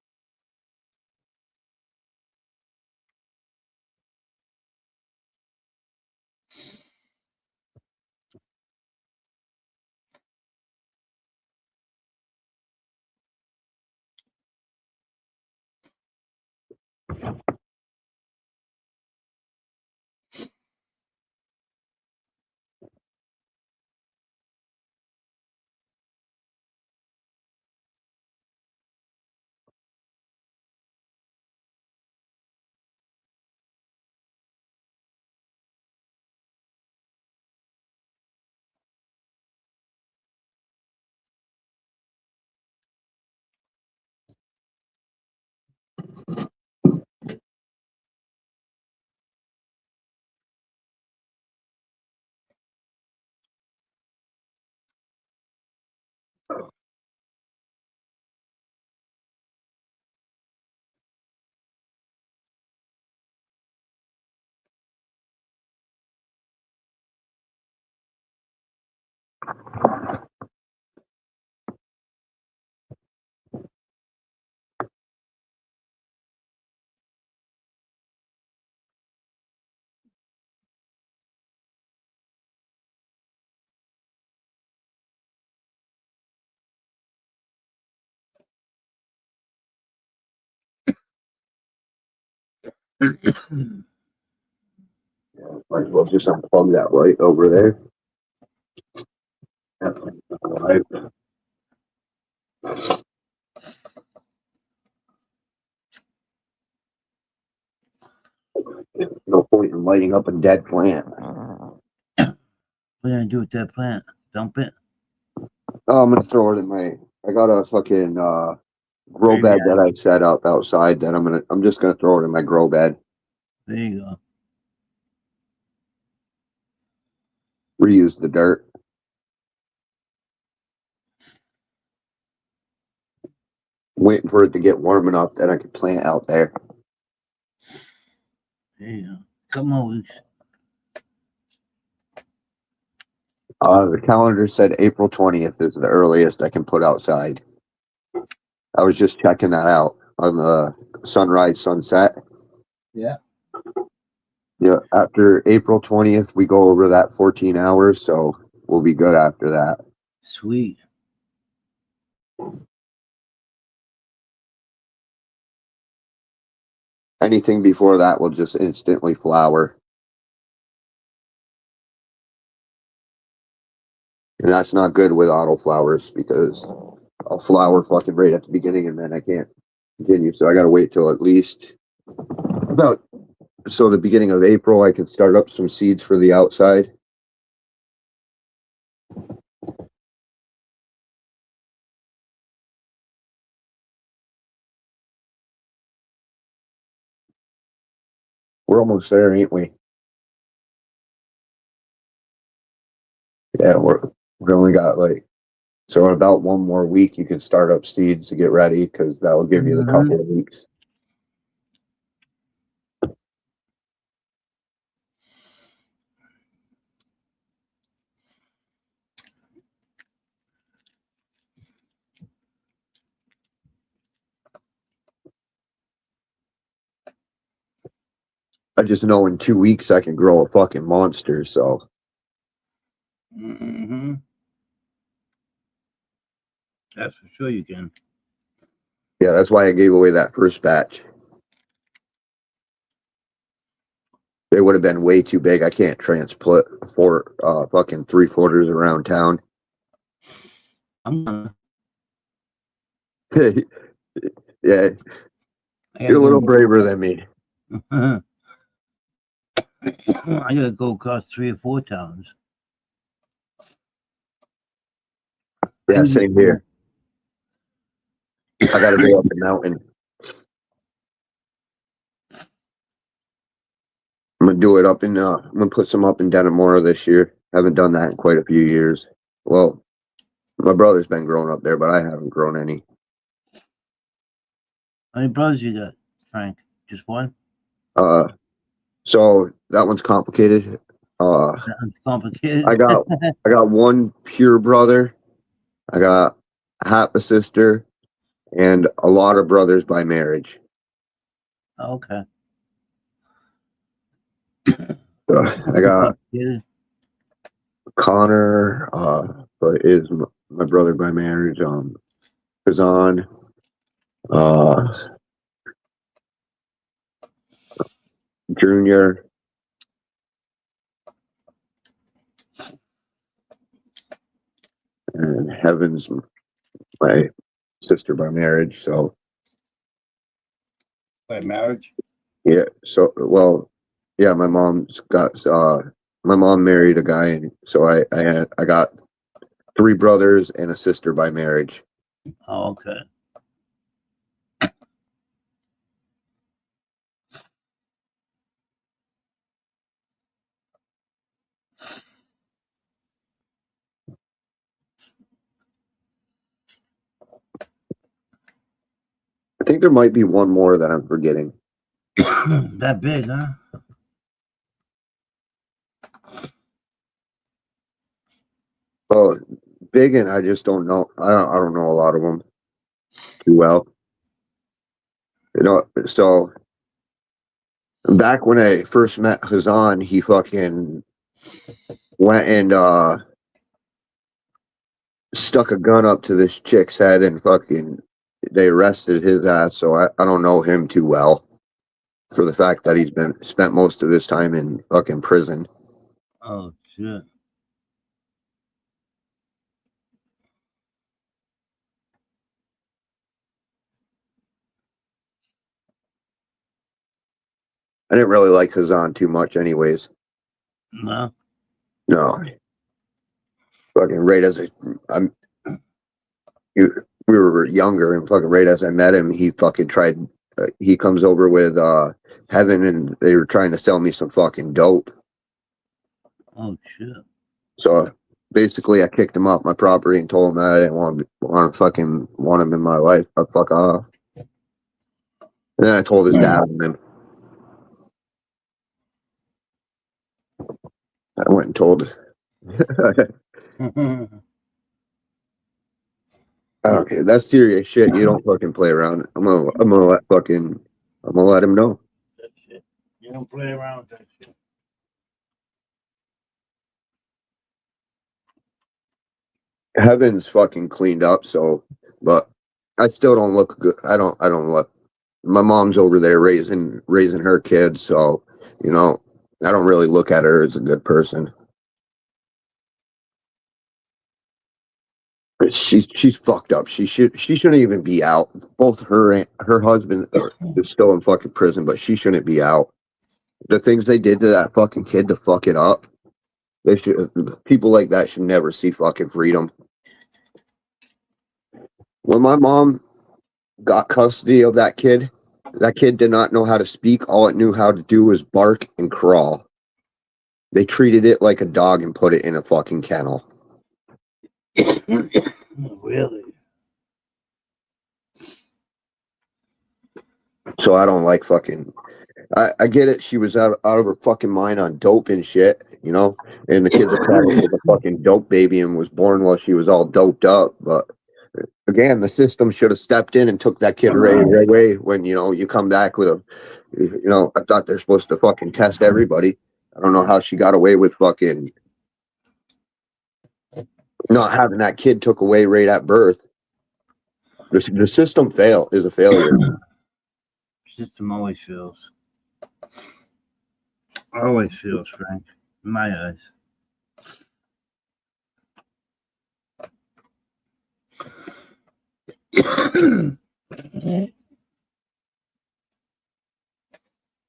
Might as well just unplug that light over there. Right. No point in lighting up a dead plant. What are you gonna do with that plant? Dump it? Oh, I'm gonna throw it in my. I got a fucking grow Maybe bed that I set up outside. That I'm just gonna throw it in my grow bed. There you go. reuse the dirt. Waiting for it to get warm enough that I could plant out there. Yeah. Couple more weeks. The calendar said April 20th is the earliest I can put outside. I was just checking that out on the sunrise, sunset. Yeah. Yeah, after April 20th, we go over that 14 hours, so we'll be good after that. Sweet. Anything before that will just instantly flower. And that's not good with auto flowers because I'll flower fucking right at the beginning and then I can't continue. So I got to wait till at least about, so the beginning of April, I can start up some seeds for the outside. We're almost there, ain't we? Yeah, we only got like, so in about one more week, you can start up seeds to get ready because that will give you the couple of weeks. I just know in 2 weeks I can grow a fucking monster, so. Mm-hmm. That's for sure you can. Yeah, that's why I gave away that first batch. They would have been way too big. I can't transplant for fucking 3/4 around town. I'm gonna. Yeah, you're a little braver than me. I gotta go across 3 or 4 towns. Yeah, same here. I gotta go up the mountain. I'm gonna do it up in I'm gonna put some up in Denimora this year. Haven't done that in quite a few years. Well, my brother's been growing up there, but I haven't grown any. How many brothers you got, Frank? Just one? So that one's complicated. That's complicated. I got one pure brother. I got half a sister and a lot of brothers by marriage. Okay. So I got Connor, but is my brother by marriage. Kazan, Junior, and Heaven's my sister by marriage. So By marriage? yeah. So well, yeah. My mom married a guy, and so I got 3 brothers and a sister by marriage. Oh, okay. I think there might be one more that I'm forgetting. That big, huh? Oh, big, and I just don't know. I don't know a lot of them too well. You know, so back when I first met Hazan, he fucking went and stuck a gun up to this chick's head and fucking they arrested his ass. So I don't know him too well for the fact that he's spent most of his time in fucking prison. Oh, shit. I didn't really like Hazan too much anyways. No. No. Fucking right as we were younger and fucking right as I met him, he fucking tried, he comes over with Heaven and they were trying to sell me some fucking dope. Oh, shit. So basically, I kicked him off my property and told him that I didn't want him in my life. I'd fuck off. And then I told his dad, and then I went and told. I don't care. That's serious shit. You don't fucking play around. I'm gonna let him know. That shit. You don't play around with that shit. Heaven's fucking cleaned up, so, but I still don't look good. I don't look. My mom's over there raising her kids, so you know, I don't really look at her as a good person. She's fucked up. She shouldn't even be out. Both her and her husband is still in fucking prison, but she shouldn't be out. The things they did to that fucking kid to fuck it up. People like that should never see fucking freedom. When my mom got custody of that kid did not know how to speak. All it knew how to do was bark and crawl. They treated it like a dog and put it in a fucking kennel. Really? So I don't like fucking. I get it. She was out of her fucking mind on dope and shit, you know. And the kid's probably a fucking dope baby and was born while she was all doped up. But again, the system should have stepped in and took that kid right away. When you come back with a, I thought they're supposed to fucking test everybody. I don't know how she got away with fucking not having that kid took away right at birth. The system is a failure. System always fails. Always fails, Frank. In my eyes.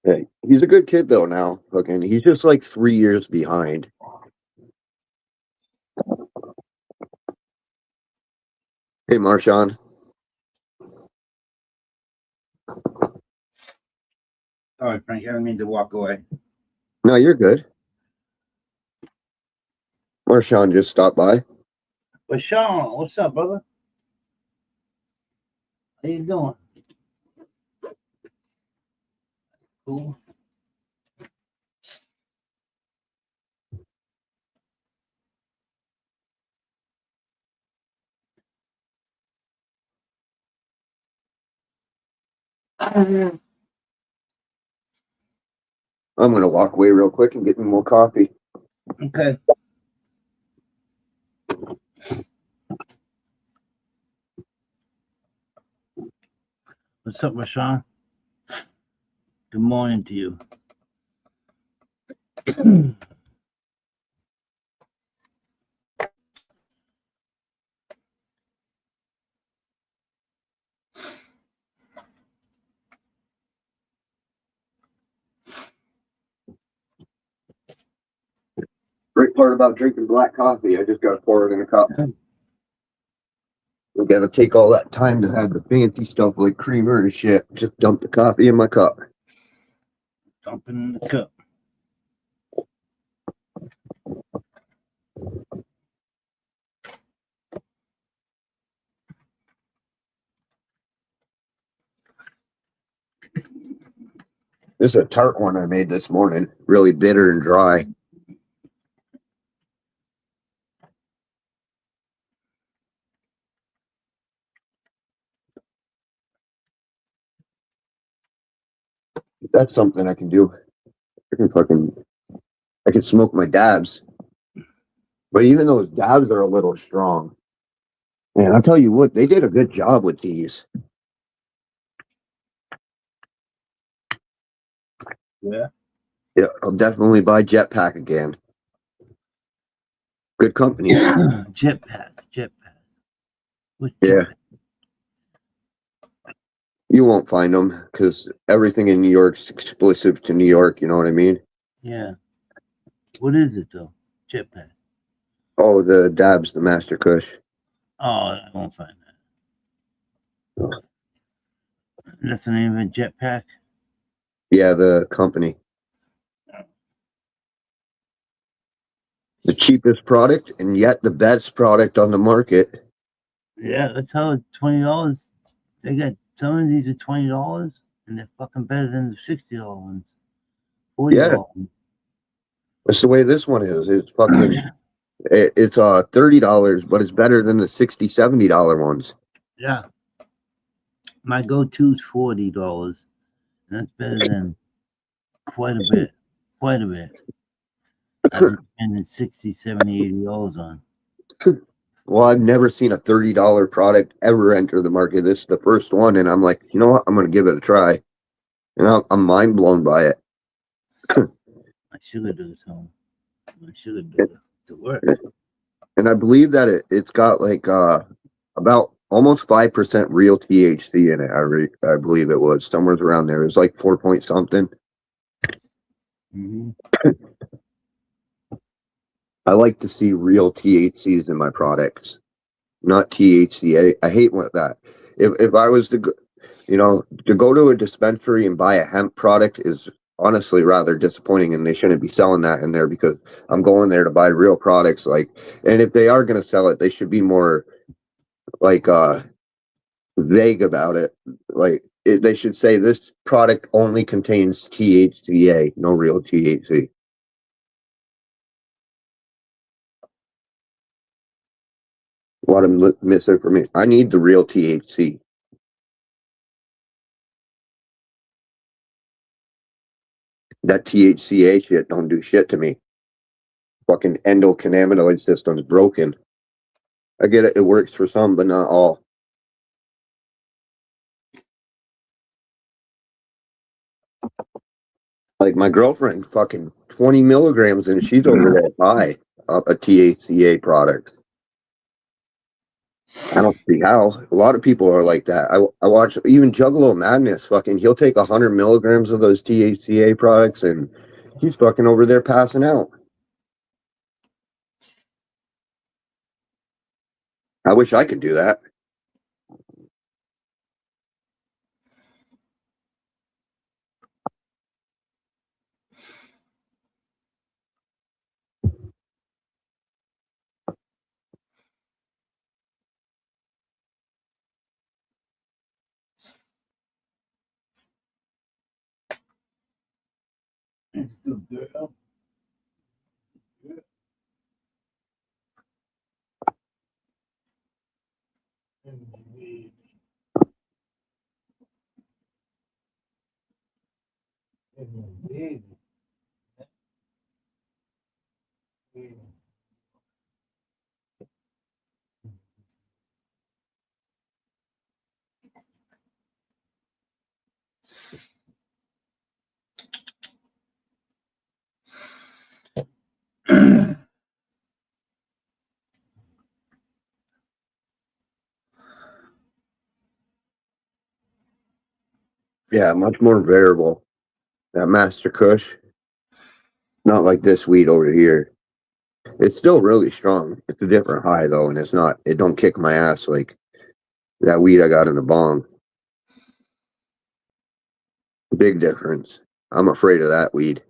Hey, he's a good kid though now. Fucking, he's just like 3 years behind. Hey, Marshawn. Sorry, Frank. I didn't mean to walk away. No, you're good. Marshawn just stopped by. But Sean, what's up, brother? How you doing? Cool. I'm gonna walk away real quick and get me more coffee. Okay. What's up, Rashawn? Good morning to you. Great part about drinking black coffee, I just gotta pour it in a cup. We gotta take all that time to have the fancy stuff like creamer and shit. Just dump the coffee in my cup. Dump it in the cup. This is a tart one I made this morning. Really bitter and dry. That's something I can do. I can smoke my dabs. But even those dabs are a little strong. Man, I'll tell you what, they did a good job with these. Yeah. Yeah, I'll definitely buy Jetpack again. Good company. Jetpack. What's Yeah. Jetpack? You won't find them because everything in New York's exclusive to New York. You know what I mean? Yeah. What is it though? Jetpack. Oh, the dabs, the Master Kush. Oh, I won't find that. That's the name of it, Jetpack. Yeah, the company. The cheapest product and yet the best product on the market. Yeah, that's how it's $20. They got some of these are $20, and they're fucking better than the $60 ones, $40 Yeah. ones. That's the way this one is. It's fucking. It's $30, but it's better than the $60, $70 ones. Yeah. My go-to is $40, and that's better than quite a bit. Quite a bit. I've been spending $60, $70, $80 on. Well, I've never seen a $30 product ever enter the market. This is the first one, and I'm like, you know what? I'm gonna give it a try. And I'm mind blown by it. My sugar does home. My sugar does it work. And I believe that it's got like about almost 5% real THC in it. I believe it was somewhere around there. It was like 4 point something. Mm-hmm. I like to see real THCs in my products, not THC. I hate that. If I was to go, to go to a dispensary and buy a hemp product is honestly rather disappointing, and they shouldn't be selling that in there because I'm going there to buy real products. And if they are going to sell it, they should be more vague about it. They should say this product only contains THCA, no real THC. A lot of misinformation. I need the real THC. That THCA shit don't do shit to me. Fucking endocannabinoid system's broken. I get it. It works for some, but not all. Like my girlfriend, fucking 20 milligrams, and she's over there high a THCA product. I don't see how. A lot of people are like that. I watch even Juggalo Madness. Fucking, he'll take 100 milligrams of those THCA products, and he's fucking over there passing out. I wish I could do that. Good girl. Yeah, much more variable. That Master Kush, not like this weed over here. It's still really strong. It's a different high though, and it don't kick my ass like that weed I got in the bong. Big difference. I'm afraid of that weed.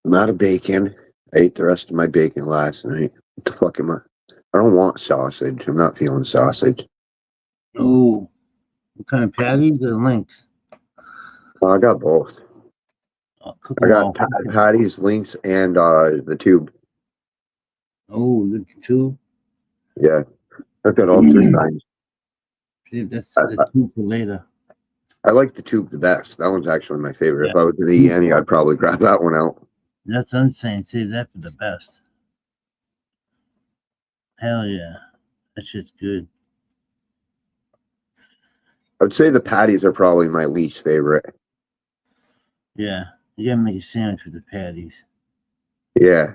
I'm out of bacon. I ate the rest of my bacon last night. What the fuck am I? I don't want sausage. I'm not feeling sausage. Oh, what kind of patties or links? I got both. I'll cook I them all. got patties, links, and the tube. Oh, the two. Yeah, I've got all three kinds. See, that's I, the two for later. I like the tube the best. That one's actually my favorite. Yeah. If I was gonna eat any, I'd probably grab that one out. That's what I'm saying. Save that for the best. Hell yeah. That shit's good. I'd say the patties are probably my least favorite. Yeah. You gotta make a sandwich with the patties. Yeah.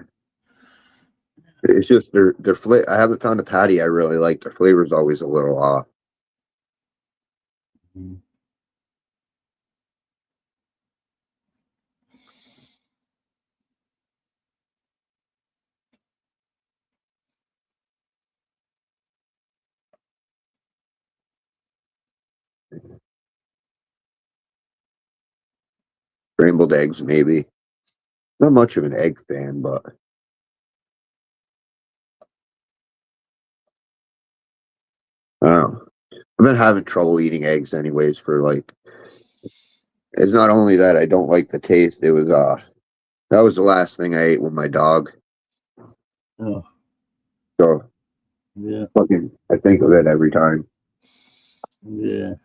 It's just their flavor. I haven't found a patty I really like. Their flavor's always a little off. Mhm. Scrambled eggs, maybe. Not much of an egg fan, but I don't know. I've been having trouble eating eggs anyways for like it's not only that I don't like the taste, it was that was the last thing I ate with my dog. Oh, So yeah. fucking I think of it every time. Yeah.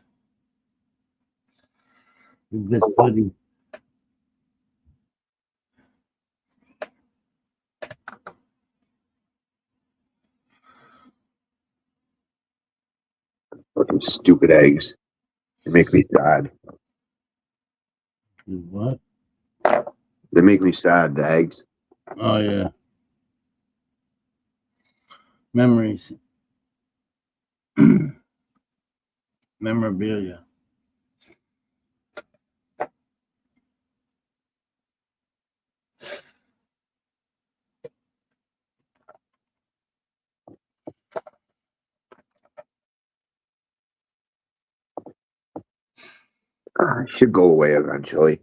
Your best buddy. Fucking stupid eggs. They make me sad. What? They make me sad, the eggs. Oh, yeah. Memories. Memorabilia. It should go away eventually.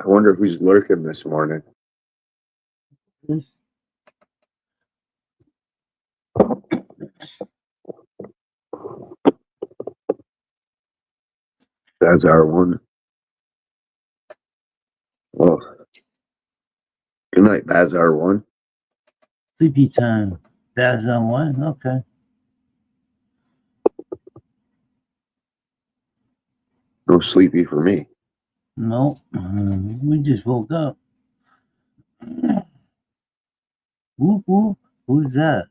I wonder who's lurking this morning. That's our one. Oh. Good night, Bazar one. Sleepy time. That's on one. Okay. No sleepy for me. No. We just woke up. Whoop whoop. Who's that?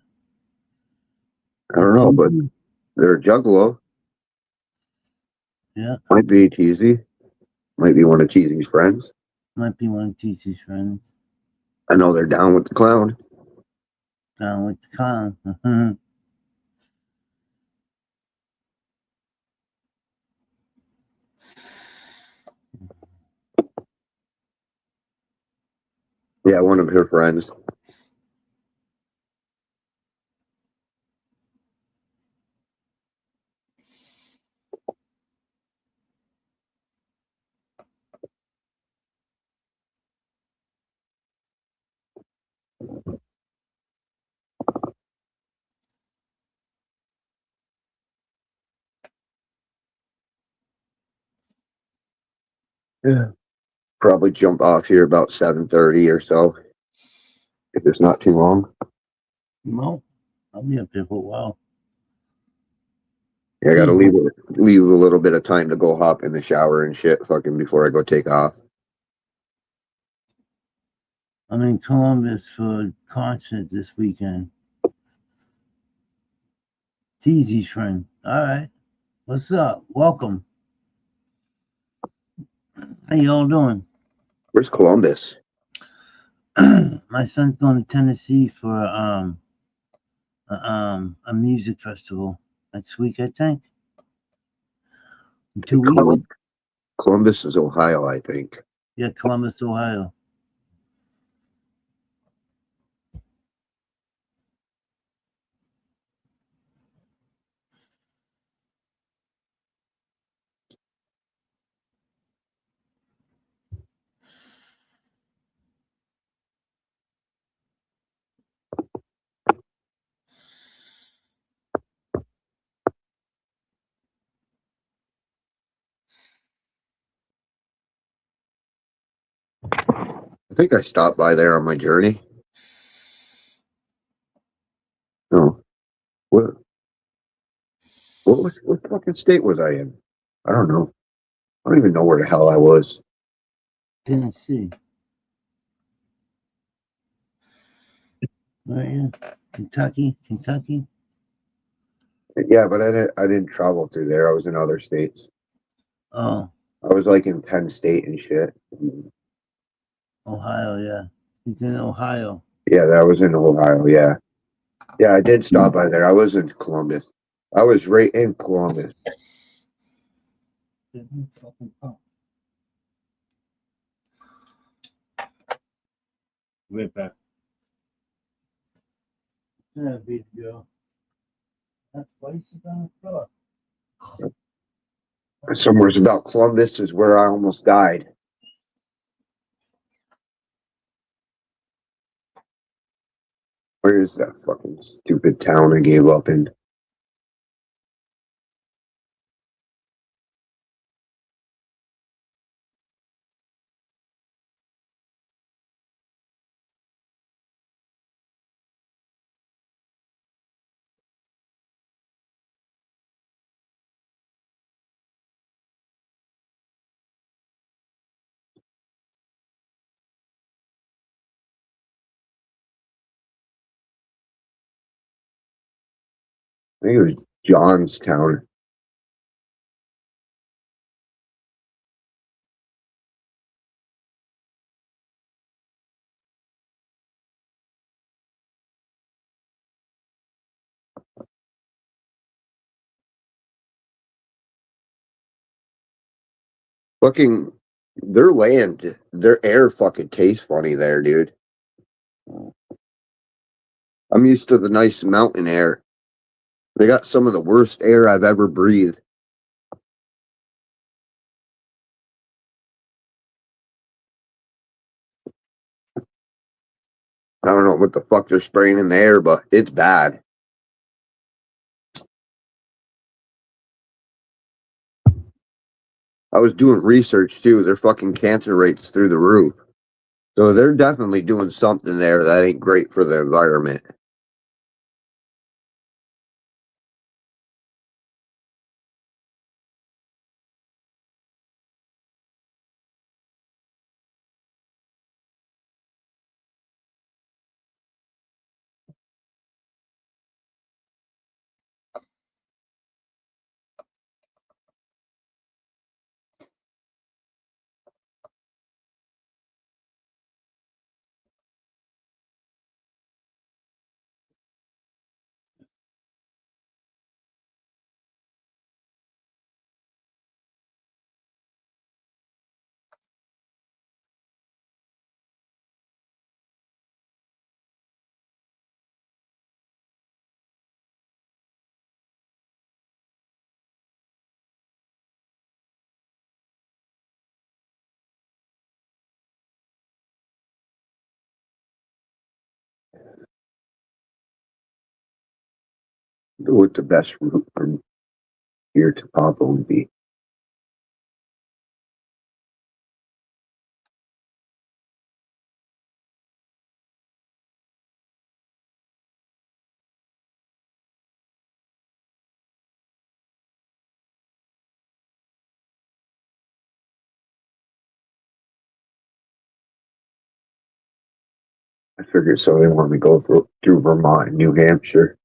I don't know, but they're a juggalo. Yeah. Might be Teasy. Might be one of Teasy's friends. Might be one of Teacher's friends. I know they're down with the clown. Down with the con. Yeah, one of her friends. Yeah. Probably jump off here about 7:30 or so. If it's not too long. No, I'll be up there for a while. Yeah, I gotta leave a little bit of time to go hop in the shower and shit fucking before I go take off. I'm in Columbus for a concert this weekend. Teasy's friend. All right. What's up? Welcome. How y'all doing? Where's Columbus? My son's going to Tennessee for a music festival next week, I think. In 2 weeks. Columbus is Ohio, I think. Yeah, Columbus, Ohio. I think I stopped by there on my journey. No. What fucking state was I in? I don't know. I don't even know where the hell I was. Tennessee. Right, yeah. Kentucky. Yeah, but I didn't travel through there. I was in other states. Oh, I was like in Penn State and shit. Ohio, yeah. He's in Ohio. Yeah, that was in Ohio, yeah. Yeah, I did stop by there. I was in Columbus. I was right in Columbus. Right back. Yeah, big girl. That's places on the floor. Somewhere's about Columbus is where I almost died. Where is that fucking stupid town I gave up in? I think it was Johnstown. Fucking their land, their air fucking tastes funny there, dude. I'm used to the nice mountain air. They got some of the worst air I've ever breathed. I don't know what the fuck they're spraying in the air, but it's bad. I was doing research too. Their fucking cancer rates through the roof. So they're definitely doing something there that ain't great for the environment. What the best route from here to Pablo would be. I figured so. They want me to go through Vermont and New Hampshire.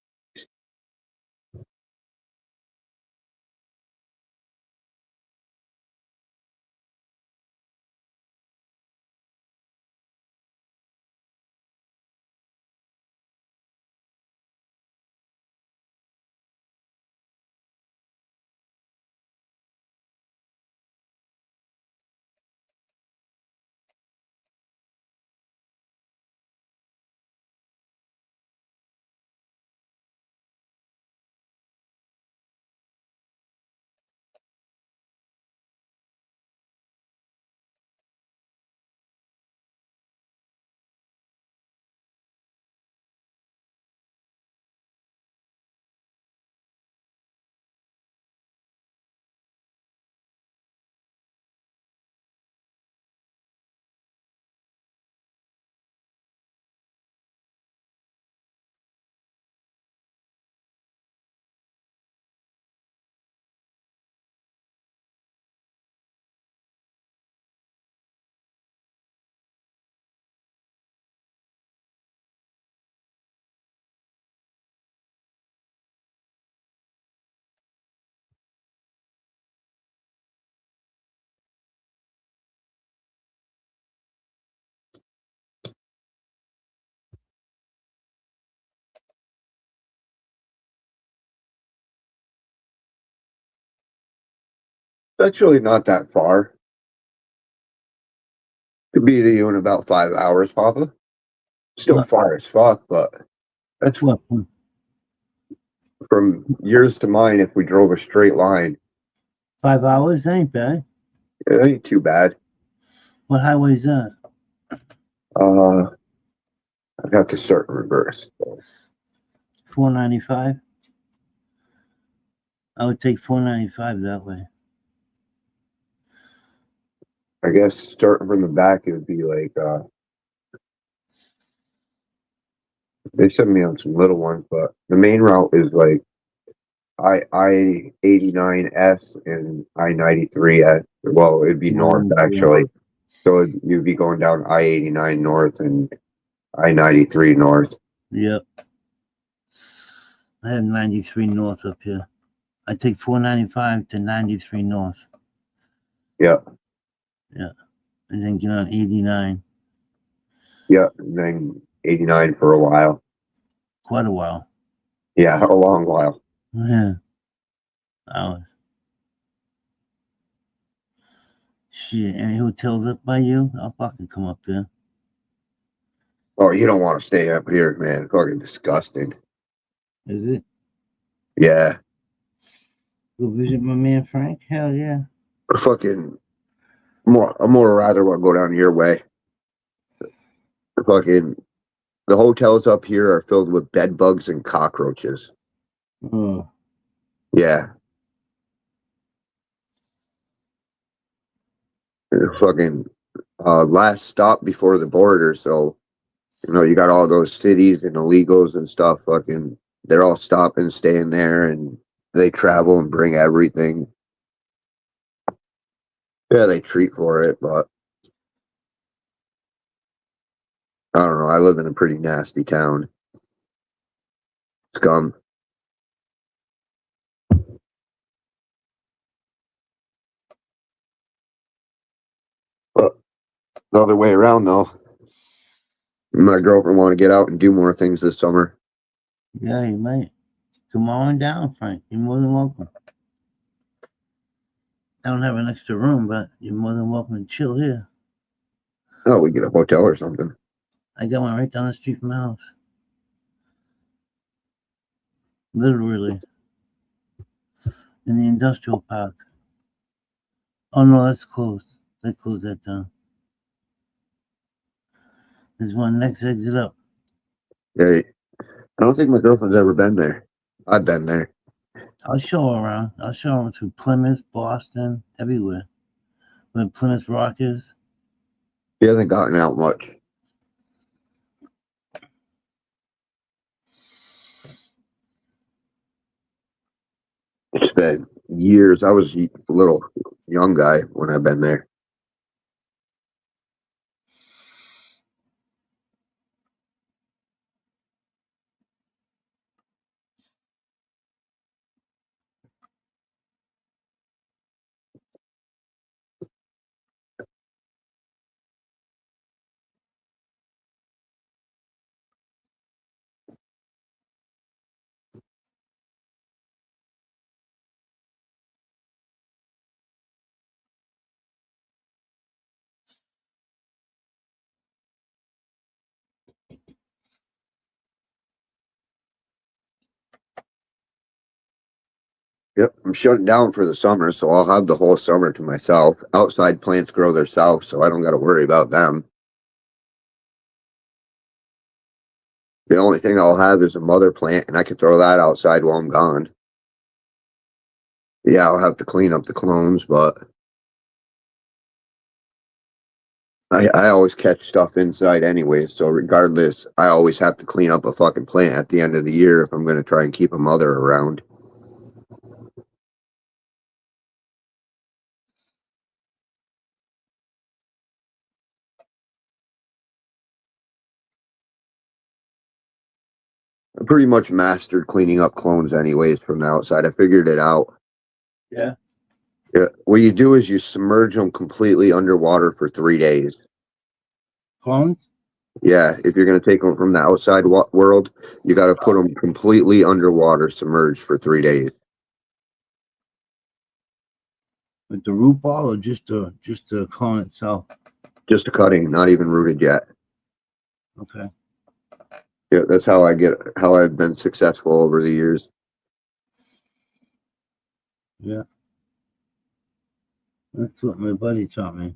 That's really not that far. Could be to you in about 5 hours, Papa. Still What? far as fuck, but that's What? from yours to mine. If we drove a straight line, 5 hours? That ain't bad. it ain't too bad. What highway is that? I'd have to start in reverse. 495? I would take 495 that way. I guess starting from the back, it would be like, they sent me on some little ones, but the main route is like I-89S and I-93S. Well, it'd be north actually. So you'd be going down I-89 north and I-93 north. Yep. I have 93 north up here. I take 495 to 93 north. Yeah. Yeah. And then get on 89. Yeah. And then 89 for a while. Quite a while. Yeah, a long while. Yeah. Hours. Shit. Any hotels up by you? I'll fucking come up there. Oh, you don't want to stay up here, man. Fucking disgusting. Is it? Yeah. Go visit my man Frank? Hell yeah. Fucking I'm more rather want to go down your way. Fucking the hotels up here are filled with bed bugs and cockroaches. Oh. Yeah. Fucking last stop before the border, so you got all those cities and illegals and stuff. Fucking, they're all stopping, staying there, and they travel and bring everything. Yeah, they treat for it, but I don't know. I live in a pretty nasty town. Scum. But the other way around, though. My girlfriend want to get out and do more things this summer. Yeah, you might. Come on down, Frank. You're more than welcome. I don't have an extra room, but you're more than welcome to chill here. Oh, we get a hotel or something. I got one right down the street from my house. Literally. In the industrial park. Oh no, that's closed. They closed that down. There's one next exit up. Hey, I don't think my girlfriend's ever been there. I've been there. I'll show her around. I'll show her through Plymouth, Boston, everywhere. Where Plymouth Rock is. She hasn't gotten out much. It's been years. I was a little young guy when I've been there. Yep, I'm shutting down for the summer, so I'll have the whole summer to myself. Outside plants grow themselves, so I don't got to worry about them. The only thing I'll have is a mother plant, and I can throw that outside while I'm gone. Yeah, I'll have to clean up the clones, but I always catch stuff inside anyway, so regardless, I always have to clean up a fucking plant at the end of the year if I'm going to try and keep a mother around. I pretty much mastered cleaning up clones anyways from the outside. I figured it out. Yeah. Yeah. What you do is you submerge them completely underwater for 3 days. Clones? Yeah, if you're going to take them from the outside world, you got to put them completely underwater, submerged for 3 days. With the root ball or just the clone itself? Just a cutting, not even rooted yet. Okay. Yeah, that's how I've been successful over the years. Yeah. That's what my buddy taught me.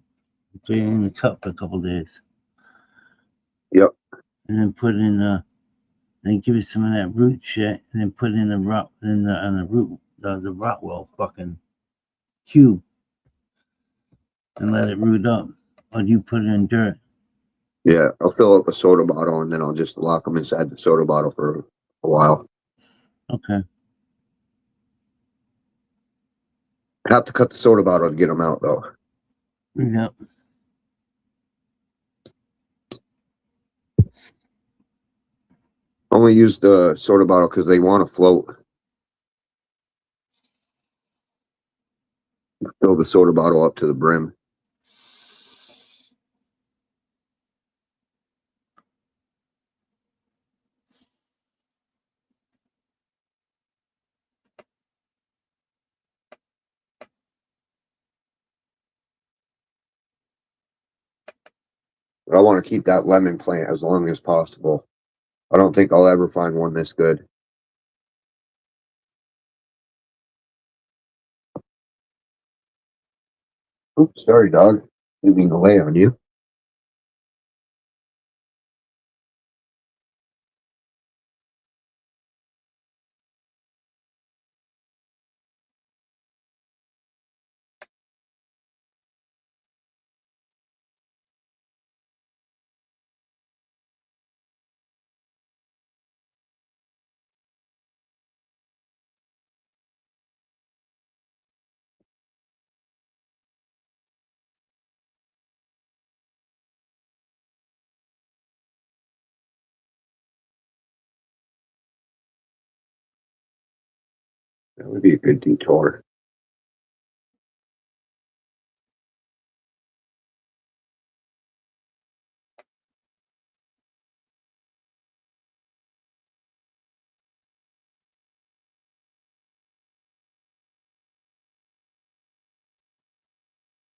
Put it in the cup for a couple days. Yep. And then put in then give it some of that root shit, and then put it in the root on the root the Rotwell fucking cube, and let it root up. Or do you put it in dirt? Yeah, I'll fill up a soda bottle and then I'll just lock them inside the soda bottle for a while. Okay. I have to cut the soda bottle to get them out though. Yep. Only use the soda bottle because they want to float. Fill the soda bottle up to the brim. But I want to keep that lemon plant as long as possible. I don't think I'll ever find one this good. Oops, sorry, dog. Didn't mean to lay on you. That would be a good detour.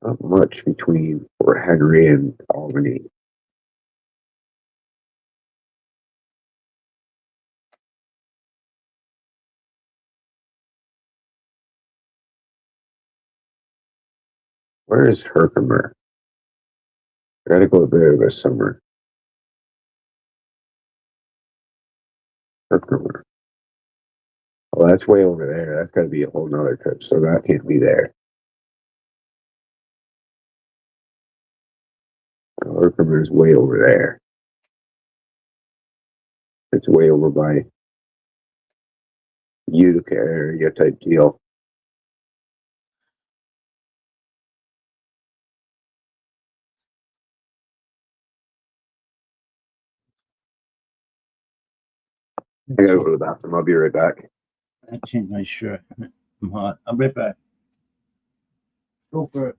Not much between Fort Henry and Albany. Where is Herkimer? I gotta go there this summer. Herkimer. Oh, that's way over there. That's gotta be a whole nother trip, so that can't be there. Herkimer's way over there. It's way over by Utica area type deal. I gotta go to the bathroom. I'll be right back. I changed my shirt. I'm hot. I'll be right back. Go for it.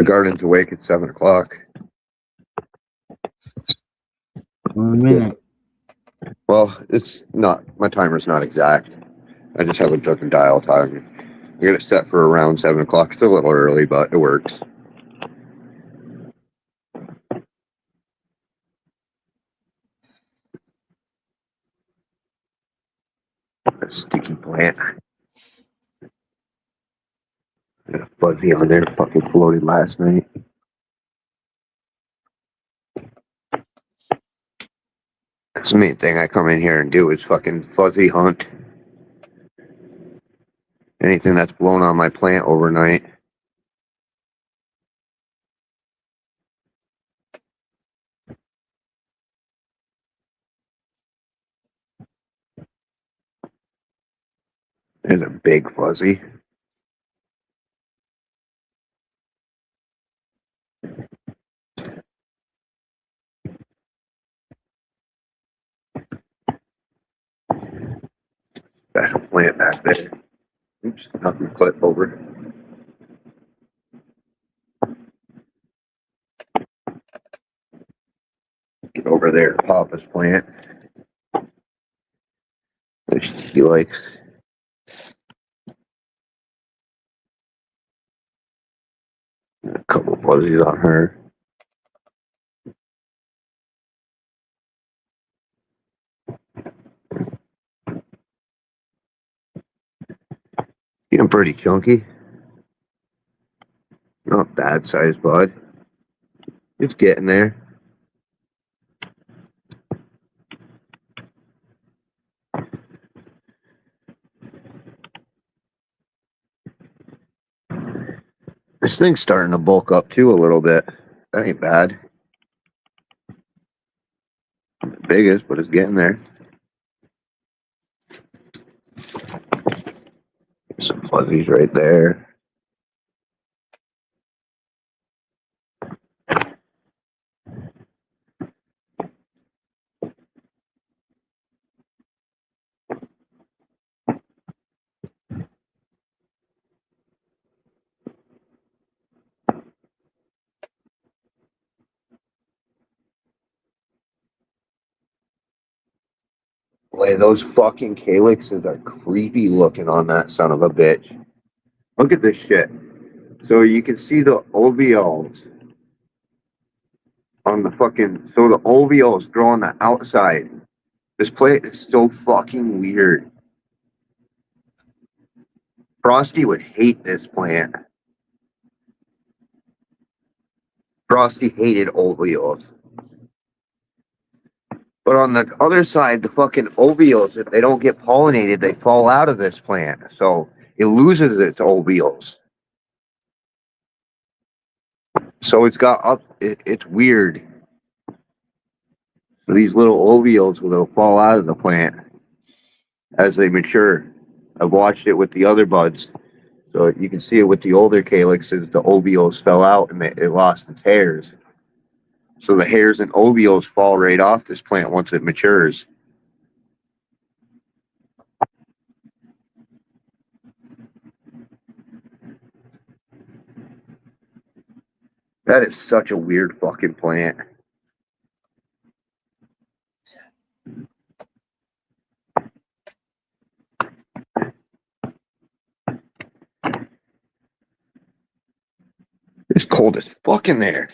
The garden's awake at 7 o'clock. 1 minute. Well, it's not, my timer's not exact. I just have a different dial time. I got it set for around 7 o'clock. It's a little early, but it works. A sticky plant. Got a fuzzy on there, fucking floated last night. That's the main thing I come in here and do is fucking fuzzy hunt. Anything that's blown on my plant overnight. There's a big fuzzy. Special plant back there. Oops, nothing to clip over. Get over there, Papa's plant. Which he likes. A couple fuzzies on her. Getting pretty chunky. Not bad size bud. It's getting there. This thing's starting to bulk up too a little bit. That ain't bad. Not the biggest, but it's getting there. Some fuzzies right there. Boy, those fucking calyxes are creepy looking on that son of a bitch. Look at this shit. So you can see the ovules on the fucking, so the ovules grow on the outside. This plant is so fucking weird. Frosty would hate this plant. Frosty hated ovules. But on the other side, the fucking ovules, if they don't get pollinated, they fall out of this plant. So it loses its ovules. So it's got up, it's weird. So these little ovules will fall out of the plant as they mature. I've watched it with the other buds. So you can see it with the older calyxes, the ovules fell out and it lost its hairs. So the hairs and ovules fall right off this plant once it matures. That is such a weird fucking plant. It's cold as fuck in there.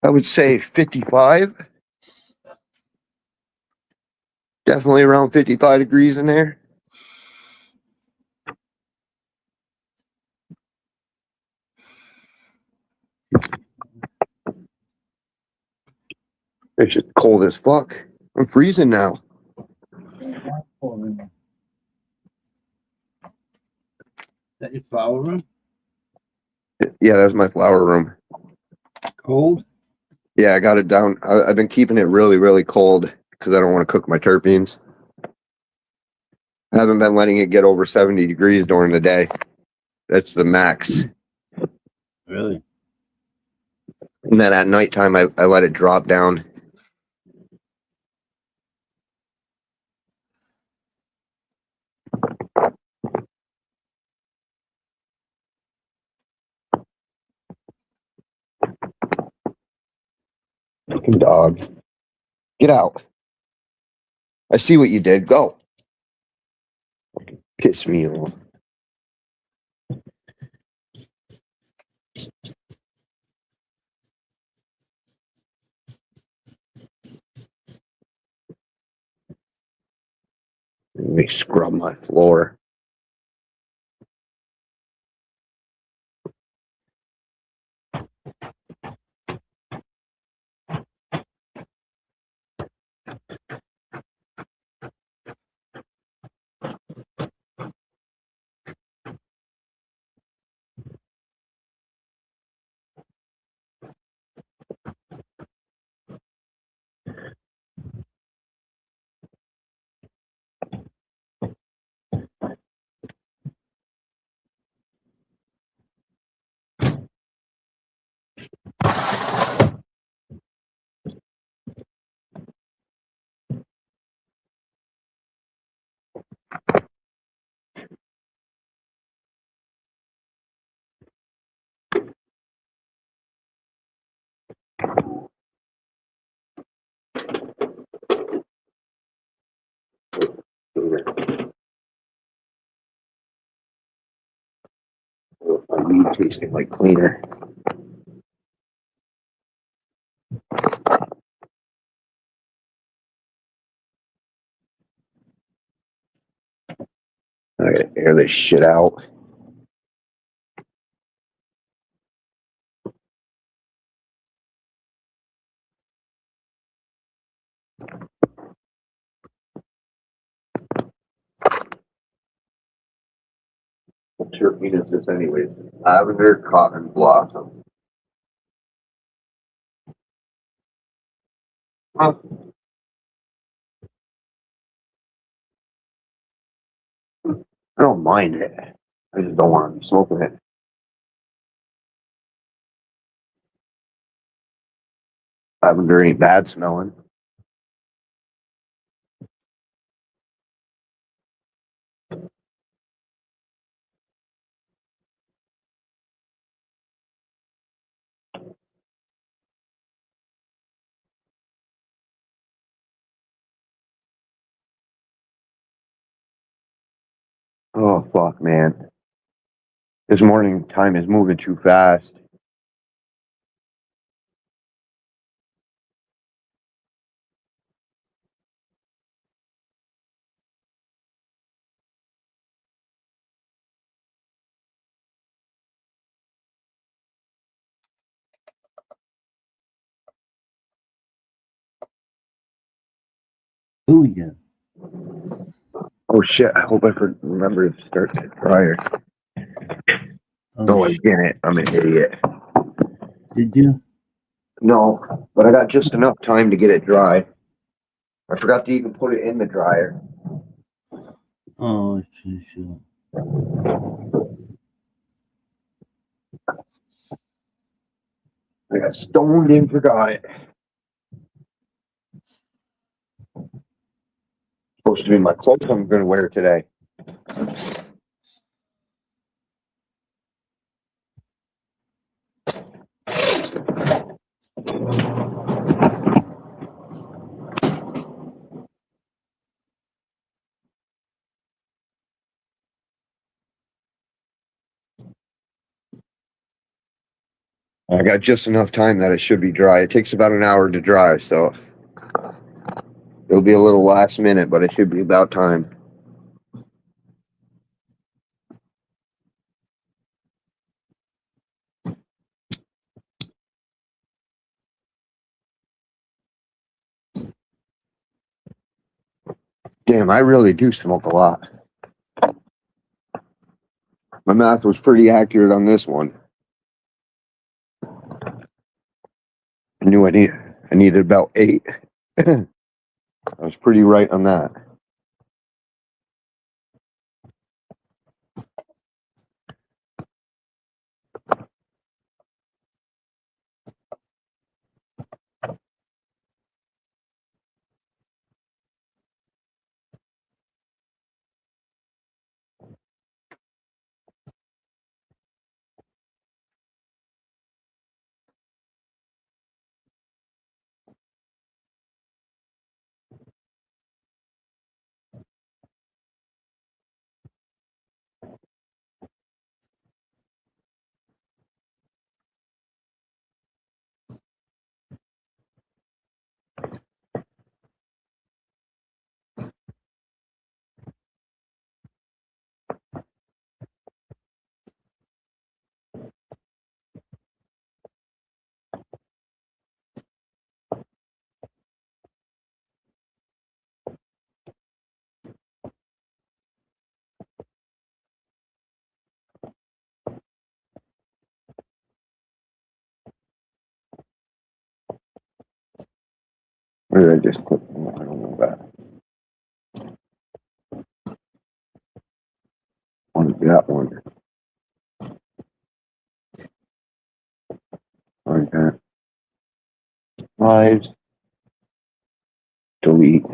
I would say 55. Definitely around 55 degrees in there. It's just cold as fuck. I'm freezing now. Is that your flower room? Yeah, that's my flower room. Cold? Yeah, I got it down. I've been keeping it really, really cold because I don't want to cook my terpenes. I haven't been letting it get over 70 degrees during the day. That's the max. Really? And then at nighttime, I let it drop down. Fucking dog. Get out. I see what you did. Go. Piss me off. Let me scrub my floor. My weed tasting like cleaner. I gotta air this shit out. What terpene is this anyways? Lavender cotton blossom. Huh. I don't mind it. I just don't want to be smoking it. Lavender ain't bad smelling. Oh fuck, man. This morning time is moving too fast. Who again? Oh shit, I hope I could remember to start the dryer. Oh, No, I didn't. I'm an idiot. did you? No, but I got just enough time to get it dry. I forgot to even put it in the dryer. Oh, sure. I got stoned and forgot it. Supposed to be my clothes I'm gonna wear today. I got just enough time that it should be dry. It takes about an hour to dry, so it'll be a little last minute, but it should be about time. Damn, I really do smoke a lot. My math was pretty accurate on this one. I knew I needed about 8. I was pretty right on that. Where did I just put? I don't know that. That one. Like that. Lives. Delete.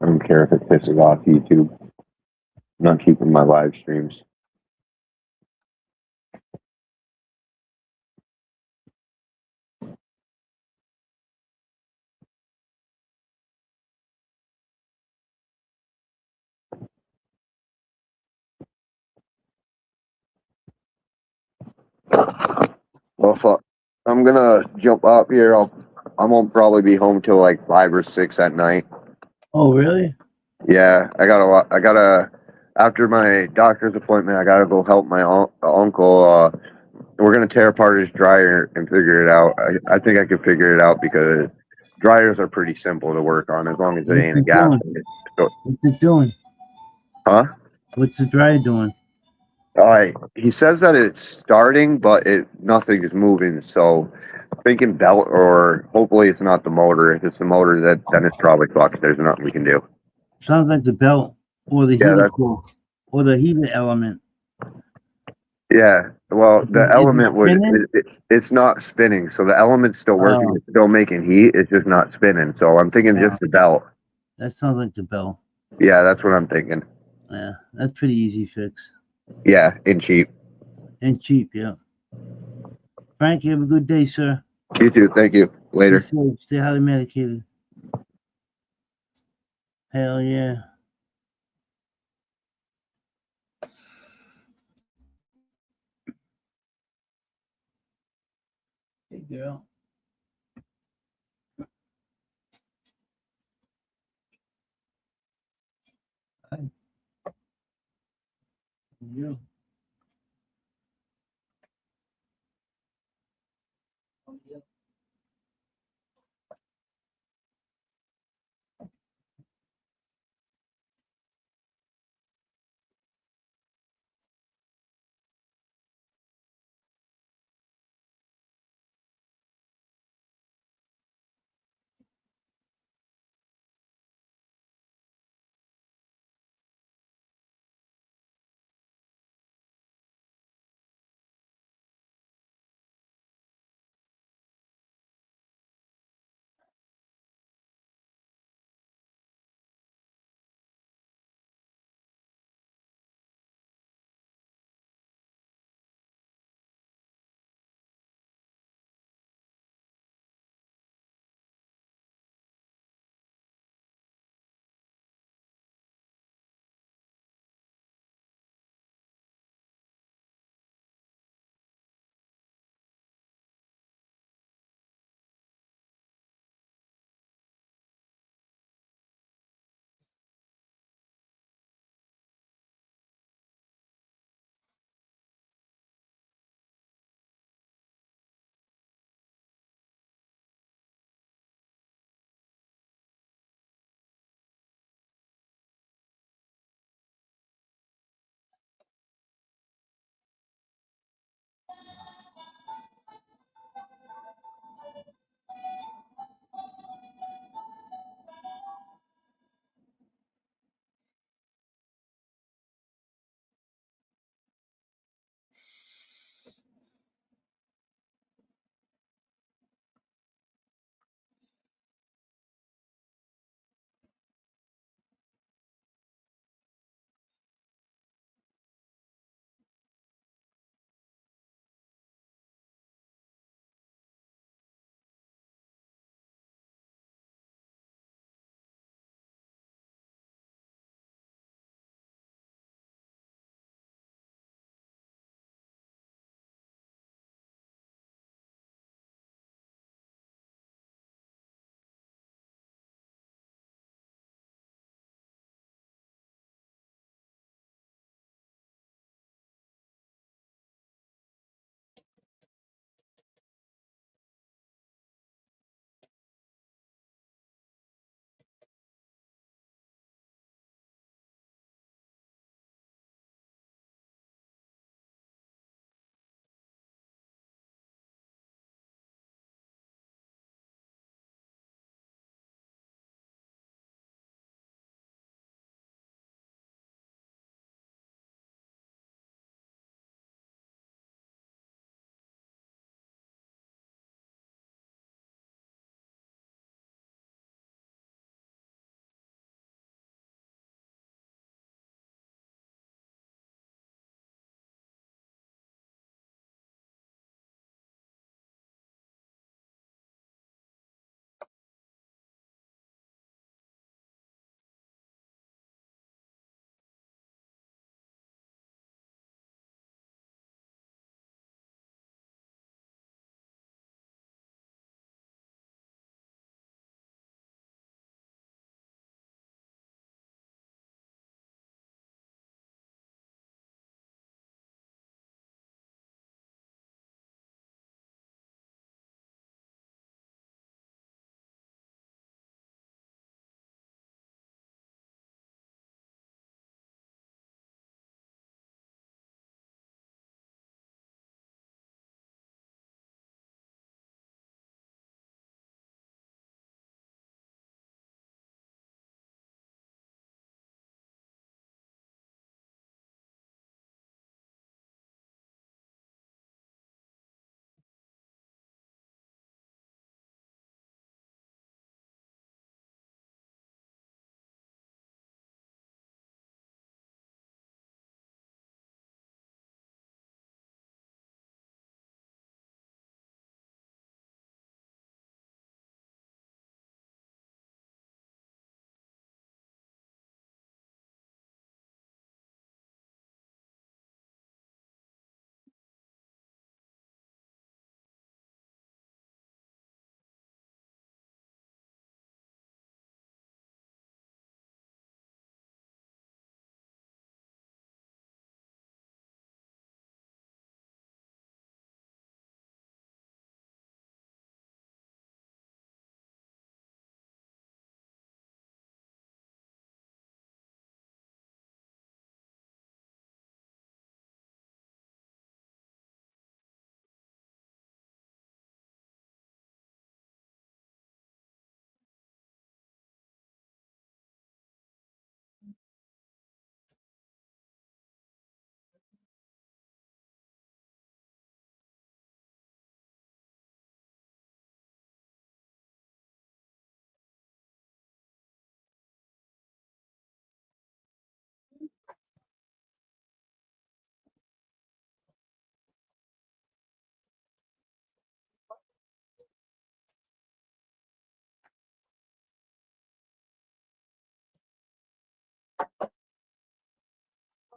I don't care if it pisses off YouTube. I'm not keeping my live streams. Well, fuck. I'm gonna jump up here. I won't probably be home till like 5 or 6 at night. Oh, really? Yeah, I gotta. After my doctor's appointment, I gotta go help my uncle. We're gonna tear apart his dryer and figure it out. I think I can figure it out because dryers are pretty simple to work on as long as it What's ain't a it gas. doing? What's it doing? Huh? What's the dryer doing? All right. He says that it's starting, but nothing is moving. So thinking belt, or hopefully it's not the motor. If it's the motor, then it's probably fucked. There's nothing we can do. Sounds like the belt or the Yeah, heater core or the heater element. Yeah. Well, the Is it element spinning? it's not spinning. So the element's still working. Oh. It's still making heat. It's just not spinning. So I'm thinking just the belt. That sounds like the belt. Yeah, that's what I'm thinking. Yeah, that's pretty easy fix. Yeah, and cheap. And cheap, yeah. Frank, you have a good day, sir. You too. Thank you. Later. Stay safe. Stay highly medicated. Hell yeah. Hey, girl. Hi. You. Oh, yeah.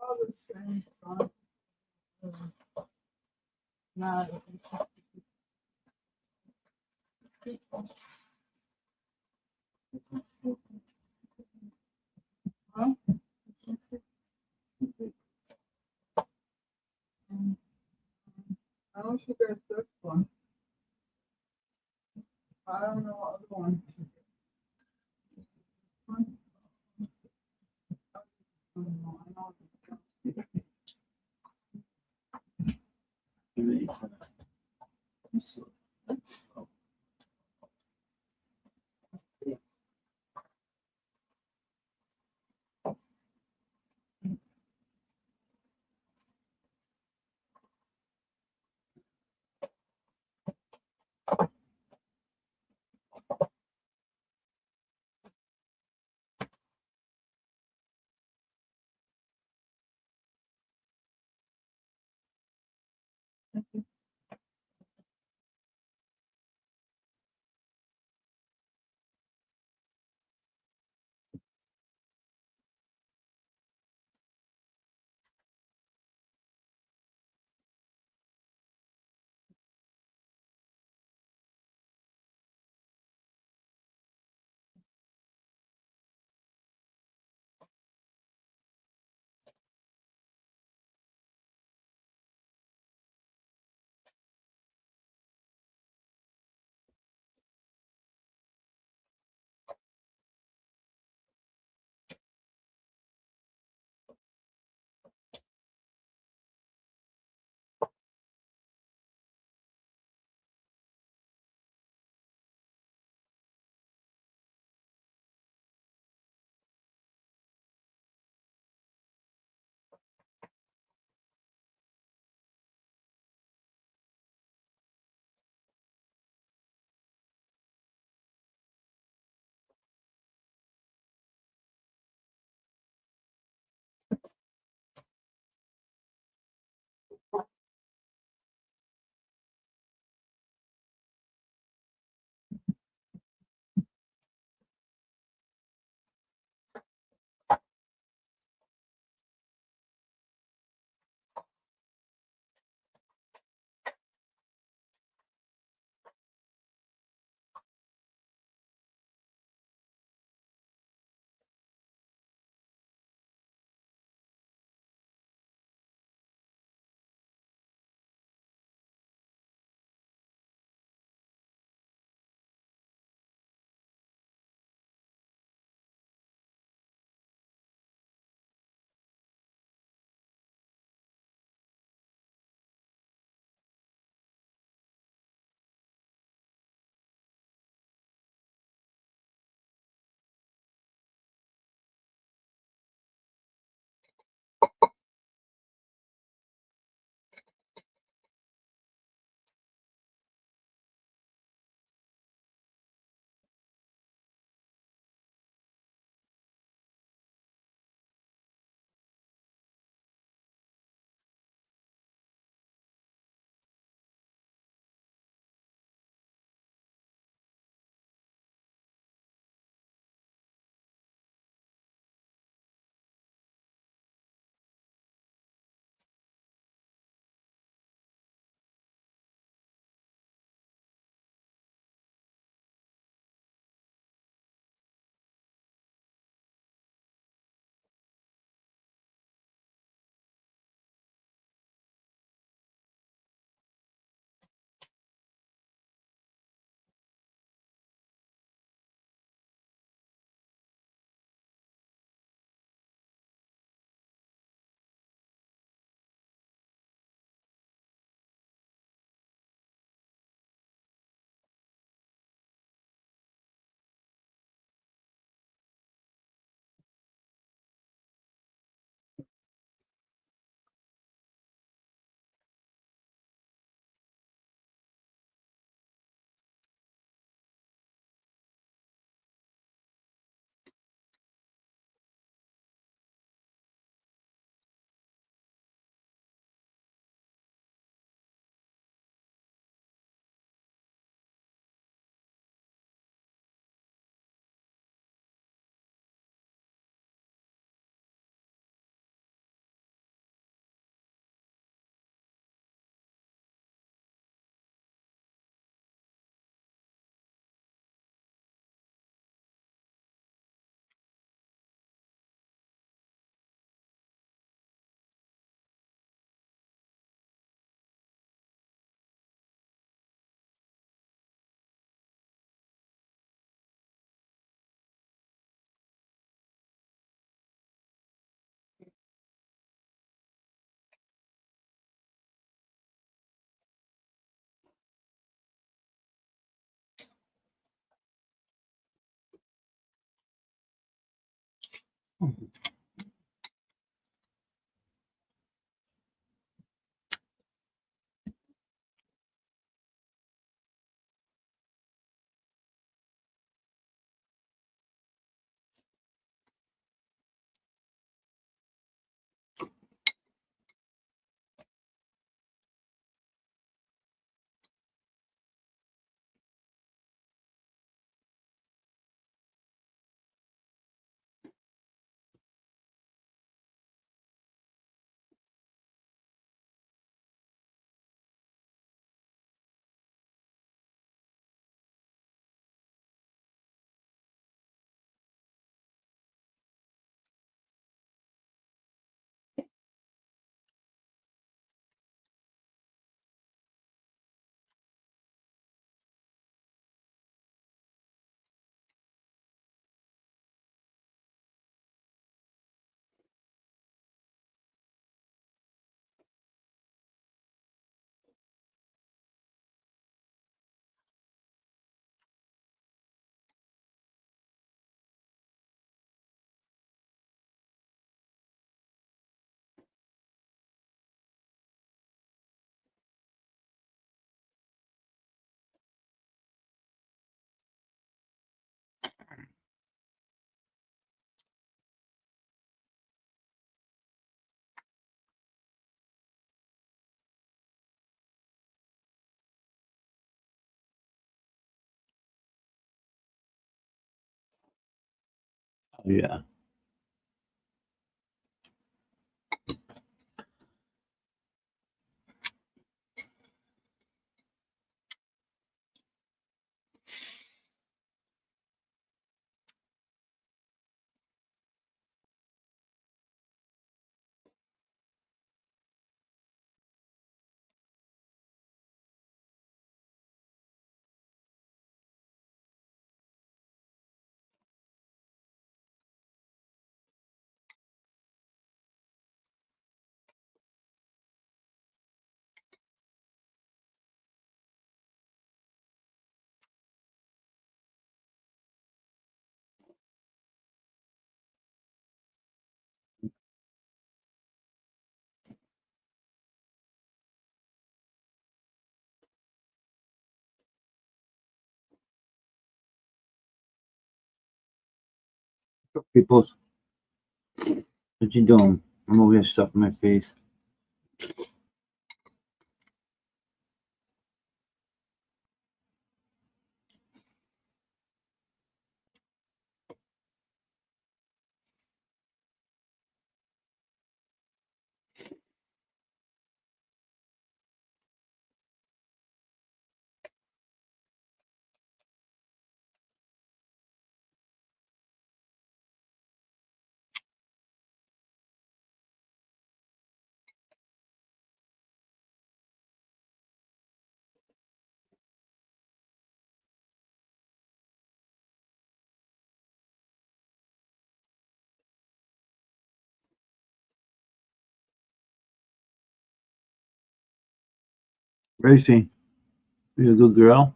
all the same time. Now, huh? I don't think that's this one. I don't know what other one. Yeah. People, what you doing? I'm over here stuffing my face. Gracie, you a good girl?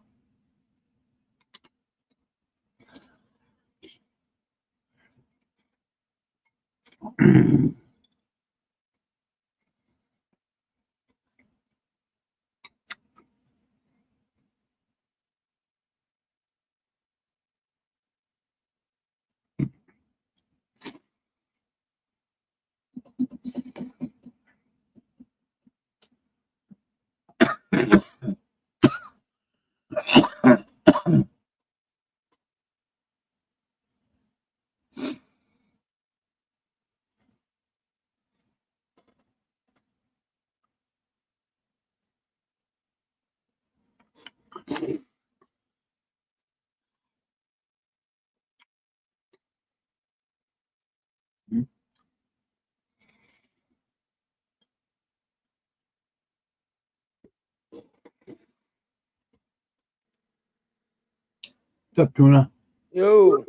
What's up, Tuna? Yo,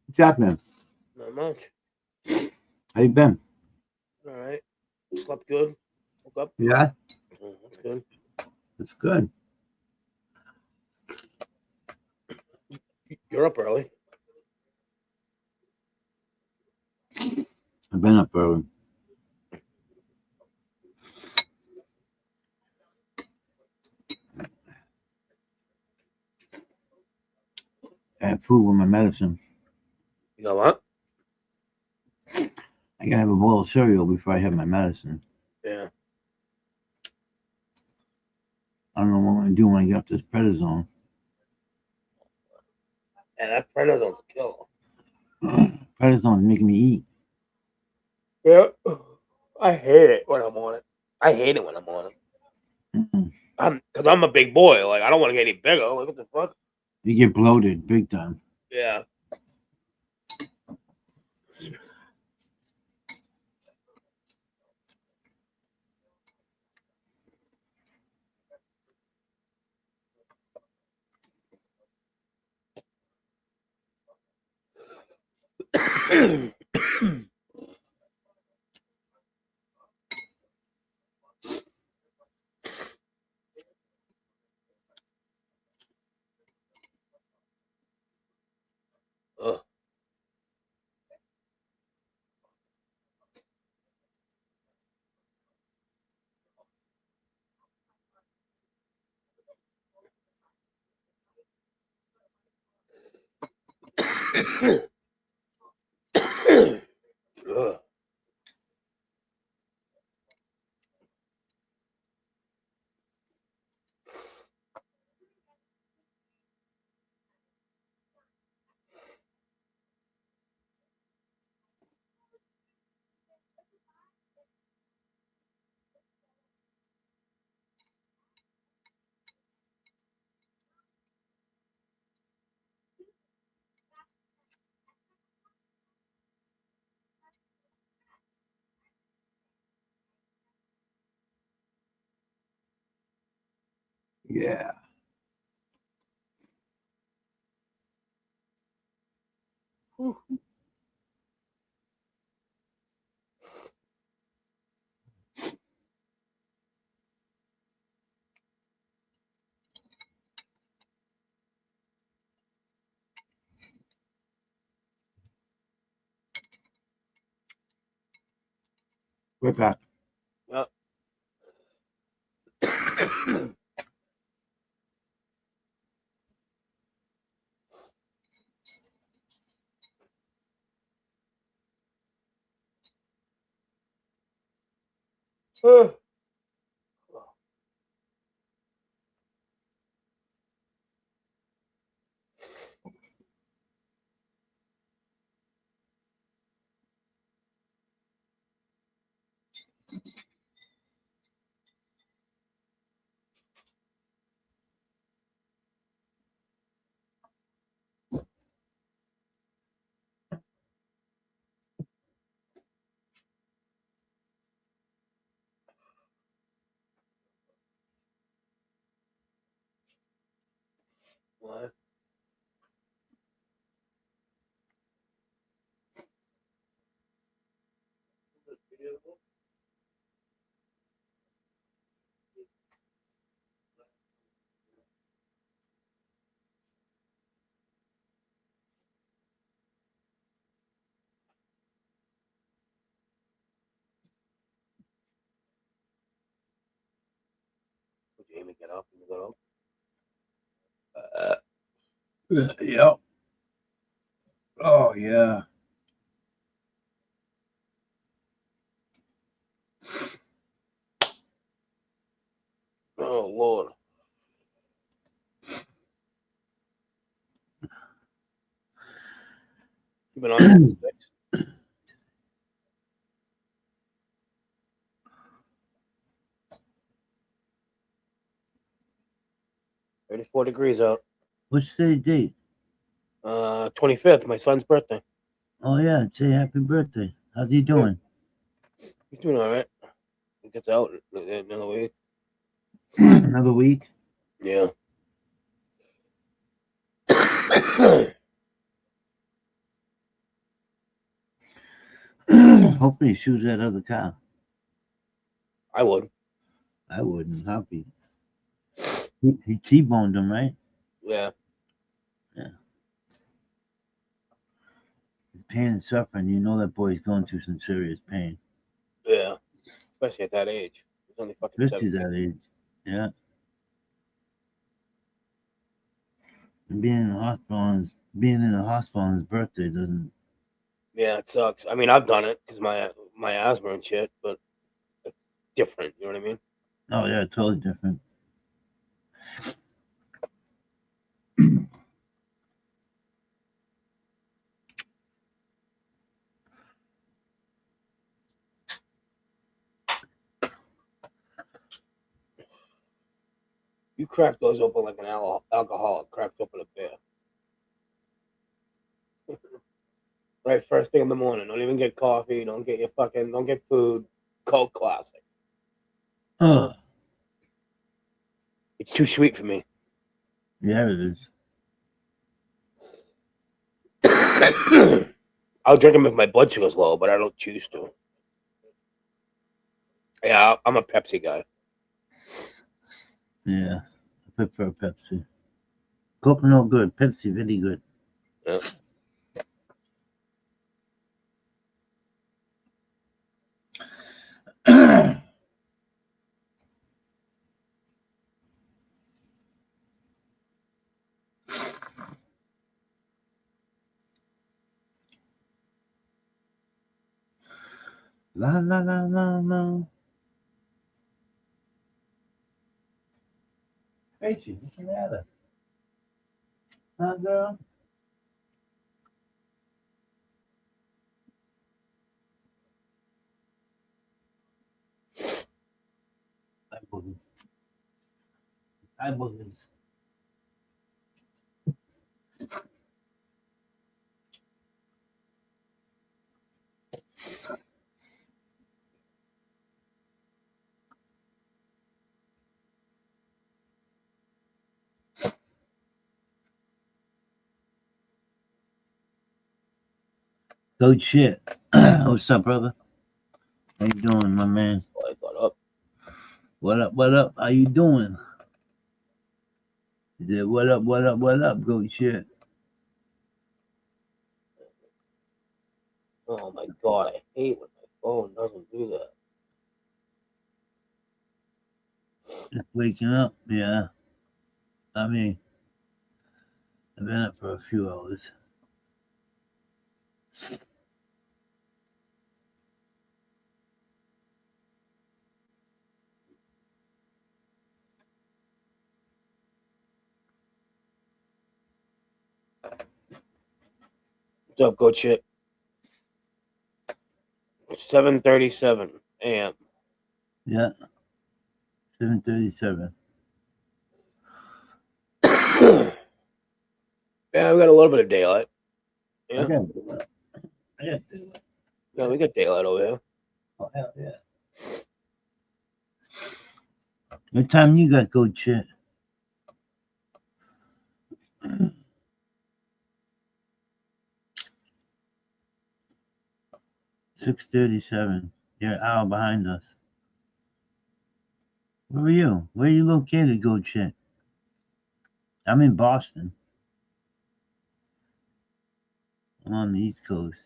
What's happening? not much. How you been? All right. Slept good. Woke up. Yeah, Oh, that's good. that's good. You're up early. I've been up early. I had food with my medicine. You got what? I gotta have a bowl of cereal before I have my medicine. Yeah. I don't know what I'm gonna do when I get up this prednisone. And that prednisone's a killer. Prednisone's making me eat. Yeah. I hate it when I'm on it. I hate it when I'm on it. Because I'm a big boy. Like, I don't want to get any bigger. Like, what the fuck? You get bloated big time. Yeah. Ugh. Ugh. Yeah. Right back. Yep. Ugh. What? Would Jamie get up and go? Yep. Oh yeah. Oh Lord. You've been on since 6. 34 degrees out. What's today's date? 25th, my son's birthday. Oh yeah, say happy birthday. How's he doing? He's doing all right. He gets out in another week. Another week? Yeah. Hopefully he shoots that other car. I would. I wouldn't. Happy. He T-boned him, right? Yeah. Yeah. pain and suffering, you know that boy's going through some serious pain. Yeah, especially at that age. He's only fucking 50 17. that age. Yeah. And being in the hospital on his birthday doesn't. Yeah, it sucks. I mean, I've done it because my asthma and shit, but it's different. You know what I mean? Oh yeah, totally different. You crack those open like an alcoholic cracks open a beer. Right, first thing in the morning. Don't even get coffee. Don't get food. Cold classic. Oh It's too sweet for me. yeah, it is. I'll drink them if my blood sugar's low, but I don't choose to. Yeah, I'm a Pepsi guy. Yeah, I prefer Pepsi. Coke no good. Pepsi very good. Yeah. La la la la la. Tracy, what's the matter? Huh, girl? Hi, boogers. Hi, boogers. Good shit. What's up, brother? How you doing, my man? I got up. What up? What up? How you doing? He said, what up? What up? What up? Good shit. Oh my god, I hate when my phone doesn't do that. Just waking up, yeah. I mean, I've been up for a few hours. What's up, good shit? 7:37 a.m. Yeah. 7:37. Yeah, we got a little bit of daylight. Yeah. I got daylight. Yeah, we got daylight over here. Oh, hell yeah. What time you got, good shit? 6:37. You're an hour behind us. Where are you? Where are you located, good shit? I'm in Boston. I'm on the East Coast.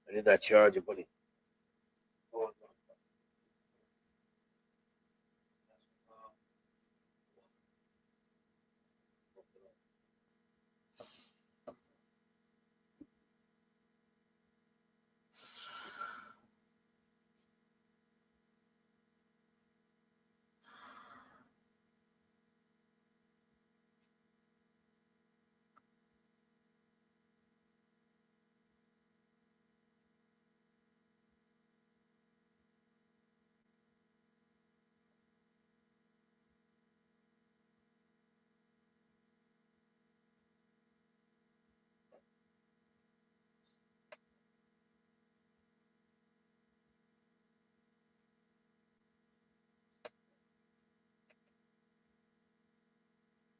I need that charger, buddy.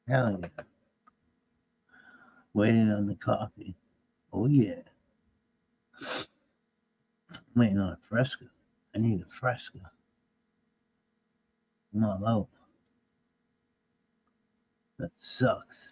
Hell yeah. Waiting on the coffee. Oh yeah. Waiting on a Fresca. I need a Fresca. I'm all out. That sucks.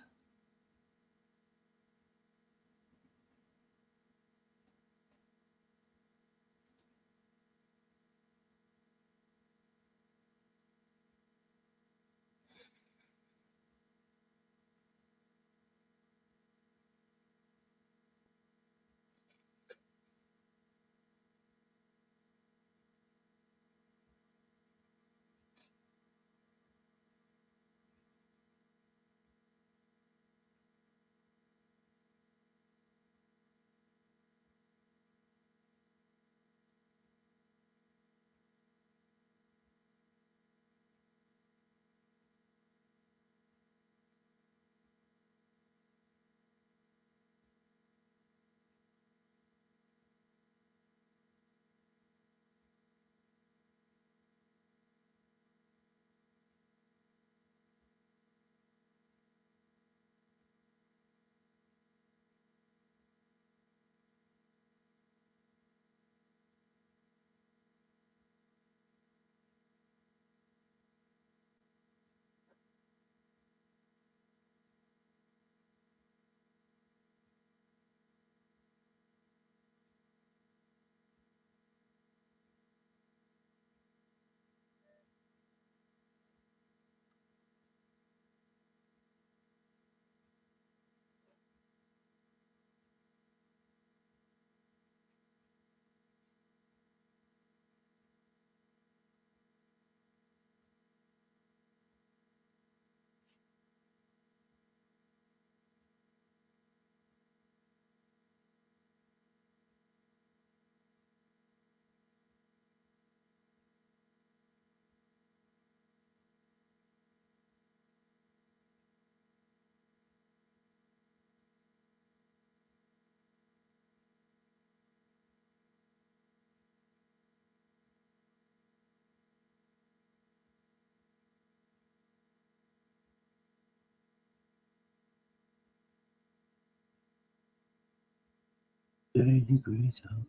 $30 out.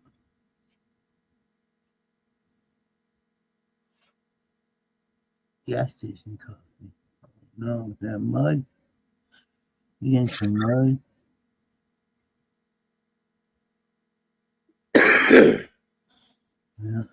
Gas station coffee. No, is that mud? You getting some mud? Yeah.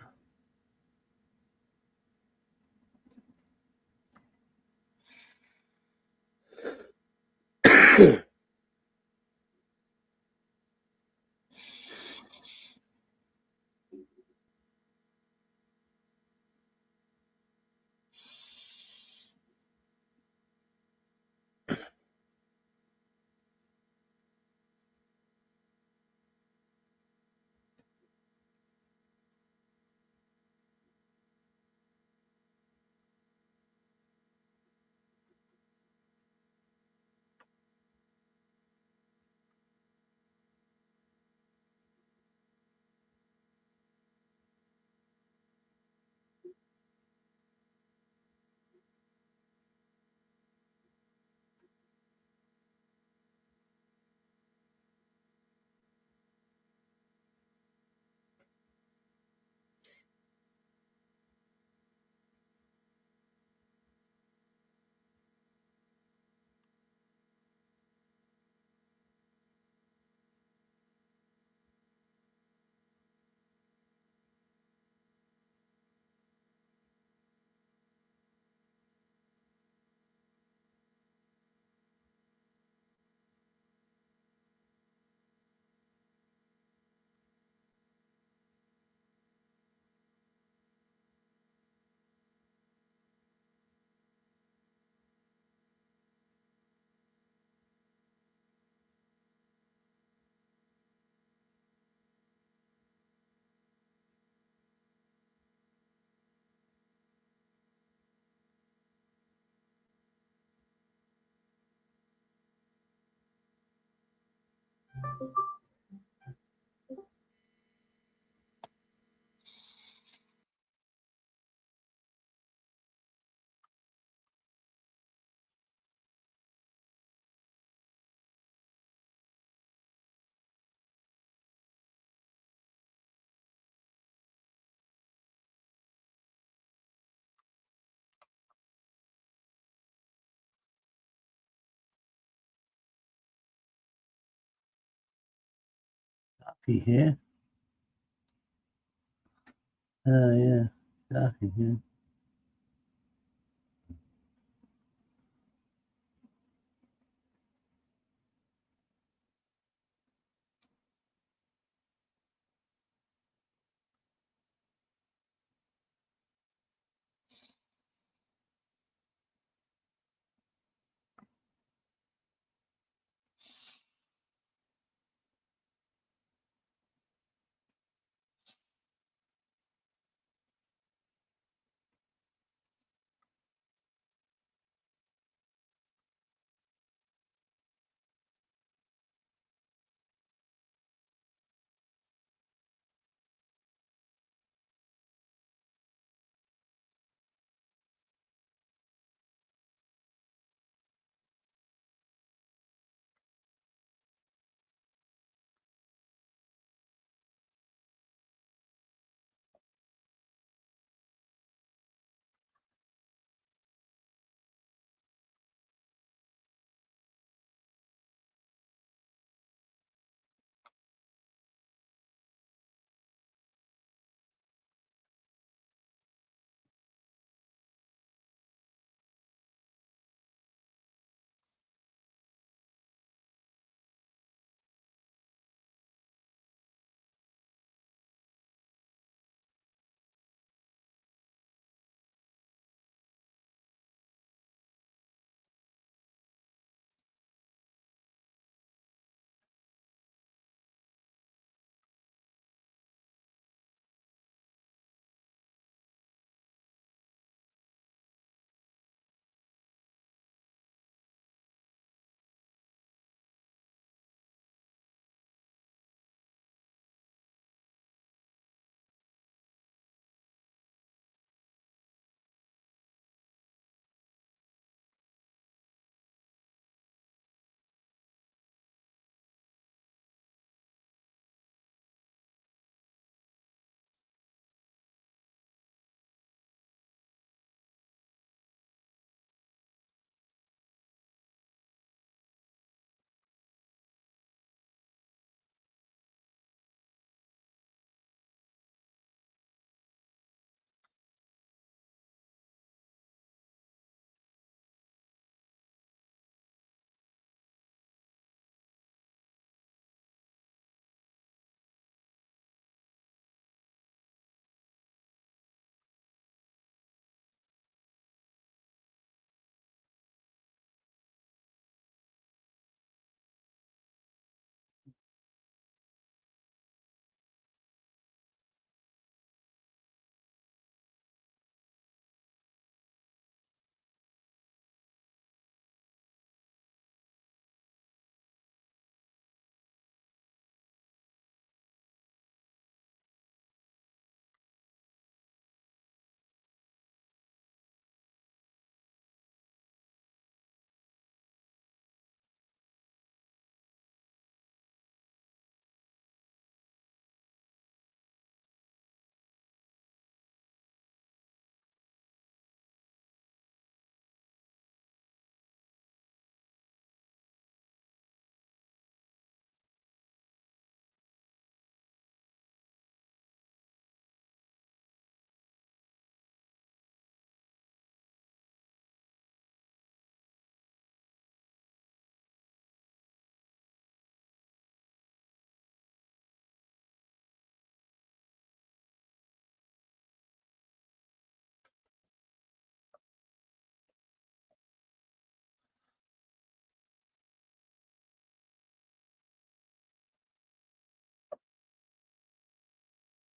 Coffee here. Oh yeah, coffee here.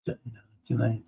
Good night.